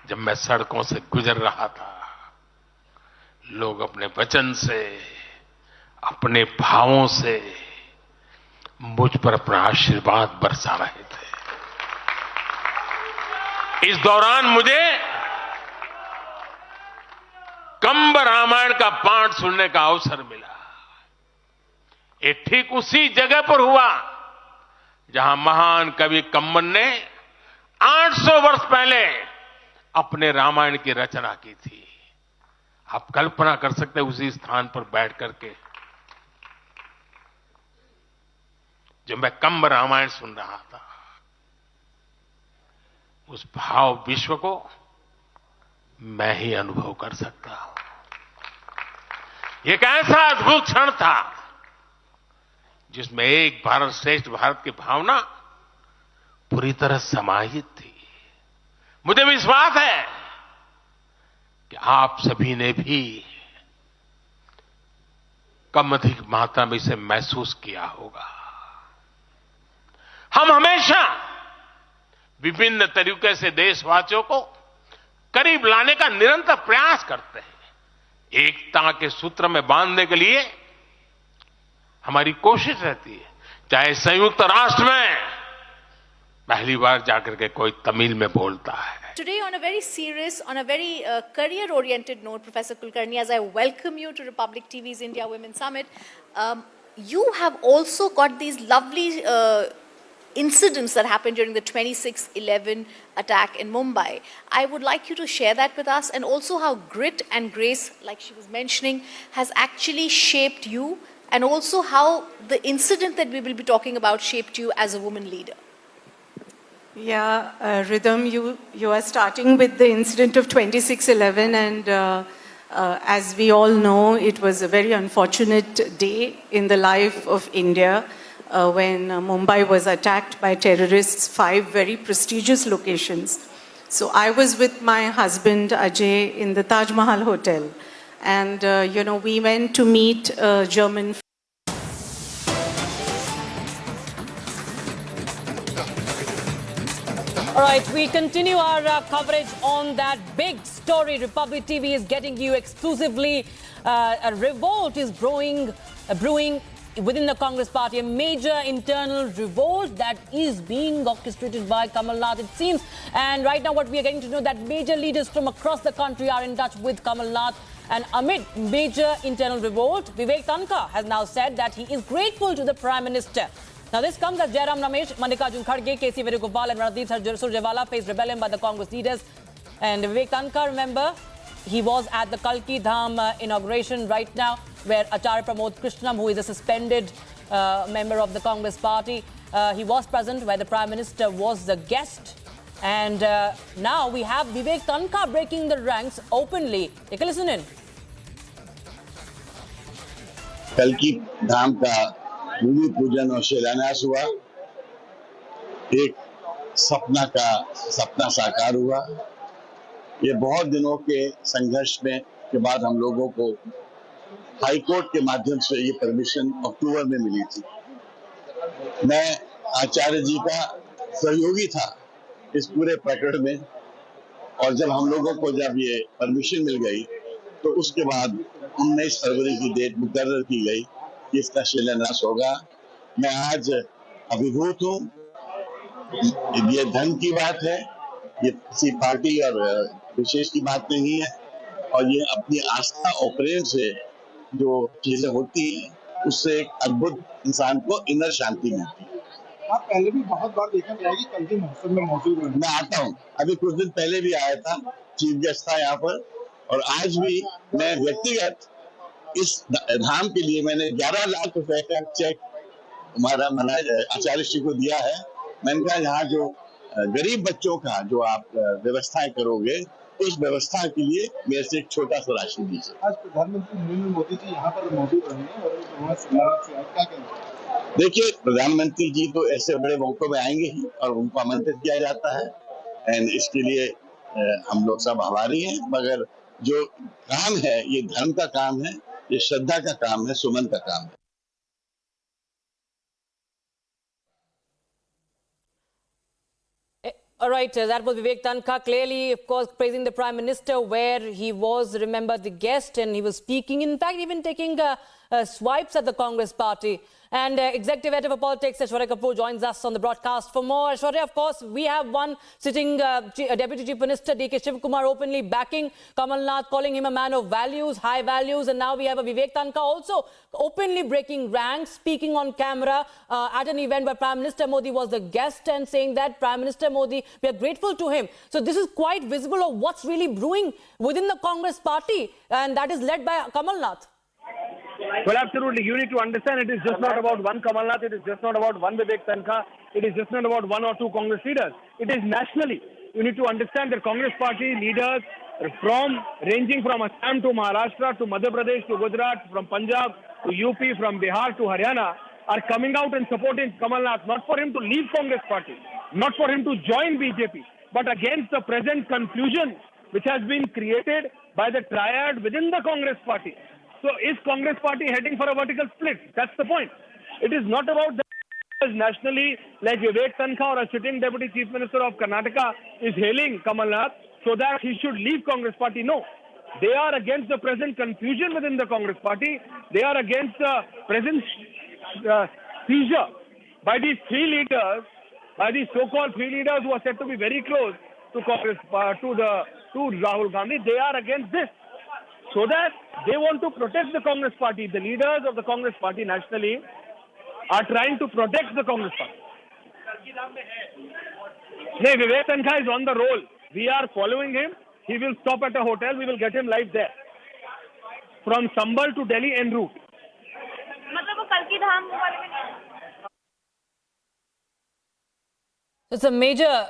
जब मैं सड़कों से गुजर रहा था, लोग अपने वचन से, अपने भावों से मुझ पर अपना आशीर्वाद बरसा रहे थे। इस दौरान मुझे कंब रामायण का पाठ सुनने का अवसर मिला। ये ठीक उसी जगह पर हुआ जहां महान कवि कम्मन ने 800 वर्ष पहले अपने रामायण की रचना की थी। आप कल्पना कर सकते हैं उसी स्थान पर बैठ करके जब मैं कम्ब रामायण सुन रहा था, उस भाव विश्व को मैं ही अनुभव कर सकता हूं। एक ऐसा अद्भुत क्षण था जिसमें एक भारत श्रेष्ठ भारत की भावना पूरी तरह समाहित थी। मुझे विश्वास है कि आप सभी ने भी कम अधिक मात्रा में इसे महसूस किया होगा। हम हमेशा विभिन्न तरीके से देशवासियों को करीब लाने का निरंतर प्रयास करते हैं। एकता के सूत्र में बांधने के लिए हमारी कोशिश रहती है। चाहे संयुक्त राष्ट्र में पहली बार जाकर के कोई तमिल में बोलता है। Today, on a very serious, on a very career-oriented note, Professor Kulkarni, as I welcome you to Republic TV's India Women Summit, you have also got these lovely incidents that happened during the 26/11 attack in Mumbai. I would like you to share that with us, and also how grit and grace, like she was mentioning, has actually shaped you, and also how the incident that we will be talking about shaped you as a woman leader. Yeah, Rhythm, you are starting with the incident of 26/11, and as we all know, it was a very unfortunate day in the life of India when Mumbai was attacked by terrorists, 5 very prestigious locations. So I was with my husband Ajay in the Taj Mahal Hotel, and we went to meet a German. All right, we continue our coverage on that big story. Republic TV is getting you exclusively. A revolt is brewing within the Congress party, a major internal revolt that is being orchestrated by Kamal Nath, it seems. And right now what we are getting to know that major leaders from across the country are in touch with Kamal Nath. And amid major internal revolt, Vivek Tanka has now said that he is grateful to the Prime Minister. Now this comes as Jairam Ramesh, Mallikarjun Kharge, K.C. Venugopal and Randeep Surjewala faced rebellion by the Congress leaders. And Vivek Tanka, remember, he was at the Kalki Dham inauguration right now, where Acharya Pramod Krishnam, who is a suspended member of the Congress party, he was present, where the Prime Minister was the guest. And now we have Vivek Tanka breaking the ranks openly. Take a listen in. Kalki Dham ka भूमि पूजन और शिलान्यास हुआ, एक सपना साकार हुआ। ये बहुत दिनों के संघर्ष में के बाद हम लोगों को हाई कोर्ट के माध्यम से ये परमिशन अक्टूबर में मिली थी। मैं आचार्य जी का सहयोगी था इस पूरे प्रकरण में, और जब हम लोगों को जब ये परमिशन मिल गई तो उसके बाद 19 फरवरी की डेट मुकर्रर की गई कि इसका शिलान्यास होगा। मैं आज अभिभूत हूँ। ये धन की बात है, ये किसी पार्टी और विशेष की बात नहीं है, और ये अपनी आस्था और प्रेम से जो चीजें होती हैं उससे एक अद्भुत इंसान को इनर शांति मिलती है। आप पहले भी बहुत बार देखा गया कि कल्की महोत्सव में मौजूद हैं। मैं आता हूँ, अभी कुछ दिन पहले भी आया था, चीफ गेस्ट था यहाँ पर, और आज भी मैं व्यक्तिगत इस धाम के लिए मैंने 11 लाख रुपए का चेक हमारा आचार्य श्री को दिया है। मैंने कहा यहाँ जो गरीब बच्चों का जो आप व्यवस्थाएं करोगे, उस व्यवस्था के लिए मेरे से एक छोटा सा राशि दीजिए। आज प्रधानमंत्री नरेंद्र मोदी जी यहाँ पर मौजूद रहे हैं और क्या कहेंगे? देखिए, प्रधानमंत्री जी तो ऐसे बड़े मौकों में आएंगे ही और उनको आमंत्रित किया जाता है, एंड इसके लिए हम लोग सब आभारी हैं। मगर जो काम है ये धर्म का काम है, ये श्रद्धा का काम है, सुमन का काम है। All right, that was Vivek Tanka, clearly, of course, praising the Prime Minister, where he was, remember, the guest, and he was speaking, in fact, even taking swipes at the Congress party. And Executive Editor for Politics, Aishwarya Kapoor, joins us on the broadcast. For more, Aishwarya, of course, we have one sitting Deputy Chief Minister, D.K. Shivkumar, openly backing Kamal Nath, calling him a man of values, high values. And now we have a Vivek Tanka also openly breaking ranks, speaking on camera at an event where Prime Minister Modi was the guest and saying that Prime Minister Modi, we are grateful to him. So this is quite visible of what's really brewing within the Congress party, and that is led by Kamal Nath. Well, absolutely. You need to understand it is just not about one Kamal Nath, it is just not about one Vivek Tanka, it is just not about one or two Congress leaders. It is nationally. You need to understand that Congress party leaders ranging from Assam to Maharashtra to Madhya Pradesh to Gujarat, from Punjab to UP, from Bihar to Haryana are coming out and supporting Kamal Nath, not for him to leave Congress party, not for him to join BJP, but against the present confusion which has been created by the triad within the Congress party. So is Congress party heading for a vertical split? That's the point. It is not about that nationally like Vivek Tanka or a sitting Deputy Chief Minister of Karnataka is hailing Kamal Nath so that he should leave Congress party. No. They are against the present confusion within the Congress party. They are against the present seizure by these three leaders, by these so-called three leaders who are said to be very close to Congress, to Rahul Gandhi. They are against this. So that they want to protect the Congress party. The leaders of the Congress party nationally are trying to protect the Congress party. No, Vivek Tanka is on the roll. We are following him. He will stop at a hotel. We will get him live there. From Sambhal to Delhi en route. It's a major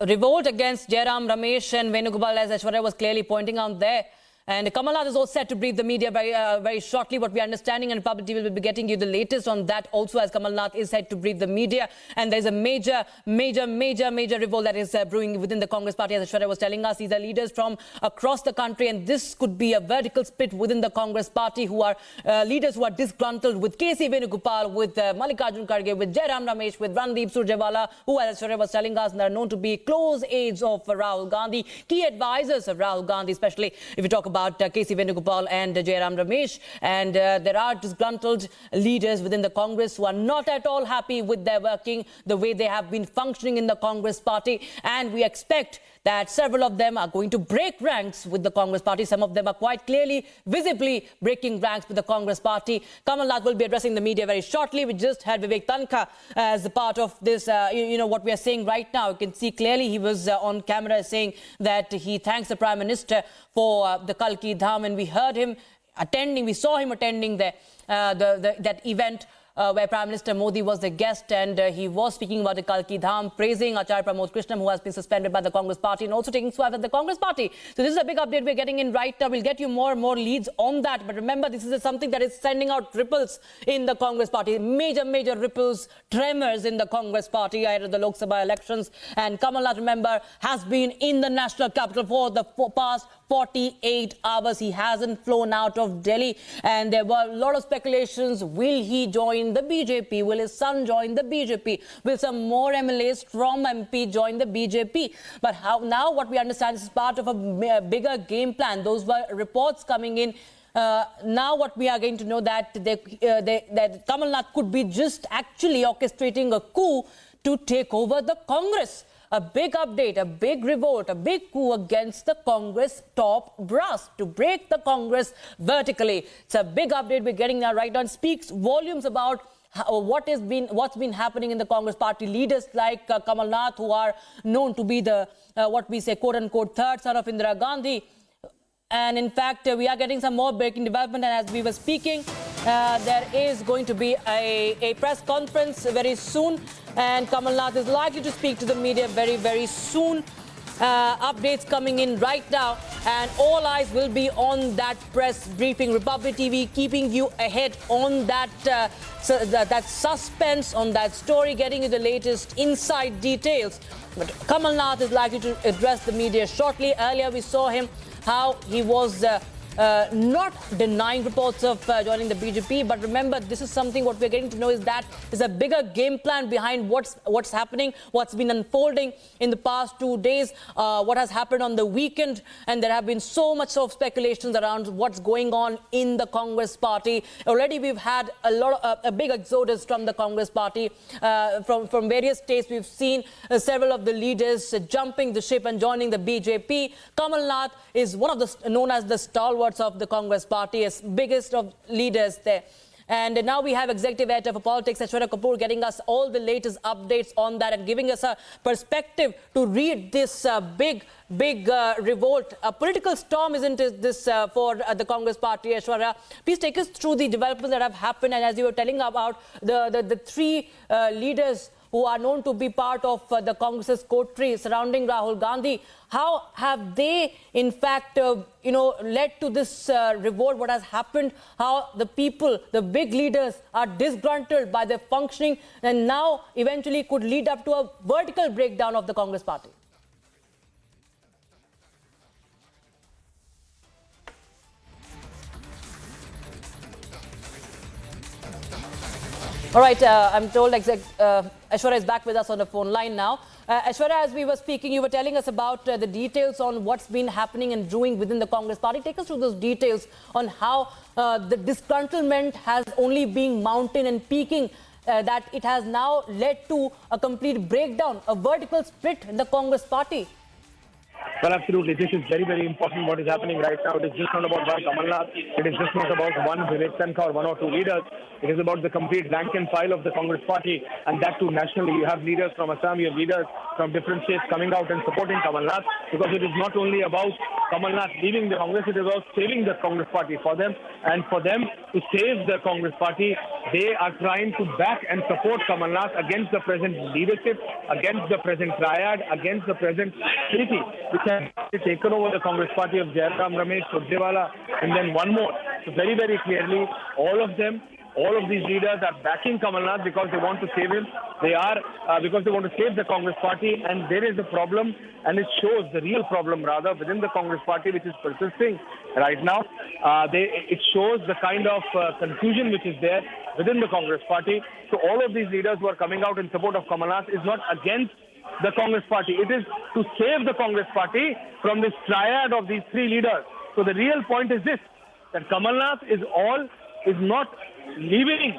revolt against Jairam Ramesh and Venugopal, as Aishwarya was clearly pointing out there. And Kamal Nath is also set to brief the media very shortly. What we are understanding, and Republic TV will be getting you the latest on that also, as Kamal Nath is set to brief the media. And there's a major revolt that is brewing within the Congress party, as Aishwarya was telling us. These are leaders from across the country, and this could be a vertical split within the Congress party, who are leaders who are disgruntled with K.C. Venugopal, with Mallikarjun Kharge, with Jairam Ramesh, with Randeep Surjewala, who, as Aishwarya was telling us, are known to be close aides of Rahul Gandhi, key advisors of Rahul Gandhi, especially if you talk about K.C. Venugopal and Jairam Ramesh. And there are disgruntled leaders within the Congress who are not at all happy with their working, the way they have been functioning in the Congress party. And we expect that several of them are going to break ranks with the Congress party. Some of them are quite clearly, visibly breaking ranks with the Congress party. Kamal Nath will be addressing the media very shortly. We just had Vivek Tanka as a part of this, what we are saying right now. You can see clearly he was on camera saying that he thanks the Prime Minister for the Kalki Dham, and we heard him attending, we saw him attending that event where Prime Minister Modi was the guest, and he was speaking about the Kalki Dham, praising Acharya Pramod Krishnam, who has been suspended by the Congress party, and also taking swab at the Congress party. So this is a big update we're getting in right now. We'll get you more and more leads on that. But remember, this is something that is sending out ripples in the Congress party. Major ripples, tremors in the Congress party ahead of the Lok Sabha elections. And Kamal Nath, remember, has been in the national capital for the past 48 hours. He hasn't flown out of Delhi, and there were a lot of speculations. Will he join the BJP? Will his son join the BJP? Will some more MLAs from MP join the BJP? But now what we understand is part of a bigger game plan. Those were reports coming in. Now what we are going to know that that Kamal Nath could be just actually orchestrating a coup to take over the Congress. A big update, a big revolt, a big coup against the Congress top brass to break the Congress vertically. It's a big update we're getting now right now. It speaks volumes about what's been happening in the Congress party. Leaders like Kamal Nath, who are known to be the what we say quote-unquote third son of Indira Gandhi. And in fact, we are getting some more breaking development. And as we were speaking, there is going to be a press conference very soon. And Kamal Nath is likely to speak to the media very soon. Updates coming in right now. And all eyes will be on that press briefing. Republic TV keeping you ahead on that, that suspense, on that story, getting you the latest inside details. But Kamal Nath is likely to address the media shortly. Earlier we saw him, how he was not denying reports of joining the BJP. But remember, this is something what we're getting to know is that there's a bigger game plan behind what's happening, what's been unfolding in the past 2 days, what has happened on the weekend. And there have been so much of speculations around what's going on in the Congress party. Already we've had a big exodus from the Congress party. From various states, we've seen several of the leaders jumping the ship and joining the BJP. Kamal Nath is one of the known as the stalwarts of the Congress party, as biggest of leaders there. And now we have Executive Editor for Politics, Aishwarya Kapoor, getting us all the latest updates on that and giving us a perspective to read this big revolt. A political storm, isn't it, this for the Congress party, Aishwarya? Please take us through the developments that have happened. And as you were telling about the three leaders who are known to be part of the Congress's coterie surrounding Rahul Gandhi, how have they, in fact, led to this revolt? What has happened? How the people, the big leaders, are disgruntled by their functioning, and now eventually could lead up to a vertical breakdown of the Congress party? All right, I'm told Aishwarya is back with us on the phone line now. Aishwarya, as we were speaking, you were telling us about the details on what's been happening and brewing within the Congress party. Take us through those details on how the disgruntlement has only been mounting and peaking, that it has now led to a complete breakdown, a vertical split in the Congress party. Well, absolutely. This is very, very important what is happening right now. It is just not about one Kamal Nath. It is just not about one Vivek Tankar or one or two leaders. It is about the complete rank and file of the Congress party, and that too nationally. You have leaders from Assam, you have leaders from different states coming out and supporting Kamal Nath, because it is not only about Kamal Nath leaving the Congress, it is about saving the Congress party for them. And for them to save the Congress party, they are trying to back and support Kamal Nath against the present leadership, against the present triad, against the present treaty, which has taken over the Congress party of Jairam Ramesh, Surjewala, and then one more. So very, very clearly, all of these leaders are backing Kamal Nath because they want to save him. They are because they want to save the Congress party, and there is a problem, and it shows the real problem rather within the Congress party, which is persisting right now. It shows the kind of confusion which is there within the Congress party. So all of these leaders who are coming out in support of Kamal Nath is not against the Congress party. It is to save the Congress party from this triad of these three leaders. So the real point is this, that Kamal Nath is not leaving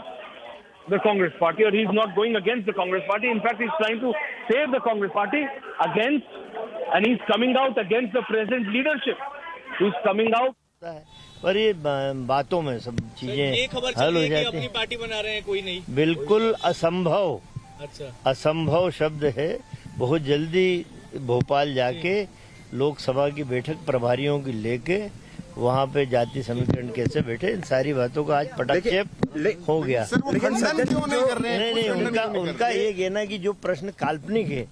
the Congress party, or he's not going against the Congress party. In fact, he's trying to save the Congress party and he's coming out against the present leadership. He's coming out. पर ये बातों में सब चीजें हल हो जाती हैं। पार्टी बना रहे हैं, कोई नहीं। बिल्कुल असंभव, असंभव शब्द है। बहुत जल्दी भोपाल जाके लोकसभा की बैठक प्रभारियों की लेके वहाँ पे जाति समीकरण कैसे बैठे, इन सारी बातों का आज पटाक्षेप हो गया। नहीं, उनका ये कहना कि जो प्रश्न काल्पनिक है,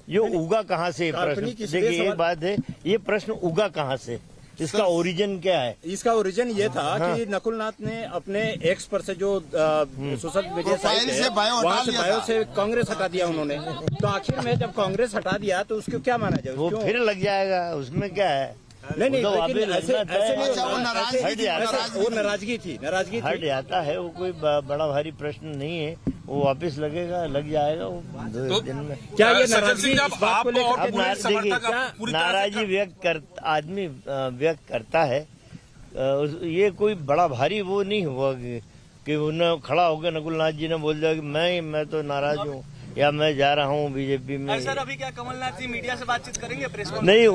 जो उगा कहाँ से प्रश्न, देखिए एक बात है, ये प्रश्न उगा कहाँ से, इसका ओरिजिन क्या है? इसका ओरिजिन ये था कि नकुल नाथ ने अपने एक्स पर से जो सोशल मीडिया साइट है वहाँ से बायो से कांग्रेस हटा दिया उन्होंने। तो आखिर में जब कांग्रेस हटा दिया तो उसको क्या माना जाए? वो फिर लग जाएगा, उसमें क्या है? नहीं, लेकिन ऐसे वो नाराजगी थी, हट जाता है। वो कोई बड़ा भारी प्रश्न नहीं है, वो वापस लगेगा, लग जाएगा वो 2 दिन में। क्या ये नाराजगी नाराजगी आदमी व्यक्त करता है, ये कोई बड़ा भारी वो नहीं हुआ कि उन्हें खड़ा होकर नकुल नाथ जी ने बोल दिया कि मैं तो नाराज हूँ या मैं जा रहा हूँ बीजेपी में। सर, अभी क्या कमलनाथ जी मीडिया से बातचीत करेंगे? प्रेस नहीं,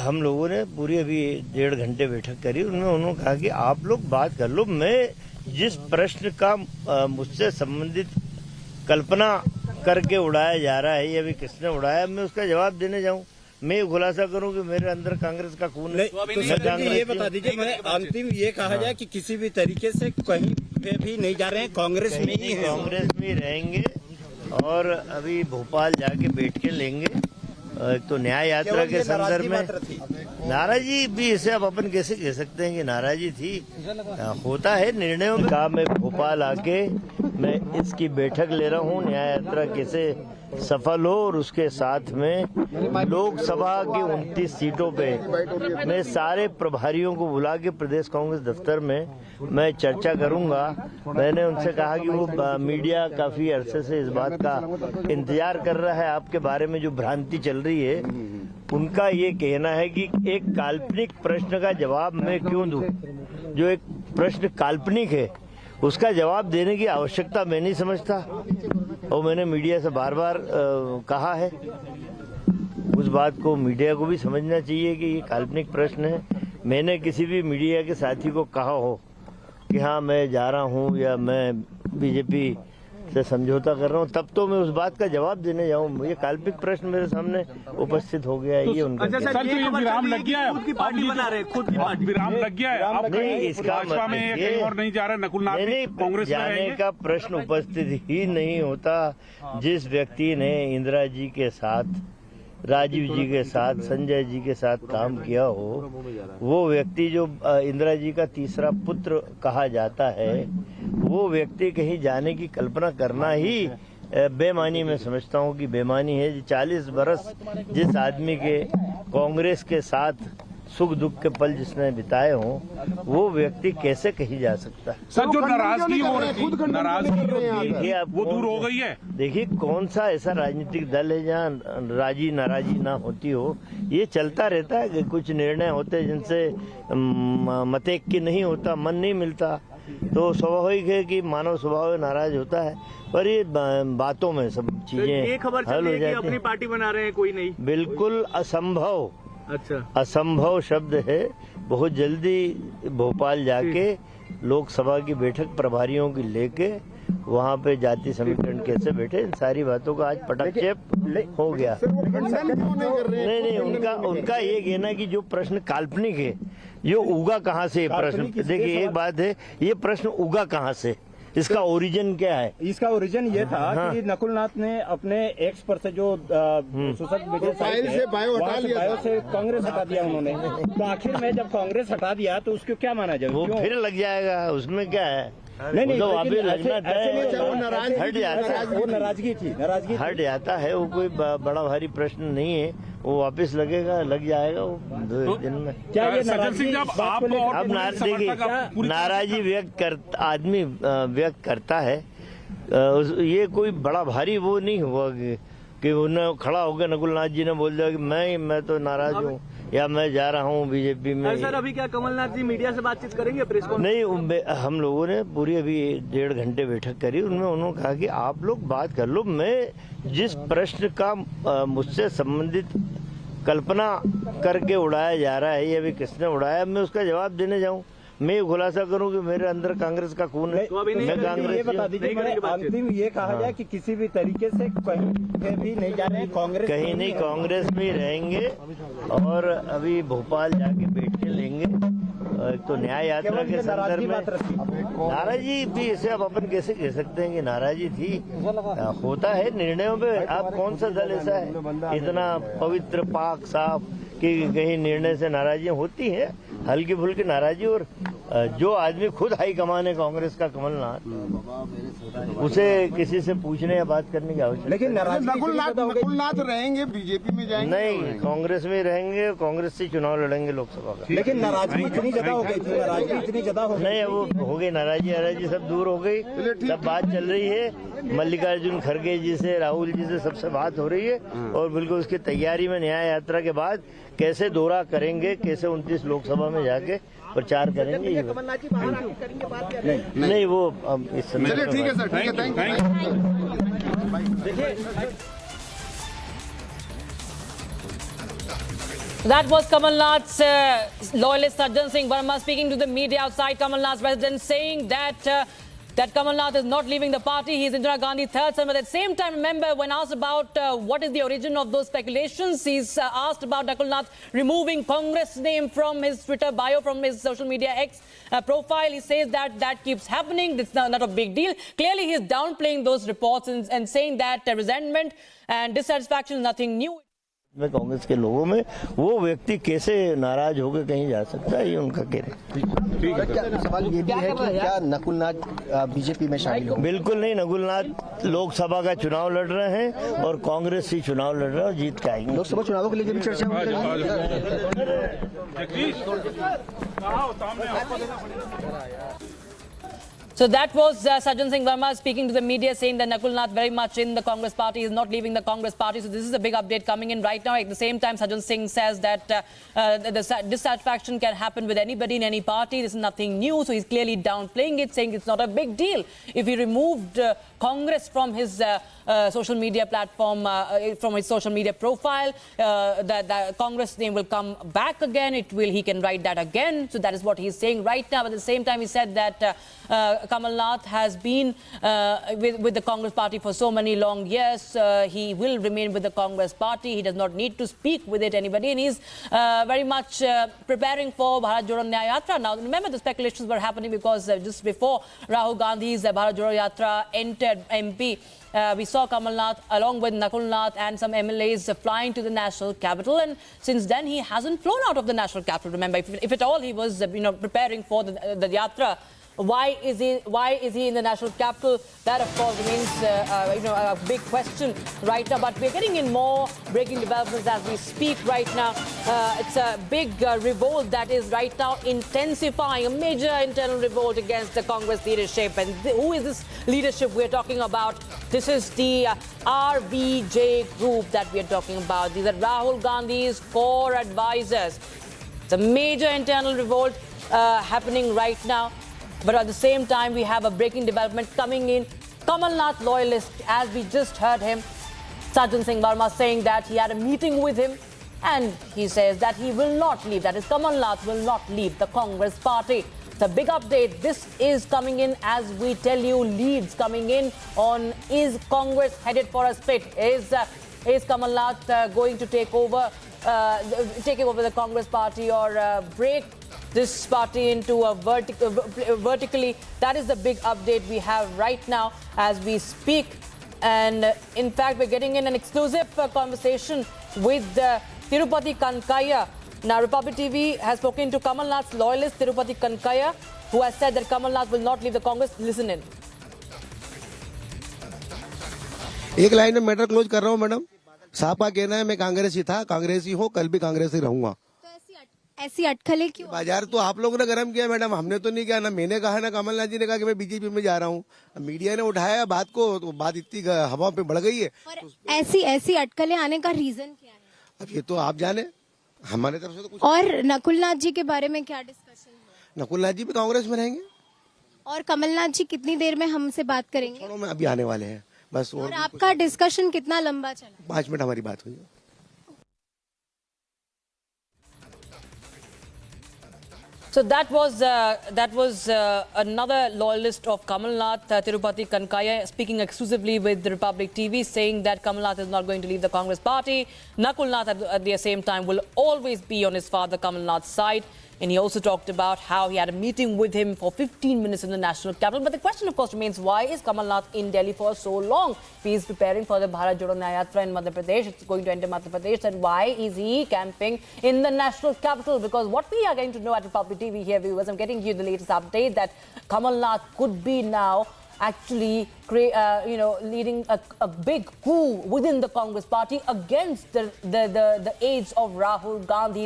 हम लोगों ने पूरी अभी 1.5 घंटे बैठक करी। उन्होंने कहा कि आप लोग बात कर लो, मैं जिस प्रश्न का मुझसे संबंधित कल्पना करके उड़ाया जा रहा है, ये अभी किसने उड़ाया, मैं उसका जवाब देने जाऊं, मैं खुलासा करूं कि मेरे अंदर कांग्रेस का खून है। तो ये बता दीजिए, मैं अंतिम ये कहा जाए कि किसी भी तरीके से कहीं पे भी नहीं जा रहे हैं, कांग्रेस में ही कांग्रेस में रहेंगे और अभी भोपाल जाके बैठ के लेंगे। एक तो न्याय यात्रा के संदर्भ में नाराजगी भी, इसे अब अपन कैसे कह सकते हैं कि नाराजगी थी? होता है निर्णयों में। कहा मैं भोपाल आके मैं इसकी बैठक ले रहा हूँ, न्याय यात्रा कैसे सफल हो, और उसके साथ में लोकसभा की 29 सीटों पे मैं सारे प्रभारियों को बुला के प्रदेश कांग्रेस दफ्तर में मैं चर्चा करूंगा। मैंने उनसे कहा कि वो मीडिया काफी अरसे से इस बात का इंतजार कर रहा है, आपके बारे में जो भ्रांति चल रही है। उनका ये कहना है कि एक काल्पनिक प्रश्न का जवाब मैं क्यों दूं, जो एक प्रश्न काल्पनिक है उसका जवाब देने की आवश्यकता मैं नहीं समझता, और मैंने मीडिया से बार बार कहा है। उस बात को मीडिया को भी समझना चाहिए कि ये काल्पनिक प्रश्न है। मैंने किसी भी मीडिया के साथी को कहा हो कि हाँ मैं जा रहा हूँ या मैं बीजेपी से समझौता कर रहा हूँ, तब तो मैं उस बात का जवाब देने जाऊँ। ये काल्पनिक प्रश्न मेरे सामने उपस्थित हो गया है। ये उनका विराम लग गया है, खुद की पार्टी बना रहे, खुद की पार्टी विराम लग गया है। आप नहीं, इसका भाजपा में कहीं और नहीं जा रहे, नकुलनाथ कांग्रेस में जाने का प्रश्न उपस्थित ही नहीं होता। जिस व्यक्ति ने इंदिरा जी के साथ, राजीव जी के साथ, संजय जी के साथ काम किया हो, वो व्यक्ति जो इंदिरा जी का तीसरा पुत्र कहा जाता है, वो व्यक्ति कहीं जाने की कल्पना करना ही बेमानी में समझता हूँ कि बेमानी है। 40 बरस जिस आदमी के कांग्रेस के साथ सुख दुख के पल जिसने बिताए हों, वो व्यक्ति कैसे कहीं जा सकता है। सर, जो नाराजगी हो रही थी, नाराजगी वो दूर हो गई है। देखिए, कौन सा ऐसा राजनीतिक दल है जहाँ राजी नाराजी ना होती हो। ये चलता रहता है कि कुछ निर्णय होते जिनसे मतैक्य नहीं होता, मन नहीं मिलता, तो स्वाभाविक है कि मानव स्वभाव नाराज होता है। पर ये बातों में सब चीजें हल हो जाती हैं। अपनी पार्टी बना रहे हैं, कोई नहीं, बिल्कुल असंभव। अच्छा, असंभव शब्द है। बहुत जल्दी भोपाल जाके लोकसभा की बैठक प्रभारियों की लेके वहाँ पे जाति समीकरण कैसे बैठे, इन सारी बातों का आज पटक्षेप हो गया। नहीं, उनका ये कहना कि जो प्रश्न काल्पनिक है, ये उगा कहाँ से प्रश्न। देखिए, एक बात है, ये प्रश्न उगा कहाँ से, इसका ओरिजिन क्या है? इसका ओरिजिन ये था कि नकुलनाथ ने अपने एक्स पर से जो सोशल मीडिया से बायो से कांग्रेस हटा दिया उन्होंने। तो आखिर में जब कांग्रेस हटा दिया तो उसको क्या माना जाए? वो फिर लग जाएगा, उसमें क्या है? नहीं, तो वापस लगना हट जाता है, वो नाराजगी थी, हट जाता है। वो कोई बड़ा भारी प्रश्न नहीं है, वो वापस लगेगा, लग जाएगा वो 2 दिन में। क्या ये नाराजगी अब नाराजी आदमी व्यक्त करता है, ये कोई बड़ा भारी वो नहीं हुआ कि उन्हें खड़ा हो गया नकुलनाथ जी ने बोल दिया कि मैं तो नाराज हूँ या मैं जा रहा हूँ बीजेपी में। सर, अभी क्या कमलनाथ जी मीडिया से बातचीत करेंगे प्रेस कॉन्फ्रेंस? नहीं, हम लोगों ने पूरी अभी 1.5 घंटे बैठक करी। उन्होंने कहा कि आप लोग बात कर लो, मैं जिस प्रश्न का मुझसे संबंधित कल्पना करके उड़ाया जा रहा है, ये अभी किसने उड़ाया, मैं उसका जवाब देने जाऊँ। मैं खुलासा करूं कि मेरे अंदर कांग्रेस का खून है, मैं कांग्रेस। ये बता दीजिए, अंतिम ये कहा जाए कि किसी भी तरीके से कहीं पे भी नहीं जा रहे हैं, कांग्रेस कहीं नहीं, कांग्रेस में ही रहेंगे और अभी भोपाल जाके बैठ के लेंगे। तो न्याय यात्रा के संदर्भ में नाराजी भी इसे अब अपन कैसे कह सकते हैं कि नाराजी थी? होता है निर्णयों पे। आप कौन सा दल ऐसा है इतना पवित्र पाक साफ कि कहीं निर्णय से नाराजियां होती हैं? हल्की फुल्की नाराजी। और जो आदमी खुद हाईकमान है कांग्रेस का, कमलनाथ, उसे किसी से पूछने या बात करने की आवश्यकता। लेकिन नकुलनाथ रहेंगे, बीजेपी में जाएंगे? नहीं, कांग्रेस में रहेंगे, कांग्रेस से चुनाव लड़ेंगे लोकसभा का। लेकिन नाराजगी इतनी ज्यादा हो गई थी, नाराजगी इतनी ज्यादा हो गई। नहीं, वो हो गई नाराजी सब दूर हो गई। सब बात चल रही है, मल्लिकार्जुन खड़गे जी से, राहुल जी से, सबसे बात हो रही है। और बिल्कुल उसकी तैयारी में न्याय यात्रा के बाद कैसे दौरा करेंगे, कैसे 29 लोकसभा में जाके प्रचार करेंगे। नहीं, वो इस समय। चलिए, ठीक है सर, ठीक है, thank you. That was Kamal Nath's loyalist Sajjan Singh Verma speaking to the media outside Kamal Nath's residence, saying that Kamal Nath is not leaving the party. He is Indira Gandhi's third son. But at the same time, remember, when asked about what is the origin of those speculations, he's asked about Kamal Nath removing Congress name from his Twitter bio, from his social media X profile. He says that keeps happening. It's not a big deal. Clearly, he's downplaying those reports and saying that resentment and dissatisfaction is nothing new. में कांग्रेस के लोगों में वो व्यक्ति कैसे नाराज होकर कहीं जा सकता है, ये उनका कहना। सवाल ये भी है कि क्या नकुलनाथ बीजेपी में शामिल हो? बिल्कुल नहीं, नकुलनाथ लोकसभा का चुनाव लड़ रहे हैं और कांग्रेस ही चुनाव लड़ रहे हैं और जीत के आएंगे। लोकसभा चुनावों के लिए भी चर्चा हो रही। So that was Sajjan Singh Verma speaking to the media, saying that Nakul Nath very much in the Congress party, is not leaving the Congress party. So this is a big update coming in right now. At the same time, Sajjan Singh says that the dissatisfaction can happen with anybody in any party. This is nothing new. So he's clearly downplaying it, saying it's not a big deal. If he removed Congress from his social media platform, from his social media profile, the Congress name will come back again. He can write that again. So that is what he's saying right now. But at the same time, he said that Kamal Nath has been with the Congress party for so many long years. He will remain with the Congress party. He does not need to speak with anybody. And he's very much preparing for Bharat Jodo Nyaya Yatra. Now, remember, the speculations were happening because just before Rahul Gandhi's Bharat Jodo Yatra entered MP, we saw Kamal Nath along with Nakul Nath and some MLAs flying to the national capital, and since then he hasn't flown out of the national capital. Remember, if at all he was preparing for the yatra. Why is he in the national capital? That, of course, remains a big question right now. But we're getting in more breaking developments as we speak right now. It's a big revolt that is right now intensifying, a major internal revolt against the Congress leadership. And who is this leadership we're talking about? This is the RVJ group that we're talking about. These are Rahul Gandhi's core advisors. It's a major internal revolt happening right now. But at the same time, we have a breaking development coming in. Kamal Nath loyalist, as we just heard him, Sajjan Singh Verma saying that he had a meeting with him and he says that he will not leave. That is, Kamal Nath will not leave the Congress party. It's a big update. This is coming in as we tell you, leads coming in on is Congress headed for a split? Is Kamal Nath going to take over the Congress party or break this party into a vertically? That is the big update we have right now as we speak. And in fact, we're getting in an exclusive conversation with Tirupati Kankaya. Now, Republic TV has spoken to Kamal Nath's loyalist, Tirupati Kankaya, who has said that Kamal Nath will not leave the Congress. Listen in. एक line में matter close कर रहा हूँ madam. साहब का कहना है मैं कांग्रेसी था, कांग्रेसी हूँ, कल भी कांग्रेसी रहूंगा। ऐसी अटकलें क्यों? बाजार तो आप लोगों ने गर्म किया मैडम, हमने तो नहीं किया। ना मैंने कहा ना कमलनाथ जी ने कहा कि मैं बीजेपी में जा रहा हूँ। मीडिया ने उठाया बात को, तो बात इतनी हवा पे बढ़ गई है। ऐसी अटकलें आने का रीजन क्या है? अब ये तो आप जाने, हमारे तरफ से तो कुछ। और नकुलनाथ जी के बारे में क्या डिस्कशन हुआ? नकुलनाथ जी भी कांग्रेस में रहेंगे। और कमलनाथ जी कितनी देर में हमसे बात करेंगे? छोड़ो, मैं अभी आने वाले हैं बस। और आपका डिस्कशन कितना लंबा चला? 5 मिनट हमारी बात हुई। So that was another loyalist of Kamal Nath, Tirupati Kankaya, speaking exclusively with the Republic TV, saying that Kamal Nath is not going to leave the Congress party. Nakul Nath at the same time will always be on his father Kamal Nath's side. And he also talked about how he had a meeting with him for 15 minutes in the national capital. But the question, of course, remains, why is Kamal Nath in Delhi for so long? If he is preparing for the Bharat Jodo Nyaya Yatra in Madhya Pradesh, it's going to enter Madhya Pradesh, then why is he camping in the national capital? Because what we are going to know at Republic TV here, viewers, I'm getting you the latest update that Kamal Nath could be now actually leading a big coup within the Congress party against the aides of Rahul Gandhi,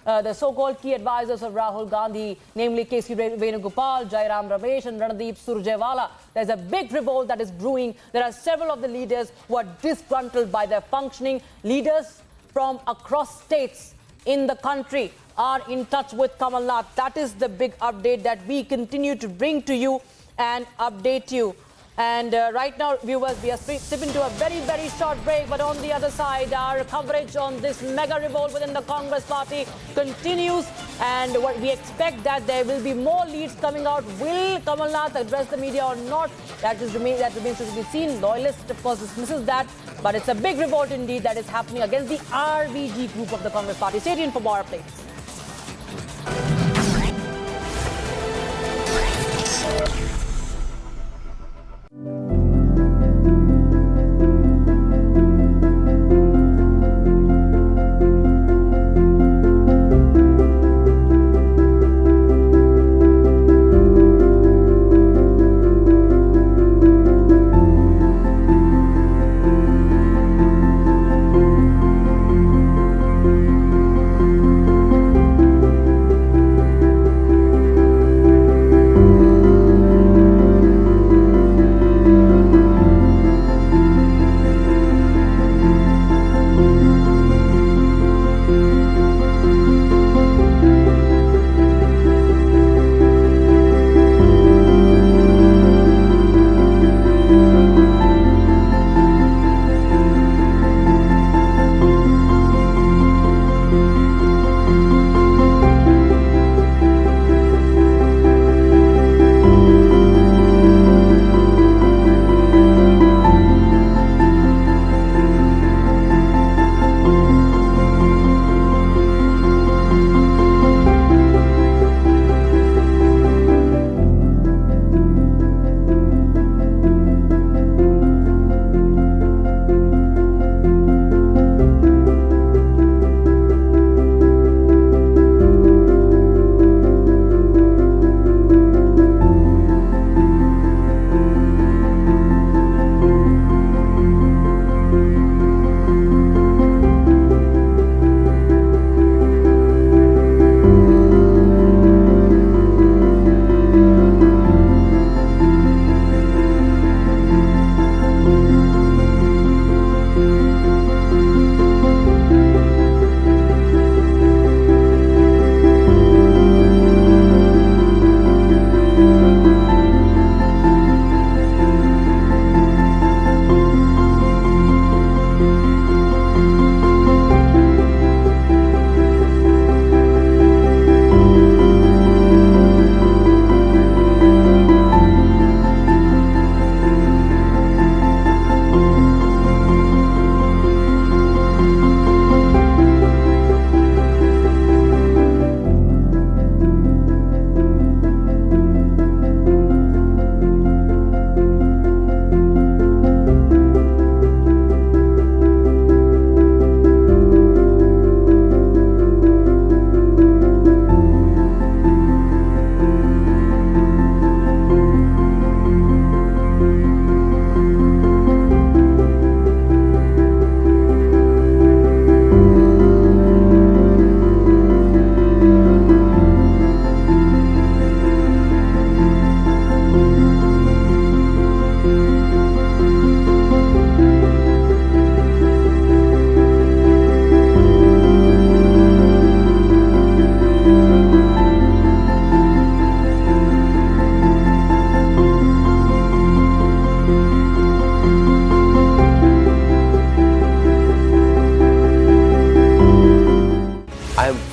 the so-called key advisors of Rahul Gandhi, namely K.C. Venugopal, Jairam Ramesh and Randeep Surjewala. There's a big revolt that is brewing. There are several of the leaders who are disgruntled by their functioning. Leaders from across states in the country are in touch with Kamal Nath. That is the big update that we continue to bring to you and update you. And right now, viewers, we are stepping into a very, very short break. But on the other side, our coverage on this mega revolt within the Congress party continues. And what we expect that there will be more leads coming out. Will Kamal Nath address the media or not? That remains to be seen. Loyalist, of course, dismisses that. But it's a big revolt indeed that is happening against the RVG group of the Congress party. Stay tuned for more updates.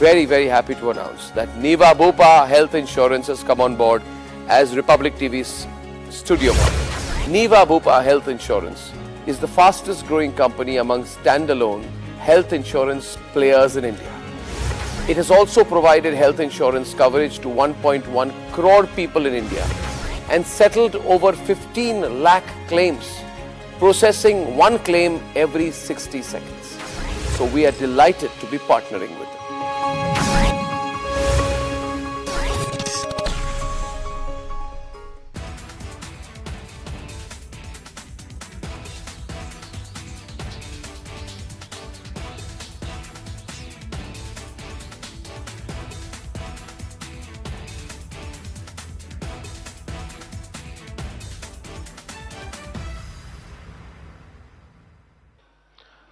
very, very happy to announce that Niva Bupa Health Insurance has come on board as Republic TV's studio partner. Niva Bupa Health Insurance is the fastest growing company among standalone health insurance players in India. It has also provided health insurance coverage to 1.1 crore people in India and settled over 15 lakh claims, processing one claim every 60 seconds. So we are delighted to be partnering with them.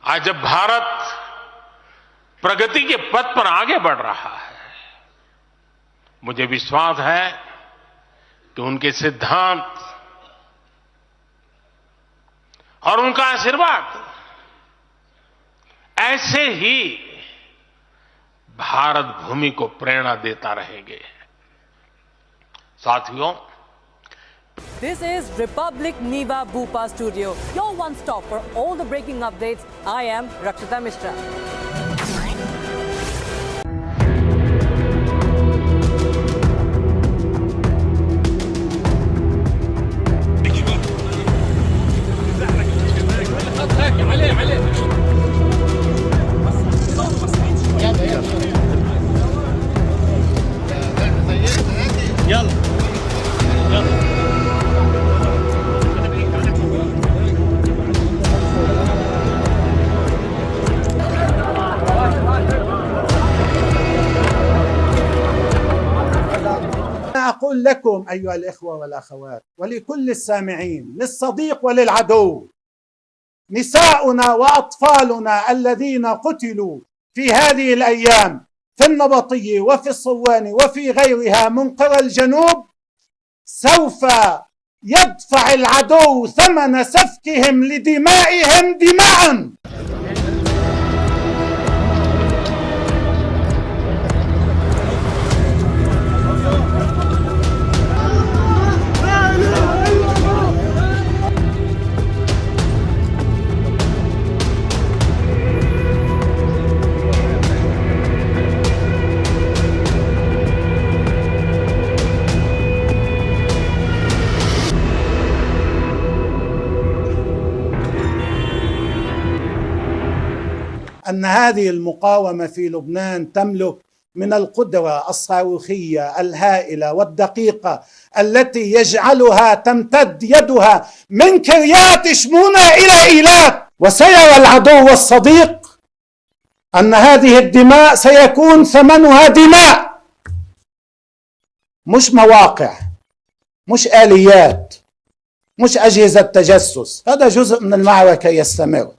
आज जब भारत प्रगति के पथ पर आगे बढ़ रहा है, मुझे विश्वास है कि उनके सिद्धांत और उनका आशीर्वाद ऐसे ही भारत भूमि को प्रेरणा देता रहेंगे। साथियों, This is Republic Niva Bupa Studio, your one stop for all the breaking updates. I am Rakshita Mishra. أقول لكم أيها الإخوة والأخوات ولكل السامعين، للصديق وللعدو، نساؤنا وأطفالنا الذين قتلوا في هذه الأيام في النبطية وفي الصوان وفي غيرها من قرى الجنوب، سوف يدفع العدو ثمن سفكهم لدمائهم دماءً. أن هذه المقاومة في لبنان تملك من القدرة الصاروخية الهائلة والدقيقة التي يجعلها تمتد يدها من كريات شمونة إلى إيلات، وسيرى العدو والصديق أن هذه الدماء سيكون ثمنها دماء، مش مواقع، مش آليات، مش أجهزة تجسس. هذا جزء من المعركة يستمر.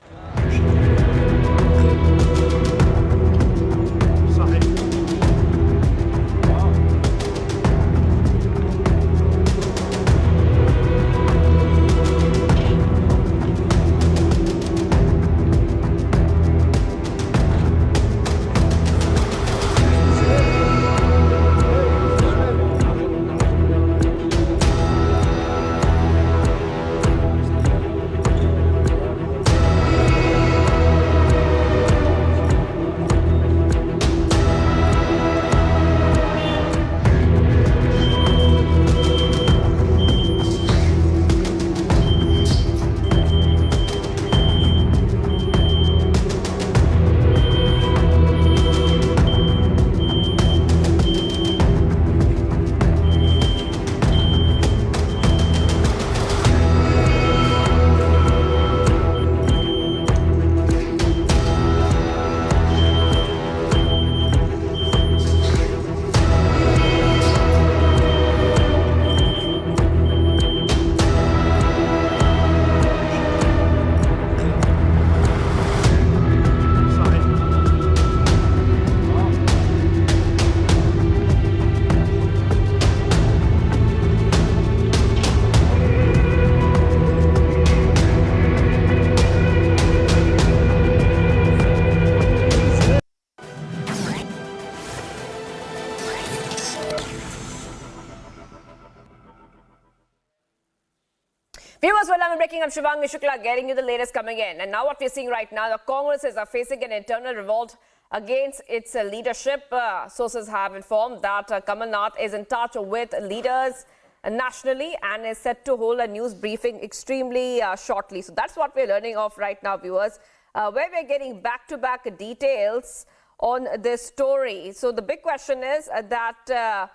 breaking, I'm Shivang Shukla, getting you the latest coming in. And now what we're seeing right now, the Congresses are facing an internal revolt against its leadership. Sources have informed that Kamal Nath is in touch with leaders nationally and is set to hold a news briefing extremely shortly. So that's what we're learning of right now, viewers, where we're getting back-to-back details on this story. So the big question is that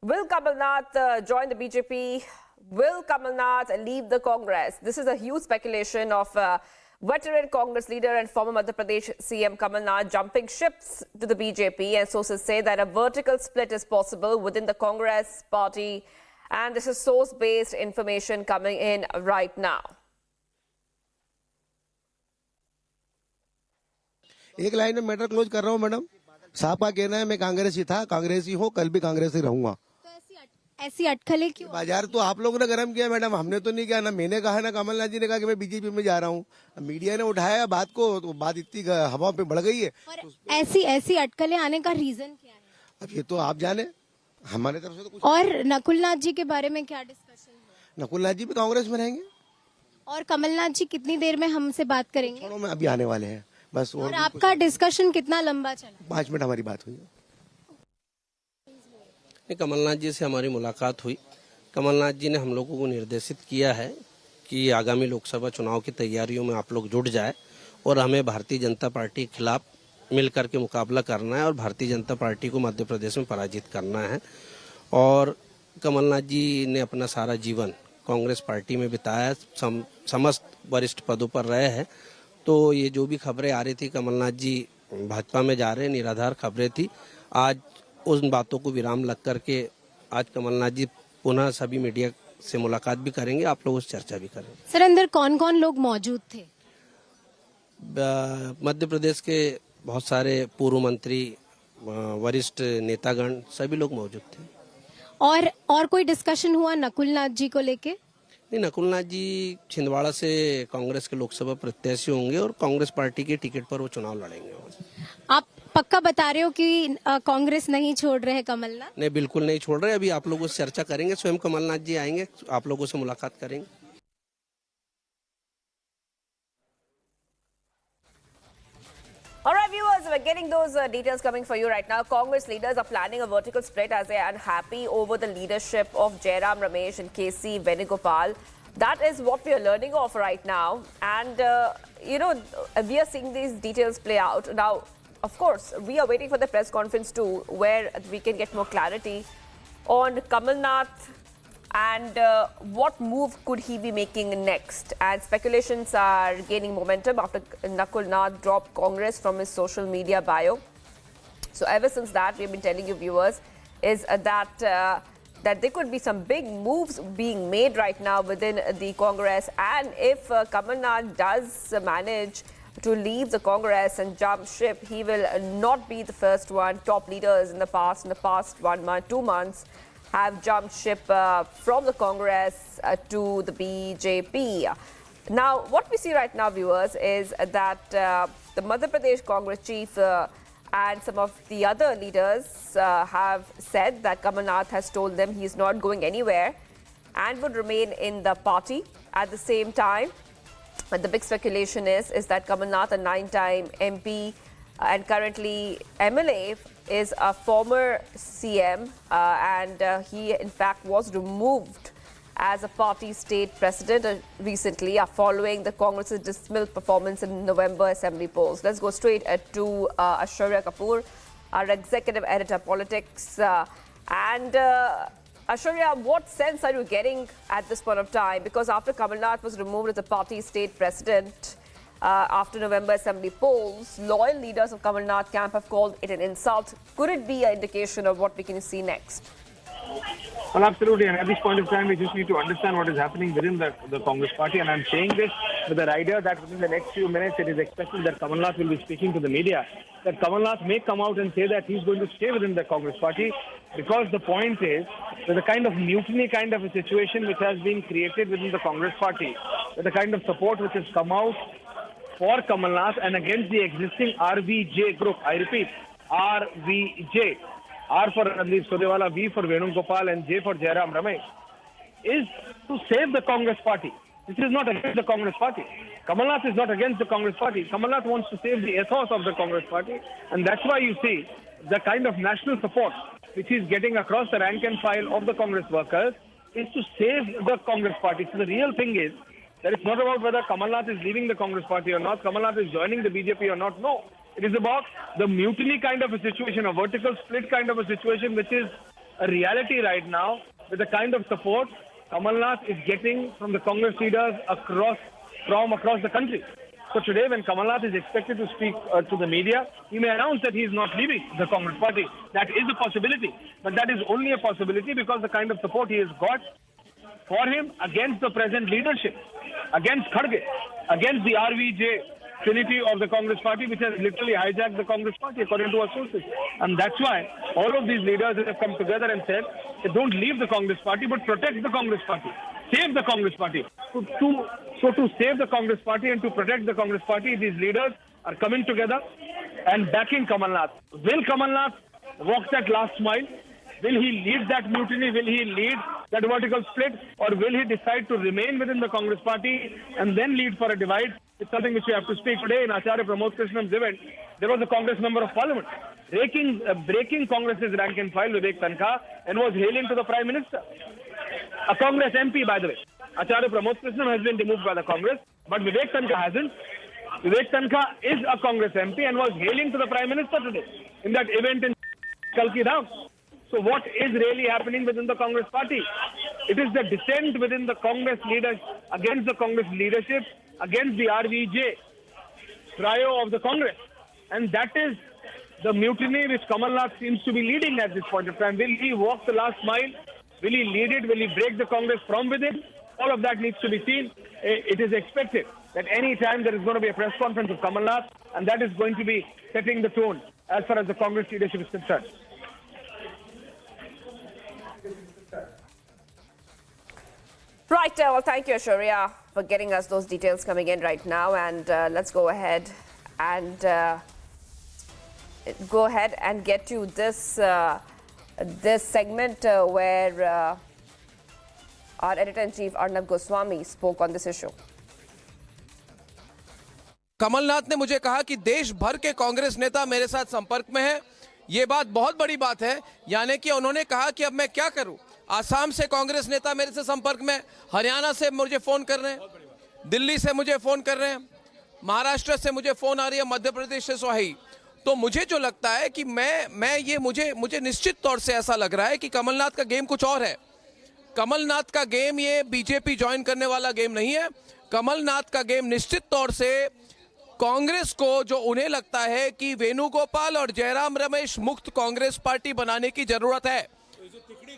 will Kamal Nath join the BJP? Will Kamal Nath leave the Congress? This is a huge speculation of veteran Congress leader and former Madhya Pradesh CM Kamal Nath jumping ships to the BJP. And sources say that a vertical split is possible within the Congress party. And this is source-based information coming in right now. एक line में matter close कर रहा हूं madam. साहब का कहना है मैं कांग्रेसी था, कांग्रेसी हूं, कल भी कांग्रेसी रहूंगा। ऐसी अटकलें क्यों? बाजार तो आप लोगों ने गर्म किया मैडम, हमने तो नहीं किया। ना मैंने कहा ना कमलनाथ जी ने कहा कि मैं बीजेपी में जा रहा हूँ। मीडिया ने उठाया बात को, तो बात इतनी हवा पे बढ़ गई है। और ऐसी अटकलें आने का रीजन क्या है? अब ये तो आप जाने, हमारे तरफ से तो कुछ। और नकुलनाथ जी के बारे में क्या डिस्कशन हुआ? नकुलनाथ जी भी कांग्रेस में रहेंगे। और कमलनाथ जी कितनी देर में हमसे बात करेंगे? में अभी आने वाले हैं बस। और आपका डिस्कशन कितना लंबा चला? 5 मिनट हमारी बात हुई। कमलनाथ जी से हमारी मुलाकात हुई। कमलनाथ जी ने हम लोगों को निर्देशित किया है कि आगामी लोकसभा चुनाव की तैयारियों में आप लोग जुट जाए और हमें भारतीय जनता पार्टी के खिलाफ मिलकर के मुकाबला करना है और भारतीय जनता पार्टी को मध्य प्रदेश में पराजित करना है। और कमलनाथ जी ने अपना सारा जीवन कांग्रेस पार्टी में बिताया, समस्त वरिष्ठ पदों पर रहे हैं। तो ये जो भी खबरें आ रही थी कमलनाथ जी भाजपा में जा रहे हैं, निराधार खबरें थी। आज उन बातों को विराम लग करके आज कमलनाथ जी पुनः सभी मीडिया से मुलाकात भी करेंगे, आप लोगों से चर्चा भी करेंगे। सर, अंदर कौन कौन लोग मौजूद थे? मध्य प्रदेश के बहुत सारे पूर्व मंत्री, वरिष्ठ नेतागण, सभी लोग मौजूद थे। और कोई डिस्कशन हुआ नकुलनाथ जी को लेके? नहीं, नकुलनाथ जी छिंदवाड़ा से कांग्रेस के लोकसभा प्रत्याशी होंगे और कांग्रेस पार्टी के टिकट पर वो चुनाव लड़ेंगे। आप पक्का बता रहे हो कि कांग्रेस नहीं छोड़ रहे हैं कमलनाथ? नहीं, बिल्कुल नहीं छोड़ रहे। अभी आप लोगों से चर्चा करेंगे, स्वयं कमलनाथ जी आएंगे, आप लोगों से मुलाकात करेंगे। All right, viewers, we're getting those details coming for you right now. Congress leaders are planning a vertical split as they are unhappy over the leadership of Jairam Ramesh and KC Venugopal. That is what we are learning of right now. And, we are seeing these details play out. Now, of course, we are waiting for the press conference too, where we can get more clarity on Kamal Nath and what move could he be making next. And speculations are gaining momentum after Nakul Nath dropped Congress from his social media bio. So ever since that, we've been telling you, viewers, is that there could be some big moves being made right now within the Congress. And if Kamal Nath does manage to leave the Congress and jump ship, he will not be the first one. Top leaders in the past 1 month, 2 months, have jumped ship from the Congress to the BJP. Now, what we see right now, viewers, is that the Madhya Pradesh Congress chief and some of the other leaders have said that Kamal Nath has told them he is not going anywhere and would remain in the party. At the same time, the big speculation is that Kamal Nath, a 9-time MP and currently MLA, is a former CM and he in fact was removed as a party state president recently following the Congress's dismal performance in November assembly polls. Let's go straight to Aishwarya Kapoor, our executive editor politics. Aishwarya, what sense are you getting at this point of time? Because after Kamal Nath was removed as a party state president, after November assembly polls, loyal leaders of Kamal Nath camp have called it an insult. Could it be an indication of what we can see next? Well, absolutely. And at this point of time, we just need to understand what is happening within the Congress party. And I'm saying this with the idea that within the next few minutes, it is expected that Kamal Nath will be speaking to the media. That Kamal Nath may come out and say that he's going to stay within the Congress party, because the point is that the kind of mutiny kind of a situation which has been created within the Congress party, that the kind of support which has come out for Kamal Nath and against the existing RVJ group. I repeat, RVJ. R for Randeep Surjewala, V for Venugopal and J for Jairam Ramesh, is to save the Congress party. This is not against the Congress party. Kamal Nath is not against the Congress party. Kamal Nath wants to save the ethos of the Congress party, and that's why you see the kind of national support which is getting across the rank and file of the Congress workers is to save the Congress party. So the real thing is that it's not about whether Kamal Nath is leaving the Congress party or not, Kamal Nath is joining the BJP or not. No, it is about the mutiny kind of a situation, a vertical split kind of a situation, which is a reality right now with the kind of support Kamal Nath is getting from the Congress leaders across the country. So today, when Kamal Nath is expected to speak to the media, he may announce that he is not leaving the Congress party. That is a possibility. But that is only a possibility because the kind of support he has got for him against the present leadership, against Kharge, against the RVJ trinity of the Congress party, which has literally hijacked the Congress party, according to our sources. And that's why all of these leaders have come together and said, don't leave the Congress party, but protect the Congress party. Save the Congress party. So to save the Congress party and to protect the Congress party, these leaders are coming together and backing Kamal Nath. Will Kamal Nath walk that last mile? Will he lead that mutiny? Will he lead that vertical split? Or will he decide to remain within the Congress party and then lead for a divide? It's something which we have to speak today. In Acharya Pramod Krishnam's event, there was a Congress member of Parliament breaking Congress's rank and file, Vivek Tankha, and was hailing to the Prime Minister. A Congress MP, by the way. Acharya Pramod Krishnam has been removed by the Congress, but Vivek Tankha hasn't. Vivek Tankha is a Congress MP and was hailing to the Prime Minister today in that event in Kalki Dham. So what is really happening within the Congress party? It is the dissent within the Congress leaders against the Congress leadership, against the RVJ trio of the Congress. And that is the mutiny which Kamal Nath seems to be leading at this point of time. Will he walk the last mile? Will he lead it? Will he break the Congress from within? All of that needs to be seen. It is expected that any time there is going to be a press conference of Kamal Nath, and that is going to be setting the tone as far as the Congress leadership is concerned. Right, well, thank you, Aishwarya, for getting us those details coming in right now. And let's go ahead and get to this this segment where our editor-in-chief Arnab Goswami spoke on this issue. Kamal Nath ने मुझे कहा कि देश भर के कांग्रेस नेता मेरे साथ संपर्क में हैं। ये बात बहुत बड़ी बात है, यानी कि उन्होंने कहा कि अब मैं क्या करूं। आसाम से कांग्रेस नेता मेरे से संपर्क में, हरियाणा से मुझे फोन कर रहे हैं, दिल्ली से मुझे फोन कर रहे हैं, महाराष्ट्र से मुझे फोन आ रही है, मध्य प्रदेश से सोही। तो मुझे जो लगता है कि मुझे निश्चित तौर से ऐसा लग रहा है कि कमलनाथ का गेम कुछ और है। कमलनाथ का गेम ये बीजेपी ज्वाइन करने वाला गेम नहीं है। कमलनाथ का गेम निश्चित तौर से कांग्रेस को, जो उन्हें लगता है कि वेणुगोपाल और जयराम रमेश मुक्त कांग्रेस पार्टी बनाने की जरूरत है।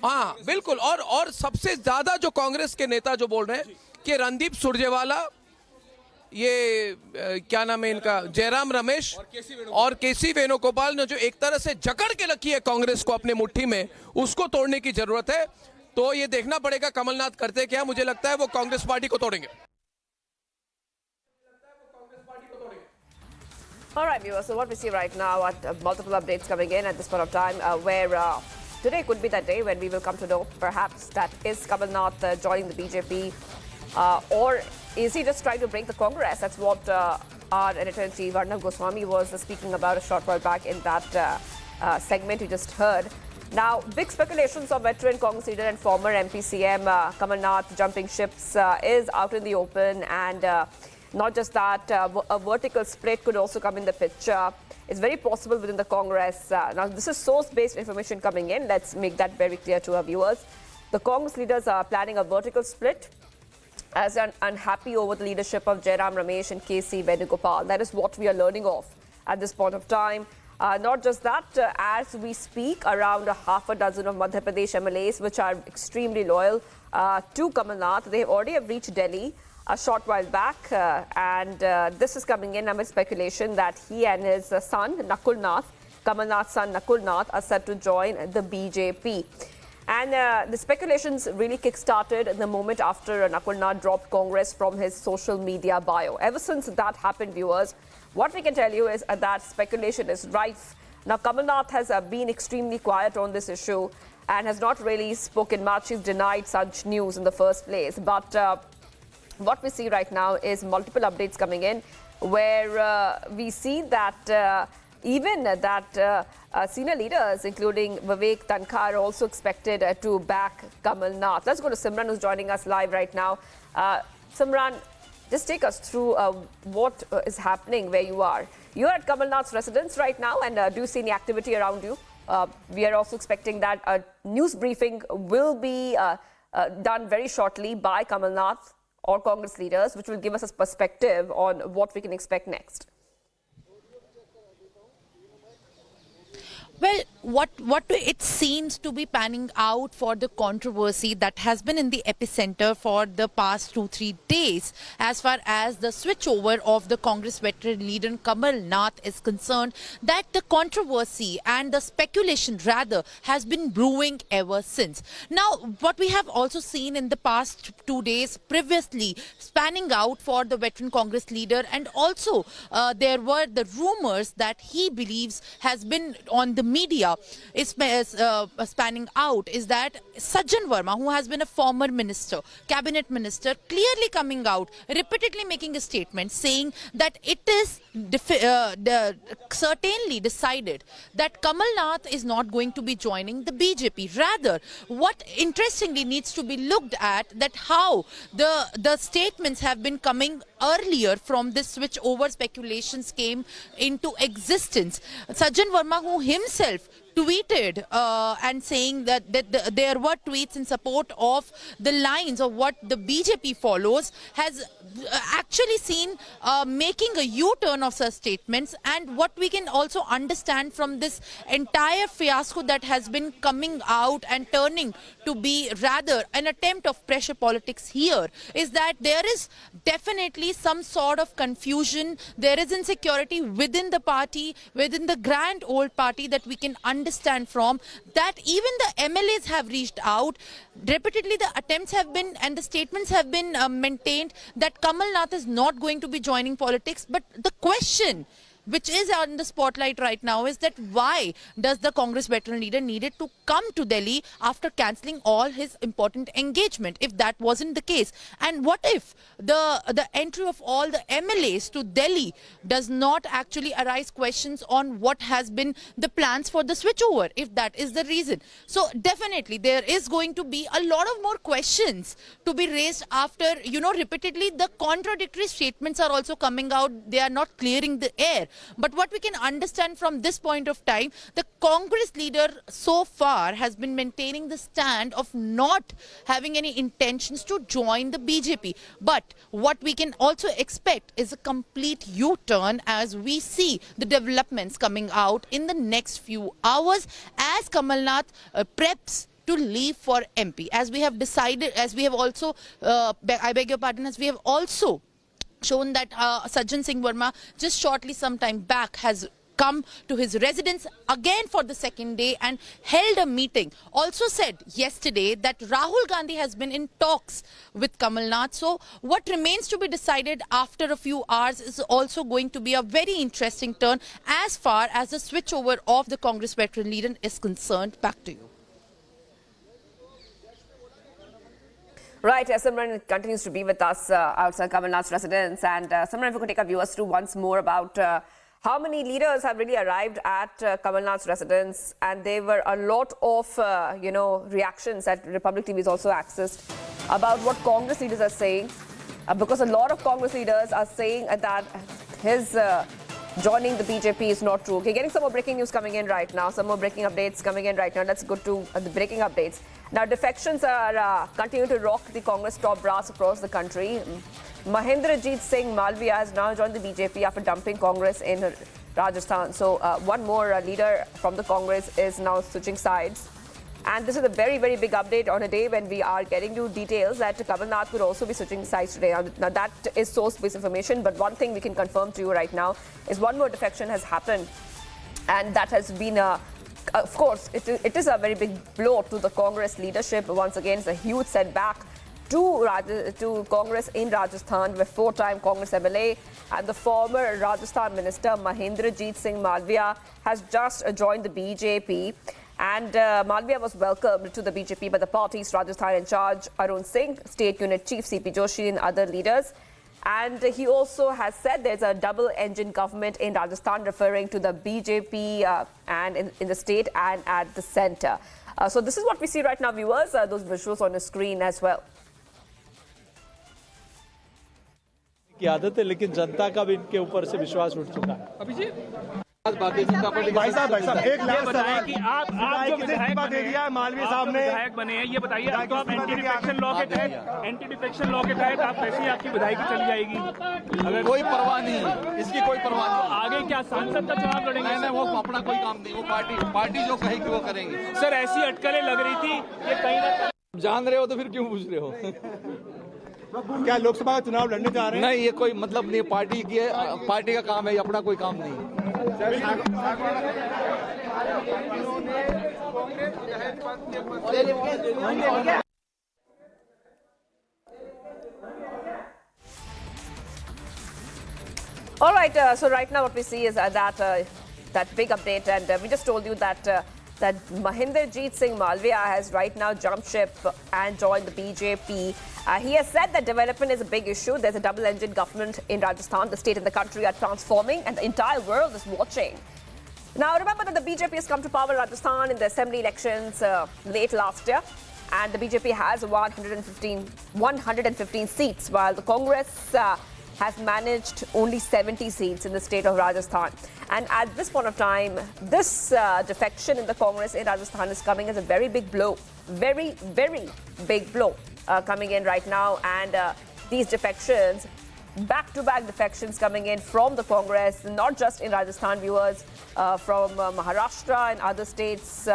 हाँ बिल्कुल। और सबसे ज्यादा जो कांग्रेस के नेता जो बोल रहे हैं कि रणदीप सुरजेवाला, ये क्या नाम है इनका, जयराम रमेश और केसी वेणुगोपाल ने जो एक तरह से जकड़ के रखी है कांग्रेस को अपने मुट्ठी में, उसको तोड़ने की जरूरत है। तो ये देखना पड़ेगा कमलनाथ करते क्या। मुझे लगता है वो कांग्रेस पार्टी को तोड़ेंगे। All right, viewers, so what we see right now are multiple updates coming in at this point of time where today could be that day when we will come to know perhaps that is Kamal Nath joining the BJP or is he just trying to break the Congress? That's what our editor-in-chief Arnab Goswami was speaking about a short while back in that segment you just heard. Now, big speculations of veteran Congress leader and former MP CM Kamal Nath jumping ships is out in the open, and not just that, a vertical split could also come in the picture. It's very possible within the Congress. Now, this is source-based information coming in. Let's make that very clear to our viewers. The Congress leaders are planning a vertical split as unhappy over the leadership of Jairam Ramesh and KC Venugopal. That is what we are learning of at this point of time. Not just that, as we speak, around half a dozen of Madhya Pradesh MLAs, which are extremely loyal to Kamal Nath, they already have reached Delhi a short while back, and this is coming in amid speculation that he and his son, Nakul Nath, Kamal Nath's son Nakul Nath, are set to join the BJP. And the speculations really kick-started in the moment after Nakul Nath dropped Congress from his social media bio. Ever since that happened, viewers, what we can tell you is that speculation is rife. Now, Kamal Nath has been extremely quiet on this issue and has not really spoken much. He's denied such news in the first place. But what we see right now is multiple updates coming in, where we see that even that senior leaders, including Vivek Tankar, are also expected to back Kamal Nath. Let's go to Simran, who's joining us live right now. Simran, just take us through what is happening where you are. You're at Kamal Nath's residence right now, and do you see any activity around you? We are also expecting that a news briefing will be done very shortly by Kamal Nath or Congress leaders, which will give us a perspective on what we can expect next. Well, what it seems to be panning out for the controversy that has been in the epicenter for the past 2-3 days, as far as the switchover of the Congress veteran leader Kamal Nath is concerned, that the controversy and the speculation rather has been brewing ever since. Now, what we have also seen in the past 2 days previously spanning out for the veteran Congress leader, and also there were the rumors that he believes has been on the media is spanning out, is that Sajjan Verma, who has been a former minister, cabinet minister, clearly coming out, repeatedly making a statement saying that it is certainly decided that Kamal Nath is not going to be joining the BJP. Rather, what interestingly needs to be looked at, that how the statements have been coming earlier from this switch over speculations came into existence. Sajjan Verma, who himself tweeted and saying that there were tweets in support of the lines of what the BJP follows, has actually seen making a U-turn of such statements. And what we can also understand from this entire fiasco that has been coming out and turning to be rather an attempt of pressure politics here, is that there is definitely some sort of confusion, there is insecurity within the party, within the grand old party, that we can understand from that. Even the MLAs have reached out repeatedly. The attempts have been and the statements have been maintained that Kamal Nath is not going to be joining politics. But the question which is on the spotlight right now is that why does the Congress veteran leader needed to come to Delhi after cancelling all his important engagement, if that wasn't the case? And what if the entry of all the MLAs to Delhi does not actually arise questions on what has been the plans for the switchover, if that is the reason? So definitely there is going to be a lot of more questions to be raised after, repeatedly the contradictory statements are also coming out. They are not clearing the air. But what we can understand from this point of time, the Congress leader so far has been maintaining the stand of not having any intentions to join the BJP. But what we can also expect is a complete U-turn as we see the developments coming out in the next few hours as Kamal Nath preps to leave for MP. As we have decided, as we have also, I beg your pardon, as we have also shown that Sajjan Singh Verma just shortly some time back has come to his residence again for the second day and held a meeting. Also said yesterday that Rahul Gandhi has been in talks with Kamal Nath. So what remains to be decided after a few hours is also going to be a very interesting turn as far as the switchover of the Congress veteran leader is concerned. Back to you. Right, Simran continues to be with us outside Kamal Nath's residence. And Simran, if you could take our viewers through once more about how many leaders have really arrived at Kamal Nath's residence. And there were a lot of, reactions that Republic TV has also accessed about what Congress leaders are saying. Because a lot of Congress leaders are saying that his joining the BJP is not true. Okay, getting some more breaking news coming in right now, some more breaking updates coming in right now. Let's go to the breaking updates. Now, defections are continuing to rock the Congress top brass across the country. Mahendrajit Singh Malviya has now joined the BJP after dumping Congress in Rajasthan. So, one more leader from the Congress is now switching sides. And this is a very, very big update on a day when we are getting you details that Kamal Nath could also be switching sides today. Now, that is source-based information, but one thing we can confirm to you right now is one more defection has happened. And that has been of course, it is a very big blow to the Congress leadership. Once again, it's a huge setback to Congress in Rajasthan, where four-time Congress MLA and the former Rajasthan Minister Mahendrajit Singh Malviya has just joined the BJP. And Malviya was welcomed to the BJP by the party's Rajasthan in charge, Arun Singh, State Unit Chief CP Joshi and other leaders. And he also has said there's a double-engine government in Rajasthan, referring to the BJP and in the state and at the centre. So this is what we see right now, viewers. Those visuals on the screen as well. की आदत है, लेकिन जनता का भी इनके ऊपर से विश्वास उठ चुका है। अभिजीत भाई साहब एक लाख बताएं कि आप जो विधायक दे दिया है मालवीय साहब ने, विधायक बने हैं, ये बताइए तो आप एंटी डिफेक्शन लॉ के तहत आप कैसे आपकी विधायकी चली जाएगी? अगर कोई परवाह नहीं, इसकी कोई परवाह नहीं। आगे क्या सांसद का चुनाव लड़ेंगे? नहीं, वो अपना कोई काम नहीं, वो पार्टी जो कहेगी वो करेंगे। सर ऐसी अटकलें लग रही थी कि कहीं ना कहीं जान रहे हो तो फिर क्यों पूछ रहे हो? क्या लोकसभा का चुनाव लड़ने जा रहे हैं? नहीं, ये कोई मतलब नहीं, पार्टी का काम है, अपना कोई काम नहीं। All right, so right now what we see is that big update, and we just told you that that Mahendrajit Singh Malviya has right now jumped ship and joined the BJP. He has said that development is a big issue. There's a double-engine government in Rajasthan. The state and the country are transforming, and the entire world is watching. Now, remember that the BJP has come to power in Rajasthan in the assembly elections late last year, and the BJP has 115 seats, while the Congress has managed only 70 seats in the state of Rajasthan. And at this point of time, this defection in the Congress in Rajasthan is coming as a very big blow. Very, very big blow coming in right now. And these defections, back-to-back defections coming in from the Congress, not just in Rajasthan, viewers, from Maharashtra and other states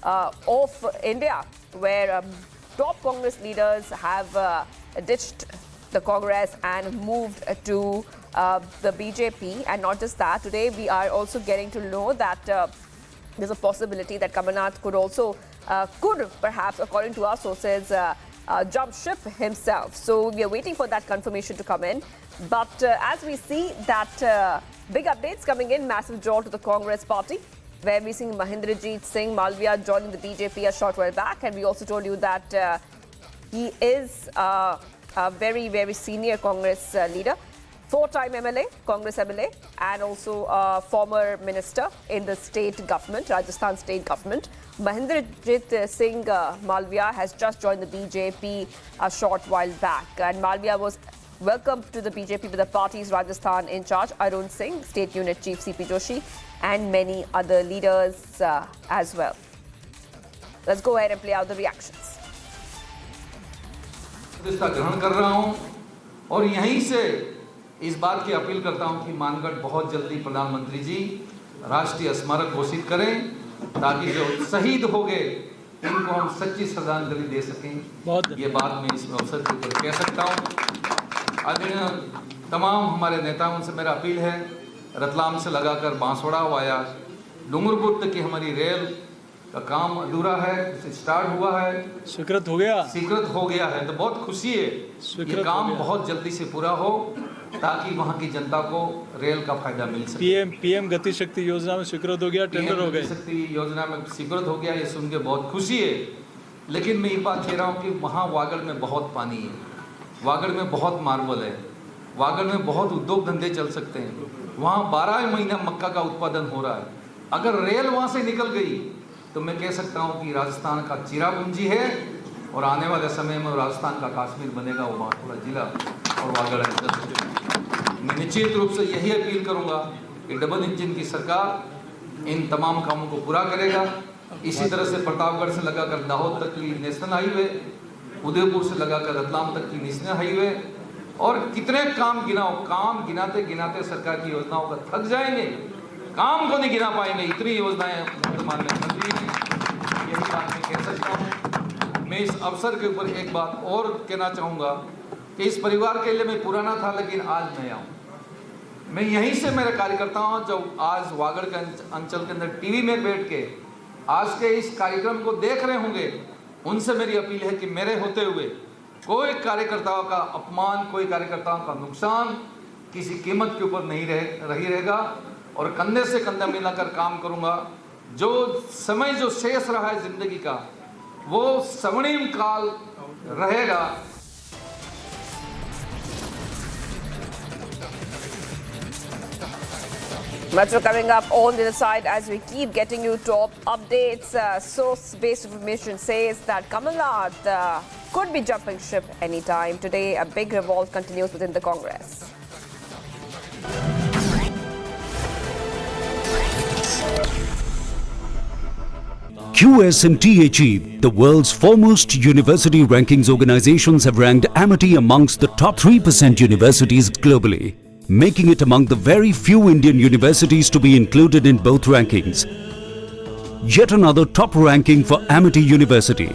of India, where top Congress leaders have ditched the Congress and moved to the BJP. And not just that, today we are also getting to know that there's a possibility that Kamal Nath could also, could perhaps, according to our sources, jump ship himself. So we are waiting for that confirmation to come in. But as we see that big updates coming in, massive draw to the Congress party, where we see Mahendrajit Singh Malviya joining the BJP a short while back. And we also told you that he is a very, very senior Congress leader, four-time MLA, Congress MLA, and also a former minister in the state government, Rajasthan state government. Mahendrajit Singh Malviya has just joined the BJP a short while back. And Malviya was welcomed to the BJP by the party's Rajasthan in charge, Arun Singh, State Unit Chief CP Joshi, and many other leaders as well. Let's go ahead and play out the reactions. प्रतिष्ठा ग्रहण कर रहा हूं और यहीं से इस बात की अपील करता हूं कि मानगढ़ बहुत जल्दी प्रधानमंत्री जी राष्ट्रीय स्मारक घोषित करें, ताकि जो शहीद हो गए इनको हम सच्ची श्रद्धांजलि दे सकें। ये बात मैं इस अवसर के ऊपर कह सकता हूं। आदरणीय तमाम हमारे नेताओं से मेरा अपील है, रतलाम से लगाकर बांसवाड़ा वाया डूंगरपुर तक की हमारी रेल का काम अधूरा है, स्टार्ट हुआ है, स्वीकृत हो गया है, तो बहुत खुशी है। ये काम बहुत जल्दी से पूरा हो ताकि वहाँ की जनता को रेल का फायदा मिल सके। पीएम गति शक्ति योजना में स्वीकृत हो गया, टेंडर हो गए, शक्ति योजना में स्वीकृत हो गया, ये सुन के बहुत खुशी है। लेकिन मैं ये बात कह रहा हूँ कि वहाँ वागड़ में बहुत पानी है, वागड़ में बहुत मार्बल है, वागड़ में बहुत उद्योग धंधे चल सकते हैं। वहाँ 12 महीना मक्का का उत्पादन हो रहा है। अगर रेल वहाँ से निकल गई तो मैं कह सकता हूँ कि राजस्थान का चिरापूंजी है और आने वाले समय में राजस्थान का कश्मीर बनेगा, वो बांसवाड़ा जिला और वागड़ है। मैं निश्चित रूप से यही अपील करूँगा कि डबल इंजन की सरकार इन तमाम कामों को पूरा करेगा। इसी तरह से प्रतापगढ़ से लगाकर दाहोद तक की नेशनल हाईवे, उदयपुर से लगाकर रतलाम तक की नेशनल हाईवे, और कितने काम गिनाओ, काम गिनाते गिनाते सरकार की योजनाओं का थक जाएंगे, काम को नहीं गिना पाएंगे, इतनी योजनाएं वर्तमान में चल रही हैं। यही बात मैं कह सकता हूँ। मैं इस अवसर के ऊपर एक बात और कहना चाहूँगा कि इस परिवार के लिए मैं पुराना था, लेकिन आज नया हूँ। मैं यहीं से मेरे कार्यकर्ता हूँ जो आज वागड़ के अंचल के अंदर टीवी में बैठ के आज के इस कार्यक्रम को देख रहे होंगे, उनसे मेरी अपील है कि मेरे होते हुए कोई कार्यकर्ताओं का अपमान, कोई कार्यकर्ताओं का नुकसान किसी कीमत के ऊपर नहीं रहेगा, और कंधे से कंधा मिलाकर काम करूंगा जो समय जो शेष रहा है जिंदगी का वो स्वर्णिम काल रहेगा। Much more coming up on the other side as we keep getting you top updates. Source-based information says that Kamal Nath could be jumping ship anytime. Today, a big revolt continues within the Congress. QS and THE, the world's foremost university rankings organizations, have ranked Amity amongst the top 3% universities globally, making it among the very few Indian universities to be included in both rankings. Yet another top ranking for Amity University.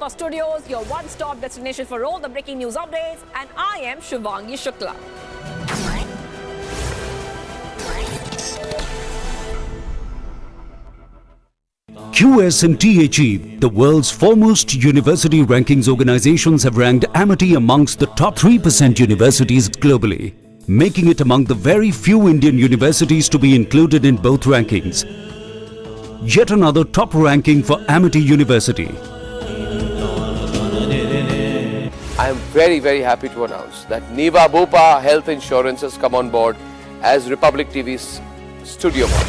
Studios, your one-stop destination for all the breaking news updates, and I am Shivangi Shukla. QS and THE, the world's foremost university rankings organizations, have ranked Amity amongst the top 3% universities globally, making it among the very few Indian universities to be included in both rankings. Yet another top ranking for Amity University. I am very, very happy to announce that Niva Bhupa Health Insurance has come on board as Republic TV's studio model.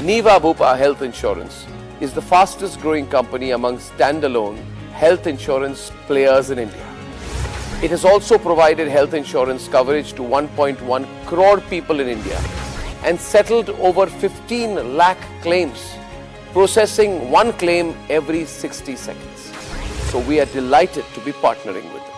Niva Bhupa Health Insurance is the fastest growing company among standalone health insurance players in India. It has also provided health insurance coverage to 1.1 crore people in India and settled over 15 lakh claims, processing one claim every 60 seconds. So we are delighted to be partnering with them.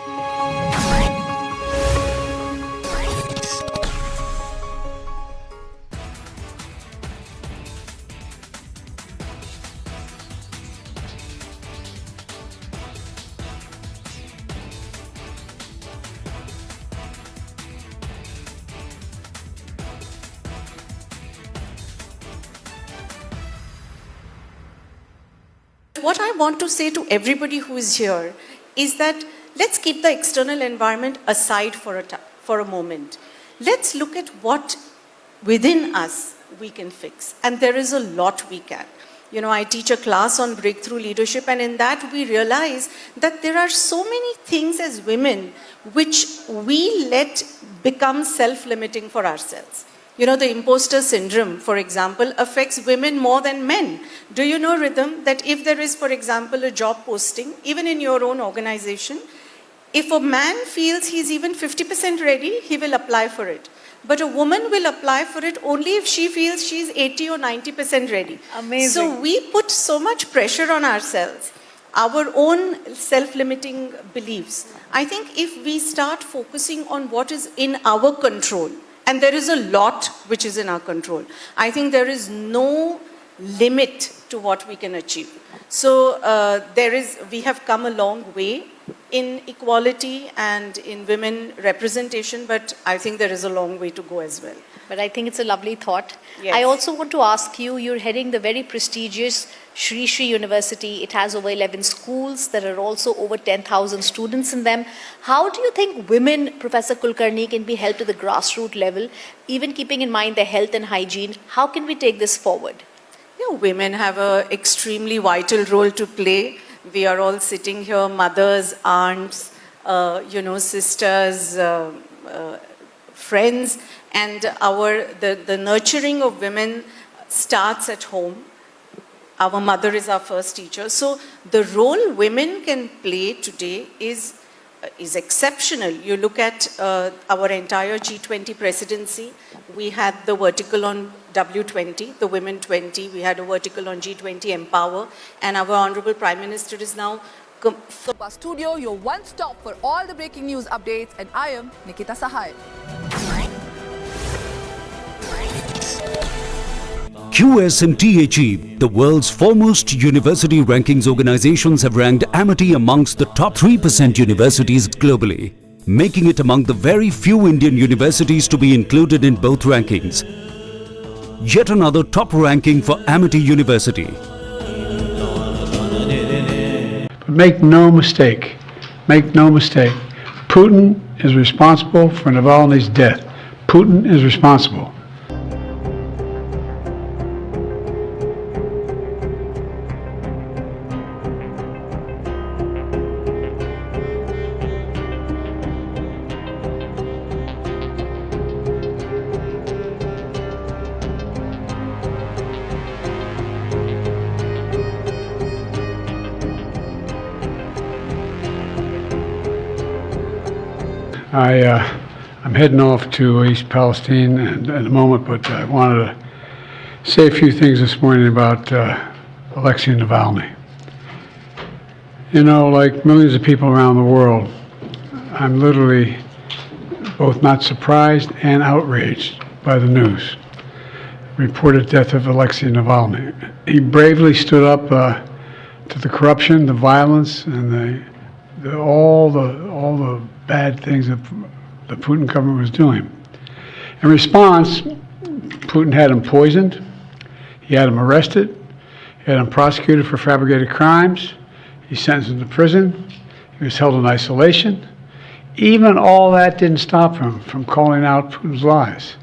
what I want to say to everybody who is here is that let's keep the external environment aside for a moment. Let's look at what within us we can fix. And there is a lot we can. You know, I teach a class on breakthrough leadership, and in that we realize that there are so many things as women which we let become self-limiting for ourselves. You know, the imposter syndrome, for example, affects women more than men. Do you know, Rhythm, that if there is, for example, a job posting, even in your own organization, if a man feels he's even 50% ready, he will apply for it. But a woman will apply for it only if she feels she's 80 or 90% ready. Amazing. So we put so much pressure on ourselves, our own self-limiting beliefs. I think if we start focusing on what is in our control, and there is a lot which is in our control, I think there is no limit to what we can achieve. So we have come a long way in equality and in women representation, but I think there is a long way to go as well. But I think it's a lovely thought. Yes. I also want to ask you, you're heading the very prestigious Shri Shri University. It has over 11 schools. There are also over 10,000 students in them. How do you think women, Professor Kulkarni, can be helped to the grassroots level, even keeping in mind their health and hygiene? How can we take this forward? Yeah, women have an extremely vital role to play. We are all sitting here, mothers, aunts, sisters, friends, and the nurturing of women starts at home. Our mother is our first teacher. So the role women can play today is exceptional. You look at our entire G20 presidency. We had the vertical on W20, the Women 20. We had a vertical on G20 Empower. And our Honorable Prime Minister is now... Our studio, your one stop for all the breaking news updates. And I am Nikita Sahai. QSMT achieved. The world's foremost university rankings organizations have ranked Amity amongst the top 3% universities globally, making it among the very few Indian universities to be included in both rankings. Yet another top ranking for Amity University. But make no mistake, Putin is responsible for Navalny's death. Putin is responsible. I'm heading off to East Palestine in a moment, but I wanted to say a few things this morning about Alexei Navalny. You know, like millions of people around the world, I'm literally both not surprised and outraged by the news. Reported death of Alexei Navalny. He bravely stood up to the corruption, the violence, and all the bad things that the Putin government was doing. In response, Putin had him poisoned, he had him arrested, he had him prosecuted for fabricated crimes, he sentenced him to prison, he was held in isolation. Even all that didn't stop him from calling out Putin's lies.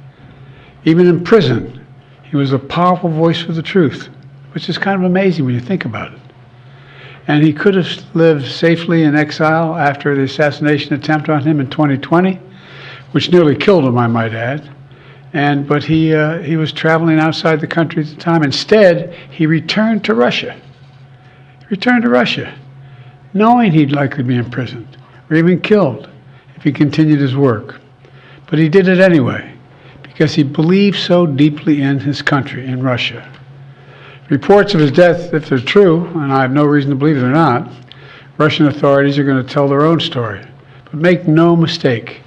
Even in prison, he was a powerful voice for the truth, which is kind of amazing when you think about it. And he could have lived safely in exile after the assassination attempt on him in 2020, which nearly killed him, I might add. But he was traveling outside the country at the time. Instead, he returned to Russia. Knowing he'd likely be imprisoned or even killed if he continued his work. But he did it anyway, because he believed so deeply in his country, in Russia. Reports of his death, if they're true, and I have no reason to believe they're not, Russian authorities are going to tell their own story. But make no mistake,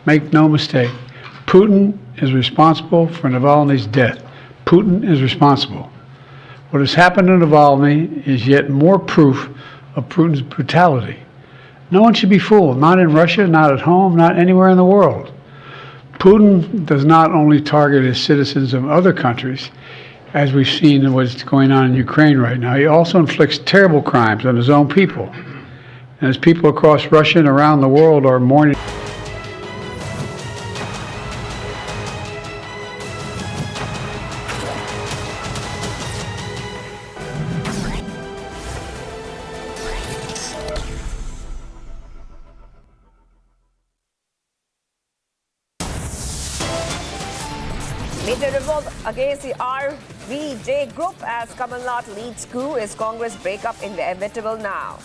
Putin is responsible for Navalny's death. Putin is responsible. What has happened to Navalny is yet more proof of Putin's brutality. No one should be fooled, not in Russia, not at home, not anywhere in the world. Putin does not only target his citizens of other countries, as we've seen what's going on in Ukraine right now. He also inflicts terrible crimes on his own people. And as people across Russia and around the world are mourning. Major revolt against the RVJ group as Kamal Nath leads coup. Is Congress breakup inevitable now?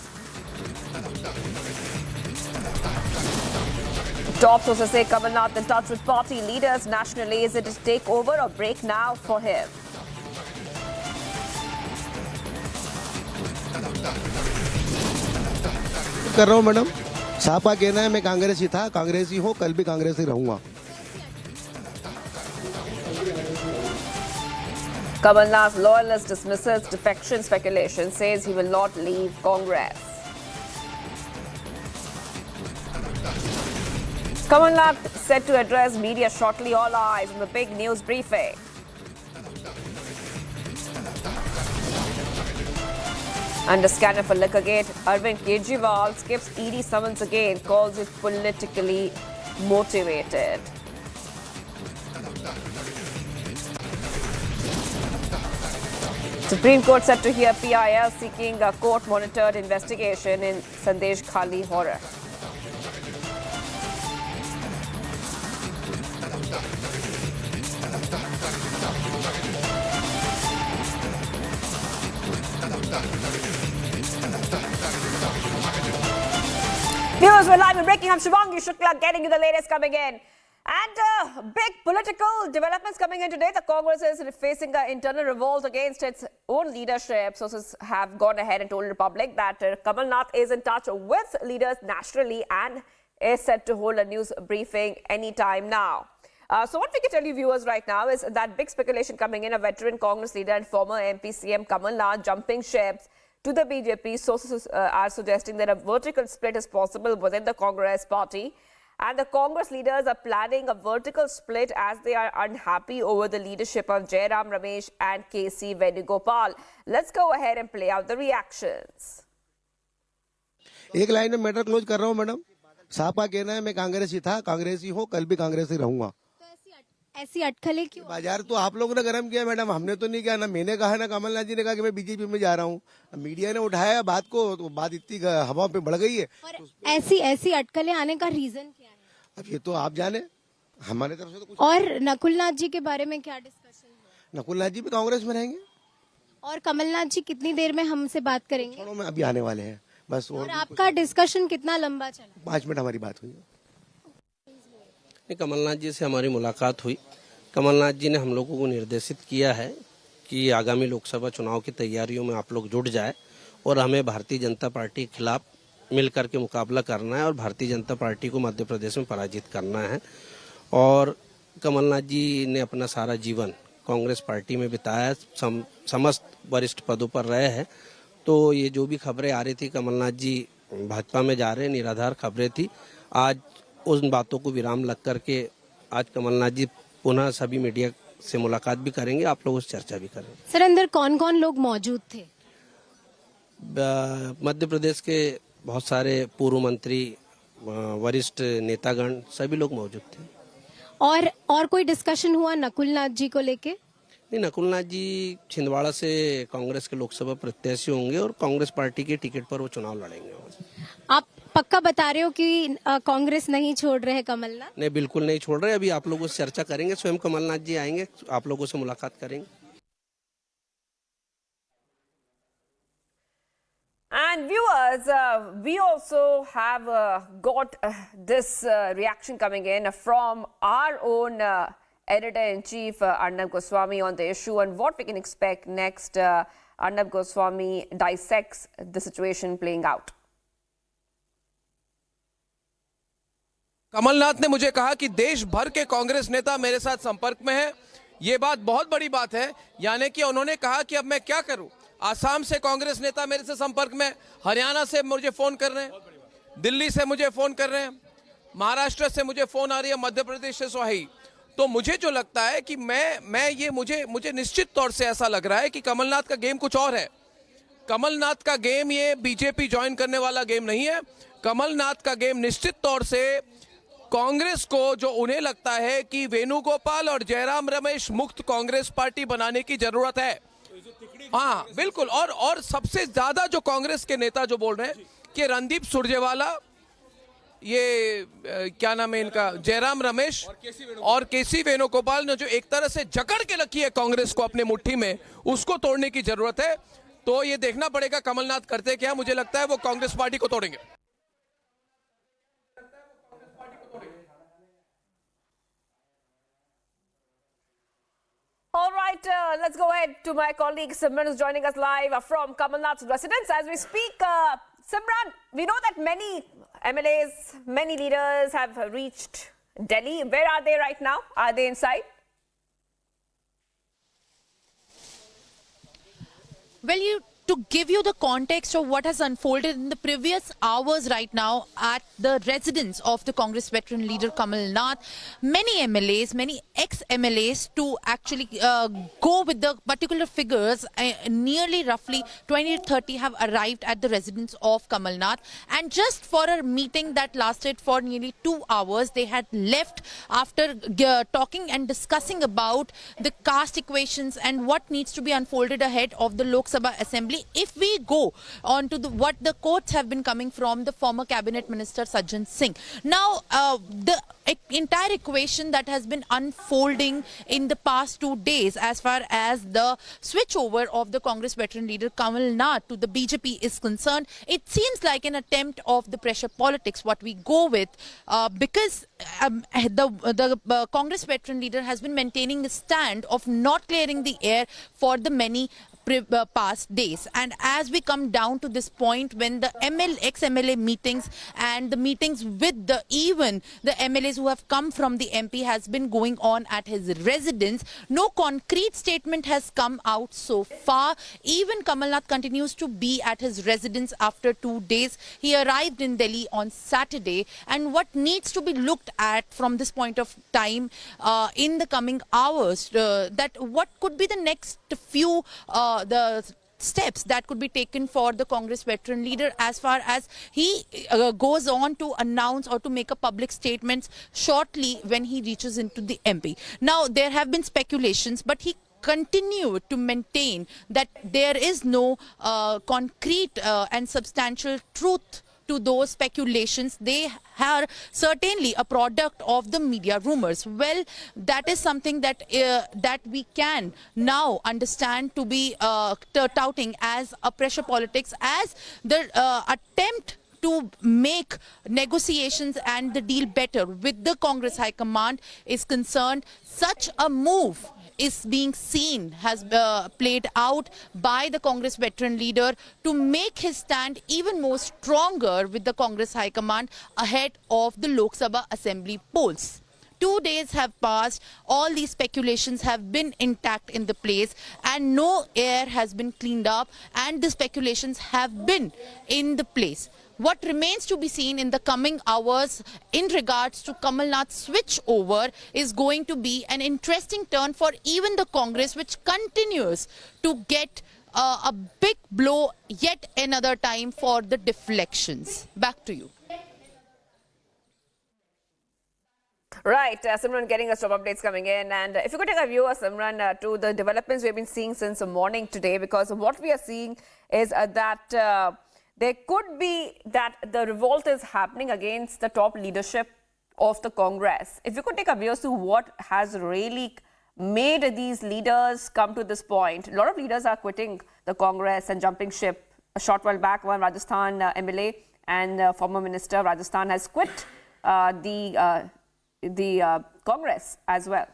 Top sources say Kamal Nath in touch with party leaders nationally. Is it a take over or break now for him? कर रहा हूँ madam, Sapa कहना है मैं कांग्रेसी था, कांग्रेसी हूँ, कल भी कांग्रेसी रहूंगा। Kamal Nath's loyalist dismisses defection speculation, says he will not leave Congress. Kamal Nath set to address media shortly. All eyes on the big news briefing. Under scanner for Liquorgate, Arvind Kejriwal skips ED summons again, calls it politically motivated. Supreme Court set to hear PIL seeking a court-monitored investigation in Sandeshkali horror. Viewers, we're live and breaking. I'm Shivangi Shukla, getting you the latest coming in. And big political developments coming in today. The Congress is facing an internal revolt against its own leadership. Sources have gone ahead and told the public that Kamal Nath is in touch with leaders nationally and is set to hold a news briefing anytime now. So what we can tell you viewers right now is that big speculation coming in, a veteran Congress leader and former MP CM Kamal Nath jumping ships to the BJP. Sources are suggesting that a vertical split is possible within the Congress party. And the Congress leaders are planning a vertical split as they are unhappy over the leadership of Jairam Ramesh and KC Venugopal. Let's go ahead and play out the reactions. एक line में matter close कर रहा हूँ madam, Sapa कहना है मैं कांग्रेसी था, कांग्रेसी हूँ, कल भी कांग्रेसी रहूंगा। ऐसी अटकलें क्यों? बाजार तो आप लोगों ने गर्म किया मैडम, हमने तो नहीं किया ना। मैंने कहा ना कमल नाथ जी ने कहा कि मैं बीजेपी में जा रहा हूँ। मीडिया ने उठाया बात को, तो बात इतनी हवा पे बढ़ गई है। और ऐसी अटकलें आने का रीजन क्या है? अब ये तो आप जाने, हमारे तरफ से तो कुछ। और नकुल नाथ जी के बारे में क्या डिस्कशन हुआ? नकुल नाथ जी भी कांग्रेस में रहेंगे। और कमल नाथ जी कितनी देर में हमसे बात करेंगे? में अभी आने वाले हैं बस। और आपका डिस्कशन कितना लंबा चला? 5 मिनट हमारी बात हुई। कमल नाथ जी से हमारी मुलाकात हुई। कमल नाथ जी ने हम लोगों को निर्देशित किया है कि आगामी लोकसभा चुनाव की तैयारियों में आप लोग जुट जाए और हमें भारतीय जनता पार्टी के खिलाफ मिलकर के मुकाबला करना है और भारतीय जनता पार्टी को मध्य प्रदेश में पराजित करना है। और कमल नाथ जी ने अपना सारा जीवन कांग्रेस पार्टी में बिताया, समस्त वरिष्ठ पदों पर रहे हैं। तो ये जो भी खबरें आ रही थी कमल नाथ जी भाजपा में जा रहे हैं, निराधार खबरें थी। आज उन बातों को विराम लग करके आज कमल नाथ जी पुनः सभी मीडिया से मुलाकात भी करेंगे, आप लोगों से चर्चा भी करेंगे। सर, अंदर कौन कौन लोग मौजूद थे? मध्य प्रदेश के बहुत सारे पूर्व मंत्री, वरिष्ठ नेतागण, सभी लोग मौजूद थे। और कोई डिस्कशन हुआ नकुल नाथ जी को लेके? नहीं, नकुल नाथ जी छिंदवाड़ा से कांग्रेस के लोकसभा प्रत्याशी होंगे और कांग्रेस पार्टी के टिकट पर वो चुनाव लड़ेंगे। आप पक्का बता रहे हो कि कांग्रेस नहीं छोड़ रहे हैं कमल नाथ? नहीं, बिल्कुल नहीं छोड़ रहे। अभी आप लोगों से चर्चा करेंगे, स्वयं कमल नाथ जी आएंगे, आप लोगों से मुलाकात करेंगे। And viewers, we also have got this reaction coming in from our own editor-in-chief, Arnab Goswami, on the issue and what we can expect next. Arnab Goswami dissects the situation playing out. Kamal Nath ने मुझे कहा कि देश भर के कांग्रेस नेता मेरे साथ संपर्क में हैं। ये बात बहुत बड़ी बात है, यानी कि उन्होंने कहा कि अब मैं क्या करूं। आसाम से कांग्रेस नेता मेरे से संपर्क में, हरियाणा से मुझे फोन कर रहे हैं, दिल्ली से मुझे फोन कर रहे हैं, महाराष्ट्र से मुझे फोन आ रही है, मध्य प्रदेश से सोही। तो मुझे जो लगता है कि मुझे निश्चित तौर से ऐसा लग रहा है कि कमलनाथ का गेम कुछ और है। कमलनाथ का गेम ये बीजेपी ज्वाइन करने वाला गेम नहीं है। कमलनाथ का गेम निश्चित तौर से कांग्रेस को, जो उन्हें लगता है कि वेणुगोपाल और जयराम रमेश मुक्त कांग्रेस पार्टी बनाने की जरूरत है। हाँ बिल्कुल। और सबसे ज्यादा जो कांग्रेस के नेता जो बोल रहे हैं कि रणदीप सुरजेवाला, ये क्या नाम है इनका, जयराम रमेश और केसी वेणुगोपाल ने जो एक तरह से जकड़ के रखी है कांग्रेस को अपने मुट्ठी में, उसको तोड़ने की जरूरत है। तो ये देखना पड़ेगा कमलनाथ करते क्या। मुझे लगता है वो कांग्रेस पार्टी को तोड़ेंगे। All right, let's go ahead to my colleague Simran, who's joining us live from Kamal Nath's residence as we speak. Simran, we know that many MLAs, many leaders have reached Delhi. Where are they right now? Are they inside? Well, to give you the context of what has unfolded in the previous hours right now at the residence of the Congress veteran leader Kamal Nath, many MLAs, many ex-MLAs to actually go with the particular figures, nearly roughly 20 to 30 have arrived at the residence of Kamal Nath, and just for a meeting that lasted for nearly 2 hours, they had left after talking and discussing about the caste equations and what needs to be unfolded ahead of the Lok Sabha Assembly. If we go on to what the quotes have been coming from the former cabinet minister Shahjahan Singh. Now, the entire equation that has been unfolding in the past 2 days as far as the switchover of the Congress veteran leader Kamal Nath to the BJP is concerned, it seems like an attempt of the pressure politics, what we go with, because the Congress veteran leader has been maintaining a stand of not clearing the air for the many past days. And as we come down to this point, when the ex-MLA meetings and the meetings with even the MLAs who have come from the MP has been going on at his residence, no concrete statement has come out so far. Even Kamal Nath continues to be at his residence after 2 days. He arrived in Delhi on Saturday, and what needs to be looked at from this point of time in the coming hours, that what could be the next few the steps that could be taken for the Congress veteran leader as far as he goes on to announce or to make a public statement shortly when he reaches into the MP. Now, there have been speculations, but he continued to maintain that there is no concrete and substantial truth to those speculations. They are certainly a product of the media rumors. Well, that is something that that we can now understand to be touting as a pressure politics, as the attempt to make negotiations and the deal better with the Congress High Command is concerned. Such a move is being seen, has played out by the Congress veteran leader to make his stand even more stronger with the Congress High Command ahead of the Lok Sabha Assembly polls. 2 days have passed, all these speculations have been intact in the place, and no air has been cleaned up, and the speculations have been in the place. What remains to be seen in the coming hours in regards to Kamal Nath's switch over is going to be an interesting turn for even the Congress, which continues to get a big blow yet another time for the deflections. Back to you. Right, Simran getting us top updates coming in. And if you could take a view, Simran, to the developments we've been seeing since the morning today, because what we are seeing is that there could be that the revolt is happening against the top leadership of the Congress. If you could take a view as to what has really made these leaders come to this point. A lot of leaders are quitting the Congress and jumping ship. A short while back, one Rajasthan MLA and former minister of Rajasthan has quit the Congress as well.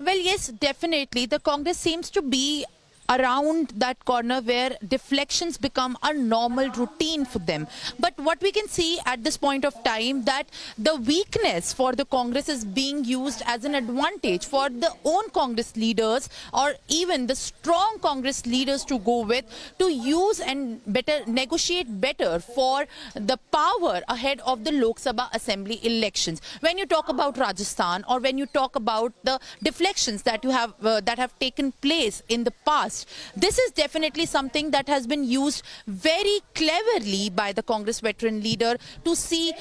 Well, yes, definitely. The Congress seems to be around that corner where deflections become a normal routine for them. But what we can see at this point of time, that the weakness for the Congress is being used as an advantage for the own Congress leaders, or even the strong Congress leaders to go with, to use and negotiate better for the power ahead of the Lok Sabha Assembly elections. When you talk about Rajasthan, or when you talk about the deflections that you have that have taken place in the past, this is definitely something that has been used very cleverly by the Congress veteran leader to see